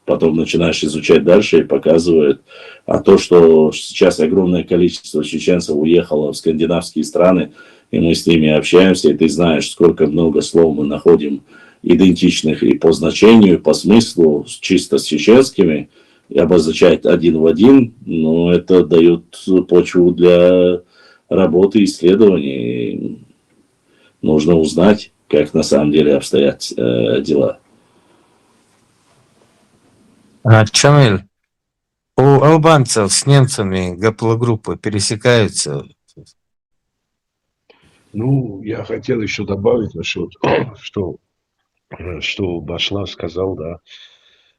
потом начинаешь изучать дальше и показывает. А то, что сейчас огромное количество чеченцев уехало в скандинавские страны, и мы с ними общаемся, и ты знаешь, сколько много слов мы находим идентичных и по значению, и по смыслу, чисто с чеченскими, и обозначает один в один, но это дает почву для работы, исследований. Нужно узнать, как на самом деле обстоят дела. Чамиль, у албанцев с немцами гаплогруппы пересекаются? Ну, я хотел еще добавить насчет, что Башлав сказал, да.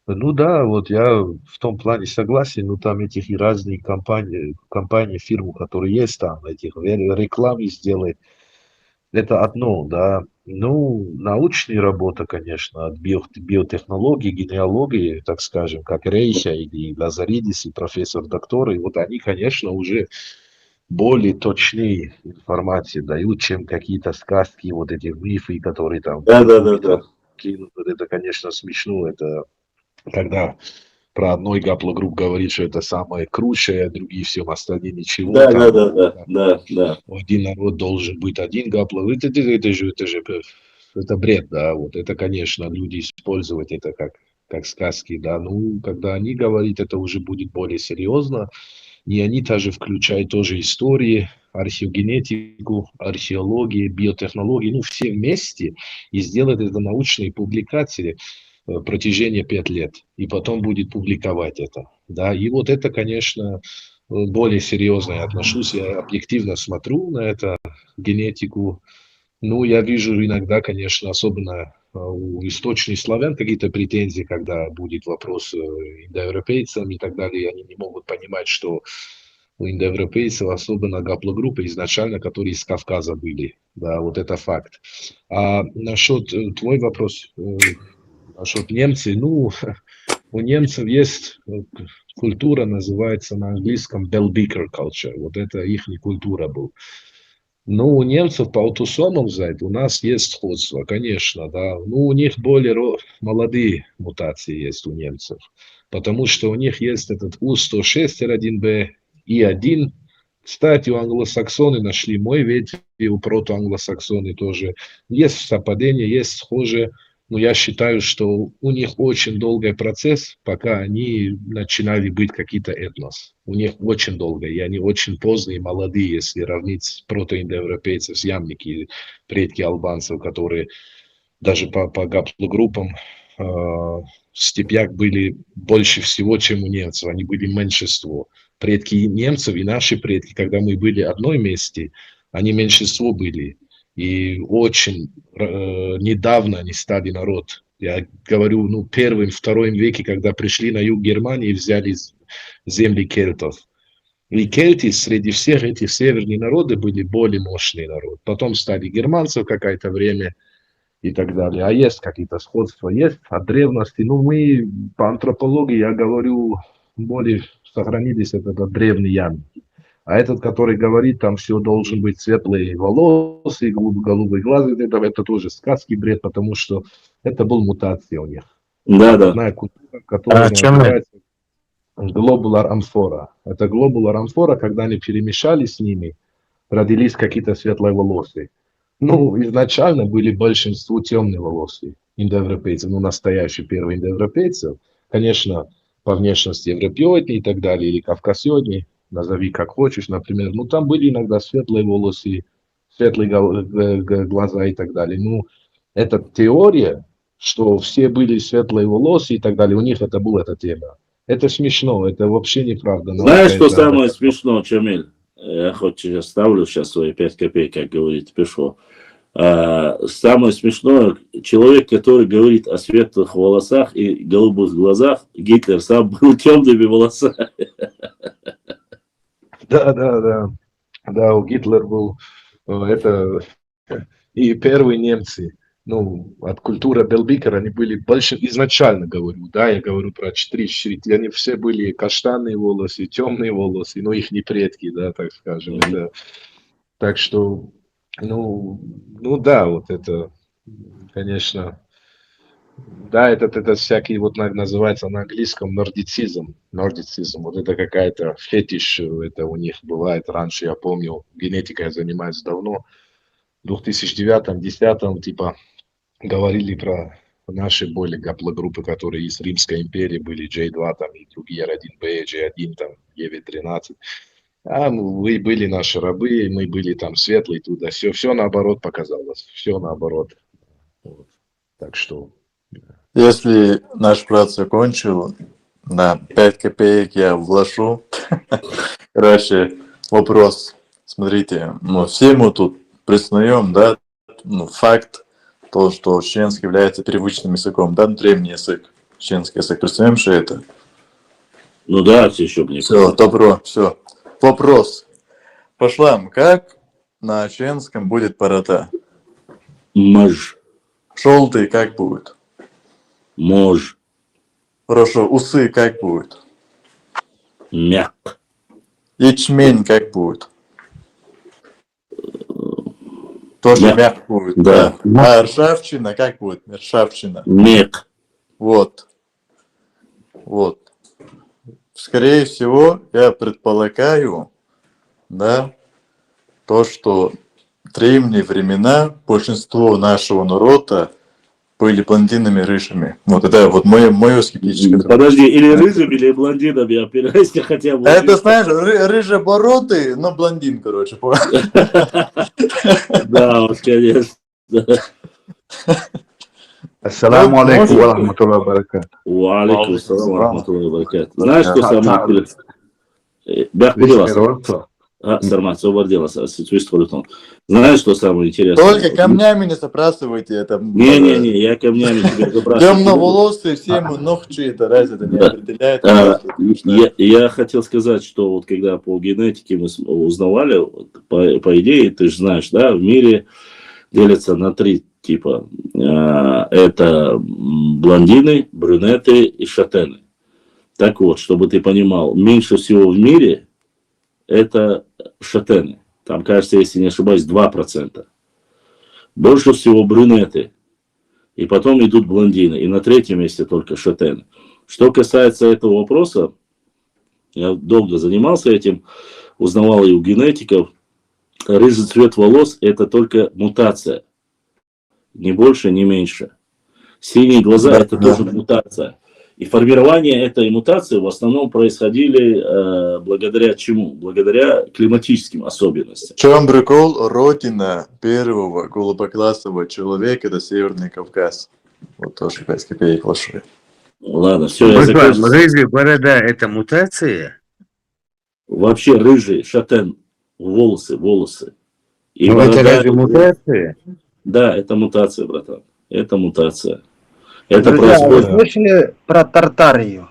Ну да, вот я в том плане согласен, но там этих и разные компании, фирмы, которые есть там, этих рекламы сделать, это одно, да. Ну, научная работа, конечно, от биотехнологии, генеалогии, так скажем, как Рейша или Лазаридис, и профессор Докторы, вот они, конечно, уже более точные информации дают, чем какие-то сказки, вот эти мифы, которые там Да. кинут. Вот это, конечно, смешно. Это когда про одной гаплогрупп говорит, что это самое круче, а другие всем остальные ничего. Да. Один народ должен быть один гаплогрупп. Это бред, да. Вот это, конечно, люди использовать это как сказки, да. Ну, когда они говорят, это уже будет более серьезно. И они также включают тоже истории, археогенетику, археологию, биотехнологии, ну, все вместе, и сделать это научные публикации протяжении 5 лет, и потом будет публиковать это. Да? И вот это, конечно, более серьезно я отношусь, я объективно смотрю на это, генетику. Ну, я вижу иногда, конечно, особенно у источных славян какие-то претензии, когда будет вопрос индоевропейцам и так далее, они не могут понимать, что у индоевропейцев, особенно гаплогруппы изначально, которые из Кавказа были. Да, вот это факт. А насчет твой вопрос, насчет немцев, ну, у немцев есть культура, называется на английском Bell-Beaker culture. Вот это их культура была. Ну, у немцев по аутосомам взять, у нас есть сходство, конечно, да. Ну, у них более молодые мутации есть у немцев, потому что у них есть этот У106-1Б и 1. Кстати, у англосаксоны нашли мой ветвь, и у протоанглосаксоны тоже. Есть совпадение, есть схожие. Но я считаю, что у них очень долгий процесс, пока они начинали быть какие-то этнос. У них очень долго, и они очень поздние, молодые, если равнить протоиндоевропейцев с ямники, предки албанцев, которые даже по гаплогруппам в степях были больше всего, чем у немцев. Они были меньшинство. Предки немцев и наши предки, когда мы были одной вместе, они меньшинство были. И очень недавно они стали народ. Я говорю, ну, первым, втором веке, когда пришли на юг Германии и взяли земли кельтов. И кельты среди всех этих северных народов были более мощный народ. Потом стали германцев какое-то время и так далее. А есть какие-то сходства, есть от древности. Ну, мы по антропологии, я говорю, более сохранились это древние янки. А этот, который говорит, там все должен быть светлые волосы, голубые глаза, это тоже сказки, бред, потому что это был мутация у них. Да, да. Одна культура, которая чем называется Globular amphora. Это Globular amphora, когда они перемешались с ними, родились какие-то светлые волосы. Ну, изначально были большинство темные волосы индоевропейцев, ну, настоящие первые индоевропейцев. Конечно, по внешности европеоидные и так далее, или кавказоидные, назови как хочешь, например. Ну, там были иногда светлые волосы, светлые глаза и так далее. Ну, эта теория, что все были светлые волосы и так далее, у них это была эта тема. Это смешно, это вообще неправда. Знаешь, что самое смешное, Чамиль? Я хоть оставлю сейчас свои 5 копеек, как говорит Пешо. Самое смешное, человек, который говорит о светлых волосах и голубых глазах, Гитлер сам был темными волосами. Да, у Гитлера был это и первые немцы. Ну, от культуры Белбикера они были больше, изначально говорю, да, я говорю про 4 они все были каштанные волосы, темные волосы, но их не предки, да, так скажем. Это, так что, ну да, вот это, конечно, да, это всякий, вот называется на английском нордицизм, вот это какая-то фетиш, это у них бывает раньше, я помню, генетикой я занимаюсь давно, в 2009-2010 типа говорили про наши более гаплогруппы, которые из Римской империи были, J2 там и другие, R1B, J1 там, EV13. А вы были наши рабы, мы были там светлые туда. Все наоборот показалось. Все наоборот. Вот. Так что... Если наш брат закончил, на 5 копеек я вложу. Короче, вопрос. Смотрите, все мы тут признаем, да, факт, то, что чеченский является привычным языком, да, древний язык, чеченский язык, признаем же это? Ну да, еще мне. Все, добро, все. Вопрос. Пошлам, как на чеченском будет борода? Мож. Желтый как будет? Мож. Хорошо, усы как будет? Мяк. Ячмень как будет? Тоже мяк будет, да. А ржавчина как будет? Ржавчина. Мек. Вот. Скорее всего, я предполагаю, да, то, что в древние времена большинство нашего народа были блондинами рыжими. Вот это вот мое скептическое. Подожди, или рыжими, или блондинами, опирайся хотя бы. Это, знаешь, рыжебородый, но блондин, короче. Да, вот, конечно. Ассаламу алейкум ва рахматуллахи ва баракату. Ва алейкум ассалам ва рахматуллахи ва баракату. Знаешь, что самое интересное? Сармат, знаешь, что самое интересное? Только камнями не забрасывайте это. Не, я камнями тебя забрасываю. Темноволосые, все мы ногчи, это разве это не определяет? Я хотел сказать, что вот когда по генетике мы узнавали, по идее, ты же знаешь, да, в мире делятся на 3 типа. Это блондины, брюнеты и шатены. Так вот, чтобы ты понимал, меньше всего в мире это шатены. Там, кажется, если не ошибаюсь, 2%. Больше всего брюнеты. И потом идут блондины. И на 3-м месте только шатены. Что касается этого вопроса, я долго занимался этим, узнавал и у генетиков. Рыжий цвет волос – это только мутация. Ни больше, ни меньше. Синие глаза – это тоже мутация. И формирование этой мутации в основном происходили благодаря чему? Благодаря климатическим особенностям. В чем прикол? Родина первого голубоглазого человека – это Северный Кавказ. Вот тоже 5 копеек вложили. Ладно, все, я закончил. Рыжая борода – это мутация? Вообще рыжий, шатен, волосы. И Ну, борода, это разве мутация? Да, это мутация, братан. Это мутация. Это Друзья, вы происходит... слышали про Тартарию?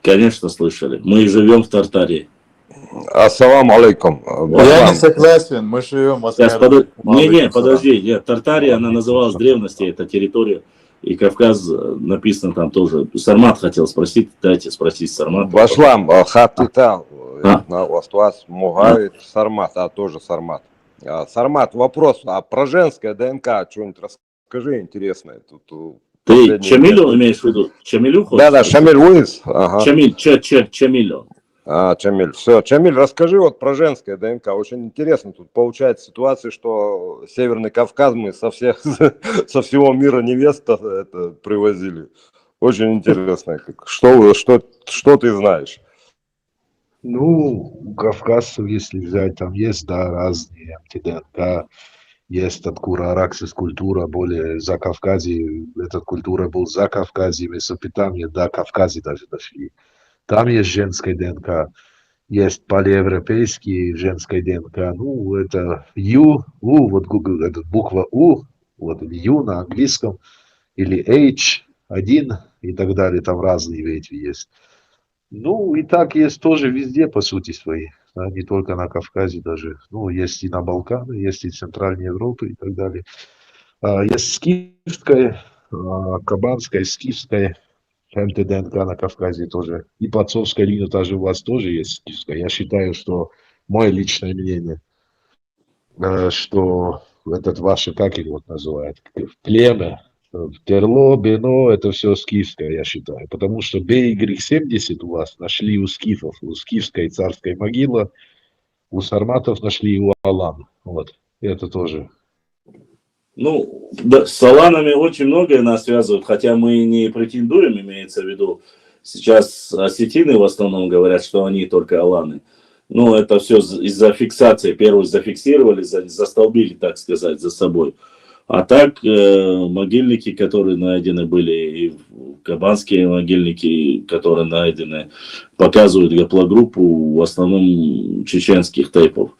Конечно, слышали. Мы живем в Тартарии. Ассаламу алейкум. Я Башлам. не согласен, мы живем в Сейчас, Аскаре. не, подожди, нет, Тартария, она называлась в древности, это территория, и Кавказ написано там тоже. Сармат хотел спросить, дайте спросить Сармат. Башлам, хаттита, А. вас мугавит, Сармат, тоже Сармат. Сармат, вопрос, а про женское ДНК что-нибудь расскажи интересное. Тут Ты последнее Чамилю время. имеешь в виду? Чамилю хочешь? Да, Шамиль Уиз. Ага. Чамиль, Чамилю. Чамиль, все. Чамиль, расскажи вот про женское ДНК. Очень интересно. Тут получается ситуация, что Северный Кавказ мы со всего мира невест это привозили. Очень интересно. Что ты знаешь? Ну, у кавказцев, если взять, там есть, да, разные антидНК, есть откуда Араксис культура, более за Кавказе, эта культура был за Кавказе, Месопотамия, да, Кавказе даже дошли. Там есть женская ДНК, есть палеевропейский женская ДНК, ну, это вот Google, это буква У, вот U на английском, или H1 и так далее, там разные ветви есть. Ну, и так есть тоже везде, по сути своей, да, не только на Кавказе даже. Ну, есть и на Балканах, есть и в Центральной Европе и так далее. Есть скифская, кабанская, скифская, МТДНК на Кавказе тоже. И по отцовской линии даже у вас тоже есть скифская. Я считаю, что мое личное мнение, что этот ваше, как его называют, племя, Терло, Бено, это все скифское, я считаю. Потому что BY70 у вас нашли у скифов, у скифской царской могила, у сарматов нашли у алан. Вот, это тоже. Ну, да, с аланами очень многое нас связывает, хотя мы не претендуем, имеется в виду. Сейчас осетины в основном говорят, что они только аланы. Ну, это все из-за фиксации. Первую зафиксировали, застолбили, так сказать, за собой. А так, могильники, которые найдены были, и кабанские могильники, которые найдены, показывают гаплогруппу в основном чеченских тейпов.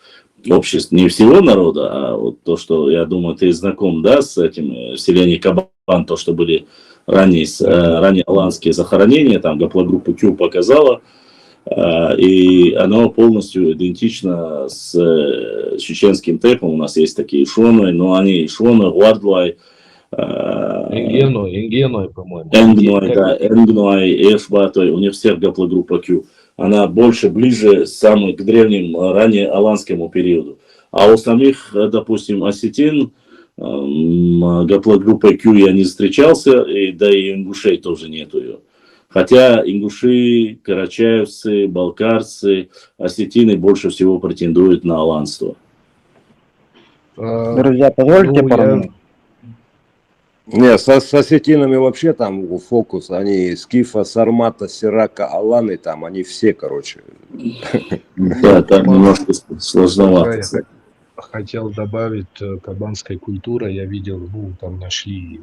Обществ не всего народа, а вот то, что, я думаю, ты знаком, да, с этим селением Кабан, то, что были ранее аланские захоронения, там гаплогруппу Q показала, и оно полностью идентично с чеченским тейпом. У нас есть такие шоны, но они шоны, гуардлай, Энгеной, по-моему. Энгной, Эшбатой, у них всех гаплогруппа Q. Она больше, ближе к древним, ранее аланскому периоду. А у самих, допустим, осетин, гаплогруппой Q я не встречался, да и ингушей тоже нету ее. Хотя ингуши, карачаевцы, балкарцы, осетины больше всего претендуют на аланство. Друзья, позвольте пару минут. Не, с осетинами вообще там фокус, они скифа, сармата, сирака, аланы, там они все, короче. Да, там немножко сложновато. Хотел добавить кабанской культуры, я видел, ну, там нашли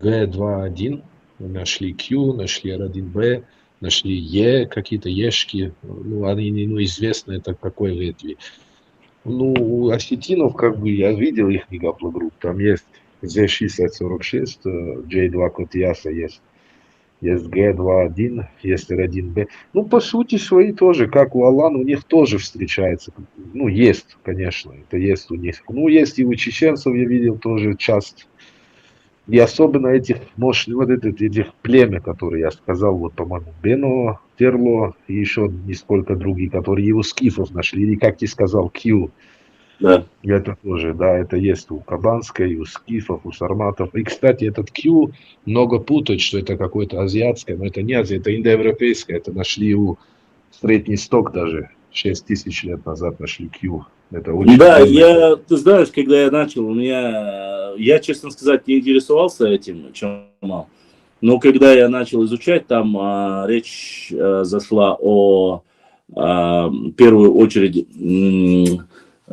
Г21, нашли Q, нашли R1B, нашли Е, какие-то Ешки, ну, они известны, это какой ветви. Ну, у осетинов, как бы, я видел их гаплогрупп, там есть Z6046, J2 Котияса есть G21, есть R1B. Ну, по сути свои тоже, как у алан, у них тоже встречается. Ну, есть, конечно, это есть у них. Ну, есть и у чеченцев, я видел тоже часто. И особенно этих мощных, вот этих племя, которые я сказал, вот, по-моему, Бено, Терло, и еще несколько других, которые и у скифов нашли, или, как ты сказал, Q. Да. Это тоже, да, это есть у кабанской, у скифов, у сарматов. И, кстати, этот Q много путают, что это какое-то азиатское, но это не азиатское, это индоевропейское. Это нашли у Средний Исток даже 6000 лет назад нашли Q. Это очень да, ты знаешь, когда я начал, я, честно сказать, не интересовался этим, но когда я начал изучать, там речь зашла о, в первую очередь,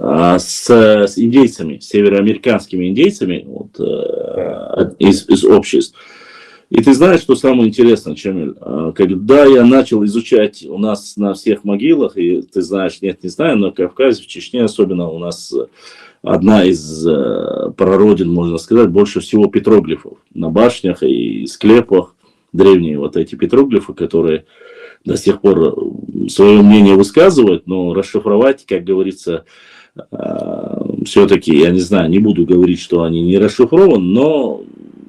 с индейцами, североамериканскими индейцами вот, из обществ. И ты знаешь, что самое интересное, Чамиль? Когда я начал изучать у нас на всех могилах, и ты знаешь, нет, не знаю, но в Кавказе, в Чечне особенно у нас одна из прародин, можно сказать, больше всего петроглифов на башнях и склепах. Древние вот эти петроглифы, которые до сих пор свое мнение высказывают, но расшифровать, как говорится, все-таки, я не знаю, не буду говорить, что они не расшифрованы, но...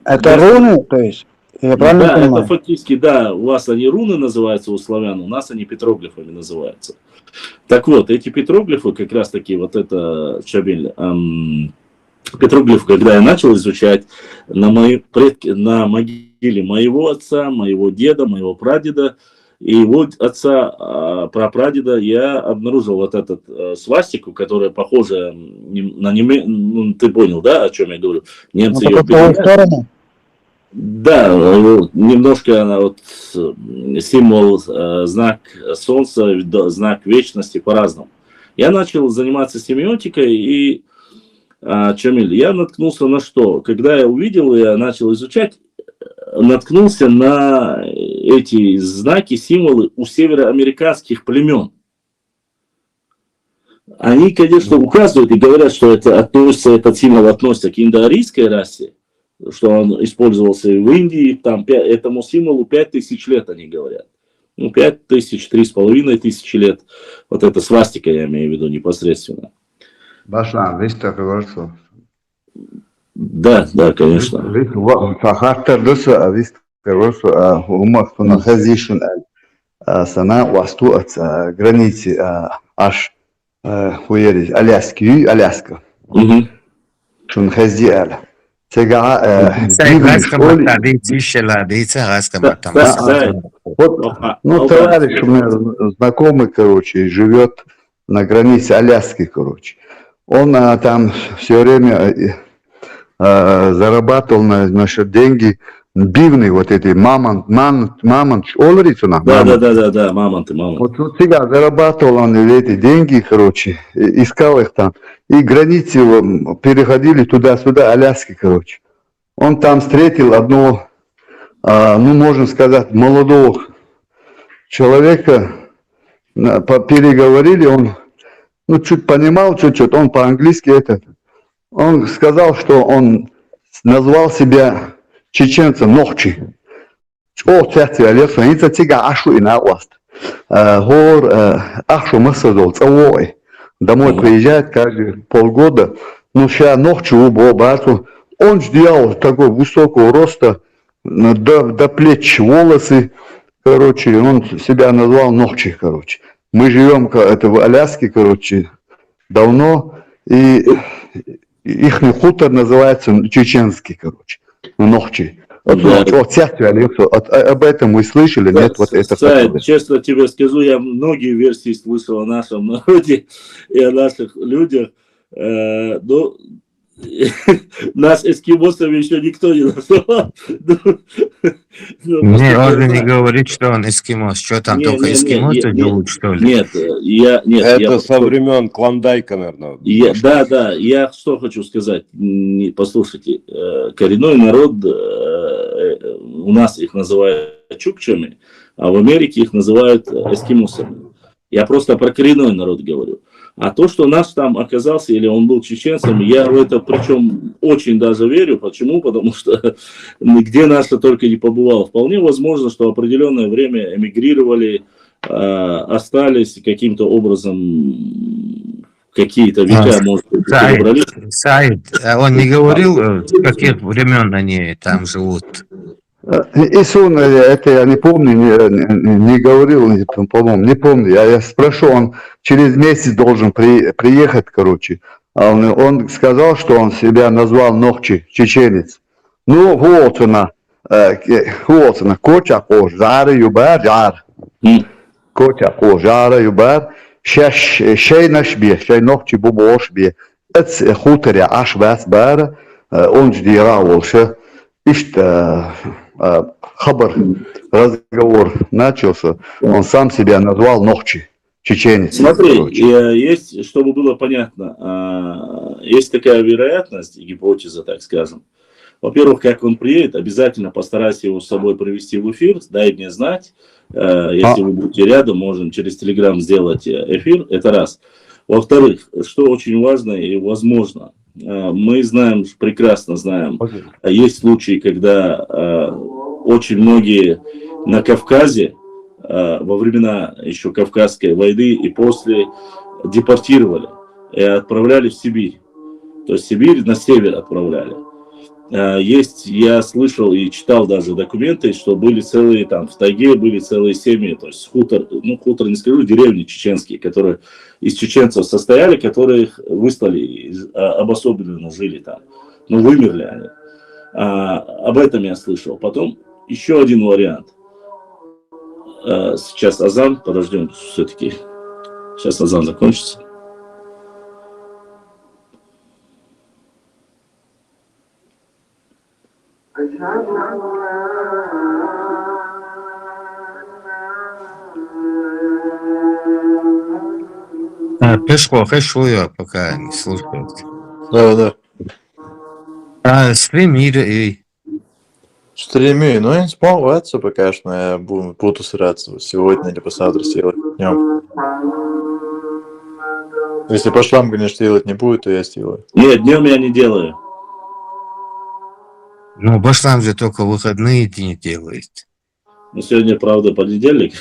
Это руны, то есть? Я правильно Да, понимаю? это фактически, да, у вас они руны называются, у славян, у нас они петроглифами называются. Так вот, эти петроглифы, как раз таки, вот это, Шабель, петроглифы, когда я начал изучать на могиле моего отца, моего деда, моего прадеда, и его отца, прапрадеда, я обнаружил вот эту свастику, которая похожа на ну, ты понял, да, о чем я говорю? Немцы Ну, ее по какую сторону? Да, немножко она вот символ, знак солнца, знак вечности по-разному. Я начал заниматься семиотикой, и, Чамиль, я наткнулся на что? Когда я увидел, я начал изучать, наткнулся на эти знаки, символы у североамериканских племен. Они, конечно, указывают и говорят, что этот символ относится к индоарийской расе, что он использовался и в Индии, там этому символу 5000 лет, они говорят. Ну, 5000, 3500 лет. Вот это свастика, я имею в виду непосредственно. Башлан, вистер Росо. Да, да, конечно. Фахартер Росо, вистер Росо, умах на хазишн сана васту от границы аж хуерис Аляска. Шун хази аля. Ну, товарищ у меня знакомый, короче, живет на границе Аляски, короче. Он там все время зарабатывал насчет деньги, бивный вот эти мамонт, олрицуна. Да, мамонты. Вот всегда зарабатывал он эти деньги, короче, искал их там. И границы переходили туда-сюда, Аляски, короче. Он там встретил одного, ну, можно сказать, молодого человека, переговорили, он, ну, чуть понимал, чуть-чуть, он по-английски он сказал, что он назвал себя чеченцем Нохчи. О, церкви Алексу, они цатига ашу и науаст. Гор ашу масадол, цавой. Домой приезжает каждые полгода, ну, сейчас Нохчи убо бату. Он сделал такой высокого роста, до плеч волосы, короче, он себя назвал Нохчи, короче. Мы живем в Аляске, короче, давно, и их хутор называется чеченский, короче, Нохчи. Об этом вы слышали, нет? Вот это. Честно тебе скажу, я многие версии слышал о нашем народе и о наших людях, но нас эскимосами еще никто не назвал. Не, он не говорит, что он эскимос. Что там, только эскимосы живут, что ли? Нет, это со времен Клондайка, наверное. Да, я что хочу сказать. Послушайте, коренной народ, у нас их называют чукчами, а в Америке их называют эскимосами. Я просто про коренной народ говорю. А то, что наш там оказался, или он был чеченцем, я в это причем очень даже верю. Почему? Потому что нигде наш только не побывал. Вполне возможно, что определенное время эмигрировали, остались каким-то образом, какие-то века, может быть, перебрались. Саид, он не говорил, с каких времен они там живут? Исун, это я не помню, не говорил, по-моему, не помню. Я спрошу, он через месяц должен приехать, короче. Он сказал, что он себя назвал Нохчи, чеченец. Ну, вот она, коча жара юбар, жар. Коча жара юбар, шей наш бе, шей Нохчи бубош бе. Это хуторя аш вас бара, он ждира волша. Ишта хабар, разговор начался, он сам себя назвал Нохчи, чеченец. Смотри, есть, чтобы было понятно, есть такая вероятность, гипотеза, так скажем. Во-первых, как он приедет, обязательно постарайся его с собой провести в эфир, дай мне знать. Если вы будете рядом, можем через Телеграм сделать эфир, это раз. Во-вторых, что очень важно и возможно, мы знаем, прекрасно знаем, есть случаи, когда очень многие на Кавказе во времена еще Кавказской войны и после депортировали и отправляли в Сибирь. То есть Сибирь на север отправляли. Есть, я слышал и читал даже документы, что были целые там, в тайге были целые семьи, то есть хутор, ну хутор не скажу, деревни чеченские, которые из чеченцев состояли, которых выслали, обособленно жили там. Ну вымерли они. Об этом я слышал. Потом еще один вариант. Сейчас азан, подождем все-таки. Сейчас азан закончится. Пешко, я пока не слушают. Да. Стримир и... Стримы, ну я не смог ваться пока что, я буду стараться сегодня или послезавтра сделать днем. Если по швам, конечно, делать не будет, то я сделаю. Нет, днем я не делаю. Ну, башлам же только выходные дни делает. Но сегодня, правда, понедельник.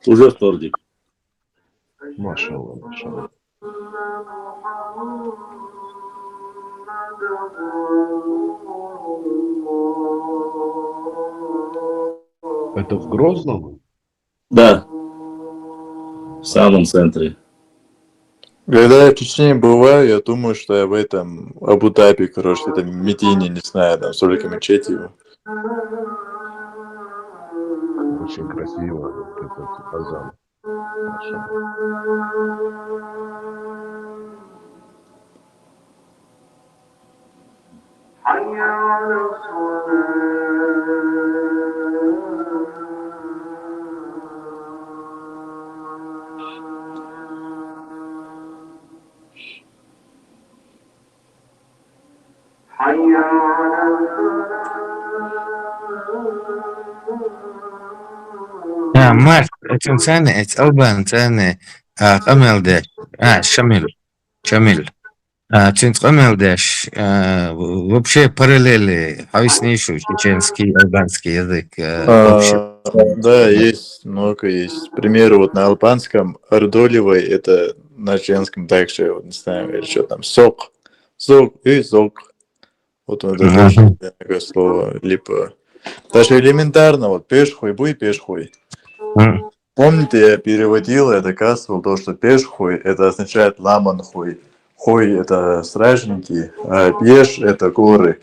Уже вторник. Машаллах, машаллах. Это в Грозном? Да. В самом центре. Когда я в Чечне бываю, я думаю, что я в этом Абу-Даби, короче, это Медине, не знаю, там столько мечетей. Очень красиво вот этот азан. Марк, это цены, это Албан цены, Камелдеш, Шамиль. Камелдеш, вообще параллели, объяснишь чеченский, албанский язык вообще? Да, есть, много есть. К примеру, вот на албанском Ардолевой, это на чеченском также, вот, не знаю, что там, сок и зок. Вот это тоже такое слово, либо даже элементарно, вот пешхуй, буй пешхуй. Помните, я переводил, я доказывал то, что пешхуй это означает ламанхуй. Хуй это стражники, а пеш это горы.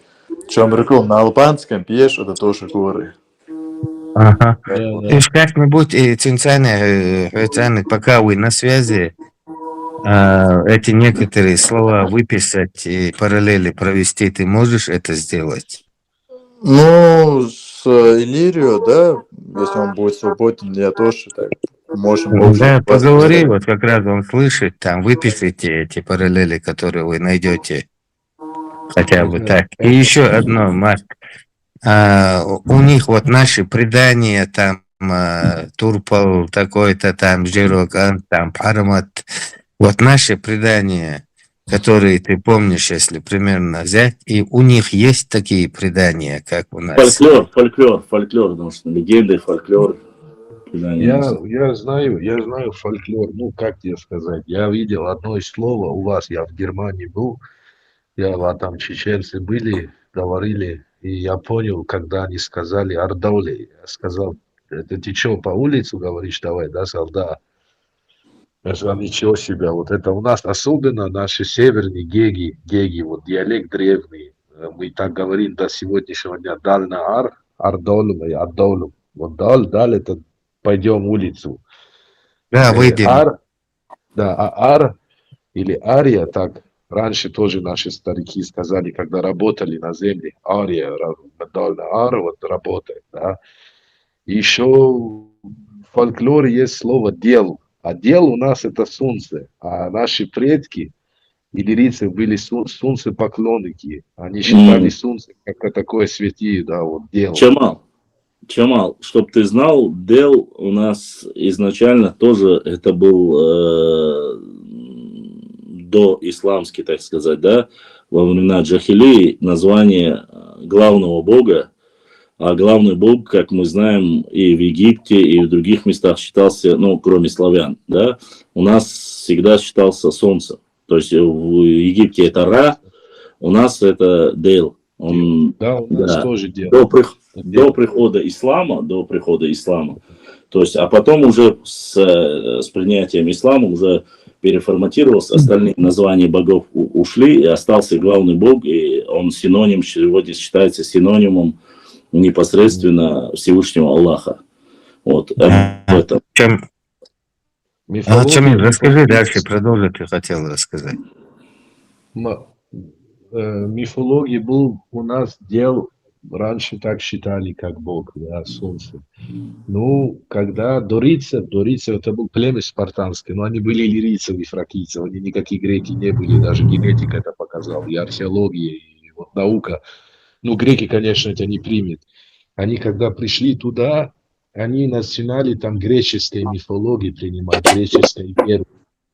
Чем на албанском пеш это тоже горы. Ага. Как-нибудь, Цинцане, пока вы на связи, эти некоторые слова выписать и параллели провести, ты можешь это сделать? Ну, с Иллирио, да, если он будет свободен, я тоже так можем. Да, поговори, вот как раз он слышит, там выпишите эти параллели, которые вы найдете, хотя бы так. И еще одно, Марк, у них вот наши предания, там Турпал такой-то, там Жироган, там Парамат, вот наши предания, которые ты помнишь, если примерно взять, и у них есть такие предания, как у нас? Фольклор, потому что легенды, фольклор. Я знаю фольклор, ну как тебе сказать, я видел одно слово у вас, я в Германии был, там чеченцы были, говорили, и я понял, когда они сказали Ардаули, я сказал, это ты что, по улицу говоришь, давай, да, сказал, да. Я сказал, ничего себе, вот это у нас, особенно наши северные геги, вот диалект древний, мы так говорим до сегодняшнего дня, даль на ар, ардолум и ардолум. Вот даль это пойдем улицу. Да, выйдем. Ар или ария, так раньше тоже наши старики сказали, когда работали на земле, ария, даль на ар, вот работает, да. Еще в фольклоре есть слово дел. А дел у нас это солнце, а наши предки, иллирийцы, были солнцепоклонники. Они считали солнце как такое святие, да, вот дел. Чамал, чтоб ты знал, дел у нас изначально тоже это был доисламский, так сказать, да, во времена Джахилии название главного бога А главный бог, как мы знаем, и в Египте, и в других местах считался, ну, кроме славян, да, у нас всегда считался солнце. То есть в Египте это Ра, у нас это Дейл. Он, Да, у нас да, тоже дело. до прихода ислама, то есть, а потом уже с принятием ислама уже переформатировался, остальные названия богов ушли, и остался главный бог, и он синоним, сегодня считается синонимом непосредственно Всевышнего Аллаха. Вот, об этом. Чамиль, расскажи дальше, продолжи, ты хотел рассказать. Мифология был у нас дел, раньше так считали, как бог, да, солнце. Ну, когда дорийцы это был племя спартанское, но они были лирийцев и фракийцев, они никакие греки не были, даже генетика это показала, и археология, и вот наука. Ну, греки, конечно, это не примет. Они, когда пришли туда, они начинали там греческой мифологии принимать, греческой веры,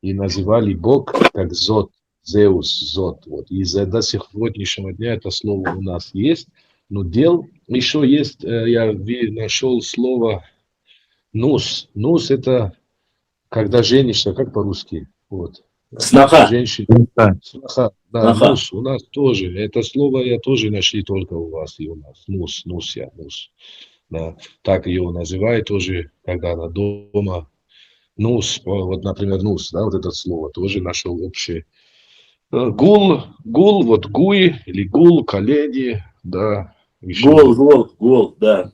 и называли бог как Зод, Зеус, Зод. Вот. И до сегодняшнего дня это слово у нас есть. Но дел еще есть, я нашел слово нус. Нус это когда женишься, как по-русски? Вот. Сноха. Женщина. Сноха. Да, Сноха. нус. У нас тоже. Это слово я тоже нашли только у вас и у нас. Нус, нусья, нус. Да. Так ее называют тоже, когда она дома. Нус, вот, например, нус, да, вот это слово тоже нашел общее. Гул, вот гуи или гул, колени, да. Гол, да.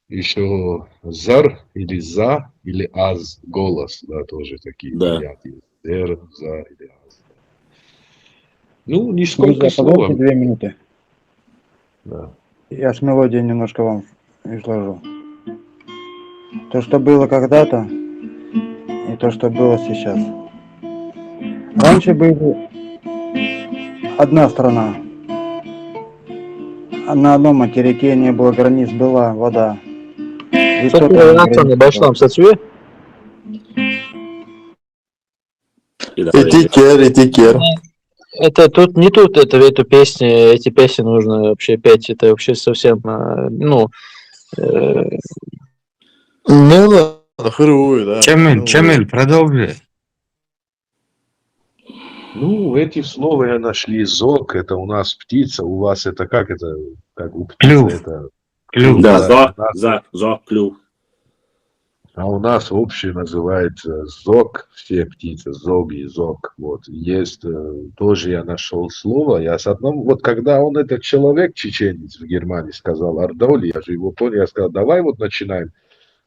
Еще зар или за или аз, голос, да, тоже такие Да. варианты. Зер, за или аз. Ну, нисколько Друзья, слов. позвольте 2 минуты. Да. Я с мелодией немножко вам изложу. То, что было когда-то, и то, что было сейчас. Раньше были одна страна. На одном материке не было границ, была вода. Этикер. Это тут не тут, эту песню, эти песни нужно вообще петь, это вообще совсем, ну... Ну ладно, херовый, да. Чамиль, продолжи. Ну, эти слова я нашли. Зок, это у нас птица, у вас это как это? Как у птицы Клюв. это... Клюв. Да, Да. зок, клюв. А у нас общее называется зок, все птицы, зоги, зок. Вот. Есть, тоже я нашел слово. Я с одним, вот когда он, этот человек, чеченец в Германии, сказал Ардоли, я же его понял, я сказал, давай вот начинаем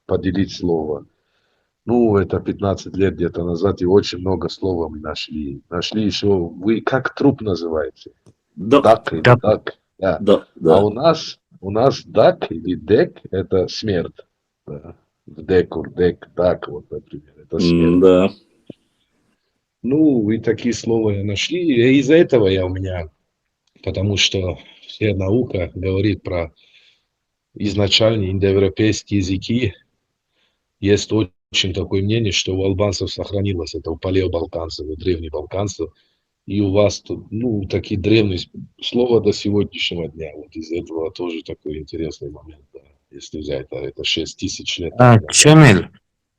поделить слово. Ну, это 15 лет где-то назад, и очень много слов мы нашли. Нашли еще, вы как труп называете? Дак или дак? Да. А у нас дак или дек – это смерть. Да. Декур, дек, дак, вот, например, это смерть. Да. Ну, и такие слова я нашли, и из-за этого у меня, потому что вся наука говорит про изначальные индоевропейские языки, есть очень такое мнение, что у албанцев сохранилось это, у палеобалканцев, у древнебалканцев, и у вас тут, ну, такие древние слова до сегодняшнего дня, вот из этого тоже такой интересный момент, да. Если взять, это 6000 лет. Чамиль,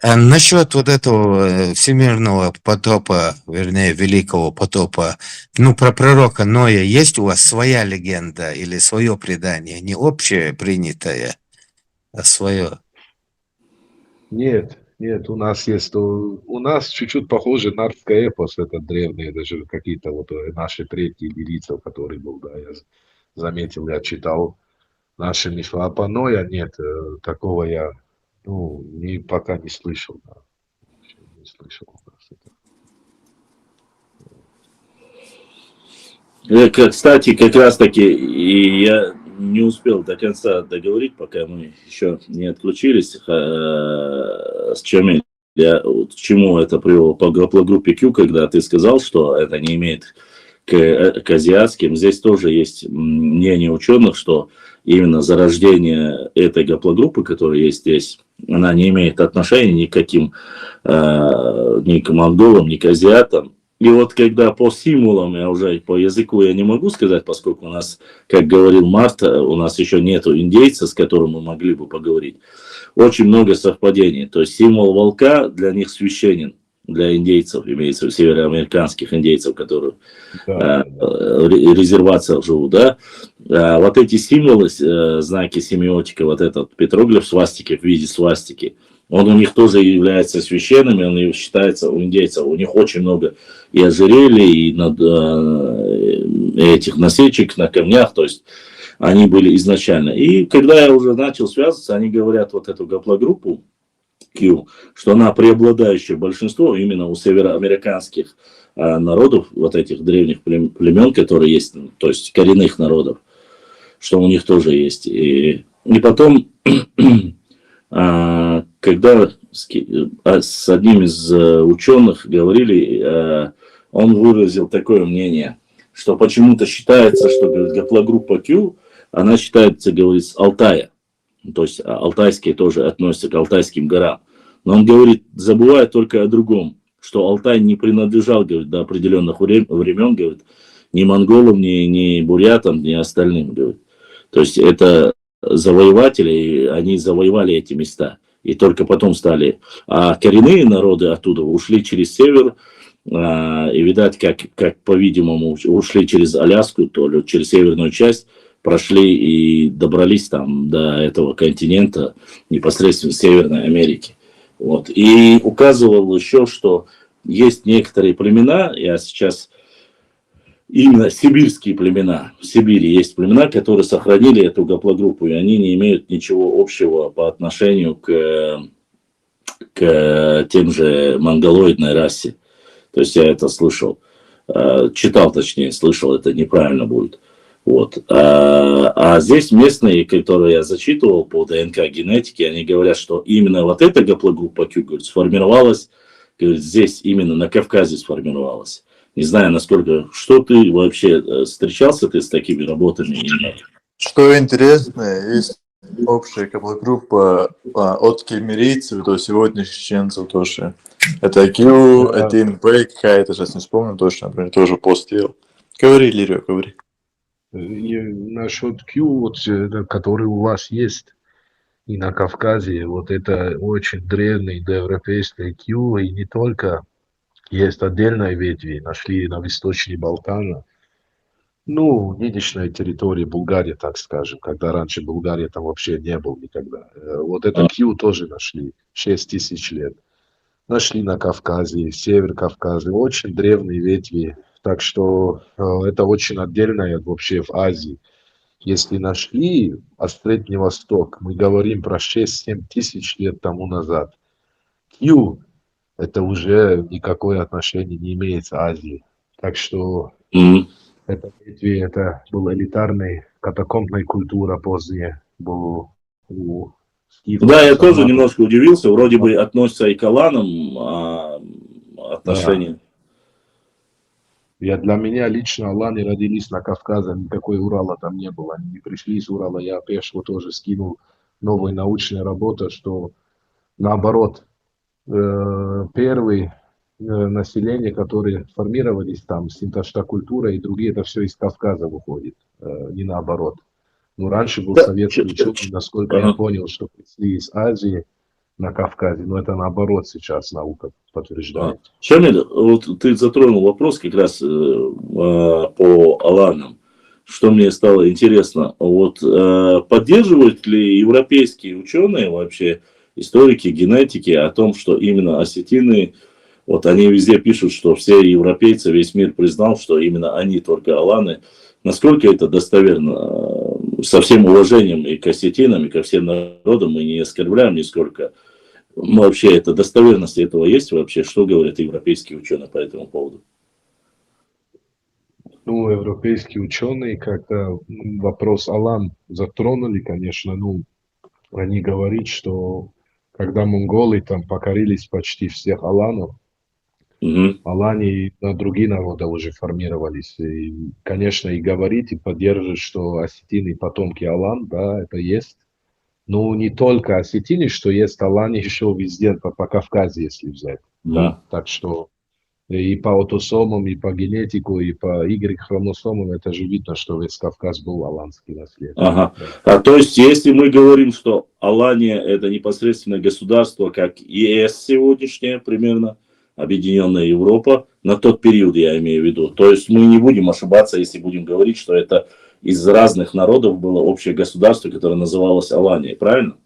насчет вот этого всемирного потопа, вернее, великого потопа, ну, про пророка Ноя, есть у вас своя легенда или свое предание? Не общее принятое, а свое? Нет, у нас есть, у нас чуть-чуть похоже на нардский эпос, это древние, даже какие-то вот наши предки лирийцев, который был, да, я заметил, я читал. Наши мифы. А по Ноя нет, такого я, ну, пока не слышал. Да. Не слышал. Кстати, как раз таки, и я не успел до конца договорить, пока мы еще не отключились с Чамиль. Я к чему это привело по гаплогруппе Q, когда ты сказал, что это не имеет к азиатским. Здесь тоже есть мнение ученых, что именно зарождение этой гаплогруппы, которая есть здесь, она не имеет отношения никаким ни к монголам, ни к азиатам. И вот когда по символам, я уже по языку я не могу сказать, поскольку у нас, как говорил Марта, у нас еще нету индейца, с которым мы могли бы поговорить. Очень много совпадений. То есть символ волка для них священен, для индейцев, имеется в виду североамериканских индейцев, которые Да, в резервациях живут, да. Вот эти символы, знаки семиотика, вот этот петроглиф свастики в виде свастики, он у них тоже является священным, и он считается у индейцев. У них очень много и ожерелий, и этих насечек на камнях, то есть они были изначально. И когда я уже начал связываться, они говорят вот эту гаплогруппу Q, что она преобладающее большинство именно у североамериканских народов, вот этих древних племен, которые есть, то есть коренных народов, что у них тоже есть. И потом, когда с одним из ученых говорили, он выразил такое мнение, что почему-то считается, что гаплогруппа Q, она считается, говорит, с Алтая. То есть алтайские тоже относятся к Алтайским горам. Но он говорит, забывая только о другом, что Алтай не принадлежал, говорит, до определенных времен, говорит, ни монголам, ни бурятам, ни остальным, говорит. То есть это завоеватели, и они завоевали эти места. И только потом стали. А коренные народы оттуда ушли через север, и, видать, как по-видимому, ушли через Аляску, то ли через северную часть, прошли и добрались там до этого континента, непосредственно Северной Америки. Вот. И указывал еще, что есть некоторые племена, я сейчас именно сибирские племена, в Сибири есть племена, которые сохранили эту гаплогруппу, и они не имеют ничего общего по отношению к тем же монголоидной расе. То есть я это слышал, читал, точнее, слышал, это неправильно будет. Вот. А здесь местные, которые я зачитывал по ДНК-генетике, они говорят, что именно вот эта гаплогруппа Q, говорит, сформировалась, говорит, здесь именно на Кавказе сформировалась. Не знаю, насколько, что ты вообще, встречался ты с такими работами или нет? Что интересно, есть общая гаплогруппа от кемерийцев до сегодняшних чеченцев тоже. Это Q1B какая-то, сейчас не вспомню точно, например, тоже пост делал. Говори, Лирио, говори. И насчет Q, вот, который у вас есть и на Кавказе, вот это очень древний доевропейский Q, и не только, есть отдельные ветви, нашли на восточной Балкана, ну, нынешней территории Булгарии, так скажем, когда раньше Булгария там вообще не было никогда. Вот это Q тоже нашли, 6000 лет. Нашли на Кавказе, север Кавказа, очень древние ветви. Так что это очень отдельное вообще в Азии. Если нашли Средний Восток, мы говорим про 6-7 тысяч лет тому назад. Q это уже никакое отношение не имеет к Азии. Так что это ветви, это была элитарная катакомбная культура поздняя. Была у скифов, Да, я тоже сарматов. немножко удивился, вроде бы относится и к аланам отношения. Для меня лично аланы родились на Кавказе, никакой Урала там не было. Они не пришли из Урала. Я пришло тоже скинул новую научную работу, что наоборот, первые населения, которые формировались там, синташта культура и другие, это все из Кавказа выходит, не наоборот. Но раньше был советский ученый, насколько я понял, что пришли из Азии на Кавказе, но это наоборот сейчас наука подтверждает. Шамиль, вот ты затронул вопрос как раз по аланам, что мне стало интересно. Вот поддерживают ли европейские ученые вообще, историки, генетики о том, что именно осетины, вот они везде пишут, что все европейцы, весь мир признал, что именно они только аланы. Насколько это достоверно? Со всем уважением и к осетинам, и ко всем народам мы не оскорбляем нисколько. Вообще, это достоверность этого есть вообще? Что говорят европейские ученые по этому поводу? Ну, европейские ученые как-то вопрос алан затронули, конечно. Ну, они говорят, что когда монголы там покорились почти всех аланов, алане на другие народы уже формировались. И, конечно, и говорить, и поддерживать, что осетины потомки алан, да, это есть. Но не только осетины, что есть алане еще везде, по Кавказе, если взять. Да, так что И по аутосомам, и по генетику, и по Y-хромосомам, это же видно, что весь Кавказ был аланский наследник. Ага. Да. То есть, если мы говорим, что Алания это непосредственно государство, как ЕС сегодняшнее примерно, Объединенная Европа, на тот период я имею в виду. То есть мы не будем ошибаться, если будем говорить, что это из разных народов было общее государство, которое называлось Аланией, правильно?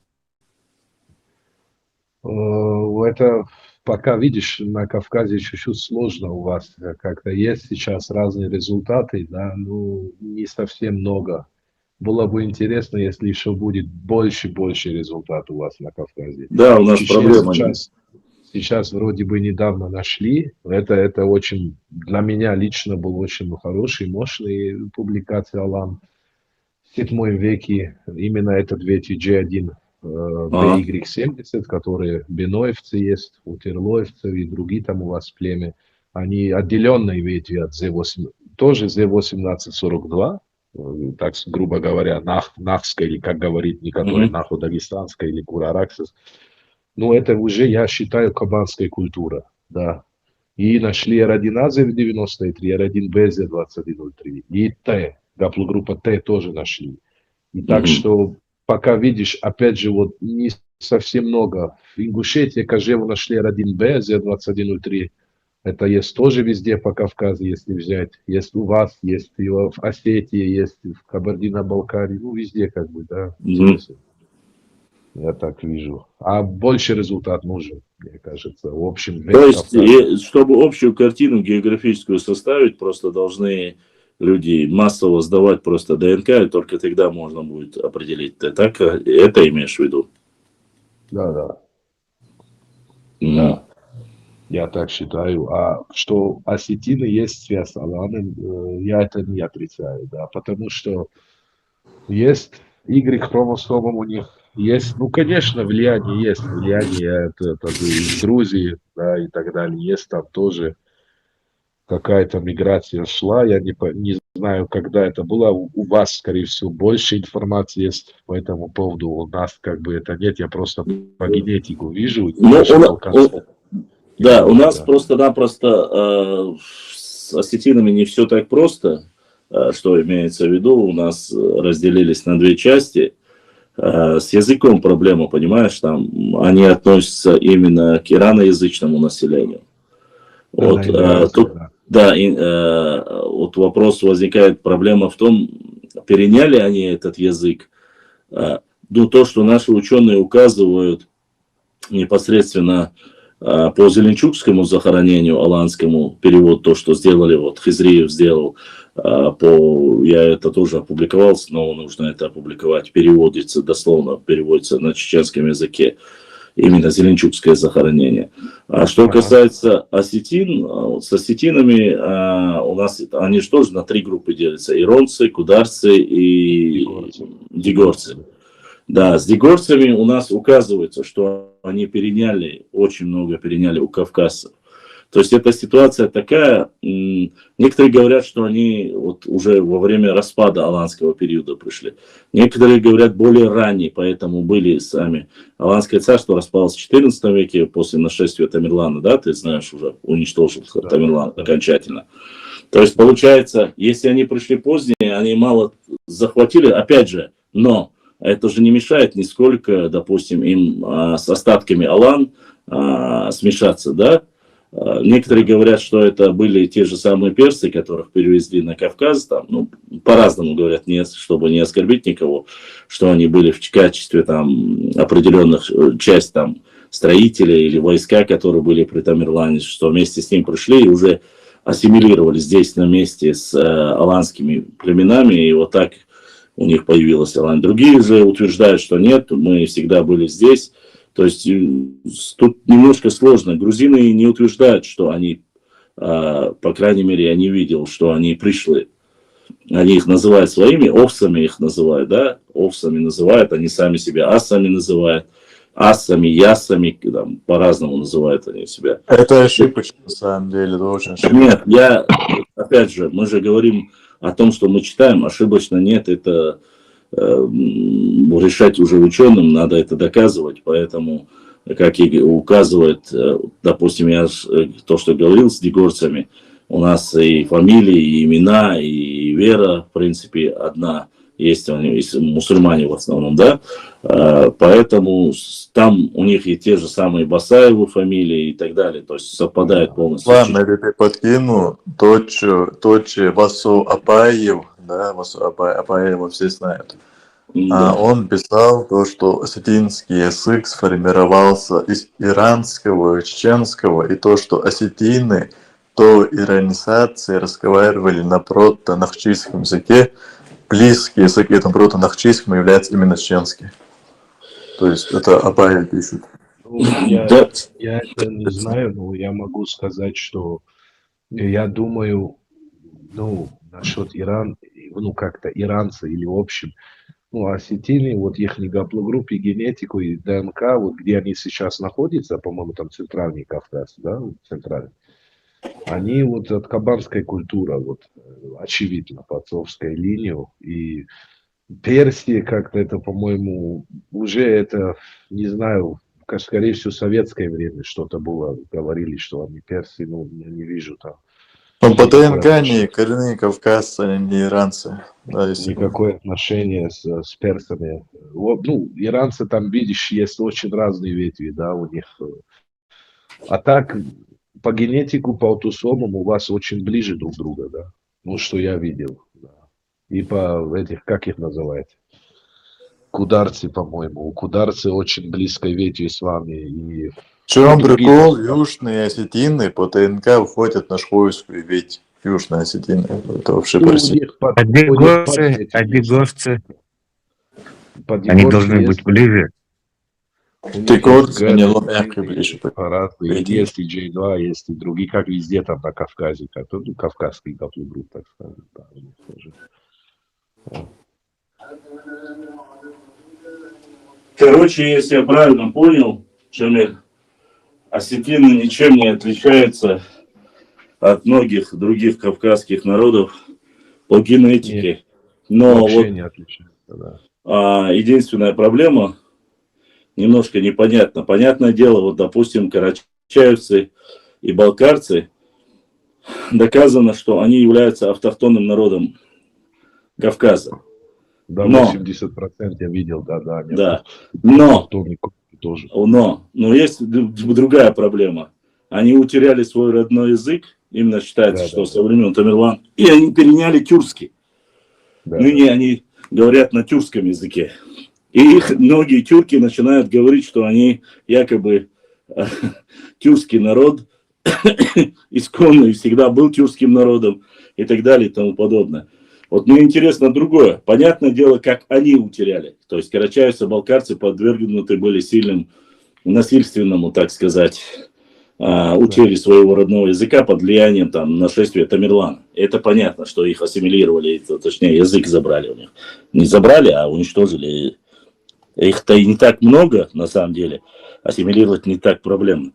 Это пока, видишь, на Кавказе чуть-чуть сложно у вас. Как-то есть сейчас разные результаты, да, ну, не совсем много. Было бы интересно, если еще будет больше результат у вас на Кавказе. Да, у нас Чечню проблема. сейчас вроде бы недавно нашли. Это очень, для меня лично был очень хороший, мощный публикация Алан в 7 веке. Именно этот ветвь G1 BY70, которые беноевцы есть, у терлоевцев и другие там у вас племя, они отделенные ветви от Z8, тоже Z1842, так грубо говоря, нахская, или как говорит некоторые, нахо-дагестанская или курараксис. Ну, это уже, я считаю, кабанская культура, да. И нашли R1A Z93, R1B Z2103, и Т, гаплогруппа Т тоже нашли. И так что пока видишь, опять же, вот не совсем много. В Ингушетии, Кожеву нашли R1B, Z2103. Это есть тоже везде по Кавказу, если взять. Есть у вас, есть и в Осетии, есть в Кабардино-Балкарии. Ну, везде как бы, да. Я так вижу. А больше результат нужен, мне кажется. В общем, То есть, чтобы общую картину географическую составить, просто должны люди массово сдавать просто ДНК, и только тогда можно будет определить. Ты так это имеешь в виду? Да. Да. Я так считаю. А что осетины есть связь с аланом, я это не отрицаю, да, потому что есть Y-хромосомом у них, есть, ну, конечно, влияние есть, влияние это из Грузии, да, и так далее, есть там тоже какая-то миграция шла, я не знаю, когда это было, у вас, скорее всего, больше информации есть по этому поводу, у нас как бы это нет, я просто по генетику вижу. Да, у нас просто-напросто с осетинами не все так просто, что имеется в виду, у нас разделились на две части. С языком проблема, понимаешь, там они относятся именно к ираноязычному населению. Вот, вот вопрос возникает, проблема в том, переняли они этот язык. Ну, то, что наши ученые указывают непосредственно по Зеленчукскому захоронению, аланскому, перевод, то, что сделали, вот Хизриев сделал, я это тоже опубликовал, снова нужно это опубликовать, переводится, дословно переводится на чеченском языке, именно Зеленчукское захоронение. А что касается осетин, с осетинами у нас, они же тоже на 3 группы делятся, иронцы, кударцы и дигорцы. Да, с дигорцами у нас указывается, что они очень много переняли у кавказцев. То есть эта ситуация такая, некоторые говорят, что они вот уже во время распада аланского периода пришли. Некоторые говорят более ранние, поэтому были сами. Аланское царство распалось в XIV веке после нашествия Тамерлана, да, ты знаешь, уже уничтожил Тамерлан окончательно. То есть получается, если они пришли позднее, они мало захватили, опять же, но это же не мешает нисколько, допустим, им с остатками алан смешаться, да. Некоторые говорят, что это были те же самые персы, которых перевезли на Кавказ, там, ну, по-разному говорят, чтобы не оскорбить никого, что они были в качестве там определенных часть там строителей или войска, которые были при Тамерлане, что вместе с ним пришли и уже ассимилировались здесь на месте с аланскими племенами, и вот так у них появилась Алань. Другие же утверждают, что нет, мы всегда были здесь. То есть тут немножко сложно. Грузины не утверждают, что они, по крайней мере, я не видел, что они пришли. Они их называют своими, овсами их называют, да, овсами называют, они сами себя асами называют, асами, ясами, там, по-разному называют они себя. Это ошибочно, на самом деле, это очень ошибочно. Нет, опять же, мы же говорим о том, что мы читаем, ошибочно нет, это решать уже ученым, надо это доказывать, поэтому как и указывает, допустим, то, что говорил с дегорцами, у нас и фамилии, и имена, и вера, в принципе, одна есть, мусульмане в основном, да, поэтому там у них и те же самые Басаевы фамилии и так далее, то есть совпадает полностью. Ладно, я тебе подкину точи Васу Апаев, да, Васу Апаева все знают. Да. Он писал то, что осетинский язык сформировался из иранского, чеченского, и то, что осетины до иранизации разговаривали на прото-нахчийском языке. Близкий язык этому прото-нахчийскому является именно чеченский. То есть это Апаев пишет. Ну, я Да. это не знаю, но я могу сказать, что я думаю, ну, насчет Иран, ну, как-то иранцы или в общем, ну, осетины, вот их гаплогруппы, генетику и ДНК, вот где они сейчас находятся, по-моему, там Центральный Кавказ, да, центральный, они вот от кабанской культуры, вот, очевидно, по отцовской линии, и Персия как-то это, по-моему, уже это, не знаю, скорее всего, советское время что-то было, говорили, что они персы, ну, я не вижу там. Но по ДНК они коренные кавказцы, они не иранцы. Да, Никакое отношение с персами. Вот, ну, иранцы там, видишь, есть очень разные ветви, да, у них. А так, по генетику, по аутосомам у вас очень ближе друг друга, да. Ну, что я видел. Да. И по этих, как их называют? Кударцы, по-моему. У кударцы очень близкой ветви с вами. И в чем прикол? Южные осетины по ДНК входят на шхойскую ветвь. Южные осетины. Это вообще по России. Одегорцы, они должны быть ближе. Дегорцы, они ломяки ближе. Есть и J2, есть и другие, как везде там на Кавказе. Ну, кавказский гаплогрупп, так сказать. Да, у них тоже. Короче, если я правильно понял, Шамиль, осетины ничем не отличаются от многих других кавказских народов по генетике. Нет, но вообще вот не отличаются, да. Единственная проблема немножко непонятна. Понятное дело, вот, допустим, карачаевцы и балкарцы, доказано, что они являются автохтонным народом Кавказа. Да, Но 80% я видел, да. Да. Но тоже. Но есть другая проблема. Они утеряли свой родной язык, именно считается, что со времен Тамерлана, и они переняли тюркский. Ныне они говорят на тюркском языке. И многие тюрки начинают говорить, что они якобы тюркский народ, исконный, всегда был тюркским народом и так далее и тому подобное. Вот мне интересно другое. Понятное дело, как они утеряли. То есть карачаевцы, балкарцы подвергнуты были сильным насильственному, так сказать, утере своего родного языка под влиянием там нашествия Тамерлана. Это понятно, что их ассимилировали, точнее язык забрали у них. Не забрали, а уничтожили. Их-то и не так много, на самом деле. Ассимилировать не так проблемно.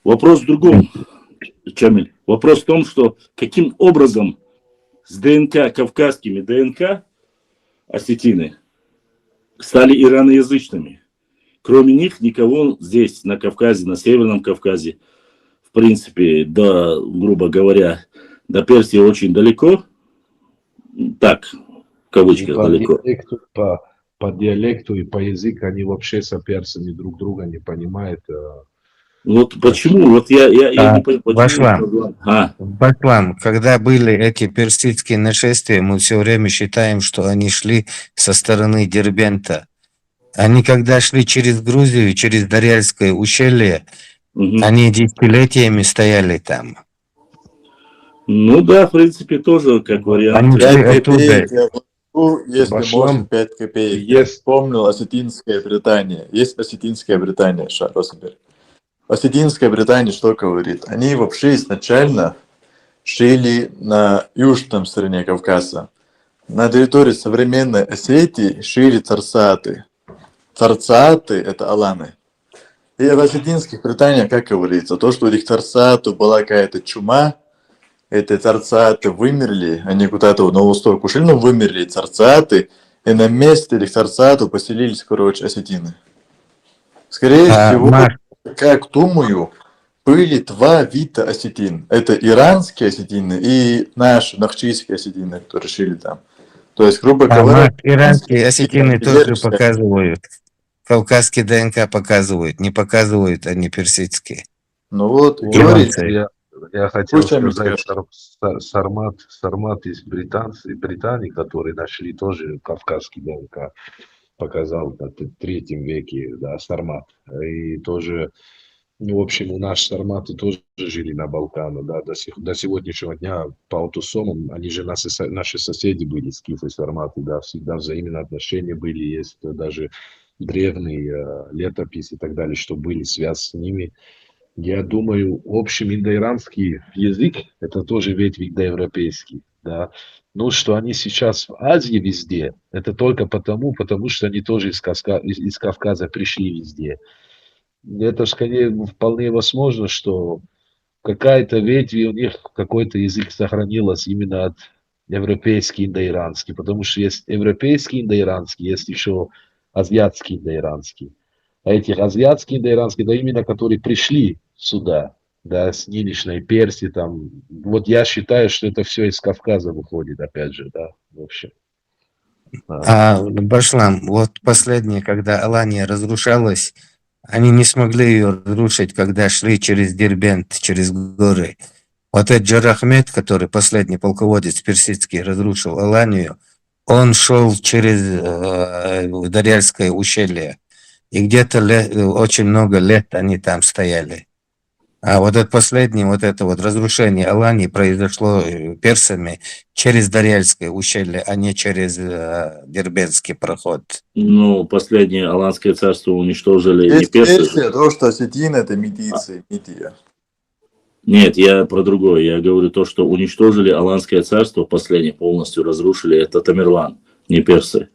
Вопрос в другом, Чамиль. Вопрос в том, что каким образом с ДНК, кавказскими ДНК осетины стали ираноязычными. Кроме них никого здесь, на Кавказе, на Северном Кавказе, в принципе, грубо говоря, до Персии очень далеко. Так, в кавычках далеко. По диалекту и по языку они вообще с персами друг друга не понимают. Вот почему? Вот я не понимаю. Башлам, когда были эти персидские нашествия, мы все время считаем, что они шли со стороны Дербента. Они когда шли через Грузию, через Дарьяльское ущелье, они десятилетиями стояли там. Ну да, в принципе, тоже как вариант. 5 копеек, если можно, 5 копеек. Я вспомнил Осетинская Британия. Есть Осетинская Британия, Росенберг. Осетинская Британия что говорит? Они вообще изначально жили на южном стороне Кавказа. На территории современной Осетии жили царцаты. Царцаты – это аланы. И в осетинских Британиях, как говорится, то, что у этих царцатов была какая-то чума, эти царцаты вымерли, они куда-то на восток ушли, но вымерли царцаты, и на месте этих царцатов поселились, осетины. Скорее А, всего, Маш, как думаю, были два вида осетин. Это иранские осетины и наши, нахчийские осетины, которые жили там. То есть, грубо говоря, Маш, иранские осетины они тоже верят, что- показывают. Кавказский ДНК показывают, не показывают они персидские. Ну вот, Вот, говорится. я хотел Пусть они сказать, скажут. Сармат из Британии, который нашли тоже кавказский ДНК, показал в третьем веке, да, Сармат. И тоже, ну, в общем, у нас сарматы тоже жили на Балканах, да, до сегодняшнего дня по аутосомам, они же наши соседи были, скифы, сарматы, да, всегда взаимные отношения были, есть даже древние летописи и так далее, что были связь с ними. Я думаю, общий индоиранский язык, это тоже ветвь индоевропейский, да. Ну, что они сейчас в Азии везде, это только потому что они тоже из Кавказа пришли везде. Это скорее вполне возможно, что какая-то ветвь у них, какой-то язык сохранилась именно от европейский индоиранский, потому что есть европейский индоиранский, есть еще азиатский индоиранский. А этих азиатских индоиранских, да, именно которые пришли сюда, да, с нынешней Персии, там, вот я считаю, что это все из Кавказа выходит, опять же, да, в общем. Башлам, вот последнее, когда Алания разрушалась, они не смогли ее разрушить, когда шли через Дербент, через горы. Вот этот Джарахмед, который последний полководец персидский разрушил Аланию, он шел через Дарьяльское ущелье. И где-то очень много лет они там стояли. А вот это последнее, вот это вот разрушение Алании произошло персами через Дарьяльское ущелье, а не через Дербентский проход. Ну, последнее Аланское царство уничтожили не Есть персы. версия того, что осетины это медийцы, Мидия. Нет, я про другое. Я говорю то, что уничтожили Аланское царство, последнее полностью разрушили, это Тамерлан, не персы.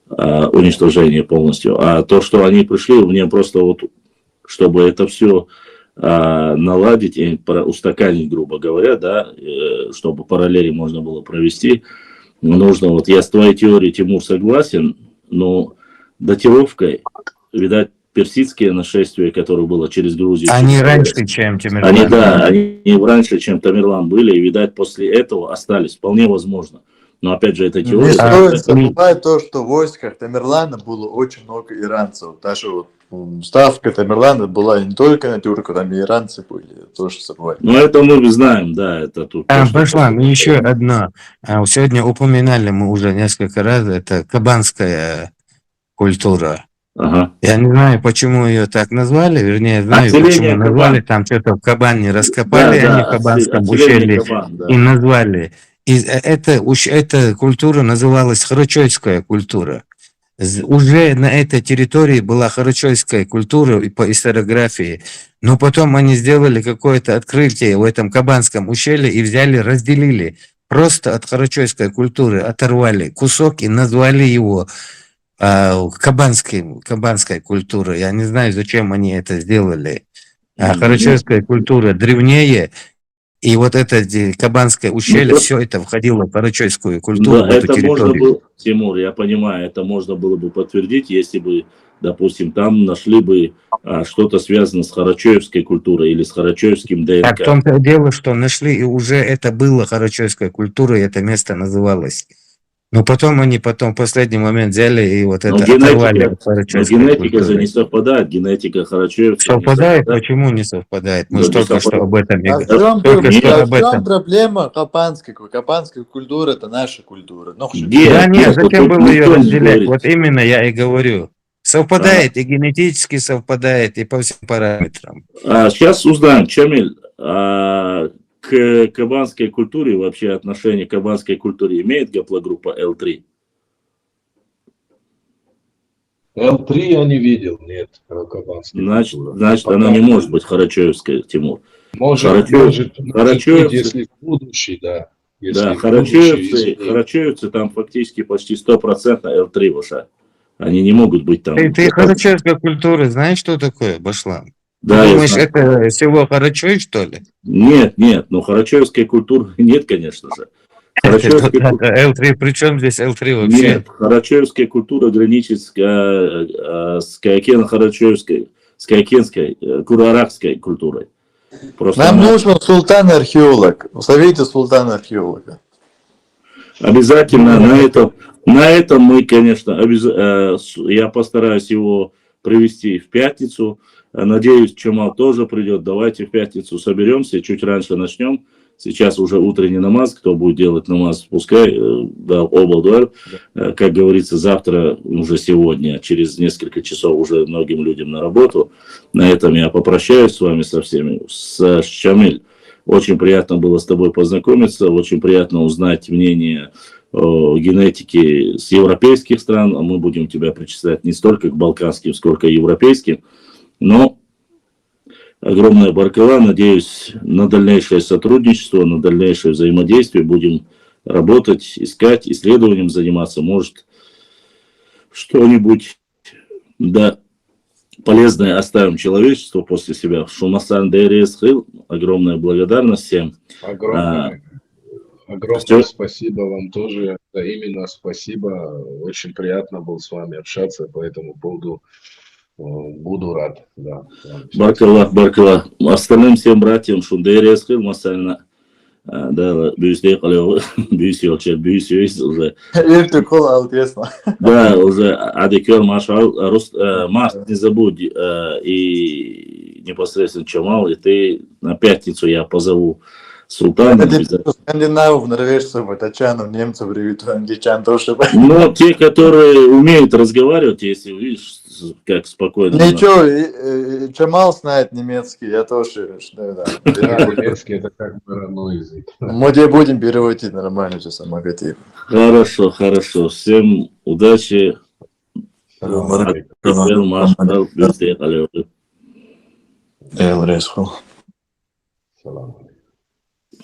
Уничтожение полностью. А то, что они пришли, мне просто вот, чтобы это все наладить и устаканить, грубо говоря, да, чтобы параллели можно было провести, нужно, вот я с твоей теорией, Тимур, согласен, но датировкой, видать, персидские нашествия, которое было через Грузию. Они через раньше, чем Тамерлан. Они, да, они раньше, чем Тамерлан были, и, видать, после этого остались. Вполне возможно. Но, опять же, это Не теория. стоит забывать то, что в войсках Тамерлана было очень много иранцев. Даже вот ставка Тамерлана была не только на тюрков, там и иранцы были. Тоже забывать. Ну, это мы знаем, да, это тут. Башлам, и еще одно. Сегодня упоминали мы уже несколько раз, это кабанская культура. Ага. Я не знаю, почему ее так назвали, вернее, знаю, почему назвали, там что-то в Кабане раскопали, Да, они в Кабанском отселение ущелье Кабан, да. и назвали. И эта культура называлась харачойская культура. Уже на этой территории была харачойская культура и по историографии, но потом они сделали какое-то открытие в этом Кабанском ущелье и взяли, разделили. Просто от харачойской культуры оторвали кусок и назвали его кабанской культурой. Я не знаю, зачем они это сделали. Харачойская культура древнее, и вот это Кабанское ущелье, все это входило в харачойскую культуру, Да, в эту это можно территорию. было, Тимур, я понимаю, это можно было бы подтвердить, если бы, допустим, там нашли бы что-то связанное с харачоевской культурой или с харачоевским ДНК. Так в том-то дело, что нашли, и уже это было харачойская культура, и это место называлось. Но потом они в последний момент взяли и вот это оторвали от харачойской генетика же культуры. не совпадает, генетика харачоевская. Совпадает? Почему не совпадает? Мы Да, только не что об этом и А в чем, только что об в чем этом. проблема кабанской? Кабанская культура это наша культура. Ну, Да нет, зачем тут было ее никто не разделять? говорит. Вот именно я и говорю. Совпадает и генетически совпадает, и по всем параметрам. Сейчас узнаем, Чамиль, к кабанской культуре, вообще отношение к кабанской культуре имеет гаплогруппа L3? L3 я не видел, нет, кабанской культуры. Значит, она не может быть харачоевская, Тимур. Может быть, если в будущем, да. Да, харачоевцы там фактически почти 100% L3 уже. Они не могут быть там. Ты харачойская культура, знаешь, что такое, Башлам? Да, Ты думаешь, это село Харачой, что ли? Нет, но харачоевской культуры нет, конечно же. Карачаевская L3, при чем здесь L3 вообще? Нет, карачаевская культура граничит с Каякено-Карачаевской, с Каякенской, Кураракской культурой. Просто Нам она нужен султан-археолог. Зовите султана-археолога. обязательно на этом мы, конечно, я постараюсь его привести в пятницу. Надеюсь, Чамал тоже придет. Давайте в пятницу соберемся, чуть раньше начнем. Сейчас уже утренний намаз, кто будет делать намаз, пускай, да, оба, как говорится, завтра, уже сегодня, через несколько часов уже многим людям на работу. На этом я попрощаюсь с вами со всеми. Шамиль, очень приятно было с тобой познакомиться, очень приятно узнать мнение о генетике с европейских стран, а мы будем тебя причислять не столько к балканским, сколько к европейским, но огромная баркала, надеюсь на дальнейшее сотрудничество, на дальнейшее взаимодействие, будем работать, искать, исследованием заниматься, может что-нибудь, да, полезное оставим человечеству после себя. Шумасан Дейресхил, огромная благодарность всем. Огромное Всё. спасибо вам тоже. Да, именно спасибо. Очень приятно было с вами общаться, поэтому буду рад. Да. Баркаллах, баркаллах. Остальным всем братьям Шундейресхил, масальна. Да, бюсей уже. Да, уже Адикер, Машал, Март, не забудь, и непосредственно Чамал, и ты на пятницу я позову Султана. Скандинавов, норвежцев, тачанов, немцев, англичан тоже. Но те, которые умеют разговаривать, если видишь, как спокойно. Ничего, Чамал знает немецкий, я тоже. Да. Немецкий это как бы родной язык. Мы тебе будем переводить нормально, все самогатив. Хорошо, хорошо. Всем удачи. Салам алейкум.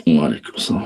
Алейкум.